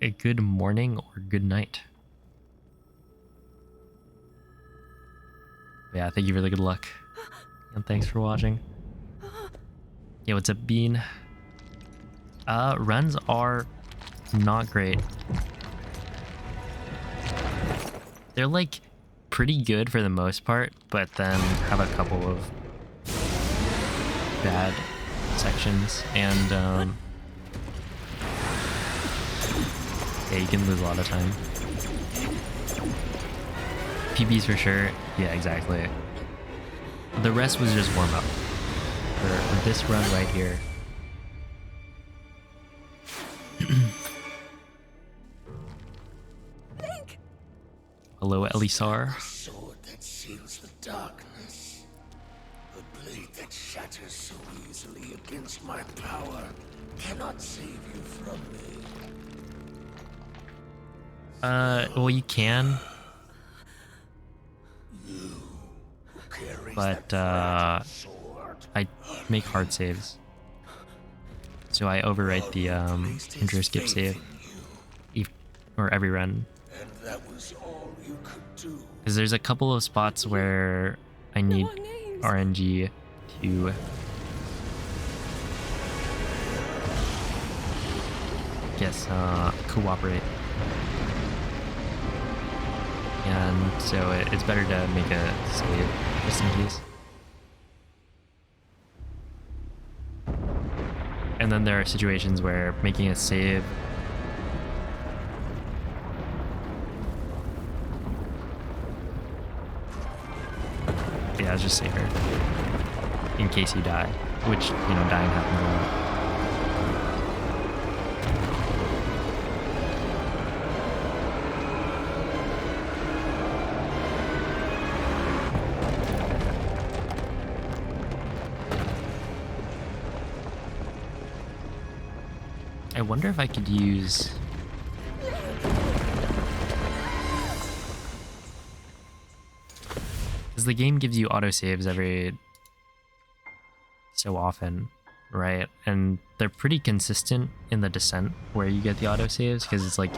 a good morning or good night? Yeah, thank you for the good luck. And thanks for watching. Yeah, what's up, Bean? Runs are not great. They're like pretty good for the most part, but then have a couple of bad sections, and yeah, you can lose a lot of time. PBs for sure. Yeah, exactly. The rest was just warm up for this run right here. Hello, Elisar. A sword that seals the darkness. A blade that shatters so easily against my power cannot save you from me. Well, you can. But I make hard saves, so I overwrite the intro skip save, or every run. And that was all you could do. Because there's a couple of spots where I need RNG to cooperate, and so it's better to make a save just in case. And then there are situations where making a save it's just safer in case you die, which, you know, dying happens a lot. I wonder if I could use... Because the game gives you autosaves every so often, right? And they're pretty consistent in the descent where you get the autosaves, because it's like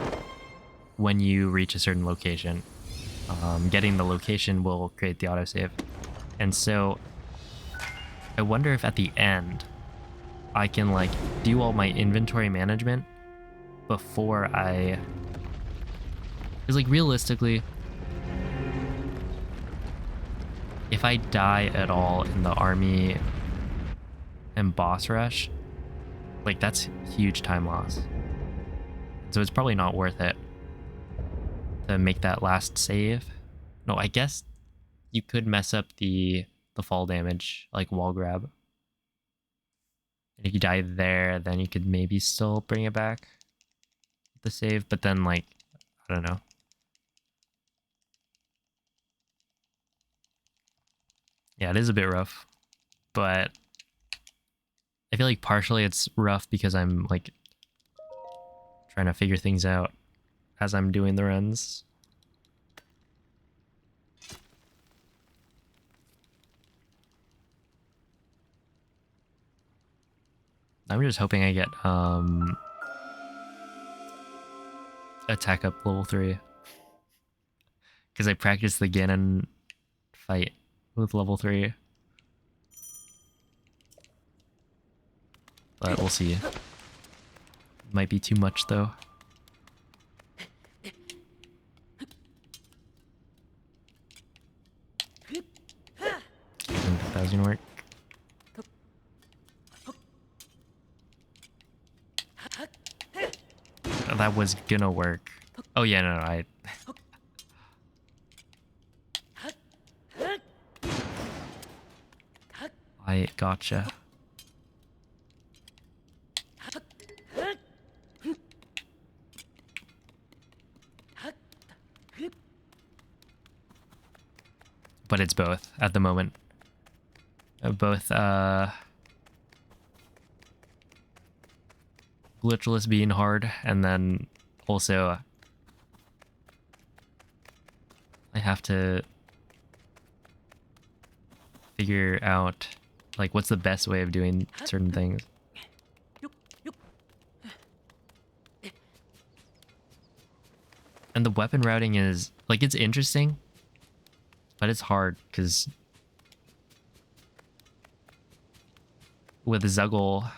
when you reach a certain location, getting the location will create the autosave. And so I wonder if at the end I can like do all my inventory management before I... Because like realistically, if I die at all in the army and boss rush, like that's huge time loss. So it's probably not worth it to make that last save. No, I guess you could mess up the fall damage, like wall grab. And if you die there, then you could maybe still bring it back, the save, but then like, I don't know. Yeah, it is a bit rough, but I feel like partially it's rough because I'm like trying to figure things out as I'm doing the runs. I'm just hoping I get attack up level 3. Because I practiced the Ganon fight with level 3. But we'll see. Might be too much though. I think that was gonna work. That was gonna work. Oh yeah, no, I gotcha. But it's both at the moment. Both Glitchless being hard, and then also I have to figure out like what's the best way of doing certain things. And the weapon routing is like, it's interesting, but it's hard because with Zuggle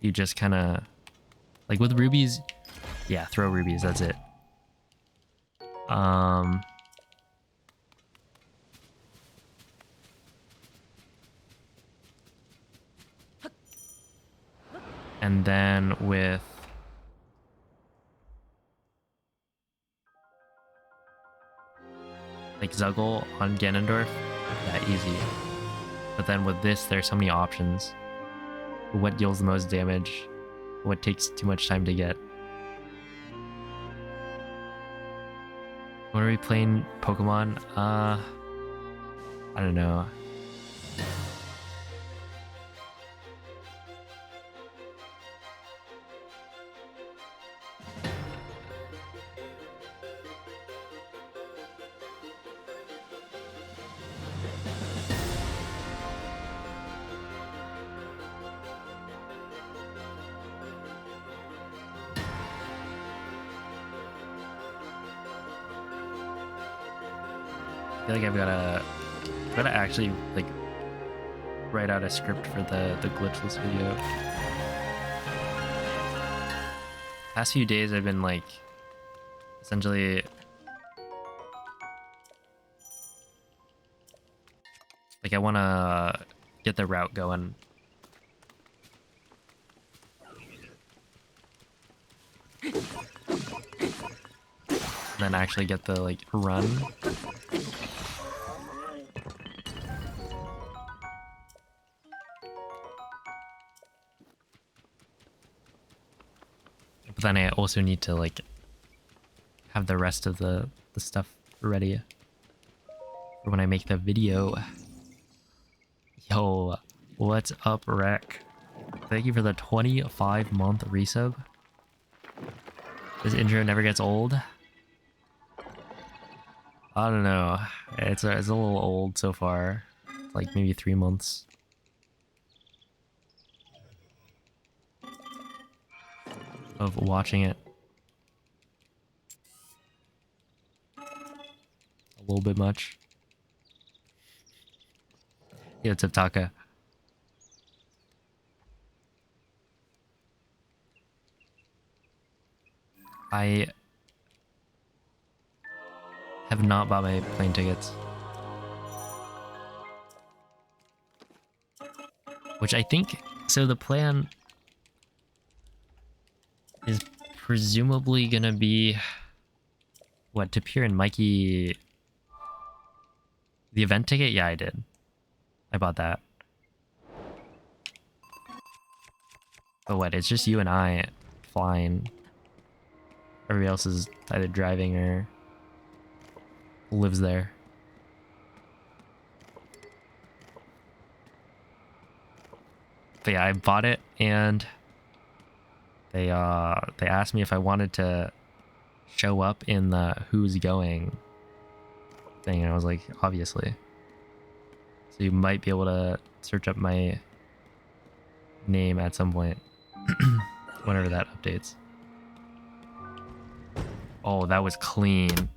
you just kind of like with rubies, yeah, throw rubies, that's it. And then with like Zuggle on Ganondorf, yeah, easy. But then with this, there's so many options. What deals the most damage? What takes too much time to get? When are we playing Pokemon? I don't know. I feel like I've gotta actually like write out a script for the glitchless video. Past few days I've been like essentially like I wanna get the route going. And then actually get the like run. But then I also need to like have the rest of the stuff ready for when I make the video. Yo, what's up, Rec? Thank you for the 25-month resub. This intro never gets old. I don't know. It's a little old so far. Like maybe 3 months. Of watching it. A little bit much. Yeah, it's Taka. I have not bought my plane tickets. Which I think, so the plan is presumably gonna be, what, to Pier and Mikey, the event ticket? Yeah, I did. I bought that. But what, it's just you and I flying. Everybody else is either driving or lives there. But yeah, I bought it, and they asked me if I wanted to show up in the who's going thing, and I was like, obviously. So you might be able to search up my name at some point whenever that updates. Oh, that was clean.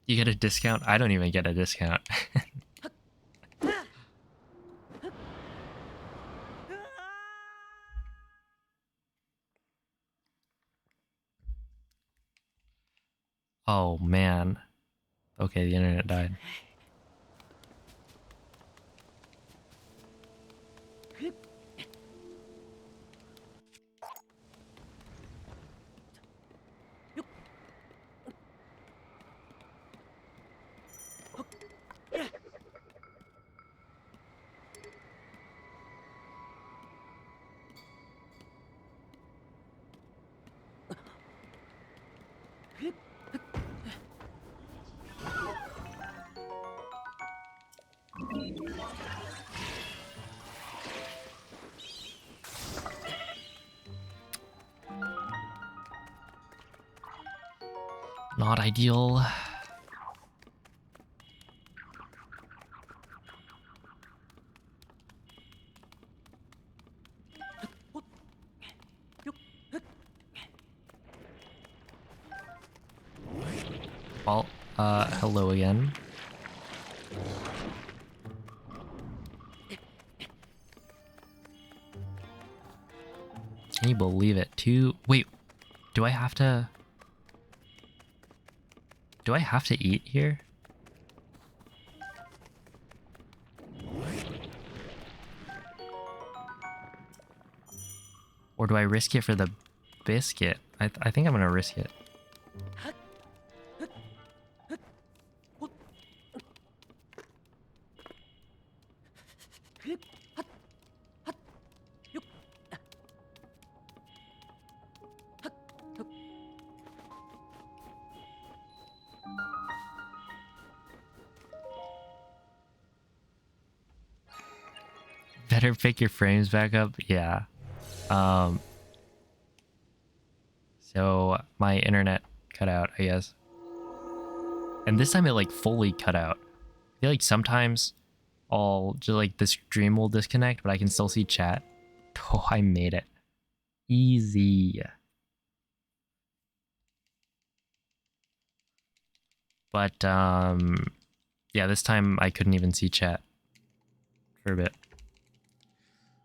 You get a discount? I don't even get a discount. Oh man. Okay, the internet died. Not ideal. Well, hello again. Can you believe it? Wait, do I have to eat here? Or do I risk it for the biscuit? I think I'm gonna risk it. Better pick your frames back up. Yeah. So my internet cut out, I guess. And this time it like fully cut out. I feel like sometimes I'll just like the stream will disconnect, but I can still see chat. Oh, I made it. Easy. But yeah, this time I couldn't even see chat for a bit.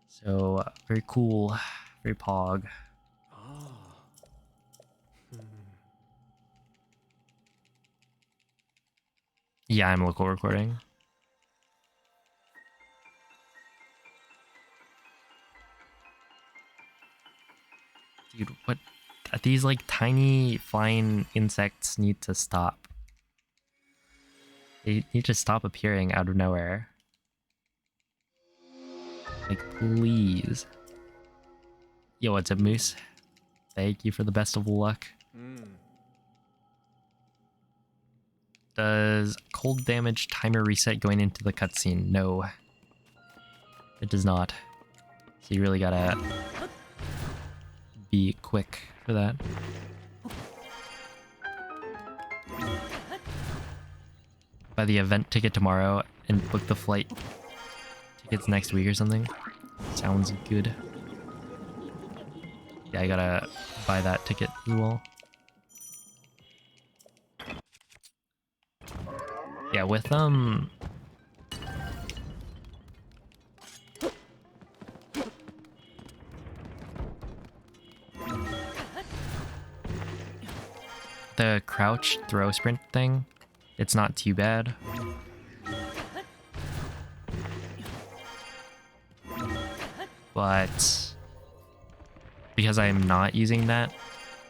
So very cool, very pog. Yeah, I'm local recording. Dude, what? These like tiny flying insects need to stop. They need to stop appearing out of nowhere. Like, please. Yo, what's up, Moose? Thank you for the best of luck. Does cold damage timer reset going into the cutscene? No. It does not. So you really gotta be quick for that. Buy the event ticket tomorrow and book the flight tickets next week or something. Sounds good. Yeah, I gotta buy that ticket as well. Yeah, with the crouch throw sprint thing, it's not too bad. But because I'm not using that,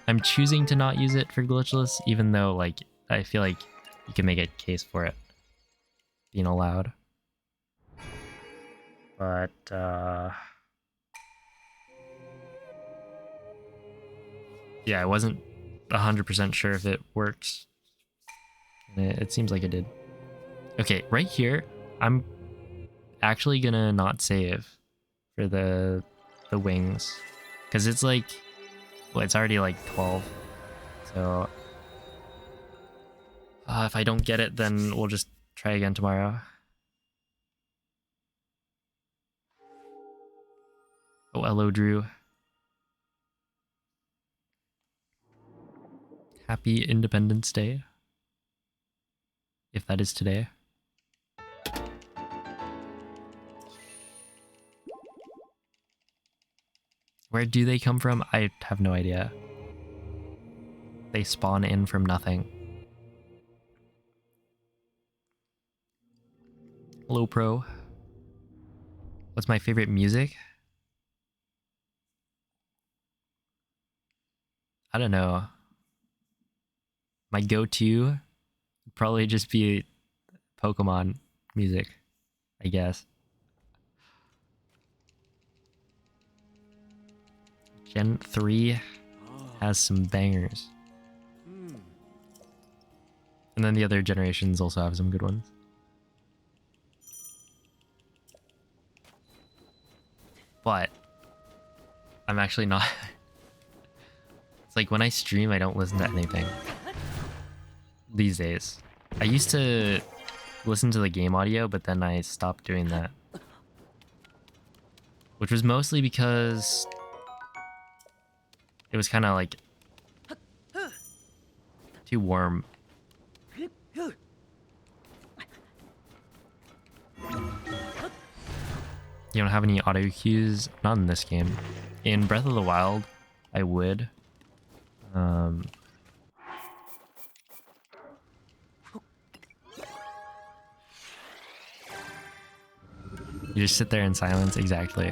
I'm choosing to not use it for glitchless, even though like I feel like you can make a case for it being allowed. But yeah, I wasn't 100% sure if it works. And it seems like it did. Okay, right here, I'm actually gonna not save for the wings, because it's like, well, it's already like 12. So if I don't get it, then we'll just try again tomorrow. Oh, hello, Drew. Happy Independence Day, if that is today. Where do they come from? I have no idea. They spawn in from nothing. Hello, Pro. What's my favorite music? I don't know. My go-to would probably just be Pokemon music, I guess. Gen 3 has some bangers. And then the other generations also have some good ones. But I'm actually not... It's like when I stream, I don't listen to anything these days. I used to listen to the game audio, but then I stopped doing that. Which was mostly because it was kind of like too warm. You don't have any auto cues? Not in this game. In Breath of the Wild, I would. You just sit there in silence, exactly.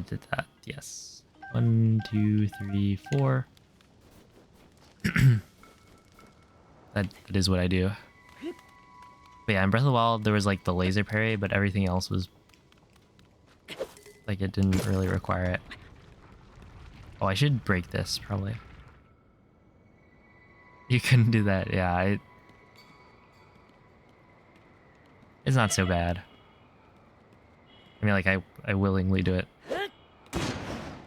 Did that, yes. 1, 2, 3, 4. That is what I do. But yeah, in Breath of the Wild, there was like the laser parry, but everything else was like it didn't really require it. Oh, I should break this, probably. You couldn't do that, yeah. It's not so bad. I mean, like, I willingly do it.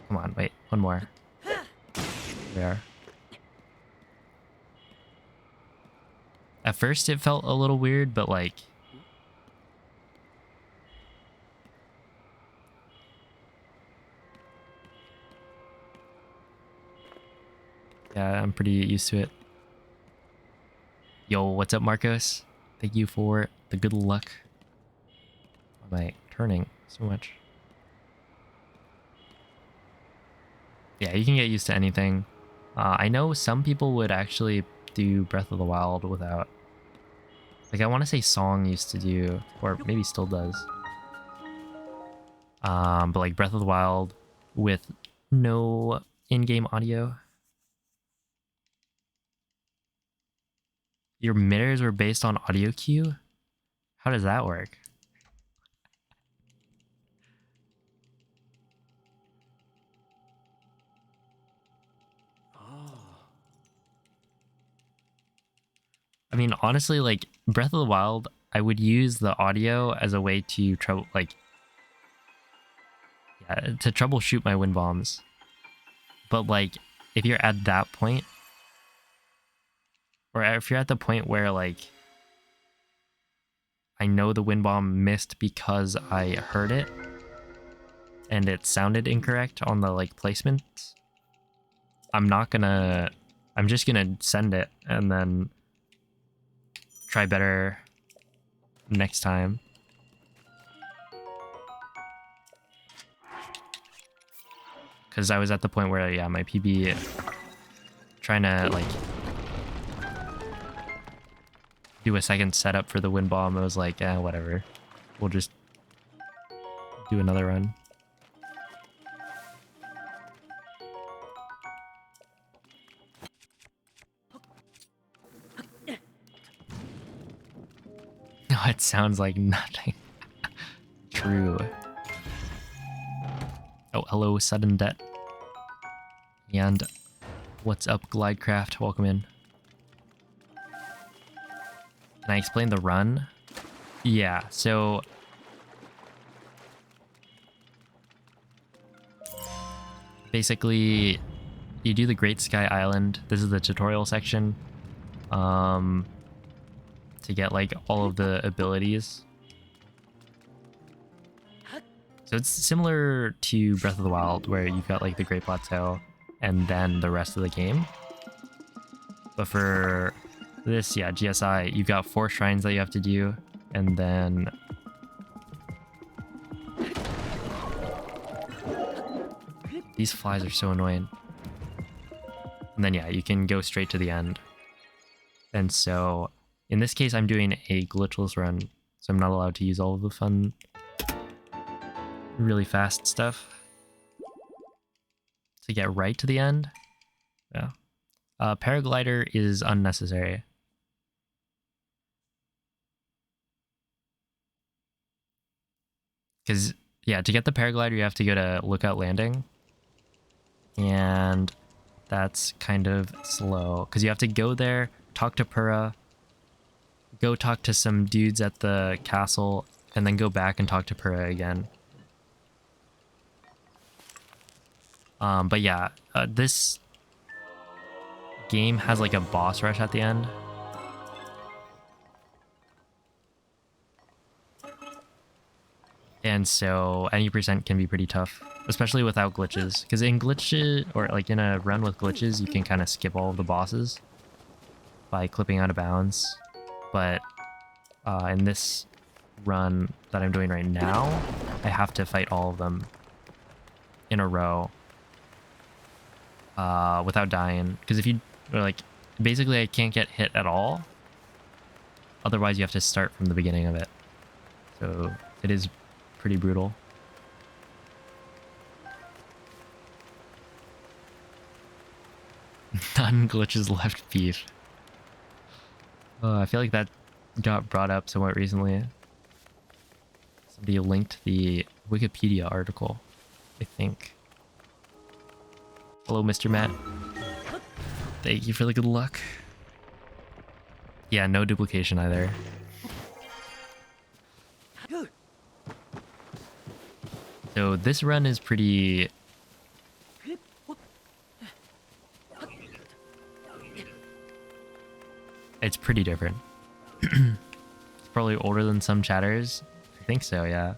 Come on, wait, one more. There. At first, it felt a little weird, but like... Yeah, I'm pretty used to it. Yo, what's up, Marcos? Thank you for the good luck. Why am I turning so much? Yeah, you can get used to anything. I know some people would actually do Breath of the Wild without... Like, I want to say Song used to do, or maybe still does. But like Breath of the Wild with no in-game audio. Your mirrors were based on audio cue? How does that work? I mean, honestly, like Breath of the Wild, I would use the audio as a way to to troubleshoot my wind bombs. But like, if you're at that point, or if you're at the point where like I know the wind bomb missed because I heard it and it sounded incorrect on the like placement, I'm just gonna send it and then try better next time. Because I was at the point where, yeah, my PB trying to, like, do a second setup for the wind bomb. I was like, whatever. We'll just do another run. No, it sounds like nothing. True. Oh, hello, sudden death. And what's up, Glidecraft? Welcome in. Can I explain the run? Yeah, so basically you do the Great Sky Island. This is the tutorial section. To get like all of the abilities. So it's similar to Breath of the Wild, where you've got like the Great Plateau and then the rest of the game. But for this, yeah, GSI, you've got 4 shrines that you have to do, and then these flies are so annoying. And then yeah, you can go straight to the end. And so in this case, I'm doing a glitchless run, so I'm not allowed to use all of the fun, really fast stuff to get right to the end. Yeah. Paraglider is unnecessary. Because, yeah, to get the paraglider, you have to go to Lookout Landing. And that's kind of slow. Because you have to go there, talk to Purah, go talk to some dudes at the castle, and then go back and talk to Purah again. But yeah, this game has like a boss rush at the end. And so any percent can be pretty tough, especially without glitches. Because in glitches, or like in a run with glitches, you can kind of skip all of the bosses by clipping out of bounds. But in this run that I'm doing right now, I have to fight all of them in a row without dying. Because if you, or like, basically I can't get hit at all. Otherwise you have to start from the beginning of it. So it is pretty brutal. None glitches left, beef. I feel like that got brought up somewhat recently. Somebody linked the Wikipedia article, I think. Hello, Mr. Matt. Thank you for the good luck. Yeah, no duplication either. So this run is pretty... It's pretty different. It's probably older than some chatters. I think so, yeah.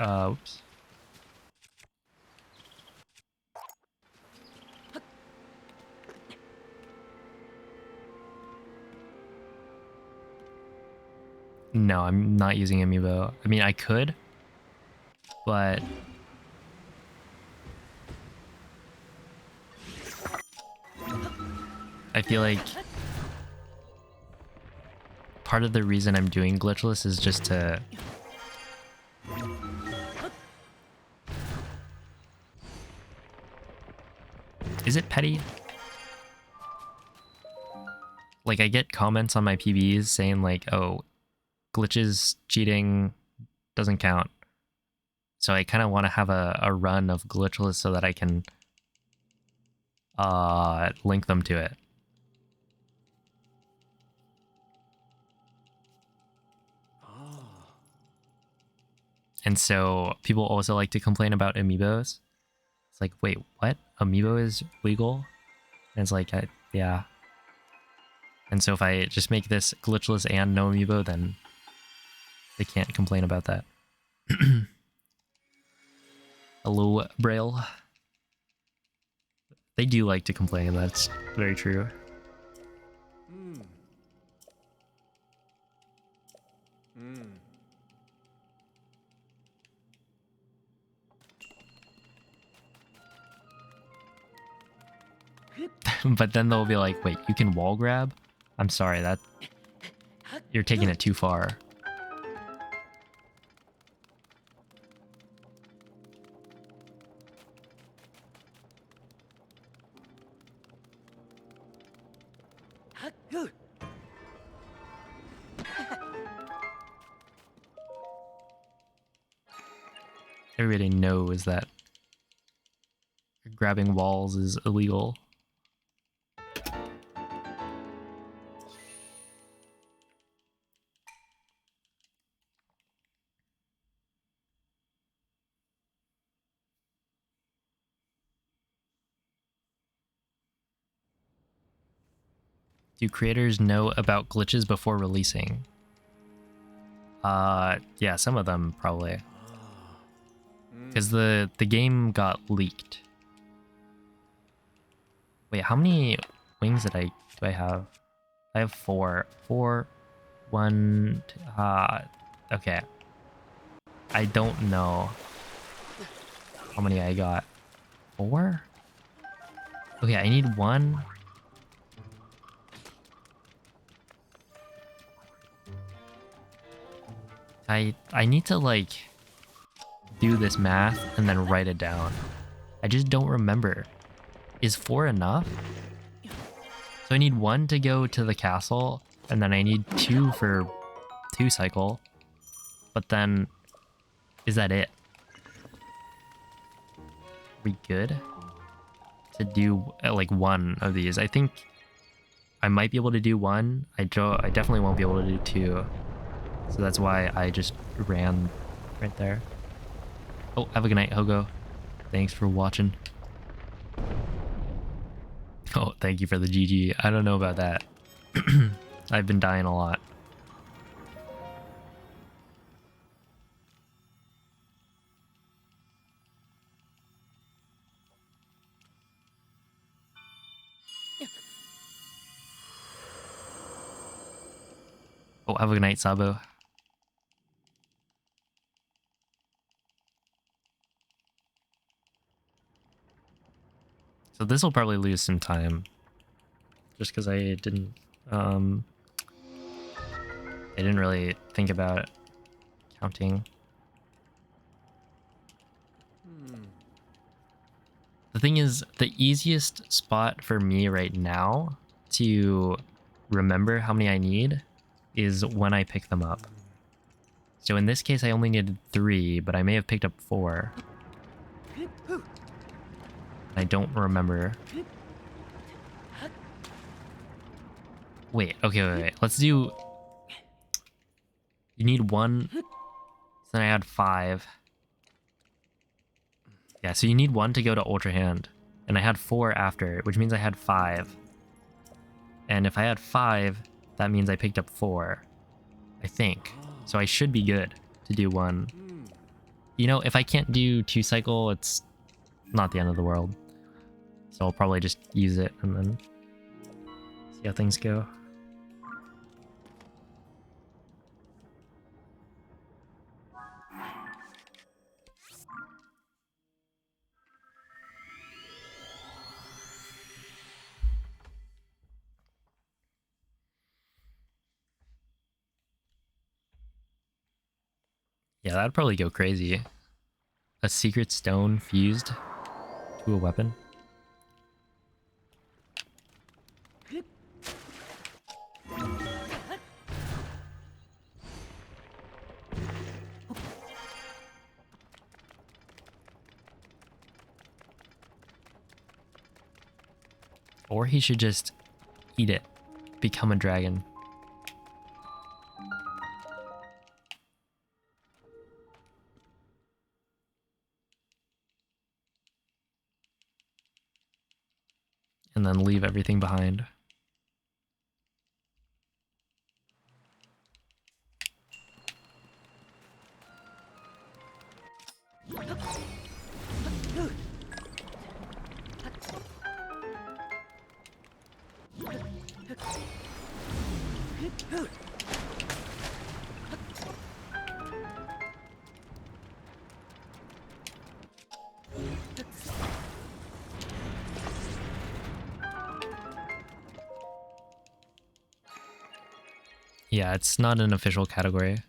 Oops. No, I'm not using Amiibo. I mean, I could, but I feel like part of the reason I'm doing Glitchless is just to... Is it petty? Like, I get comments on my PBs saying like, oh, glitches, cheating, doesn't count. So I kind of want to have a run of glitchless so that I can link them to it. And so people also like to complain about amiibos. It's like, wait, what? Amiibo is legal? And it's like, yeah. And so if I just make this glitchless and no amiibo, then they can't complain about that. Hello, Braille. They do like to complain, that's very true. But then they'll be like, wait, you can wall grab? I'm sorry, that you're taking it too far. Everybody knows that grabbing walls is illegal. Do creators know about glitches before releasing? Yeah, some of them probably. Because the game got leaked. Wait, how many wings do I have? I have 4. 4, 1, okay. I don't know how many I got. 4? Okay, I need 1. I need to like do this math and then write it down. I just don't remember. Is 4 enough? So I need 1 to go to the castle, and then I need 2 for 2 cycle. But then, is that it? We good to do like 1 of these? I think I might be able to do 1. I definitely won't be able to do 2. So that's why I just ran right there. Oh, have a good night, Hogo. Thanks for watching. Oh, thank you for the GG. I don't know about that. I've been dying a lot. Oh, have a good night, Sabo. So this will probably lose some time. Just because I didn't really think about counting. The thing is, the easiest spot for me right now to remember how many I need is when I pick them up. So in this case, I only needed 3, but I may have picked up 4. I don't remember. Wait, okay, wait. Let's do... You need 1, so then I had 5. Yeah, so you need 1 to go to Ultra Hand. And I had 4 after, which means I had 5. And if I had 5, that means I picked up 4. I think. So I should be good to do 1. You know, if I can't do 2 cycle, it's not the end of the world. So I'll probably just use it and then see how things go. Yeah, that'd probably go crazy. A secret stone fused to a weapon. Or he should just eat it, become a dragon. And and then leave everything behind. Yeah, it's not an official category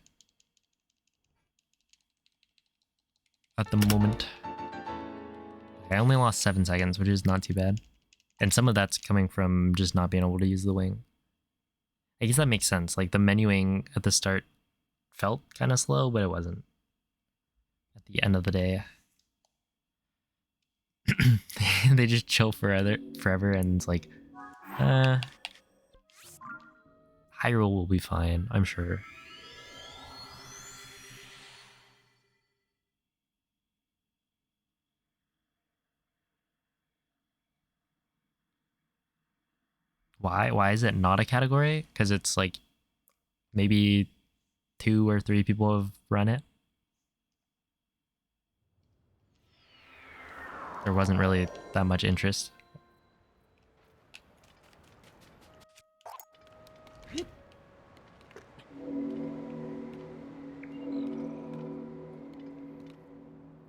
at the moment. Okay, I only lost 7 seconds, which is not too bad. And some of that's coming from just not being able to use the wing. I guess that makes sense. Like the menuing at the start felt kind of slow, but it wasn't. At the end of the day, they just chill forever, and it's like, Hyrule will be fine, I'm sure. Why? Why is it not a category? Because it's like maybe 2 or 3 people have run it. There wasn't really that much interest.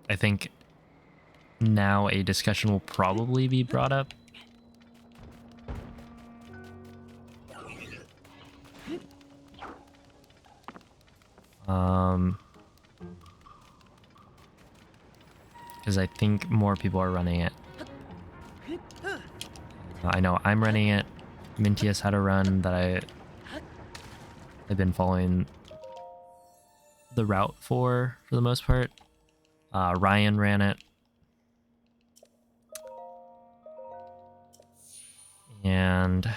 I think now a discussion will probably be brought up. Because I think more people are running it. I know I'm running it. Mintius had a run that I've been following the route for the most part. Ryan ran it. And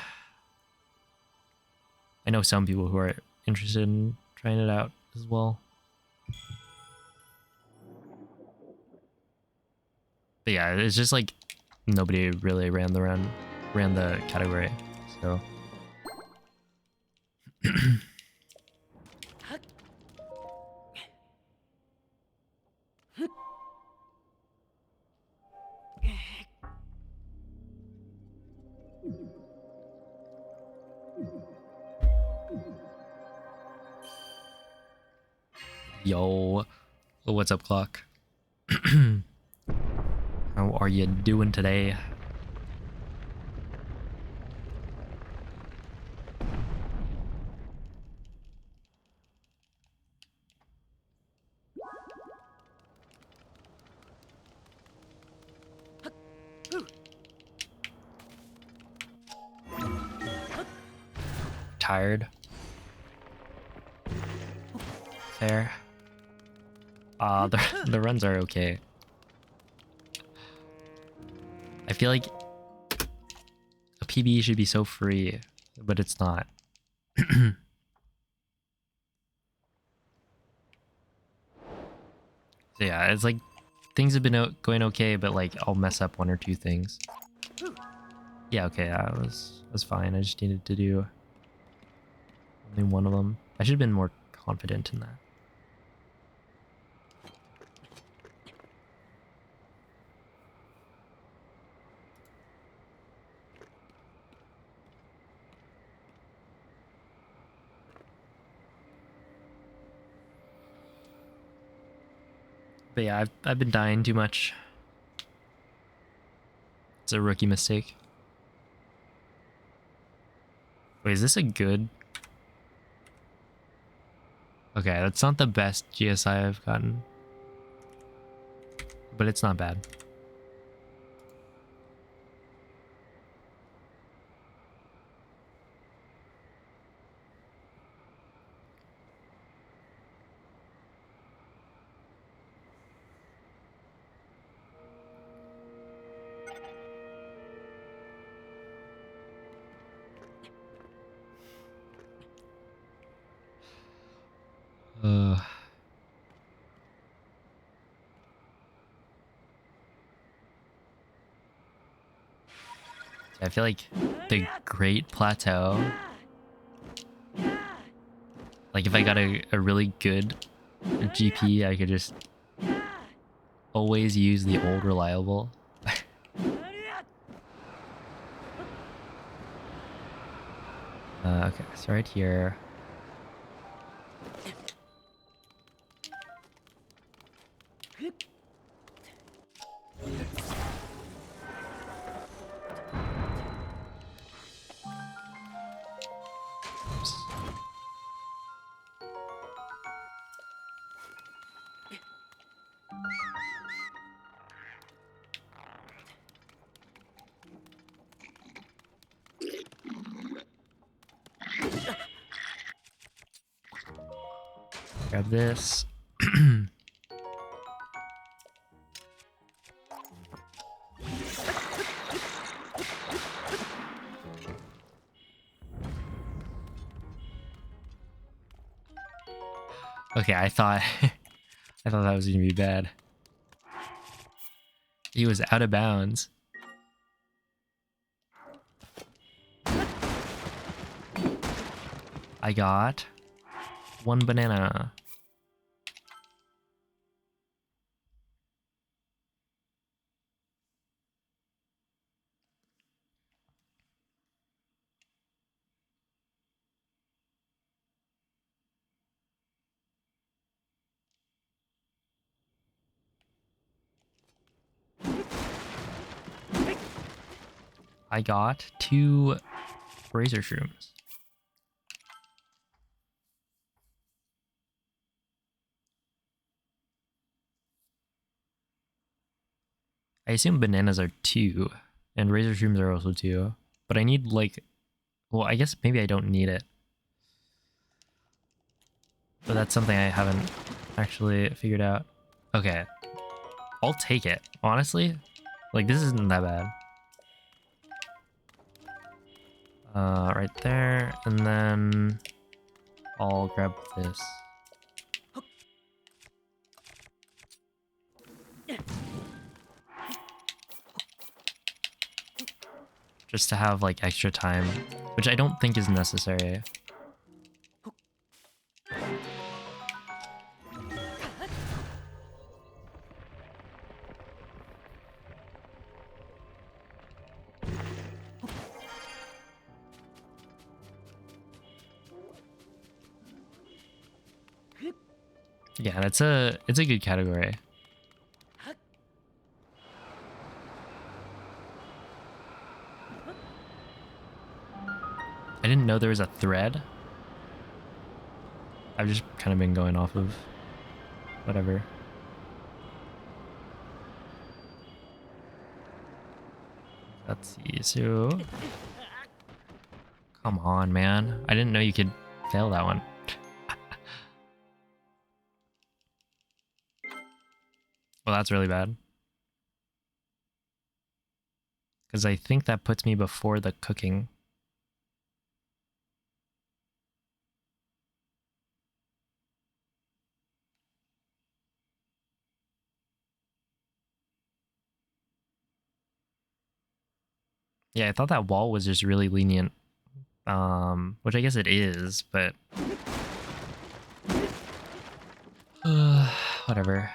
I know some people who are interested in trying it out as well. But yeah, it's just like nobody really ran the category. So yo, what's up, Clock? How are you doing today? Tired? Fair. The runs are okay. I feel like a PB should be so free, but it's not. So yeah, it's like things have been going okay, but like I'll mess up 1 or 2 things. Yeah, okay, that was fine. I just needed to do only 1 of them. I should have been more confident in that. But yeah, I've been dying too much. It's a rookie mistake. Wait, is this a good? Okay, that's not the best GSI I've gotten, but it's not bad. Uh, I feel like the Great Plateau, like if I got a really good GP, I could just always use the old reliable. Okay, so right here. Oops. Grab this. Okay, I thought I thought that was gonna be bad. He was out of bounds. I got one banana. I got 2 razor shrooms. I assume bananas are 2, and razor shrooms are also 2. But I need like, well, I guess maybe I don't need it. But that's something I haven't actually figured out. Okay, I'll take it. Honestly, like this isn't that bad. Right there, and then I'll grab this. Just to have like extra time, which I don't think is necessary. Yeah, it's a good category. I didn't know there was a thread. I've just kind of been going off of whatever. Let's see. So, come on, man. I didn't know you could fail that one. Well, that's really bad. Because I think that puts me before the cooking. Yeah, I thought that wall was just really lenient. Which I guess it is, but whatever.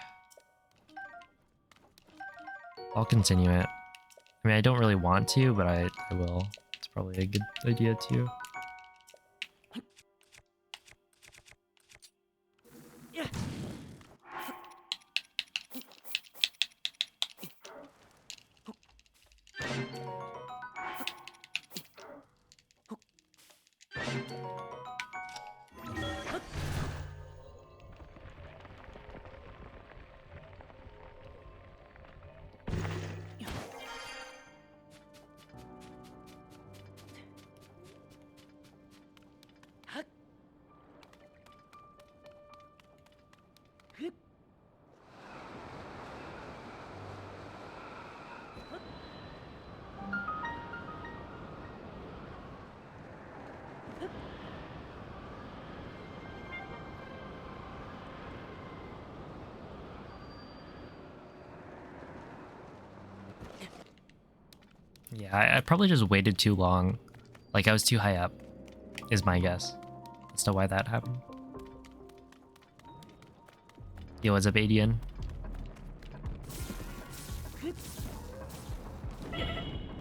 I'll continue it. I mean, I don't really want to, but I will. It's probably a good idea too. Yeah, I probably just waited too long. Like, I was too high up, is my guess as to why that happened. Yo, what's up, Adian?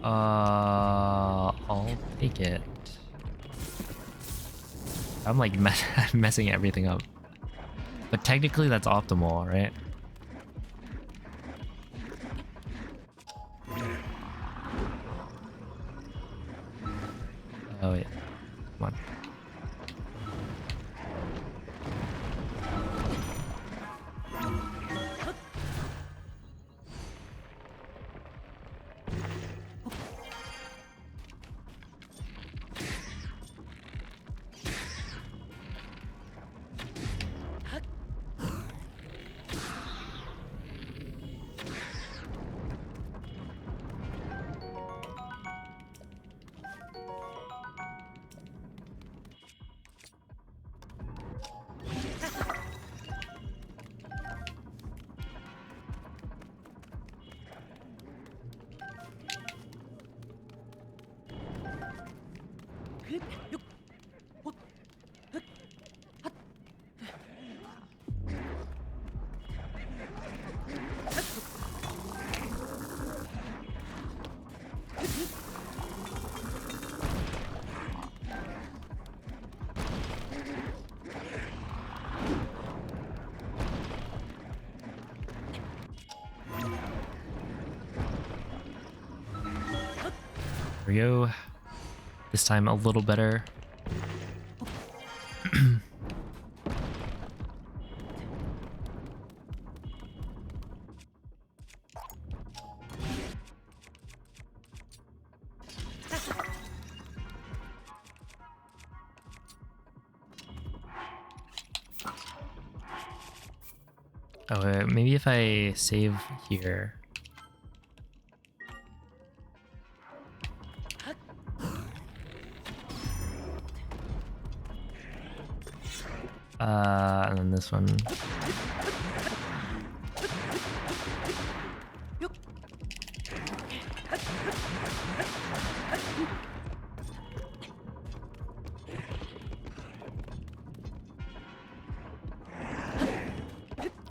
I'll take it. I'm like messing everything up. But technically that's optimal, right? Oh yeah. Come on. There we go. This time a little better. Oh, maybe if I save here. And then this one.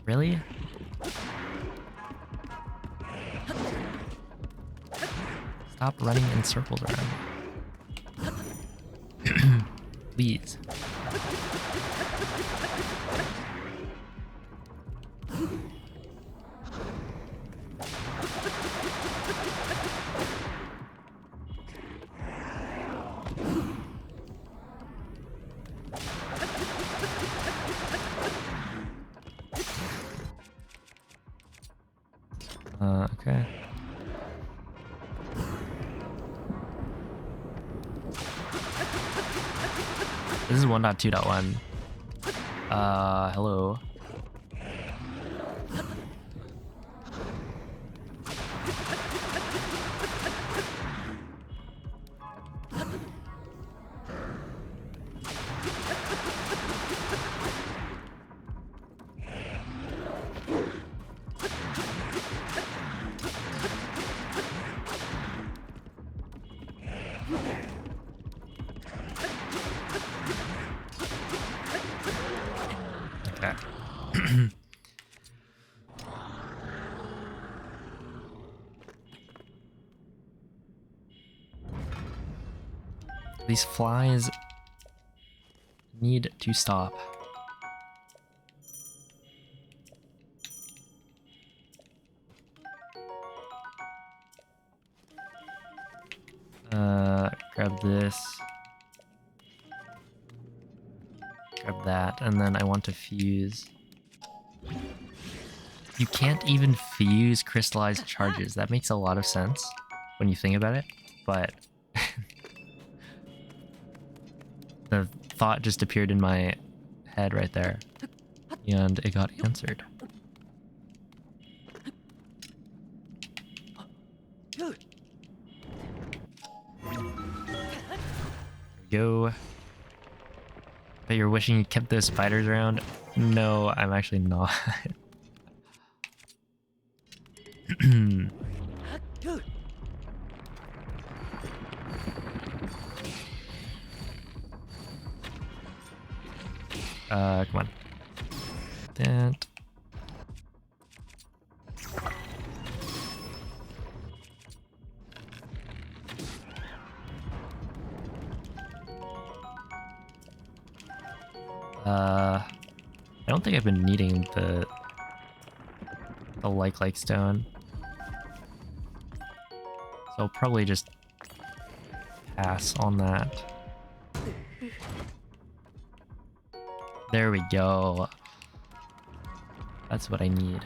Really? Stop running in circles around me. Please. Okay. This is 1.2.1. Hello. These flies need to stop. Grab this. Grab that, and then I want to fuse. You can't even fuse crystallized charges. That makes a lot of sense when you think about it, but the thought just appeared in my head right there, and it got answered. Go. But you're wishing you kept those spiders around? No, I'm actually not. Come on. That. I don't think I've been needing the like stone. So I'll probably just pass on that. There we go. That's what I need.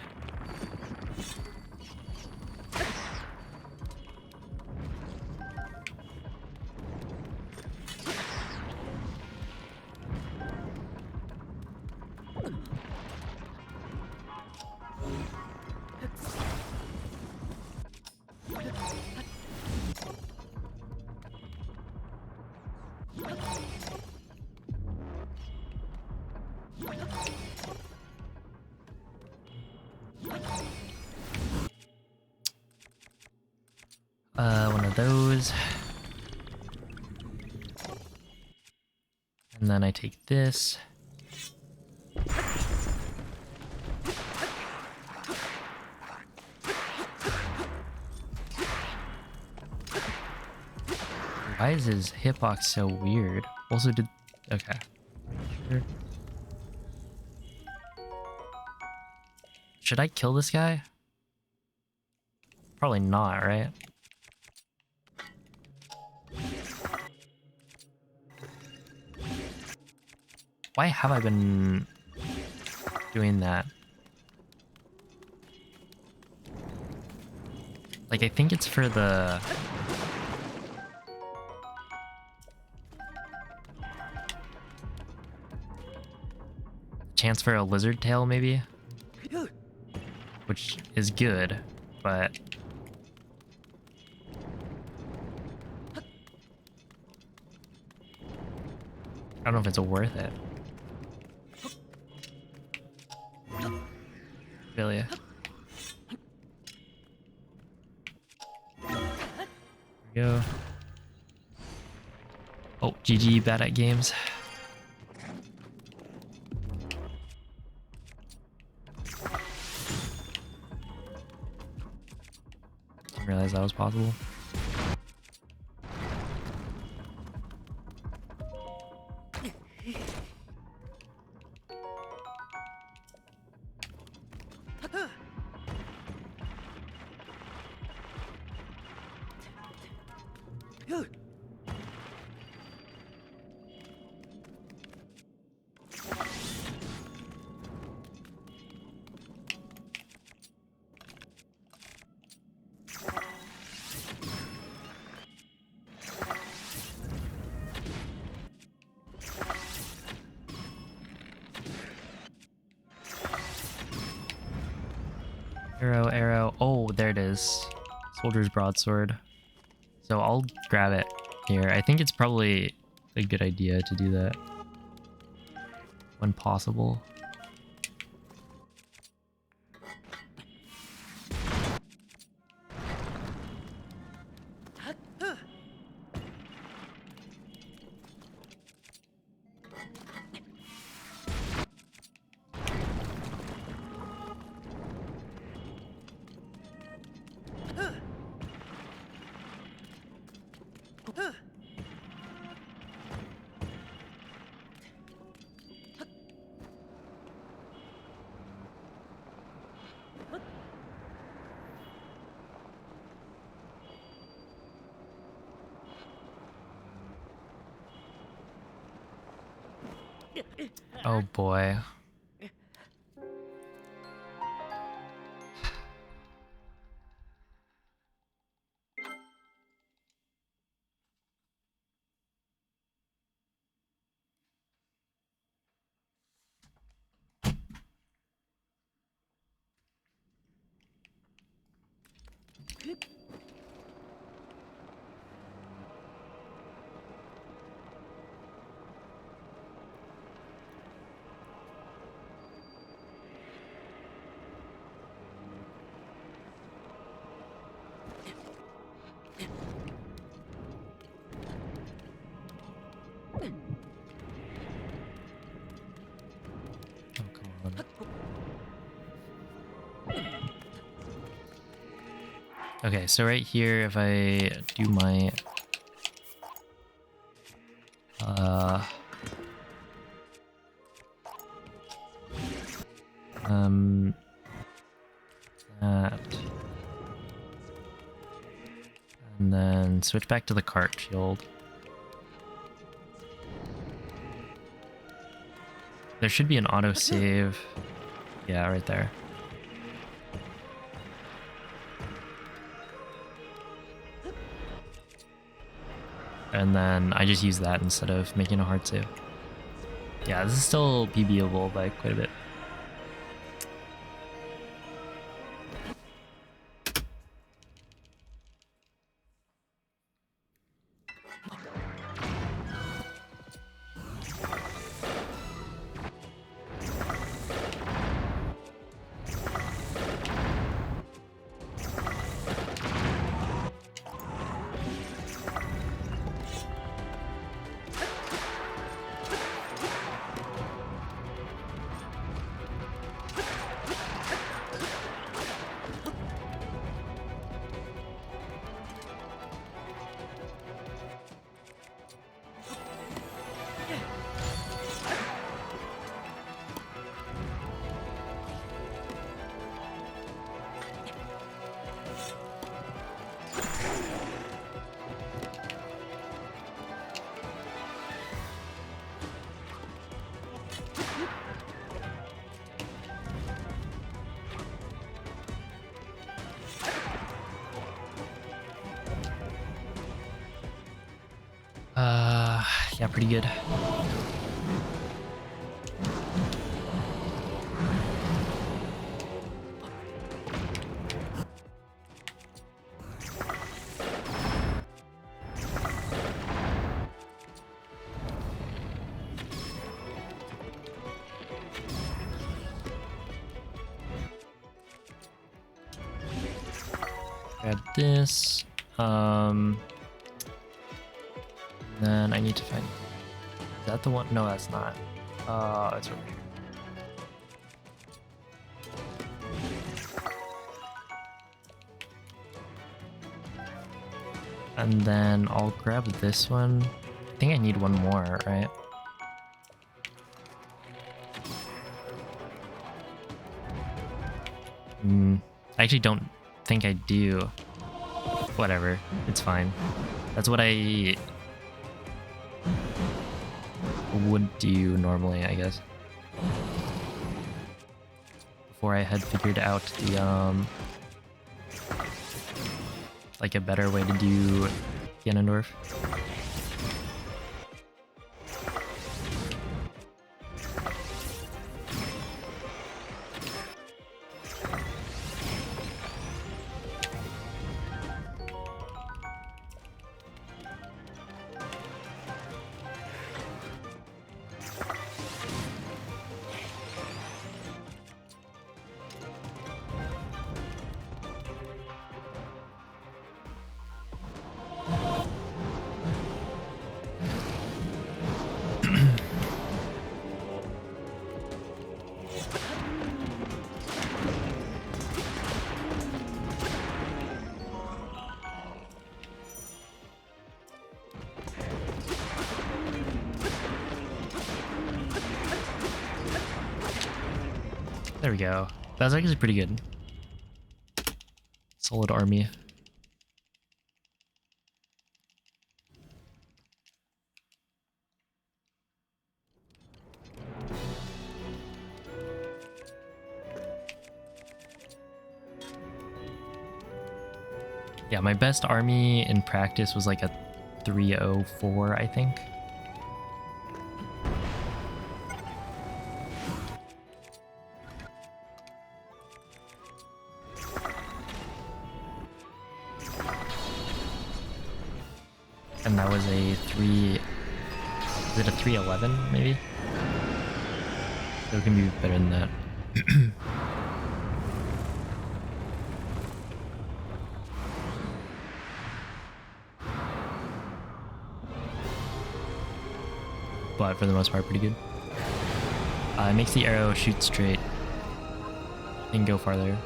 One of those. And then I take this. Why is his hitbox so weird? Also did... Okay. Sure. Should I kill this guy? Probably not, right? Why have I been doing that? Like, I think it's for the... chance for a lizard tail, maybe? Which is good, but... I don't know if it's worth it. Really? There we go. Oh, GG, bad at games. Didn't realize that was possible. Arrow, arrow. Oh, there it is. Soldier's broadsword. So I'll grab it here. I think it's probably a good idea to do that when possible. Oh boy. Okay, so right here, if I do my that, and then switch back to the cart shield. There should be an autosave. Yeah, right there. And then I just use that instead of making a hard save. Yeah, this is still PBable by quite a bit. Yeah, pretty good. Grab this. Then I need to find. Is that the one? No, that's not. It's over here. And then I'll grab this one. I think I need one more, right? I actually don't think I do. Whatever, it's fine. That's what I would do normally, I guess. Before I had figured out the like a better way to do Ganondorf. There we go. That's actually pretty good. Solid army. Yeah, my best army in practice was like a 304, I think. And that was a 3... Is it a 311, maybe? So it can be better than that. But for the most part, pretty good. It makes the arrow shoot straight and go farther.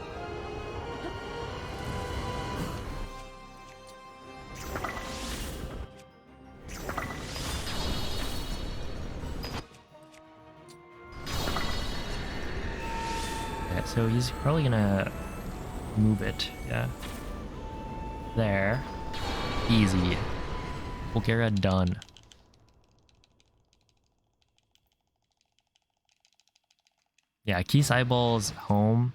So he's probably gonna move it, yeah. There. Easy. Bulgaria done. Yeah, Keys Eyeballs home.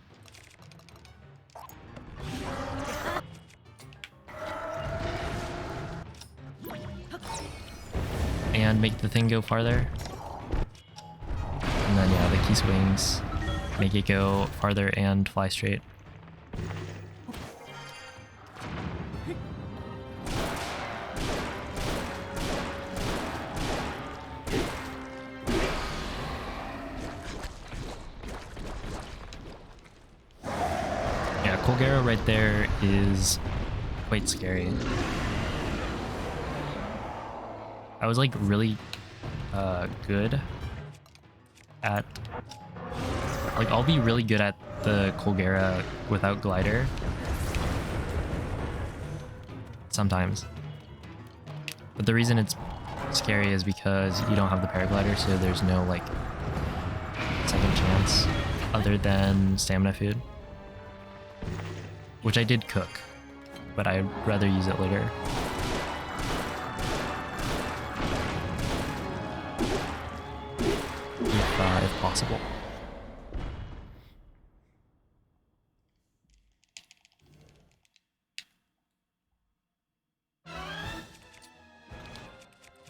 And make the thing go farther. And then yeah, the Keys Wings make it go farther and fly straight. Yeah, Colgera right there is quite scary. I was like really good at, like I'll be really good at the Colgera without glider sometimes, but the reason it's scary is because you don't have the paraglider, so there's no like second chance other than stamina food, which I did cook, but I'd rather use it later. If possible.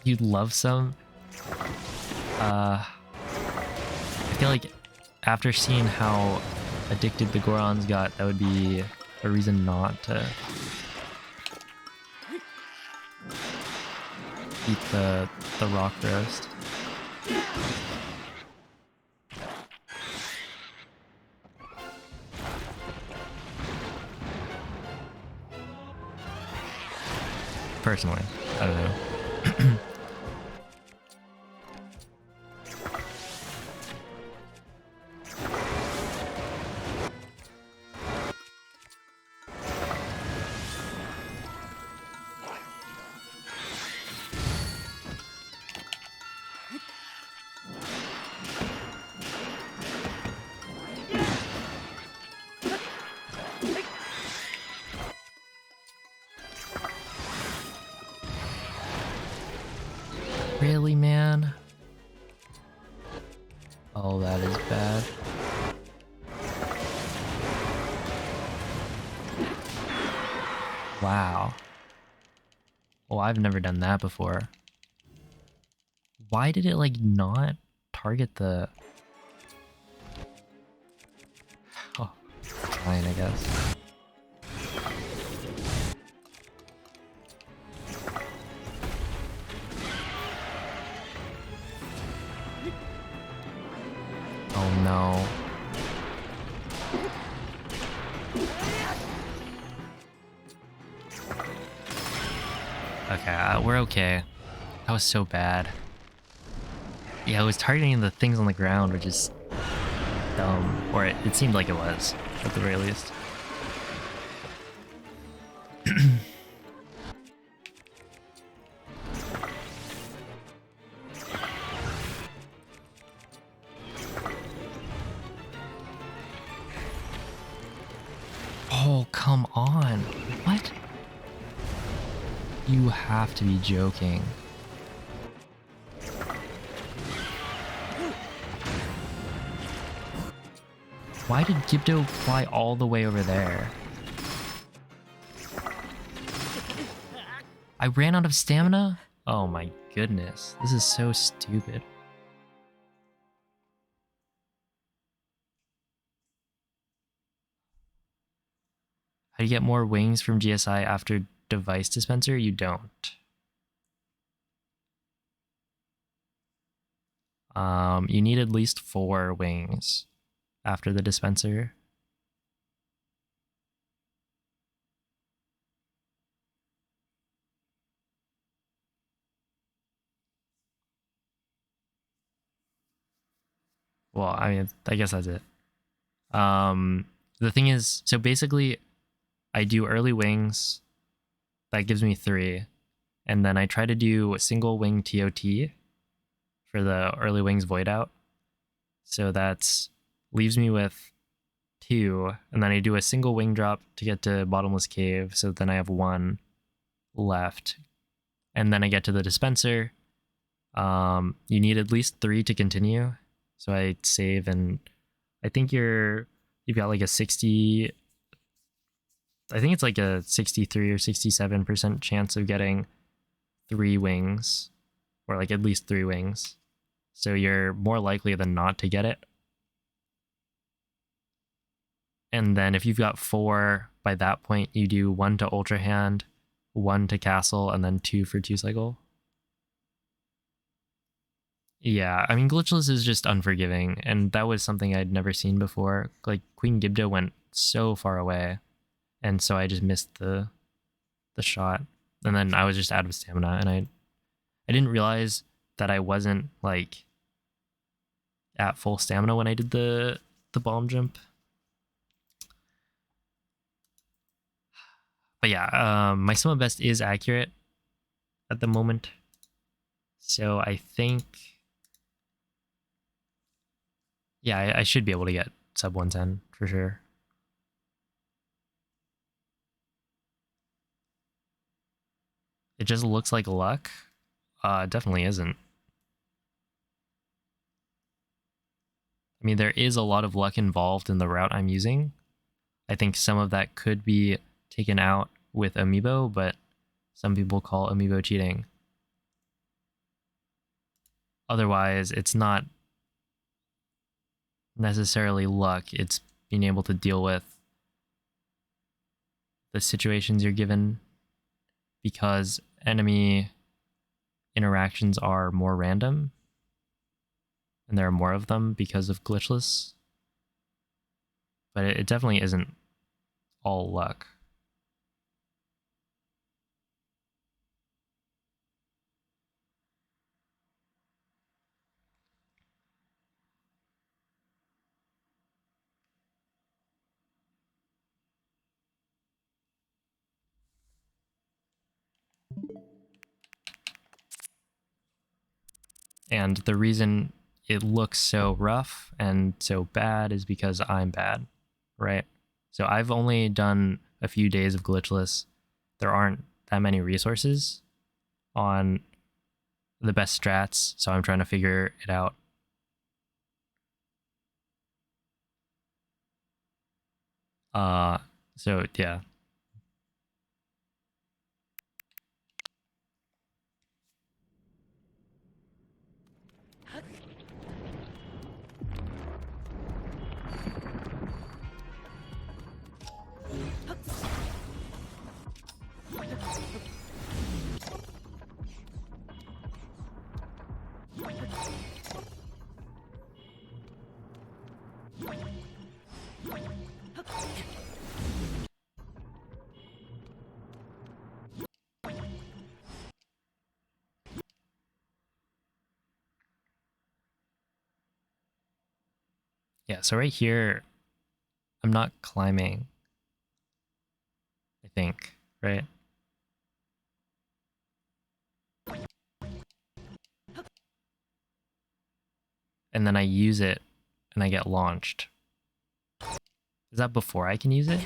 You'd love some? I feel like after seeing how addicted the Gorons got, that would be a reason not to eat the rock roast. Personally, I don't know. Really, man? Oh, that is bad. Wow. Oh, I've never done that before. Why did it, like, not target the... Oh, fine, I guess. Oh no. Okay, we're okay. That was so bad. Yeah, it was targeting the things on the ground, which is dumb. Or it seemed like it was, at the very least. Oh, come on. What? You have to be joking. Why did Gibdo fly all the way over there? I ran out of stamina? Oh my goodness. This is so stupid. How do you get more wings from GSI after device dispenser? You don't. You need at least 4 wings after the dispenser. Well, I mean, I guess that's it. The thing is, so basically, I do early wings. That gives me 3. And then I try to do a single wing TOT for the early wings void out. So that's leaves me with 2, and then I do a single wing drop to get to Bottomless Cave, so then I have 1 left. And then I get to the dispenser. You need at least 3 to continue. So I save, and I think you've got like a 60, I think it's like a 63 or 67% chance of getting 3 wings, or like at least 3 wings. So you're more likely than not to get it. And then if you've got 4, by that point, you do 1 to Ultra Hand, 1 to Castle, and then 2 for 2 cycle. Yeah, I mean, Glitchless is just unforgiving, and that was something I'd never seen before. Like, Queen Gibdo went so far away, and so I just missed the shot. And then I was just out of stamina, and I didn't realize that I wasn't, like, at full stamina when I did the bomb jump. But yeah, my summon best is accurate at the moment. So I think, yeah, I should be able to get sub 110 for sure. It just looks like luck. It definitely isn't. I mean, there is a lot of luck involved in the route I'm using. I think some of that could be taken out with Amiibo, but some people call Amiibo cheating. Otherwise, it's not necessarily luck. It's being able to deal with the situations you're given, because enemy interactions are more random, and there are more of them because of Glitchless. But it definitely isn't all luck. And the reason it looks so rough and so bad is because I'm bad, right? So I've only done a few days of Glitchless. There aren't that many resources on the best strats, so I'm trying to figure it out. So yeah. Yeah, so right here, I'm not climbing, I think, right? And then I use it and I get launched. Is that before I can use it?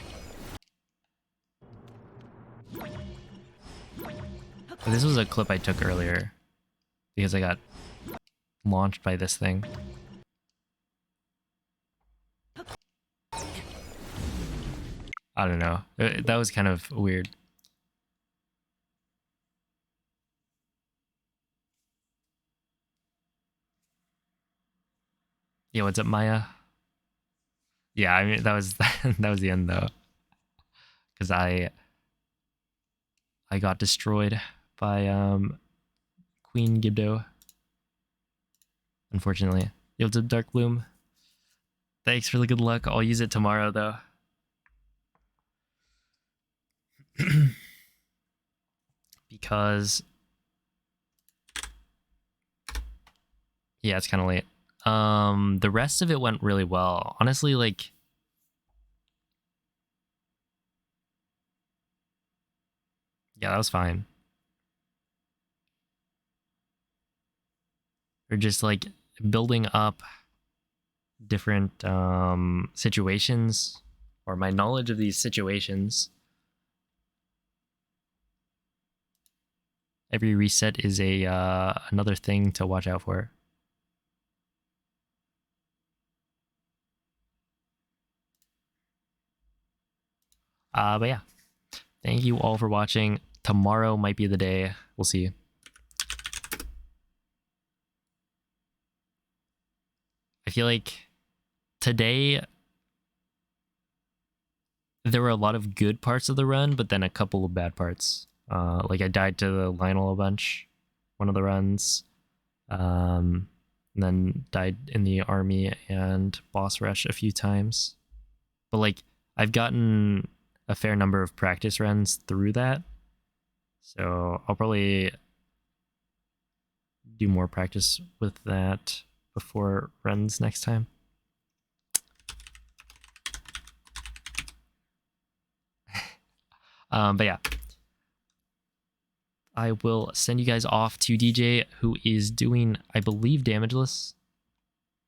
This was a clip I took earlier because I got launched by this thing. I don't know. That was kind of weird. Yeah, what's up, Maya? Yeah, I mean that was that was the end though, because I got destroyed by Queen Gibdo. Unfortunately, yo, what's up, Dark Bloom? Thanks for the good luck. I'll use it tomorrow though. Because yeah, it's kind of late. The rest of it went really well. Honestly, like yeah, that was fine. We're just like building up different situations, or my knowledge of these situations. Every reset is a another thing to watch out for. But yeah, thank you all for watching. Tomorrow might be the day. We'll see. I feel like today there were a lot of good parts of the run, but then a couple of bad parts. Like I died to the Lionel a bunch, one of the runs. And then died in the army and boss rush a few times. But like I've gotten a fair number of practice runs through that. So I'll probably do more practice with that before runs next time. But yeah, I will send you guys off to DJ, who is doing, I believe, damageless.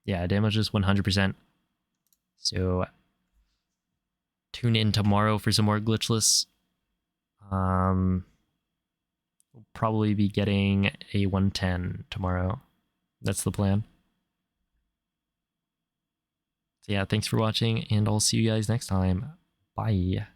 Yeah, damageless 100%. So tune in tomorrow for some more glitchless. We'll probably be getting a 110 tomorrow. That's the plan. So yeah, thanks for watching, and I'll see you guys next time. Bye.